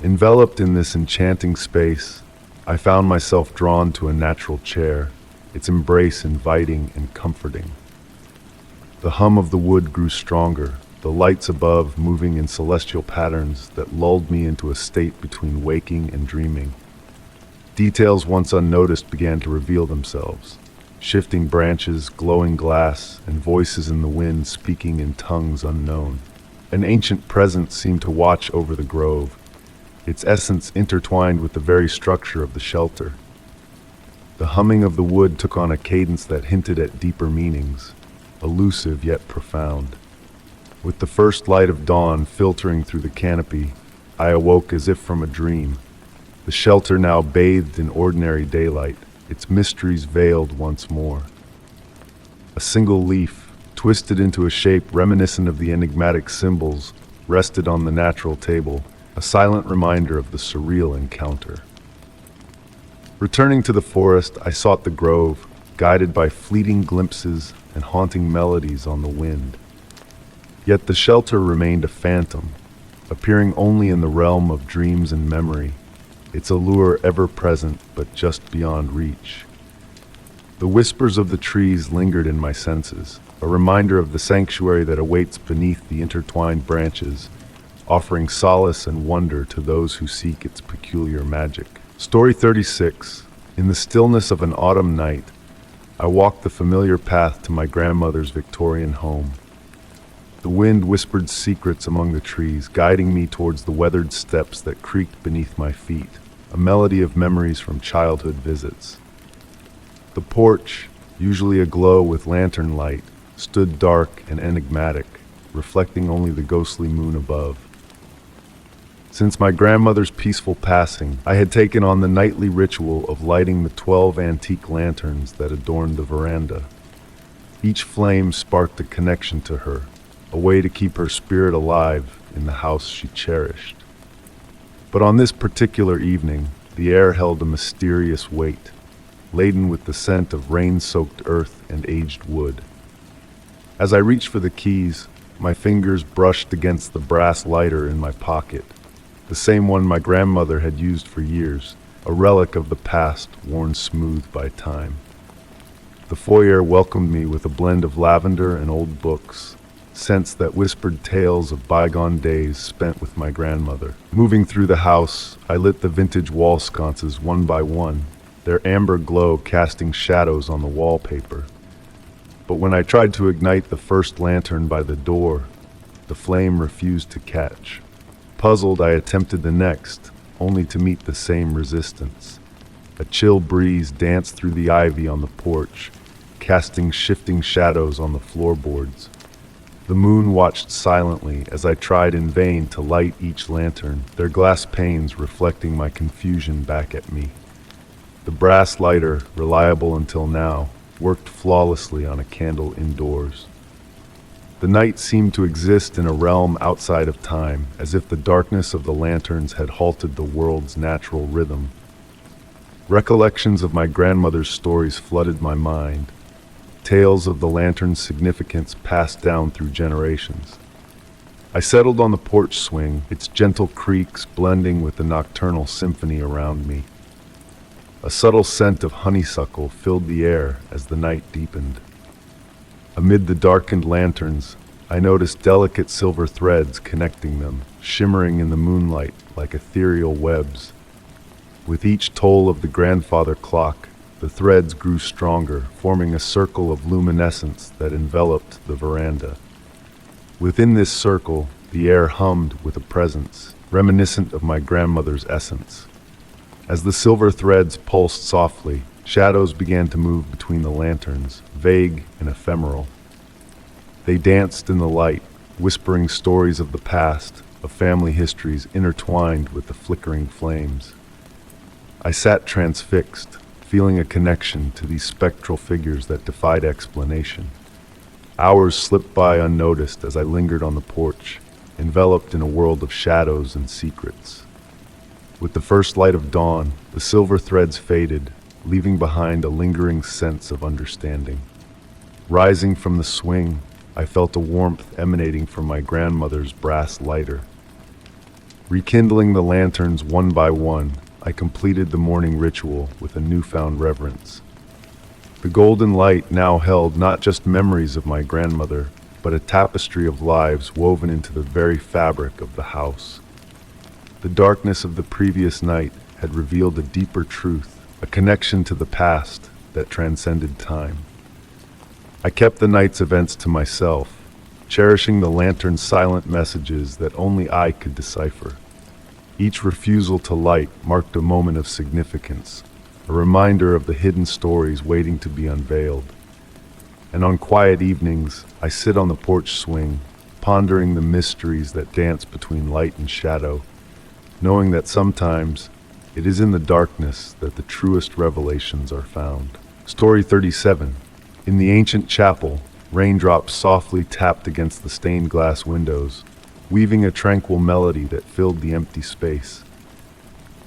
Enveloped in this enchanting space, I found myself drawn to a natural chair, its embrace inviting and comforting. The hum of the wood grew stronger, the lights above moving in celestial patterns that lulled me into a state between waking and dreaming. Details once unnoticed began to reveal themselves. Shifting branches, glowing glass, and voices in the wind speaking in tongues unknown. An ancient presence seemed to watch over the grove, its essence intertwined with the very structure of the shelter. The humming of the wood took on a cadence that hinted at deeper meanings, elusive yet profound. With the first light of dawn filtering through the canopy, I awoke as if from a dream. The shelter now bathed in ordinary daylight, its mysteries veiled once more. A single leaf, twisted into a shape reminiscent of the enigmatic symbols, rested on the natural table, a silent reminder of the surreal encounter. Returning to the forest, I sought the grove, guided by fleeting glimpses and haunting melodies on the wind. Yet the shelter remained a phantom, appearing only in the realm of dreams and memory, its allure ever present but just beyond reach. The whispers of the trees lingered in my senses, a reminder of the sanctuary that awaits beneath the intertwined branches, offering solace and wonder to those who seek its peculiar magic. Story 36. In the stillness of an autumn night, I walked the familiar path to my grandmother's Victorian home. The wind whispered secrets among the trees, guiding me towards the weathered steps that creaked beneath my feet, a melody of memories from childhood visits. The porch, usually aglow with lantern light, stood dark and enigmatic, reflecting only the ghostly moon above. Since my grandmother's peaceful passing, I had taken on the nightly ritual of lighting the 12 antique lanterns that adorned the veranda. Each flame sparked a connection to her, a way to keep her spirit alive in the house she cherished. But on this particular evening, the air held a mysterious weight, laden with the scent of rain-soaked earth and aged wood. As I reached for the keys, my fingers brushed against the brass lighter in my pocket, the same one my grandmother had used for years, a relic of the past worn smooth by time. The foyer welcomed me with a blend of lavender and old books, scents that whispered tales of bygone days spent with my grandmother. Moving through the house, I lit the vintage wall sconces one by one, their amber glow casting shadows on the wallpaper. But when I tried to ignite the first lantern by the door, the flame refused to catch. Puzzled, I attempted the next, only to meet the same resistance. A chill breeze danced through the ivy on the porch, casting shifting shadows on the floorboards. The moon watched silently as I tried in vain to light each lantern, their glass panes reflecting my confusion back at me. The brass lighter, reliable until now, worked flawlessly on a candle indoors. The night seemed to exist in a realm outside of time, as if the darkness of the lanterns had halted the world's natural rhythm. Recollections of my grandmother's stories flooded my mind, tales of the lantern's significance passed down through generations. I settled on the porch swing, its gentle creaks blending with the nocturnal symphony around me. A subtle scent of honeysuckle filled the air as the night deepened. Amid the darkened lanterns, I noticed delicate silver threads connecting them, shimmering in the moonlight like ethereal webs. With each toll of the grandfather clock, the threads grew stronger, forming a circle of luminescence that enveloped the veranda. Within this circle, the air hummed with a presence, reminiscent of my grandmother's essence. As the silver threads pulsed softly, shadows began to move between the lanterns, vague and ephemeral. They danced in the light, whispering stories of the past, of family histories intertwined with the flickering flames. I sat transfixed, feeling a connection to these spectral figures that defied explanation. Hours slipped by unnoticed as I lingered on the porch, enveloped in a world of shadows and secrets. With the first light of dawn, the silver threads faded, leaving behind a lingering sense of understanding. Rising from the swing, I felt a warmth emanating from my grandmother's brass lighter. Rekindling the lanterns one by one, I completed the morning ritual with a newfound reverence. The golden light now held not just memories of my grandmother, but a tapestry of lives woven into the very fabric of the house. The darkness of the previous night had revealed a deeper truth, a connection to the past that transcended time. I kept the night's events to myself, cherishing the lantern's silent messages that only I could decipher. Each refusal to light marked a moment of significance, a reminder of the hidden stories waiting to be unveiled. And on quiet evenings, I sit on the porch swing, pondering the mysteries that dance between light and shadow, knowing that sometimes it is in the darkness that the truest revelations are found. Story 37. In the ancient chapel, raindrops softly tapped against the stained glass windows, weaving a tranquil melody that filled the empty space.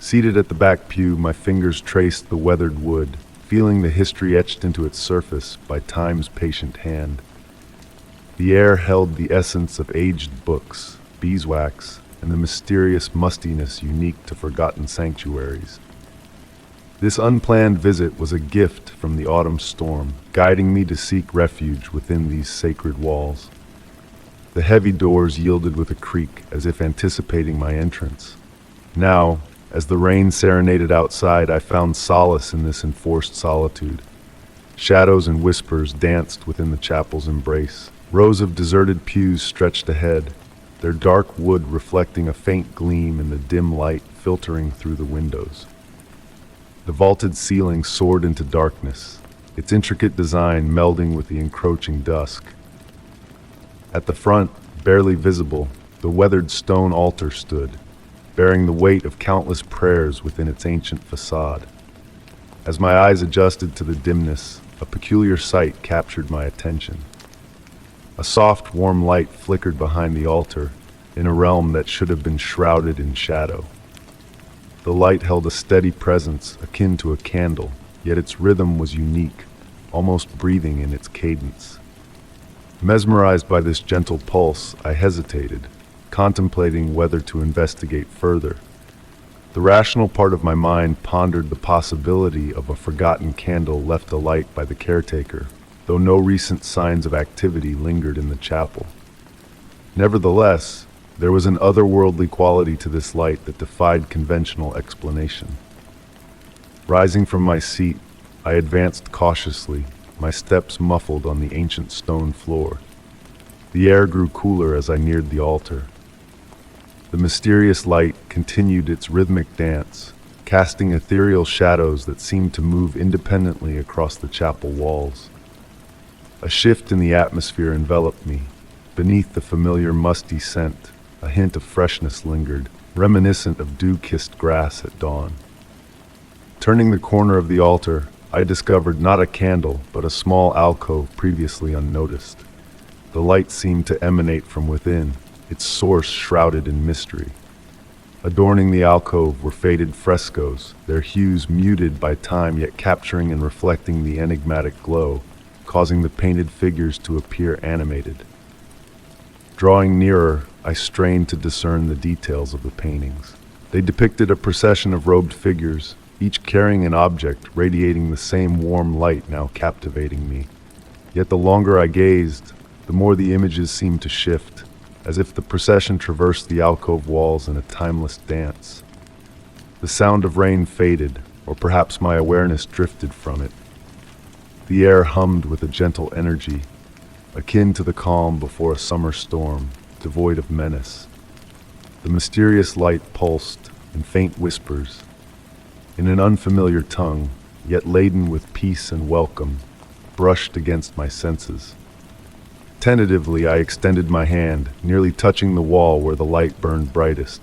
Seated at the back pew, my fingers traced the weathered wood, feeling the history etched into its surface by time's patient hand. The air held the essence of aged books, beeswax, and the mysterious mustiness unique to forgotten sanctuaries. This unplanned visit was a gift from the autumn storm, guiding me to seek refuge within these sacred walls. The heavy doors yielded with a creak, as if anticipating my entrance. Now, as the rain serenaded outside, I found solace in this enforced solitude. Shadows and whispers danced within the chapel's embrace. Rows of deserted pews stretched ahead, their dark wood reflecting a faint gleam in the dim light filtering through the windows. The vaulted ceiling soared into darkness, its intricate design melding with the encroaching dusk. At the front, barely visible, the weathered stone altar stood, bearing the weight of countless prayers within its ancient facade. As my eyes adjusted to the dimness, a peculiar sight captured my attention. A soft, warm light flickered behind the altar, in a realm that should have been shrouded in shadow. The light held a steady presence akin to a candle, yet its rhythm was unique, almost breathing in its cadence. Mesmerized by this gentle pulse, I hesitated, contemplating whether to investigate further. The rational part of my mind pondered the possibility of a forgotten candle left alight by the caretaker, though no recent signs of activity lingered in the chapel. Nevertheless, there was an otherworldly quality to this light that defied conventional explanation. Rising from my seat, I advanced cautiously, my steps muffled on the ancient stone floor. The air grew cooler as I neared the altar. The mysterious light continued its rhythmic dance, casting ethereal shadows that seemed to move independently across the chapel walls. A shift in the atmosphere enveloped me. Beneath the familiar musty scent, a hint of freshness lingered, reminiscent of dew-kissed grass at dawn. Turning the corner of the altar, I discovered not a candle, but a small alcove previously unnoticed. The light seemed to emanate from within, its source shrouded in mystery. Adorning the alcove were faded frescoes, their hues muted by time yet capturing and reflecting the enigmatic glow, causing the painted figures to appear animated. Drawing nearer, I strained to discern the details of the paintings. They depicted a procession of robed figures, each carrying an object radiating the same warm light now captivating me. Yet the longer I gazed, the more the images seemed to shift, as if the procession traversed the alcove walls in a timeless dance. The sound of rain faded, or perhaps my awareness drifted from it. The air hummed with a gentle energy, akin to the calm before a summer storm, devoid of menace. The mysterious light pulsed in faint whispers, in an unfamiliar tongue, yet laden with peace and welcome, brushed against my senses. Tentatively, I extended my hand, nearly touching the wall where the light burned brightest.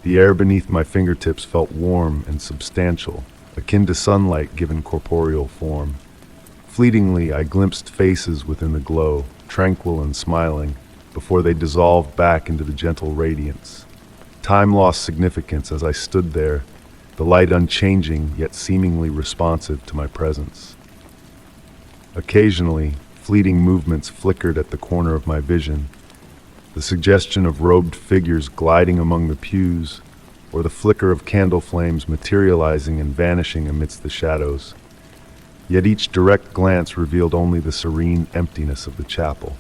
The air beneath my fingertips felt warm and substantial, akin to sunlight given corporeal form. Fleetingly, I glimpsed faces within the glow, tranquil and smiling, before they dissolved back into the gentle radiance. Time lost significance as I stood there, the light unchanging yet seemingly responsive to my presence. Occasionally, fleeting movements flickered at the corner of my vision, the suggestion of robed figures gliding among the pews, or the flicker of candle flames materializing and vanishing amidst the shadows. Yet each direct glance revealed only the serene emptiness of the chapel.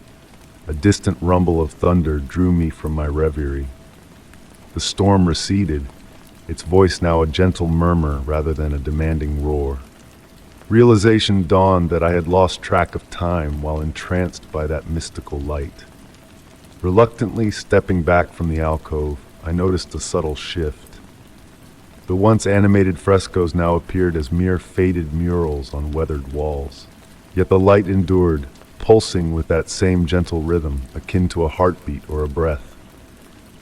A distant rumble of thunder drew me from my reverie. The storm receded, its voice now a gentle murmur rather than a demanding roar. Realization dawned that I had lost track of time while entranced by that mystical light. Reluctantly stepping back from the alcove, I noticed a subtle shift. The once animated frescoes now appeared as mere faded murals on weathered walls. Yet the light endured, pulsing with that same gentle rhythm, akin to a heartbeat or a breath.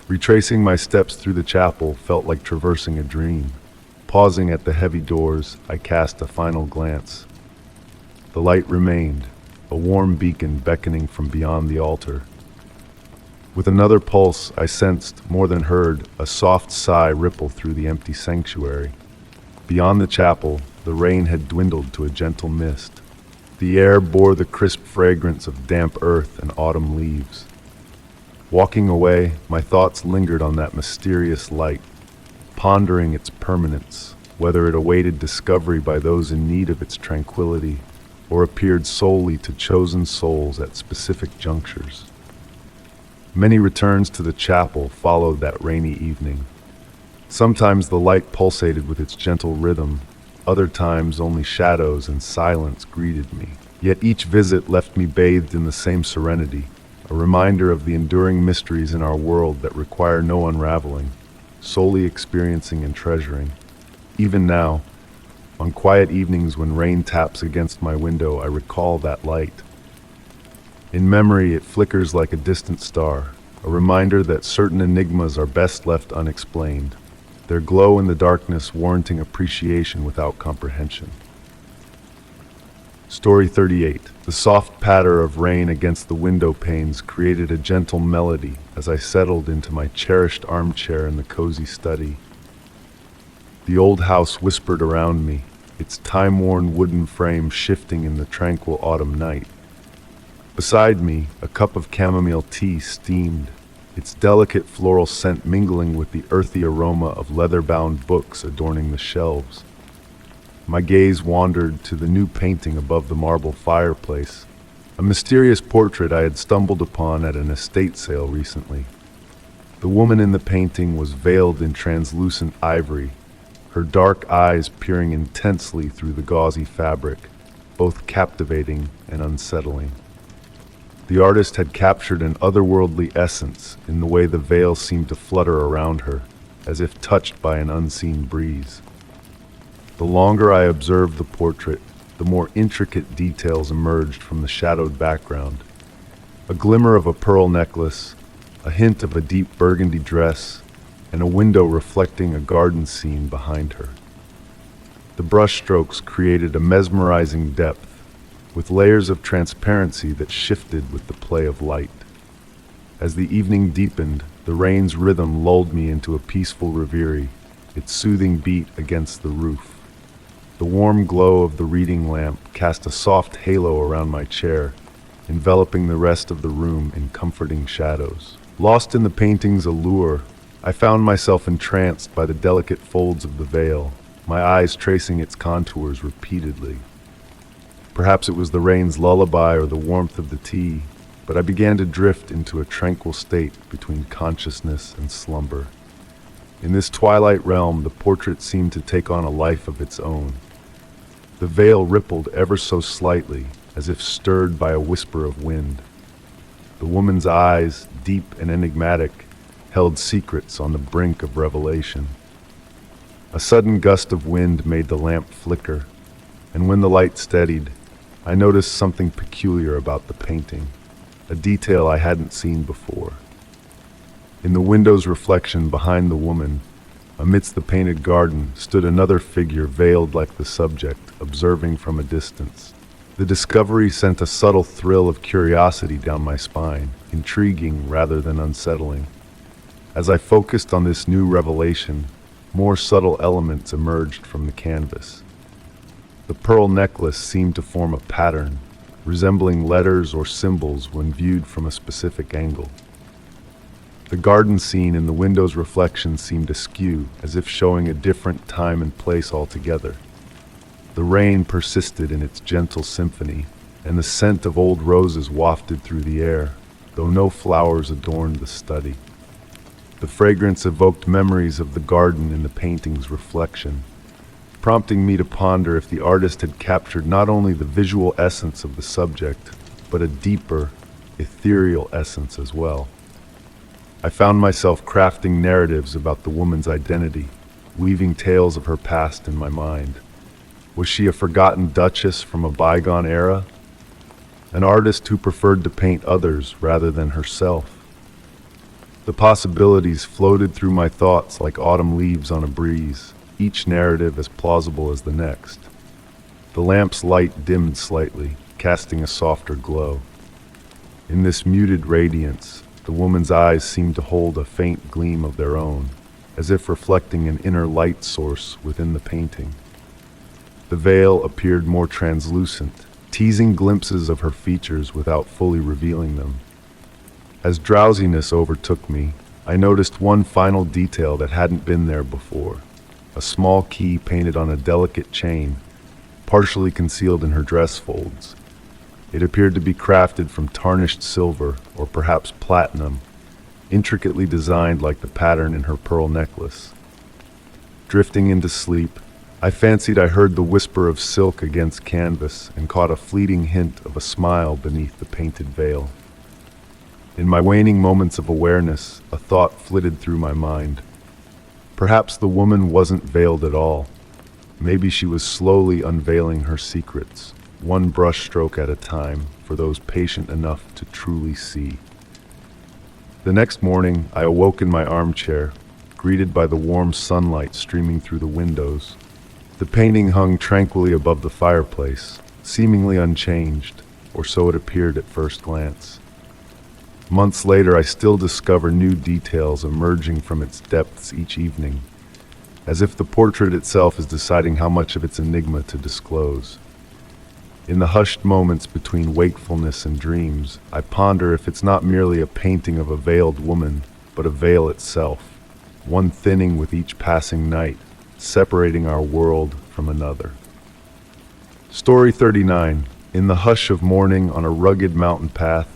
Retracing my steps through the chapel felt like traversing a dream. Pausing at the heavy doors, I cast a final glance. The light remained, a warm beacon beckoning from beyond the altar. With another pulse, I sensed, more than heard, a soft sigh ripple through the empty sanctuary. Beyond the chapel, the rain had dwindled to a gentle mist. The air bore the crisp fragrance of damp earth and autumn leaves. Walking away, my thoughts lingered on that mysterious light, pondering its permanence, whether it awaited discovery by those in need of its tranquility, or appeared solely to chosen souls at specific junctures. Many returns to the chapel followed that rainy evening. Sometimes the light pulsated with its gentle rhythm, other times only shadows and silence greeted me. Yet each visit left me bathed in the same serenity, a reminder of the enduring mysteries in our world that require no unraveling, solely experiencing and treasuring. Even now, on quiet evenings when rain taps against my window, I recall that light. In memory, it flickers like a distant star, a reminder that certain enigmas are best left unexplained, their glow in the darkness warranting appreciation without comprehension. Story 38. The soft patter of rain against the window panes created a gentle melody as I settled into my cherished armchair in the cozy study. The old house whispered around me, its time-worn wooden frame shifting in the tranquil autumn night. Beside me, a cup of chamomile tea steamed, its delicate floral scent mingling with the earthy aroma of leather-bound books adorning the shelves. My gaze wandered to the new painting above the marble fireplace, a mysterious portrait I had stumbled upon at an estate sale recently. The woman in the painting was veiled in translucent ivory, her dark eyes peering intensely through the gauzy fabric, both captivating and unsettling. The artist had captured an otherworldly essence in the way the veil seemed to flutter around her, as if touched by an unseen breeze. The longer I observed the portrait, the more intricate details emerged from the shadowed background. A glimmer of a pearl necklace, a hint of a deep burgundy dress, and a window reflecting a garden scene behind her. The brushstrokes created a mesmerizing depth, with layers of transparency that shifted with the play of light. As the evening deepened, the rain's rhythm lulled me into a peaceful reverie, its soothing beat against the roof. The warm glow of the reading lamp cast a soft halo around my chair, enveloping the rest of the room in comforting shadows. Lost in the painting's allure, I found myself entranced by the delicate folds of the veil, my eyes tracing its contours repeatedly. Perhaps it was the rain's lullaby or the warmth of the tea, but I began to drift into a tranquil state between consciousness and slumber. In this twilight realm, the portrait seemed to take on a life of its own. The veil rippled ever so slightly, as if stirred by a whisper of wind. The woman's eyes, deep and enigmatic, held secrets on the brink of revelation. A sudden gust of wind made the lamp flicker, and when the light steadied, I noticed something peculiar about the painting, a detail I hadn't seen before. In the window's reflection behind the woman, amidst the painted garden, stood another figure veiled like the subject, observing from a distance. The discovery sent a subtle thrill of curiosity down my spine, intriguing rather than unsettling. As I focused on this new revelation, more subtle elements emerged from the canvas. The pearl necklace seemed to form a pattern, resembling letters or symbols when viewed from a specific angle. The garden scene in the window's reflection seemed askew, as if showing a different time and place altogether. The rain persisted in its gentle symphony, and the scent of old roses wafted through the air, though no flowers adorned the study. The fragrance evoked memories of the garden in the painting's reflection, prompting me to ponder if the artist had captured not only the visual essence of the subject, but a deeper, ethereal essence as well. I found myself crafting narratives about the woman's identity, weaving tales of her past in my mind. Was she a forgotten duchess from a bygone era? An artist who preferred to paint others rather than herself? The possibilities floated through my thoughts like autumn leaves on a breeze, each narrative as plausible as the next. The lamp's light dimmed slightly, casting a softer glow. In this muted radiance, the woman's eyes seemed to hold a faint gleam of their own, as if reflecting an inner light source within the painting. The veil appeared more translucent, teasing glimpses of her features without fully revealing them. As drowsiness overtook me, I noticed one final detail that hadn't been there before: a small key painted on a delicate chain, partially concealed in her dress folds. It appeared to be crafted from tarnished silver, or perhaps platinum, intricately designed like the pattern in her pearl necklace. Drifting into sleep, I fancied I heard the whisper of silk against canvas and caught a fleeting hint of a smile beneath the painted veil. In my waning moments of awareness, a thought flitted through my mind. Perhaps the woman wasn't veiled at all. Maybe she was slowly unveiling her secrets, one brushstroke at a time, for those patient enough to truly see. The next morning, I awoke in my armchair, greeted by the warm sunlight streaming through the windows. The painting hung tranquilly above the fireplace, seemingly unchanged, or so it appeared at first glance. Months later, I still discover new details emerging from its depths each evening, as if the portrait itself is deciding how much of its enigma to disclose. In the hushed moments between wakefulness and dreams, I ponder if it's not merely a painting of a veiled woman, but a veil itself, one thinning with each passing night, separating our world from another. Story 39. In the hush of morning on a rugged mountain path,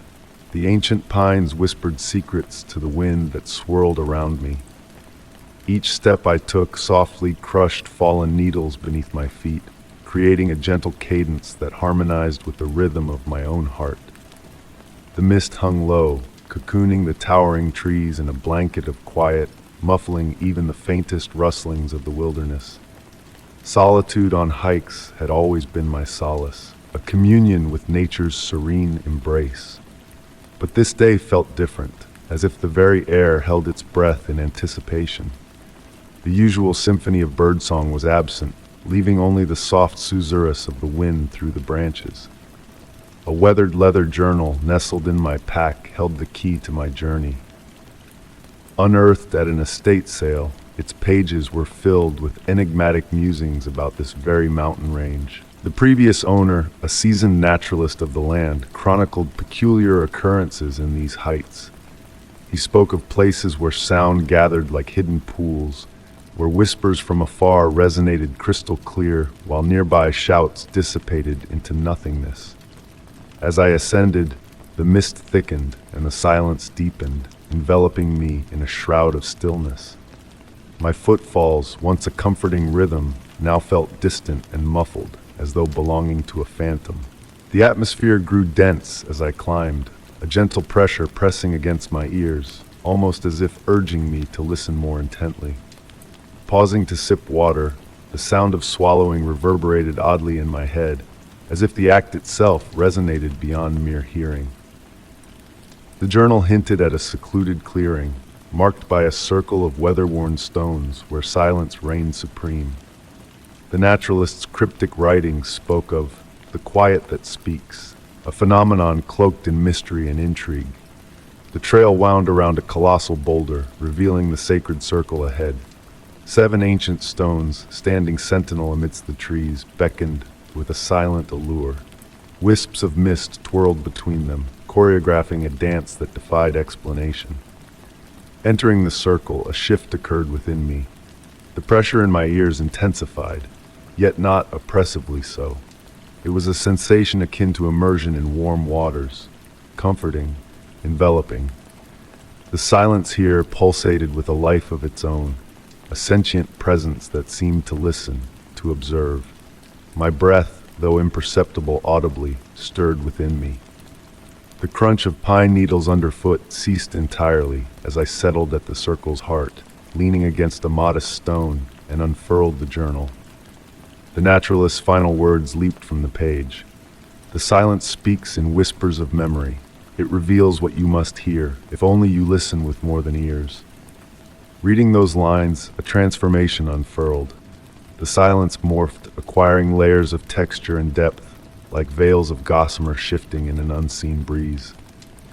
the ancient pines whispered secrets to the wind that swirled around me. Each step I took softly crushed fallen needles beneath my feet, creating a gentle cadence that harmonized with the rhythm of my own heart. The mist hung low, cocooning the towering trees in a blanket of quiet, muffling even the faintest rustlings of the wilderness. Solitude on hikes had always been my solace, a communion with nature's serene embrace. But this day felt different, as if the very air held its breath in anticipation. The usual symphony of birdsong was absent, leaving only the soft susurrus of the wind through the branches. A weathered leather journal nestled in my pack held the key to my journey. Unearthed at an estate sale, its pages were filled with enigmatic musings about this very mountain range. The previous owner, a seasoned naturalist of the land, chronicled peculiar occurrences in these heights. He spoke of places where sound gathered like hidden pools, where whispers from afar resonated crystal clear, while nearby shouts dissipated into nothingness. As I ascended, the mist thickened and the silence deepened, enveloping me in a shroud of stillness. My footfalls, once a comforting rhythm, now felt distant and muffled, as though belonging to a phantom. The atmosphere grew dense as I climbed, a gentle pressure pressing against my ears, almost as if urging me to listen more intently. Pausing to sip water, the sound of swallowing reverberated oddly in my head, as if the act itself resonated beyond mere hearing. The journal hinted at a secluded clearing, marked by a circle of weather-worn stones where silence reigned supreme. The naturalist's cryptic writings spoke of the quiet that speaks, a phenomenon cloaked in mystery and intrigue. The trail wound around a colossal boulder, revealing the sacred circle ahead. 7 ancient stones, standing sentinel amidst the trees, beckoned with a silent allure. Wisps of mist twirled between them, choreographing a dance that defied explanation. Entering the circle, a shift occurred within me. The pressure in my ears intensified, yet not oppressively so. It was a sensation akin to immersion in warm waters, comforting, enveloping. The silence here pulsated with a life of its own, a sentient presence that seemed to listen, to observe. My breath, though imperceptible audibly, stirred within me. The crunch of pine needles underfoot ceased entirely as I settled at the circle's heart, leaning against a modest stone, and unfurled the journal. The naturalist's final words leaped from the page. The silence speaks in whispers of memory. It reveals what you must hear, if only you listen with more than ears. Reading those lines, a transformation unfurled. The silence morphed, acquiring layers of texture and depth, like veils of gossamer shifting in an unseen breeze.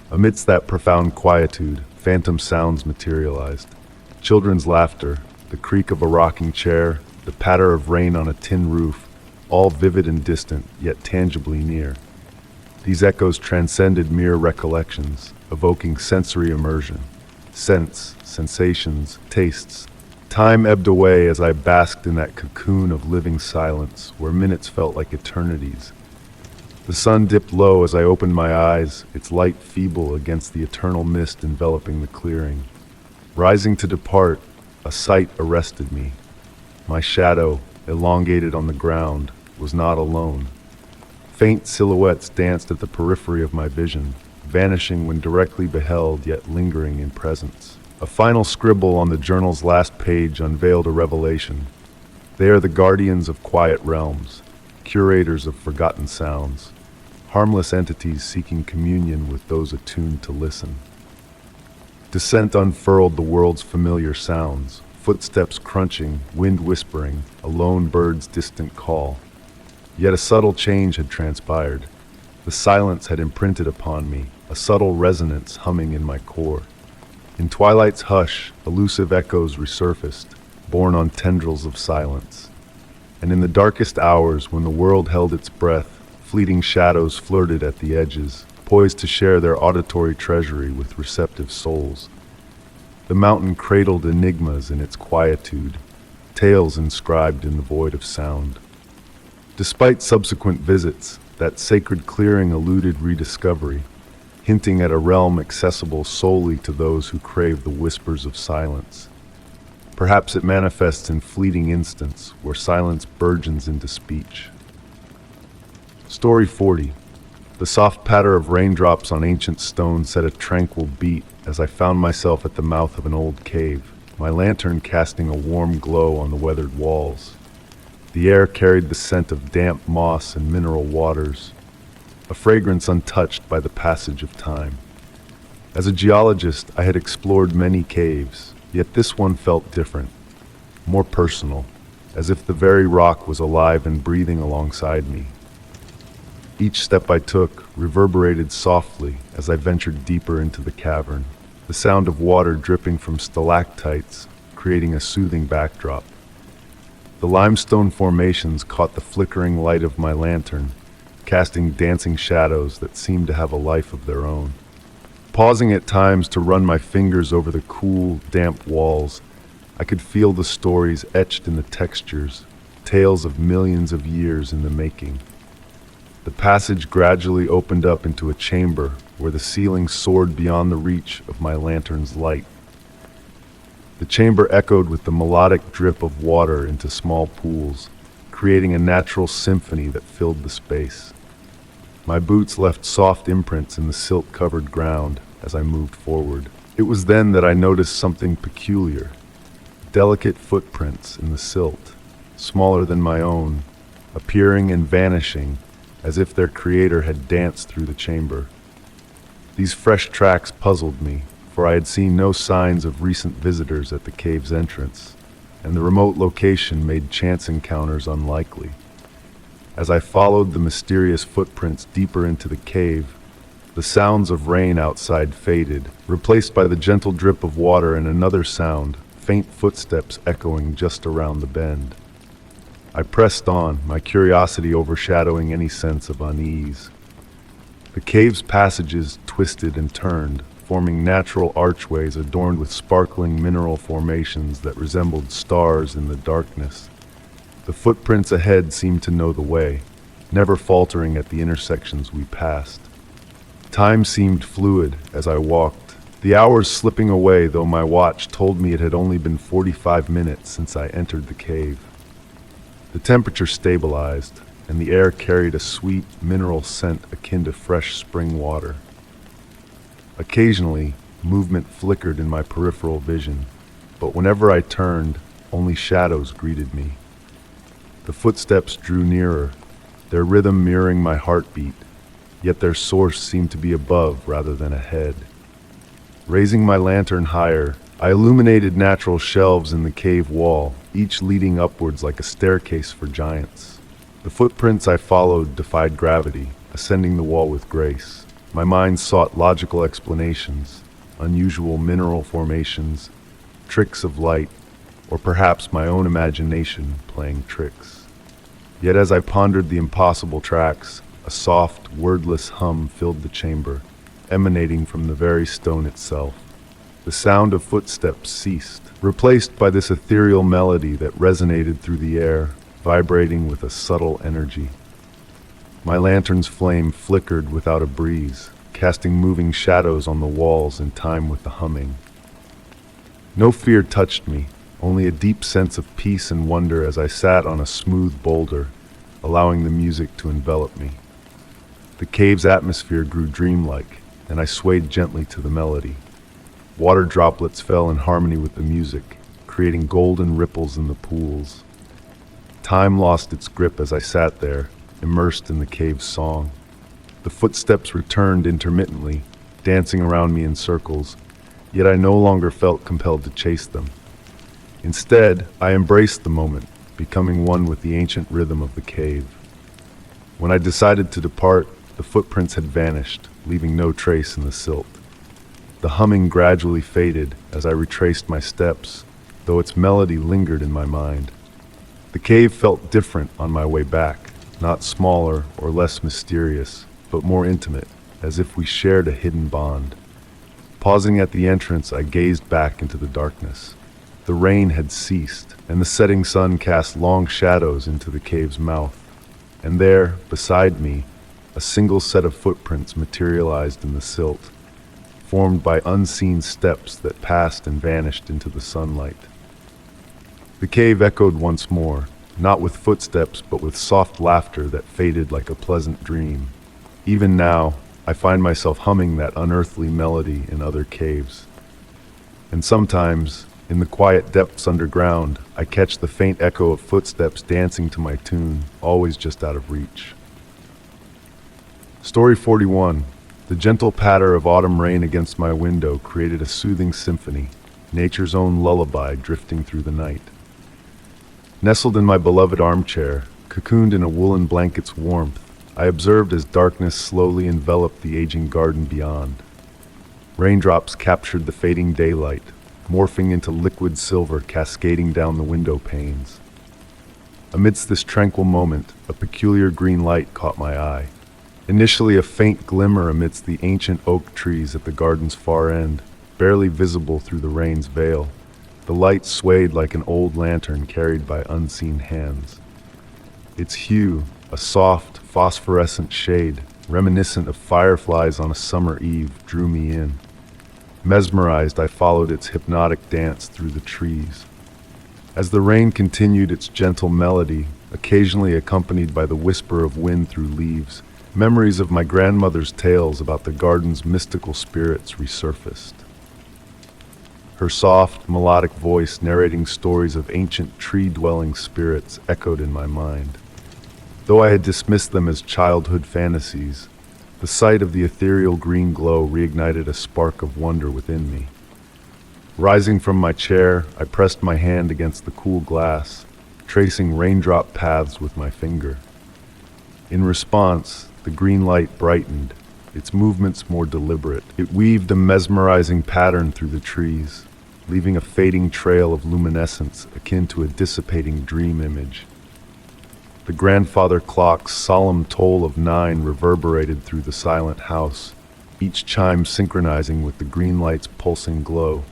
Amidst that profound quietude, phantom sounds materialized. Children's laughter, the creak of a rocking chair, the patter of rain on a tin roof, all vivid and distant, yet tangibly near. These echoes transcended mere recollections, evoking sensory immersion. Scents, sensations, tastes. Time ebbed away as I basked in that cocoon of living silence, where minutes felt like eternities. The sun dipped low as I opened my eyes, its light feeble against the eternal mist enveloping the clearing. Rising to depart, a sight arrested me. My shadow, elongated on the ground, was not alone. Faint silhouettes danced at the periphery of my vision, vanishing when directly beheld yet lingering in presence. A final scribble on the journal's last page unveiled a revelation. They are the guardians of quiet realms, curators of forgotten sounds, harmless entities seeking communion with those attuned to listen. Descent unfurled the world's familiar sounds, footsteps crunching, wind whispering, a lone bird's distant call. Yet a subtle change had transpired. The silence had imprinted upon me, a subtle resonance humming in my core. In twilight's hush, elusive echoes resurfaced, borne on tendrils of silence. And in the darkest hours, when the world held its breath, fleeting shadows flirted at the edges, poised to share their auditory treasury with receptive souls. The mountain cradled enigmas in its quietude, tales inscribed in the void of sound. Despite subsequent visits, that sacred clearing eluded rediscovery, hinting at a realm accessible solely to those who crave the whispers of silence. Perhaps it manifests in fleeting instants where silence burgeons into speech. Story 40. The soft patter of raindrops on ancient stone set a tranquil beat as I found myself at the mouth of an old cave, my lantern casting a warm glow on the weathered walls. The air carried the scent of damp moss and mineral waters, a fragrance untouched by the passage of time. As a geologist, I had explored many caves, yet this one felt different, more personal, as if the very rock was alive and breathing alongside me. Each step I took reverberated softly as I ventured deeper into the cavern, the sound of water dripping from stalactites creating a soothing backdrop. The limestone formations caught the flickering light of my lantern, casting dancing shadows that seemed to have a life of their own. Pausing at times to run my fingers over the cool, damp walls, I could feel the stories etched in the textures, tales of millions of years in the making. The passage gradually opened up into a chamber where the ceiling soared beyond the reach of my lantern's light. The chamber echoed with the melodic drip of water into small pools, creating a natural symphony that filled the space. My boots left soft imprints in the silt-covered ground as I moved forward. It was then that I noticed something peculiar. Delicate footprints in the silt, smaller than my own, appearing and vanishing as if their creator had danced through the chamber. These fresh tracks puzzled me, for I had seen no signs of recent visitors at the cave's entrance, and the remote location made chance encounters unlikely. As I followed the mysterious footprints deeper into the cave, the sounds of rain outside faded, replaced by the gentle drip of water and another sound, faint footsteps echoing just around the bend. I pressed on, my curiosity overshadowing any sense of unease. The cave's passages twisted and turned, forming natural archways adorned with sparkling mineral formations that resembled stars in the darkness. The footprints ahead seemed to know the way, never faltering at the intersections we passed. Time seemed fluid as I walked, the hours slipping away, though my watch told me it had only been 45 minutes since I entered the cave. The temperature stabilized, and the air carried a sweet, mineral scent akin to fresh spring water. Occasionally, movement flickered in my peripheral vision, but whenever I turned, only shadows greeted me. The footsteps drew nearer, their rhythm mirroring my heartbeat, yet their source seemed to be above rather than ahead. Raising my lantern higher, I illuminated natural shelves in the cave wall, each leading upwards like a staircase for giants. The footprints I followed defied gravity, ascending the wall with grace. My mind sought logical explanations, unusual mineral formations, tricks of light, or perhaps my own imagination playing tricks. Yet as I pondered the impossible tracks, a soft, wordless hum filled the chamber, emanating from the very stone itself. The sound of footsteps ceased, replaced by this ethereal melody that resonated through the air, vibrating with a subtle energy. My lantern's flame flickered without a breeze, casting moving shadows on the walls in time with the humming. No fear touched me, only a deep sense of peace and wonder as I sat on a smooth boulder, allowing the music to envelop me. The cave's atmosphere grew dreamlike, and I swayed gently to the melody. Water droplets fell in harmony with the music, creating golden ripples in the pools. Time lost its grip as I sat there, immersed in the cave's song. The footsteps returned intermittently, dancing around me in circles, yet I no longer felt compelled to chase them. Instead, I embraced the moment, becoming one with the ancient rhythm of the cave. When I decided to depart, the footprints had vanished, leaving no trace in the silt. The humming gradually faded as I retraced my steps, though its melody lingered in my mind. The cave felt different on my way back, not smaller or less mysterious, but more intimate, as if we shared a hidden bond. Pausing at the entrance, I gazed back into the darkness. The rain had ceased, and the setting sun cast long shadows into the cave's mouth. And there, beside me, a single set of footprints materialized in the silt, formed by unseen steps that passed and vanished into the sunlight. The cave echoed once more, not with footsteps but with soft laughter that faded like a pleasant dream. Even now, I find myself humming that unearthly melody in other caves. And sometimes, in the quiet depths underground, I catch the faint echo of footsteps dancing to my tune, always just out of reach. Story 41. The gentle patter of autumn rain against my window created a soothing symphony, nature's own lullaby drifting through the night. Nestled in my beloved armchair, cocooned in a woolen blanket's warmth, I observed as darkness slowly enveloped the aging garden beyond. Raindrops captured the fading daylight, morphing into liquid silver cascading down the window panes. Amidst this tranquil moment, a peculiar green light caught my eye. Initially a faint glimmer amidst the ancient oak trees at the garden's far end, barely visible through the rain's veil, the light swayed like an old lantern carried by unseen hands. Its hue, a soft, phosphorescent shade, reminiscent of fireflies on a summer eve, drew me in. Mesmerized, I followed its hypnotic dance through the trees. As the rain continued its gentle melody, occasionally accompanied by the whisper of wind through leaves, memories of my grandmother's tales about the garden's mystical spirits resurfaced. Her soft, melodic voice narrating stories of ancient tree-dwelling spirits echoed in my mind. Though I had dismissed them as childhood fantasies, the sight of the ethereal green glow reignited a spark of wonder within me. Rising from my chair, I pressed my hand against the cool glass, tracing raindrop paths with my finger. In response, the green light brightened, its movements more deliberate. It weaved a mesmerizing pattern through the trees, leaving a fading trail of luminescence akin to a dissipating dream image. The grandfather clock's solemn toll of 9 reverberated through the silent house, each chime synchronizing with the green light's pulsing glow.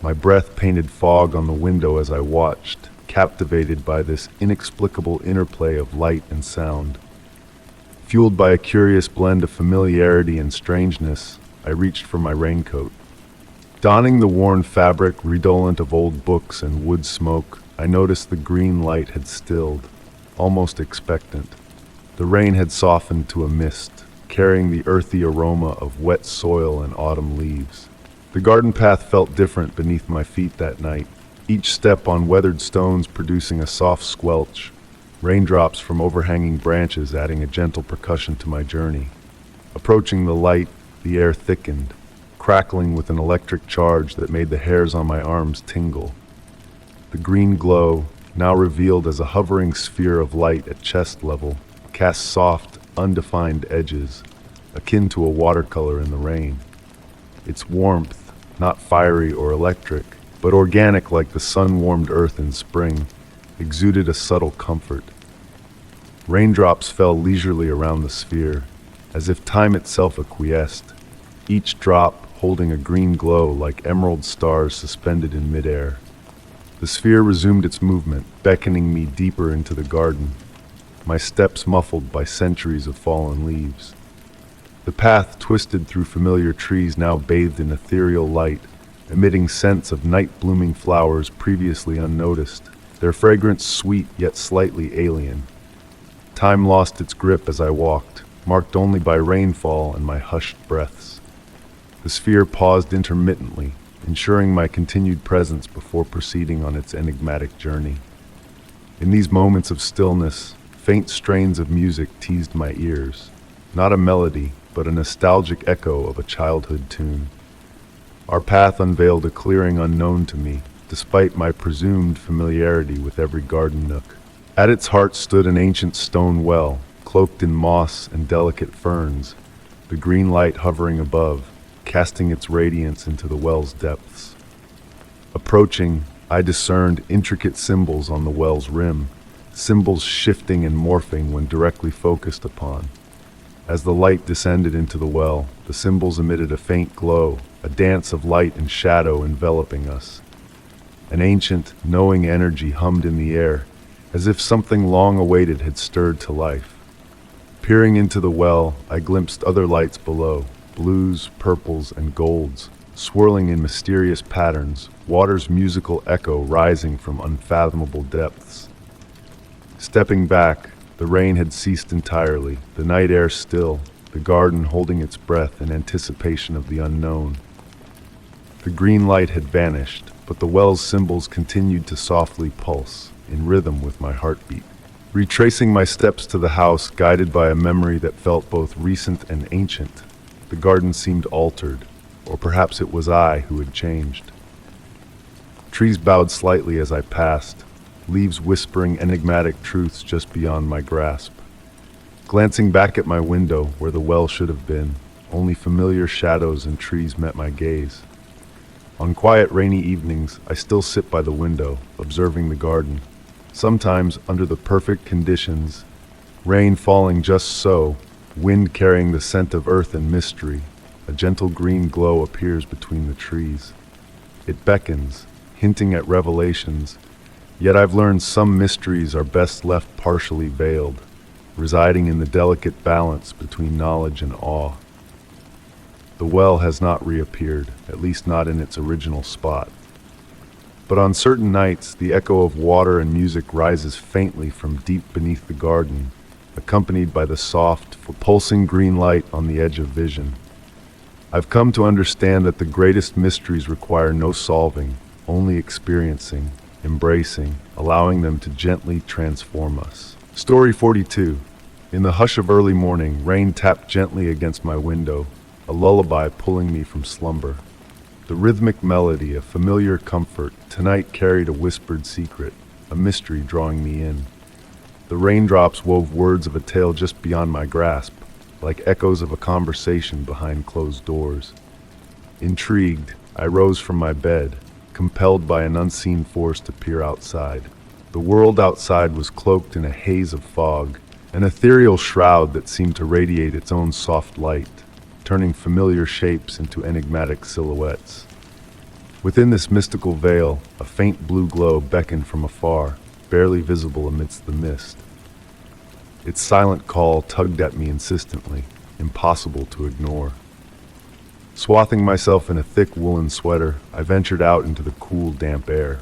My breath painted fog on the window as I watched, captivated by this inexplicable interplay of light and sound. Fueled by a curious blend of familiarity and strangeness, I reached for my raincoat. Donning the worn fabric redolent of old books and wood smoke, I noticed the green light had stilled, almost expectant. The rain had softened to a mist, carrying the earthy aroma of wet soil and autumn leaves. The garden path felt different beneath my feet that night, each step on weathered stones producing a soft squelch, raindrops from overhanging branches adding a gentle percussion to my journey. Approaching the light, the air thickened, crackling with an electric charge that made the hairs on my arms tingle. The green glow, now revealed as a hovering sphere of light at chest level, cast soft, undefined edges, akin to a watercolor in the rain. Its warmth, not fiery or electric, but organic like the sun-warmed earth in spring, exuded a subtle comfort. Raindrops fell leisurely around the sphere, as if time itself acquiesced, each drop holding a green glow like emerald stars suspended in midair. The sphere resumed its movement, beckoning me deeper into the garden, my steps muffled by centuries of fallen leaves. The path twisted through familiar trees now bathed in ethereal light, emitting scents of night-blooming flowers previously unnoticed, their fragrance sweet yet slightly alien. Time lost its grip as I walked, marked only by rainfall and my hushed breaths. The sphere paused intermittently, ensuring my continued presence before proceeding on its enigmatic journey. In these moments of stillness, faint strains of music teased my ears, not a melody, but a nostalgic echo of a childhood tune. Our path unveiled a clearing unknown to me, despite my presumed familiarity with every garden nook. At its heart stood an ancient stone well, cloaked in moss and delicate ferns, the green light hovering above, casting its radiance into the well's depths. Approaching, I discerned intricate symbols on the well's rim, symbols shifting and morphing when directly focused upon. As the light descended into the well, the symbols emitted a faint glow, a dance of light and shadow enveloping us. An ancient, knowing energy hummed in the air, as if something long awaited had stirred to life. Peering into the well, I glimpsed other lights below, blues, purples, and golds, swirling in mysterious patterns, water's musical echo rising from unfathomable depths. Stepping back, the rain had ceased entirely, the night air still, the garden holding its breath in anticipation of the unknown. The green light had vanished, but the well's symbols continued to softly pulse, in rhythm with my heartbeat. Retracing my steps to the house, guided by a memory that felt both recent and ancient, the garden seemed altered, or perhaps it was I who had changed. Trees bowed slightly as I passed, leaves whispering enigmatic truths just beyond my grasp. Glancing back at my window, where the well should have been, only familiar shadows and trees met my gaze. On quiet, rainy evenings, I still sit by the window, observing the garden. Sometimes, under the perfect conditions, rain falling just so, wind carrying the scent of earth and mystery, a gentle green glow appears between the trees. It beckons, hinting at revelations, yet I've learned some mysteries are best left partially veiled, residing in the delicate balance between knowledge and awe. The well has not reappeared, at least not in its original spot. But on certain nights, the echo of water and music rises faintly from deep beneath the garden, accompanied by the soft, pulsing green light on the edge of vision. I've come to understand that the greatest mysteries require no solving, only experiencing, embracing, allowing them to gently transform us. Story 42. In the hush of early morning, rain tapped gently against my window, a lullaby pulling me from slumber. The rhythmic melody, a familiar comfort, tonight carried a whispered secret, a mystery drawing me in. The raindrops wove words of a tale just beyond my grasp, like echoes of a conversation behind closed doors. Intrigued, I rose from my bed, compelled by an unseen force to peer outside. The world outside was cloaked in a haze of fog, an ethereal shroud that seemed to radiate its own soft light, turning familiar shapes into enigmatic silhouettes. Within this mystical veil, a faint blue glow beckoned from afar, barely visible amidst the mist. Its silent call tugged at me insistently, impossible to ignore. Swathing myself in a thick woolen sweater, I ventured out into the cool, damp air.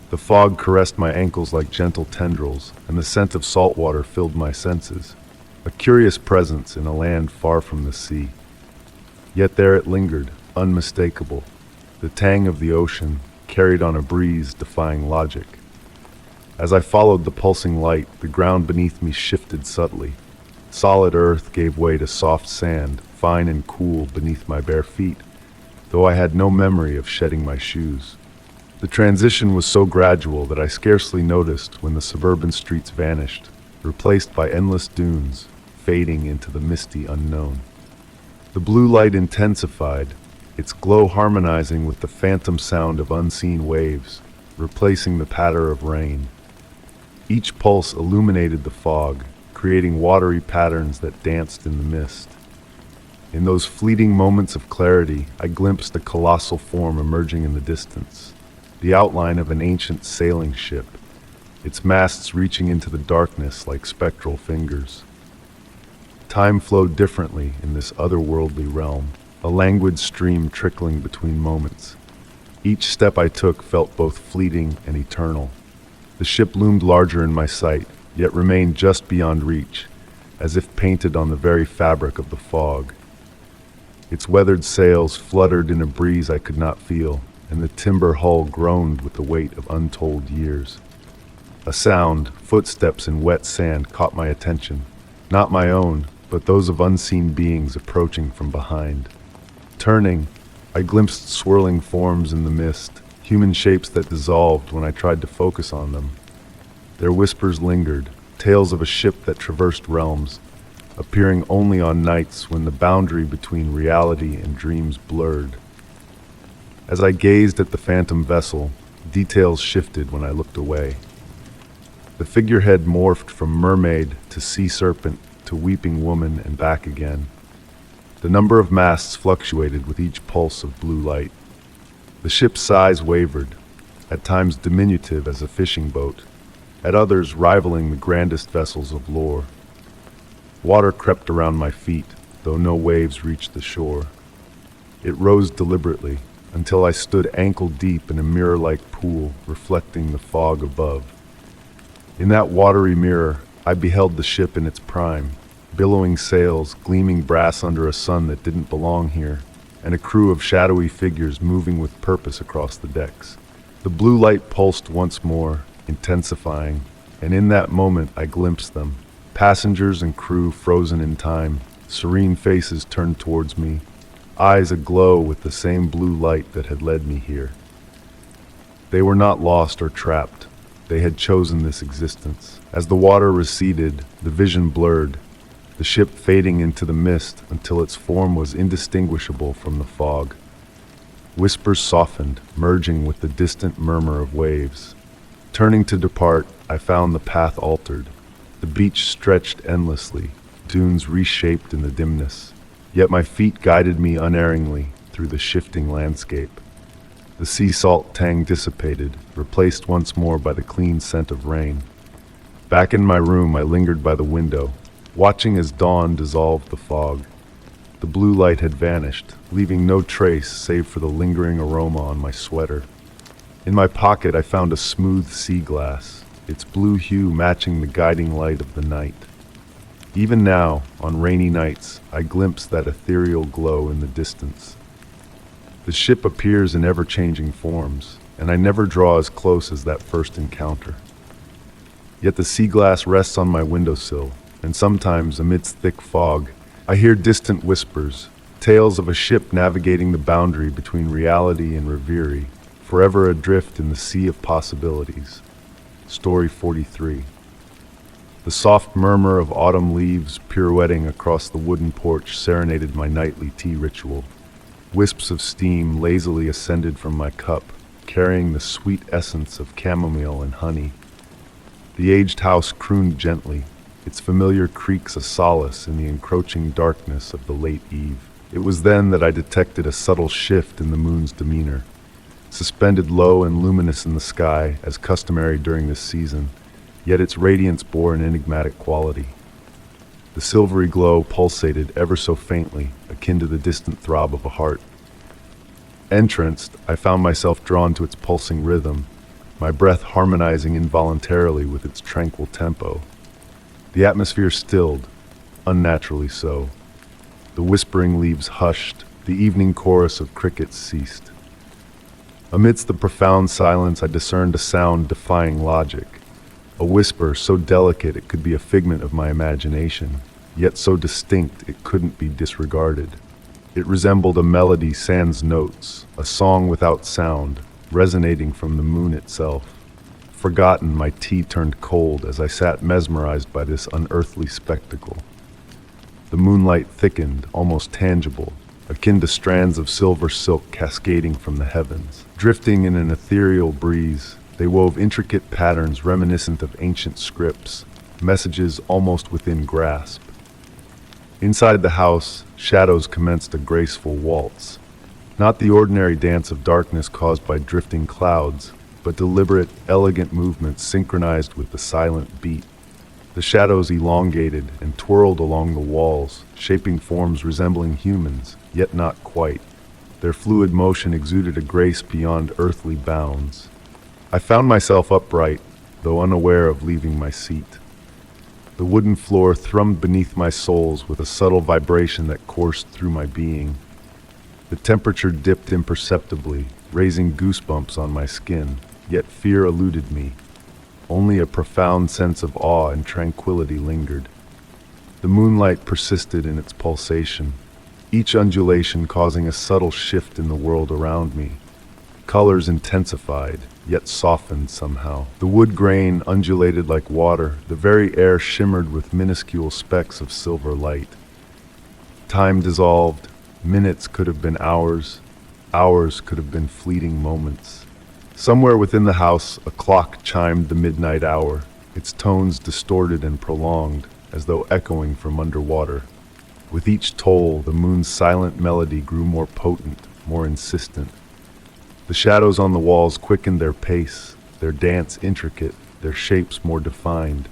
The fog caressed my ankles like gentle tendrils, and the scent of salt water filled my senses, a curious presence in a land far from the sea. Yet there it lingered, unmistakable, the tang of the ocean, carried on a breeze defying logic. As I followed the pulsing light, the ground beneath me shifted subtly. Solid earth gave way to soft sand, fine and cool beneath my bare feet, though I had no memory of shedding my shoes. The transition was so gradual that I scarcely noticed when the suburban streets vanished, replaced by endless dunes, fading into the misty unknown. The blue light intensified, its glow harmonizing with the phantom sound of unseen waves, replacing the patter of rain. Each pulse illuminated the fog, creating watery patterns that danced in the mist. In those fleeting moments of clarity, I glimpsed a colossal form emerging in the distance, the outline of an ancient sailing ship, its masts reaching into the darkness like spectral fingers. Time flowed differently in this otherworldly realm, a languid stream trickling between moments. Each step I took felt both fleeting and eternal. The ship loomed larger in my sight, yet remained just beyond reach, as if painted on the very fabric of the fog. Its weathered sails fluttered in a breeze I could not feel, and the timber hull groaned with the weight of untold years. A sound, footsteps in wet sand, caught my attention, not my own, but those of unseen beings approaching from behind. Turning, I glimpsed swirling forms in the mist, human shapes that dissolved when I tried to focus on them. Their whispers lingered, tales of a ship that traversed realms, appearing only on nights when the boundary between reality and dreams blurred. As I gazed at the phantom vessel, details shifted when I looked away. The figurehead morphed from mermaid to sea serpent to weeping woman and back again. The number of masts fluctuated with each pulse of blue light. The ship's size wavered, at times diminutive as a fishing boat, at others rivaling the grandest vessels of lore. Water crept around my feet, though no waves reached the shore. It rose deliberately, until I stood ankle-deep in a mirror-like pool reflecting the fog above. In that watery mirror, I beheld the ship in its prime, billowing sails, gleaming brass under a sun that didn't belong here, and a crew of shadowy figures moving with purpose across the decks. The blue light pulsed once more, intensifying, and in that moment I glimpsed them, passengers and crew frozen in time, serene faces turned towards me, eyes aglow with the same blue light that had led me here. They were not lost or trapped. They had chosen this existence. As the water receded, the vision blurred, the ship fading into the mist until its form was indistinguishable from the fog. Whispers softened, merging with the distant murmur of waves. Turning to depart, I found the path altered. The beach stretched endlessly, dunes reshaped in the dimness. Yet my feet guided me unerringly through the shifting landscape. The sea salt tang dissipated, replaced once more by the clean scent of rain. Back in my room, I lingered by the window, watching as dawn dissolved the fog. The blue light had vanished, leaving no trace save for the lingering aroma on my sweater. In my pocket, I found a smooth sea glass, its blue hue matching the guiding light of the night. Even now, on rainy nights, I glimpse that ethereal glow in the distance. The ship appears in ever-changing forms, and I never draw as close as that first encounter. Yet the sea glass rests on my windowsill, and sometimes, amidst thick fog, I hear distant whispers, tales of a ship navigating the boundary between reality and reverie, forever adrift in the sea of possibilities. Story 43. The soft murmur of autumn leaves pirouetting across the wooden porch serenaded my nightly tea ritual. Wisps of steam lazily ascended from my cup, carrying the sweet essence of chamomile and honey. The aged house crooned gently, its familiar creaks a solace in the encroaching darkness of the late eve. It was then that I detected a subtle shift in the moon's demeanor. Suspended low and luminous in the sky, as customary during this season, yet its radiance bore an enigmatic quality. The silvery glow pulsated ever so faintly, akin to the distant throb of a heart. Entranced, I found myself drawn to its pulsing rhythm, my breath harmonizing involuntarily with its tranquil tempo. The atmosphere stilled, unnaturally so. The whispering leaves hushed, the evening chorus of crickets ceased. Amidst the profound silence, I discerned a sound defying logic. A whisper so delicate it could be a figment of my imagination, yet so distinct it couldn't be disregarded. It resembled a melody sans notes, a song without sound, resonating from the moon itself. Forgotten, my tea turned cold as I sat mesmerized by this unearthly spectacle. The moonlight thickened, almost tangible, akin to strands of silver silk cascading from the heavens. Drifting in an ethereal breeze, they wove intricate patterns reminiscent of ancient scripts, messages almost within grasp. Inside the house, shadows commenced a graceful waltz. Not the ordinary dance of darkness caused by drifting clouds, but deliberate, elegant movements synchronized with the silent beat. The shadows elongated and twirled along the walls, shaping forms resembling humans, yet not quite. Their fluid motion exuded a grace beyond earthly bounds. I found myself upright, though unaware of leaving my seat. The wooden floor thrummed beneath my soles with a subtle vibration that coursed through my being. The temperature dipped imperceptibly, raising goosebumps on my skin, yet fear eluded me. Only a profound sense of awe and tranquility lingered. The moonlight persisted in its pulsation, each undulation causing a subtle shift in the world around me. Colors intensified, yet softened somehow. The wood grain undulated like water, the very air shimmered with minuscule specks of silver light. Time dissolved, minutes could have been hours, hours could have been fleeting moments. Somewhere within the house, a clock chimed the midnight hour, its tones distorted and prolonged, as though echoing from underwater. With each toll, the moon's silent melody grew more potent, more insistent. The shadows on the walls quickened their pace, their dance intricate, their shapes more defined.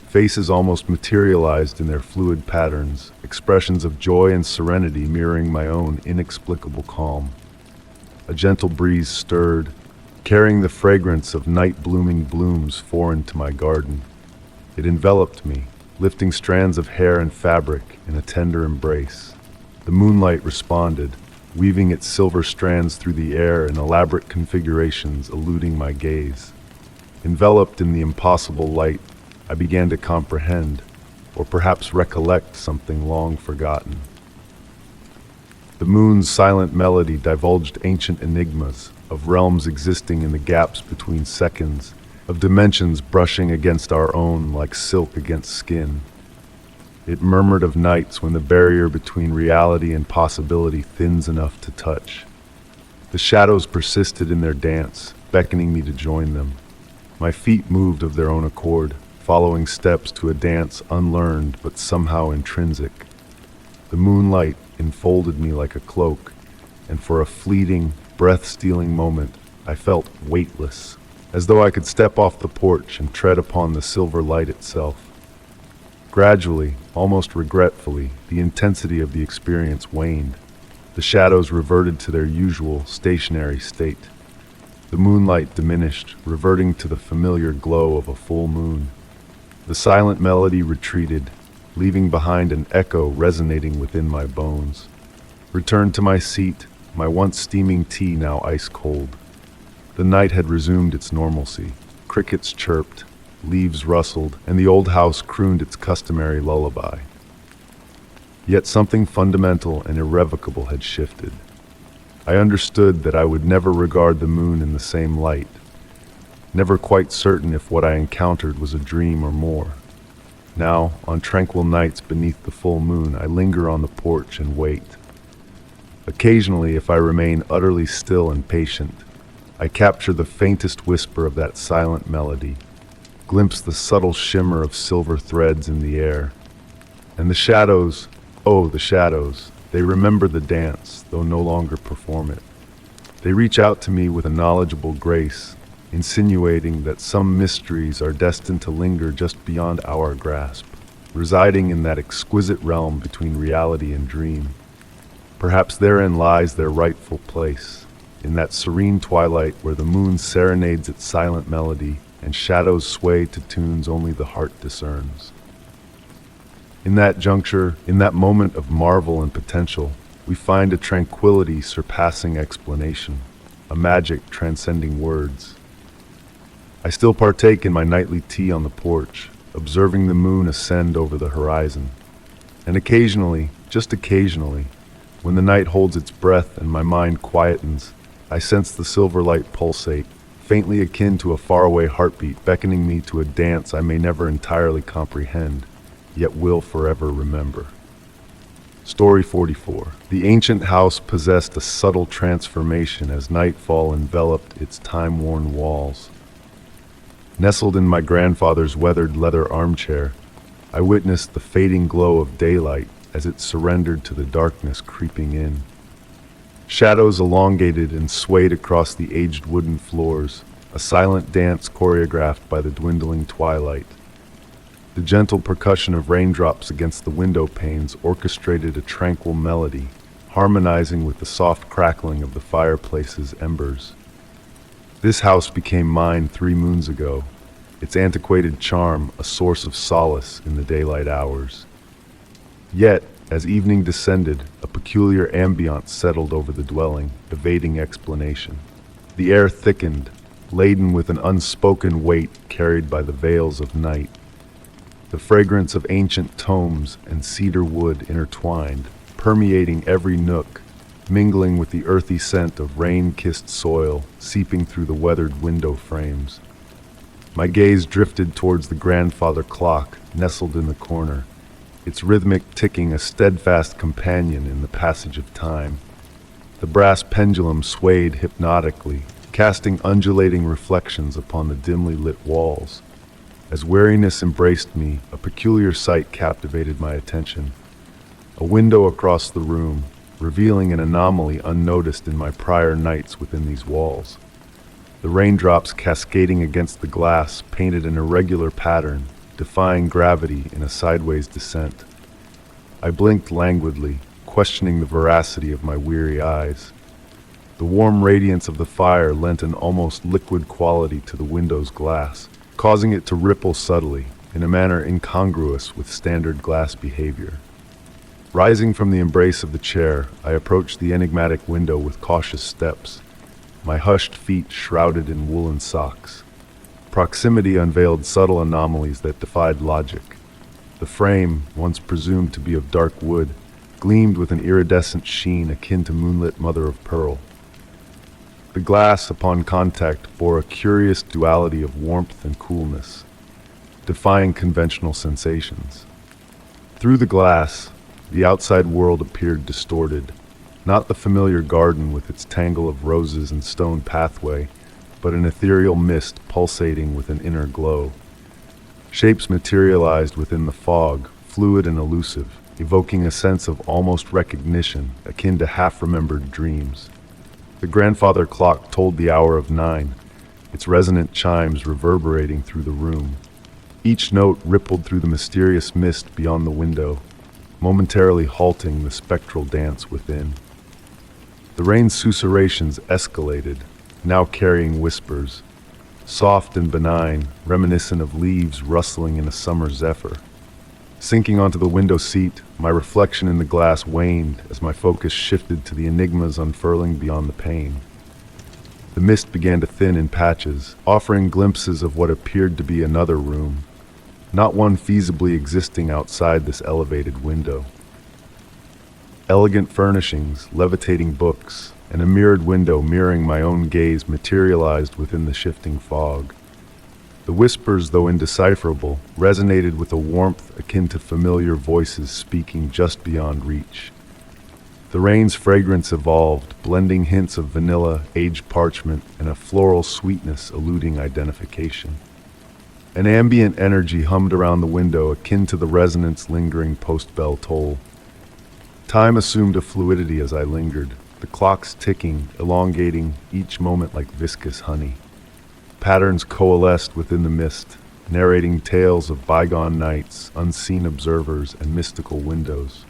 Faces almost materialized in their fluid patterns, expressions of joy and serenity mirroring my own inexplicable calm. A gentle breeze stirred, carrying the fragrance of night-blooming blooms foreign to my garden. It enveloped me, lifting strands of hair and fabric in a tender embrace. The moonlight responded, weaving its silver strands through the air in elaborate configurations eluding my gaze. Enveloped in the impossible light, I began to comprehend, or perhaps recollect something long forgotten. The moon's silent melody divulged ancient enigmas, of realms existing in the gaps between seconds, of dimensions brushing against our own like silk against skin. It murmured of nights when the barrier between reality and possibility thins enough to touch. The shadows persisted in their dance, beckoning me to join them. My feet moved of their own accord, following steps to a dance unlearned but somehow intrinsic. The moonlight enfolded me like a cloak, and for a fleeting, breath-stealing moment, I felt weightless, as though I could step off the porch and tread upon the silver light itself. Gradually, almost regretfully, the intensity of the experience waned. The shadows reverted to their usual, stationary state. The moonlight diminished, reverting to the familiar glow of a full moon. The silent melody retreated, leaving behind an echo resonating within my bones. Returned to my seat, my once steaming tea now ice cold. The night had resumed its normalcy. Crickets chirped, leaves rustled, and the old house crooned its customary lullaby. Yet something fundamental and irrevocable had shifted. I understood that I would never regard the moon in the same light, never quite certain if what I encountered was a dream or more. Now, on tranquil nights beneath the full moon, I linger on the porch and wait. Occasionally, if I remain utterly still and patient, I capture the faintest whisper of that silent melody, glimpse the subtle shimmer of silver threads in the air. And the shadows, oh, the shadows, they remember the dance, though no longer perform it. They reach out to me with a knowledgeable grace, insinuating that some mysteries are destined to linger just beyond our grasp, residing in that exquisite realm between reality and dream. Perhaps therein lies their rightful place, in that serene twilight where the moon serenades its silent melody and shadows sway to tunes only the heart discerns. In that juncture, in that moment of marvel and potential, we find a tranquility surpassing explanation, a magic transcending words. I still partake in my nightly tea on the porch, observing the moon ascend over the horizon. And occasionally, just occasionally, when the night holds its breath and my mind quietens, I sense the silver light pulsate, faintly akin to a faraway heartbeat, beckoning me to a dance I may never entirely comprehend, yet will forever remember. Story 44. The ancient house possessed a subtle transformation as nightfall enveloped its time-worn walls. Nestled in my grandfather's weathered leather armchair, I witnessed the fading glow of daylight as it surrendered to the darkness creeping in. Shadows elongated and swayed across the aged wooden floors, a silent dance choreographed by the dwindling twilight. The gentle percussion of raindrops against the window panes orchestrated a tranquil melody, harmonizing with the soft crackling of the fireplace's embers. This house became mine 3 moons ago, its antiquated charm a source of solace in the daylight hours. Yet, as evening descended, a peculiar ambiance settled over the dwelling, evading explanation. The air thickened, laden with an unspoken weight carried by the veils of night. The fragrance of ancient tomes and cedar wood intertwined, permeating every nook, mingling with the earthy scent of rain-kissed soil seeping through the weathered window frames. My gaze drifted towards the grandfather clock nestled in the corner, its rhythmic ticking a steadfast companion in the passage of time. The brass pendulum swayed hypnotically, casting undulating reflections upon the dimly lit walls. As weariness embraced me, a peculiar sight captivated my attention. A window across the room, revealing an anomaly unnoticed in my prior nights within these walls. The raindrops cascading against the glass painted an irregular pattern, defying gravity in a sideways descent. I blinked languidly, questioning the veracity of my weary eyes. The warm radiance of the fire lent an almost liquid quality to the window's glass, causing it to ripple subtly, in a manner incongruous with standard glass behavior. Rising from the embrace of the chair, I approached the enigmatic window with cautious steps, my hushed feet shrouded in woolen socks. Proximity unveiled subtle anomalies that defied logic. The frame, once presumed to be of dark wood, gleamed with an iridescent sheen akin to moonlit mother of pearl. The glass, upon contact, bore a curious duality of warmth and coolness, defying conventional sensations. Through the glass, the outside world appeared distorted, not the familiar garden with its tangle of roses and stone pathway, but an ethereal mist pulsating with an inner glow. Shapes materialized within the fog, fluid and elusive, evoking a sense of almost recognition, akin to half-remembered dreams. The grandfather clock told the hour of 9, its resonant chimes reverberating through the room. Each note rippled through the mysterious mist beyond the window, momentarily halting the spectral dance within. The rain's susurrations escalated, now carrying whispers, soft and benign, reminiscent of leaves rustling in a summer zephyr. Sinking onto the window seat, my reflection in the glass waned as my focus shifted to the enigmas unfurling beyond the pane. The mist began to thin in patches, offering glimpses of what appeared to be another room, not one feasibly existing outside this elevated window. Elegant furnishings, levitating books, and a mirrored window mirroring my own gaze materialized within the shifting fog. The whispers, though indecipherable, resonated with a warmth akin to familiar voices speaking just beyond reach. The rain's fragrance evolved, blending hints of vanilla, aged parchment, and a floral sweetness eluding identification. An ambient energy hummed around the window, akin to the resonance lingering post-bell toll. Time assumed a fluidity as I lingered, the clocks ticking, elongating each moment like viscous honey. Patterns coalesced within the mist, narrating tales of bygone nights, unseen observers, and mystical windows.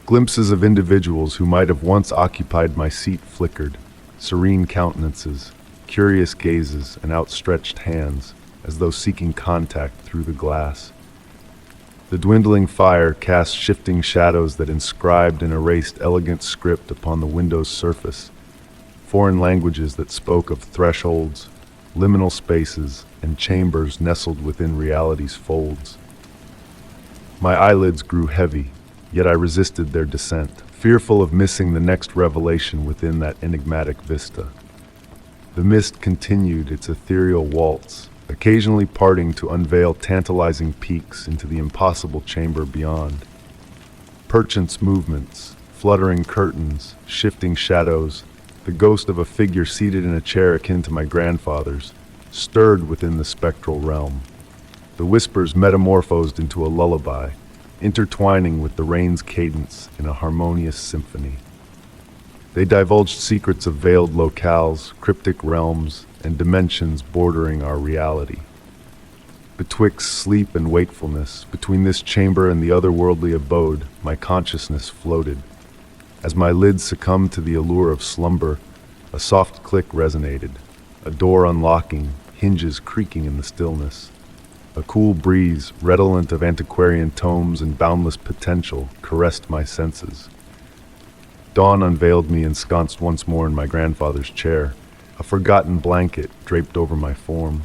Glimpses of individuals who might have once occupied my seat flickered, serene countenances, curious gazes, and outstretched hands, as though seeking contact through the glass. The dwindling fire cast shifting shadows that inscribed and erased elegant script upon the window's surface, foreign languages that spoke of thresholds, liminal spaces, and chambers nestled within reality's folds. My eyelids grew heavy, yet I resisted their descent, fearful of missing the next revelation within that enigmatic vista. The mist continued its ethereal waltz, occasionally parting to unveil tantalizing peeks into the impossible chamber beyond. Perchance movements, fluttering curtains, shifting shadows, the ghost of a figure seated in a chair akin to my grandfather's, stirred within the spectral realm. The whispers metamorphosed into a lullaby, intertwining with the rain's cadence in a harmonious symphony. They divulged secrets of veiled locales, cryptic realms, and dimensions bordering our reality. Betwixt sleep and wakefulness, between this chamber and the otherworldly abode, my consciousness floated. As my lids succumbed to the allure of slumber, a soft click resonated, a door unlocking, hinges creaking in the stillness. A cool breeze, redolent of antiquarian tomes and boundless potential, caressed my senses. Dawn unveiled me ensconced once more in my grandfather's chair, a forgotten blanket draped over my form.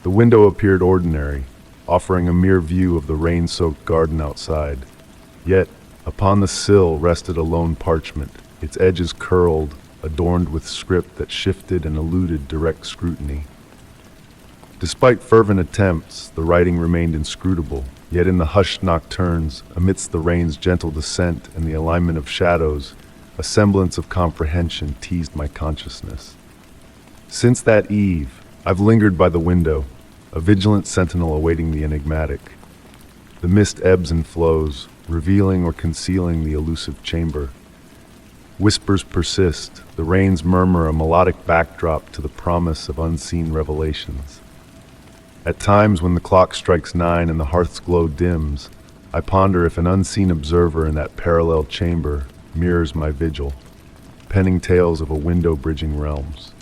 The window appeared ordinary, offering a mere view of the rain-soaked garden outside. Yet, upon the sill rested a lone parchment, its edges curled, adorned with script that shifted and eluded direct scrutiny. Despite fervent attempts, the writing remained inscrutable, yet in the hushed nocturnes, amidst the rain's gentle descent and the alignment of shadows, a semblance of comprehension teased my consciousness. Since that eve, I've lingered by the window, a vigilant sentinel awaiting the enigmatic. The mist ebbs and flows, revealing or concealing the elusive chamber. Whispers persist, the rain's murmur a melodic backdrop to the promise of unseen revelations. At times when the clock strikes 9 and the hearth's glow dims, I ponder if an unseen observer in that parallel chamber mirrors my vigil, penning tales of a window bridging realms.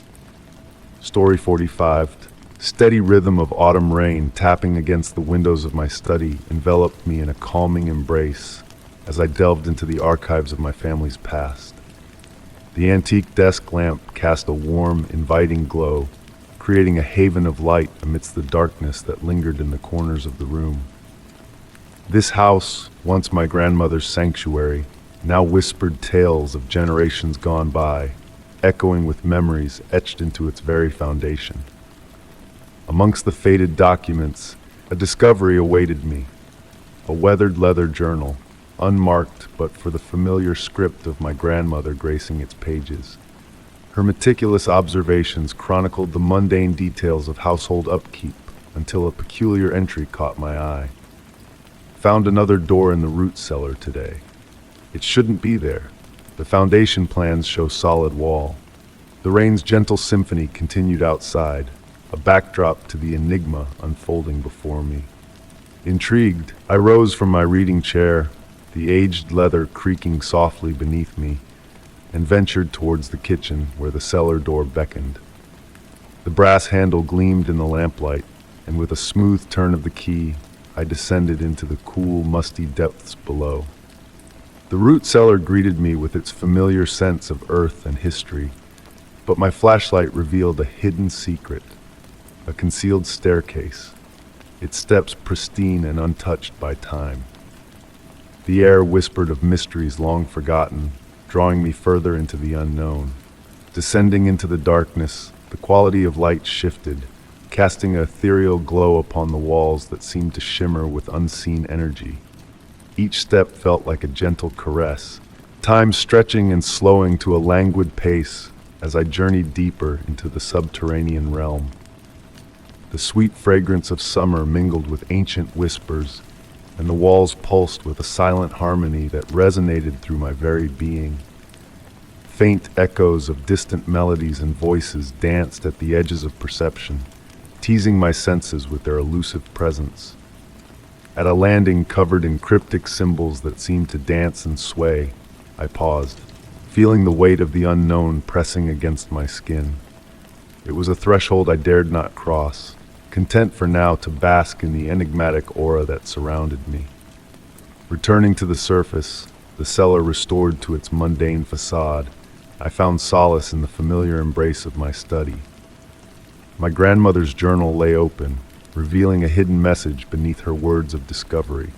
Story 45. Steady rhythm of autumn rain tapping against the windows of my study enveloped me in a calming embrace as I delved into the archives of my family's past. The antique desk lamp cast a warm, inviting glow, creating a haven of light amidst the darkness that lingered in the corners of the room. This house, once my grandmother's sanctuary, now whispered tales of generations gone by, echoing with memories etched into its very foundation. Amongst the faded documents, a discovery awaited me, a weathered leather journal, unmarked but for the familiar script of my grandmother gracing its pages. Her meticulous observations chronicled the mundane details of household upkeep until a peculiar entry caught my eye. Found another door in the root cellar today. It shouldn't be there. The foundation plans show solid wall. The rain's gentle symphony continued outside, a backdrop to the enigma unfolding before me. Intrigued, I rose from my reading chair, the aged leather creaking softly beneath me, and ventured towards the kitchen where the cellar door beckoned. The brass handle gleamed in the lamplight, and with a smooth turn of the key, I descended into the cool, musty depths below. The root cellar greeted me with its familiar sense of earth and history, but my flashlight revealed a hidden secret, a concealed staircase, its steps pristine and untouched by time. The air whispered of mysteries long forgotten, drawing me further into the unknown. Descending into the darkness, the quality of light shifted, casting an ethereal glow upon the walls that seemed to shimmer with unseen energy. Each step felt like a gentle caress, time stretching and slowing to a languid pace as I journeyed deeper into the subterranean realm. The sweet fragrance of summer mingled with ancient whispers, and the walls pulsed with a silent harmony that resonated through my very being. Faint echoes of distant melodies and voices danced at the edges of perception, teasing my senses with their elusive presence. At a landing covered in cryptic symbols that seemed to dance and sway, I paused, feeling the weight of the unknown pressing against my skin. It was a threshold I dared not cross, content for now to bask in the enigmatic aura that surrounded me. Returning to the surface, the cellar restored to its mundane facade, I found solace in the familiar embrace of my study. My grandmother's journal lay open, revealing a hidden message beneath her words of discovery.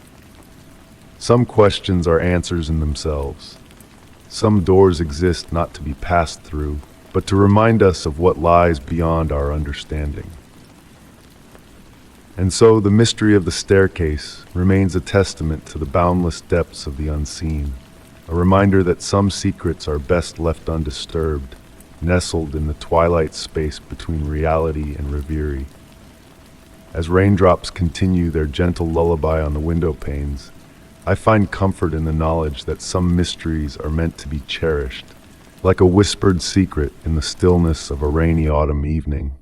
Some questions are answers in themselves. Some doors exist not to be passed through, but to remind us of what lies beyond our understanding. And so the mystery of the staircase remains a testament to the boundless depths of the unseen, a reminder that some secrets are best left undisturbed, nestled in the twilight space between reality and reverie. As raindrops continue their gentle lullaby on the window panes, I find comfort in the knowledge that some mysteries are meant to be cherished, like a whispered secret in the stillness of a rainy autumn evening.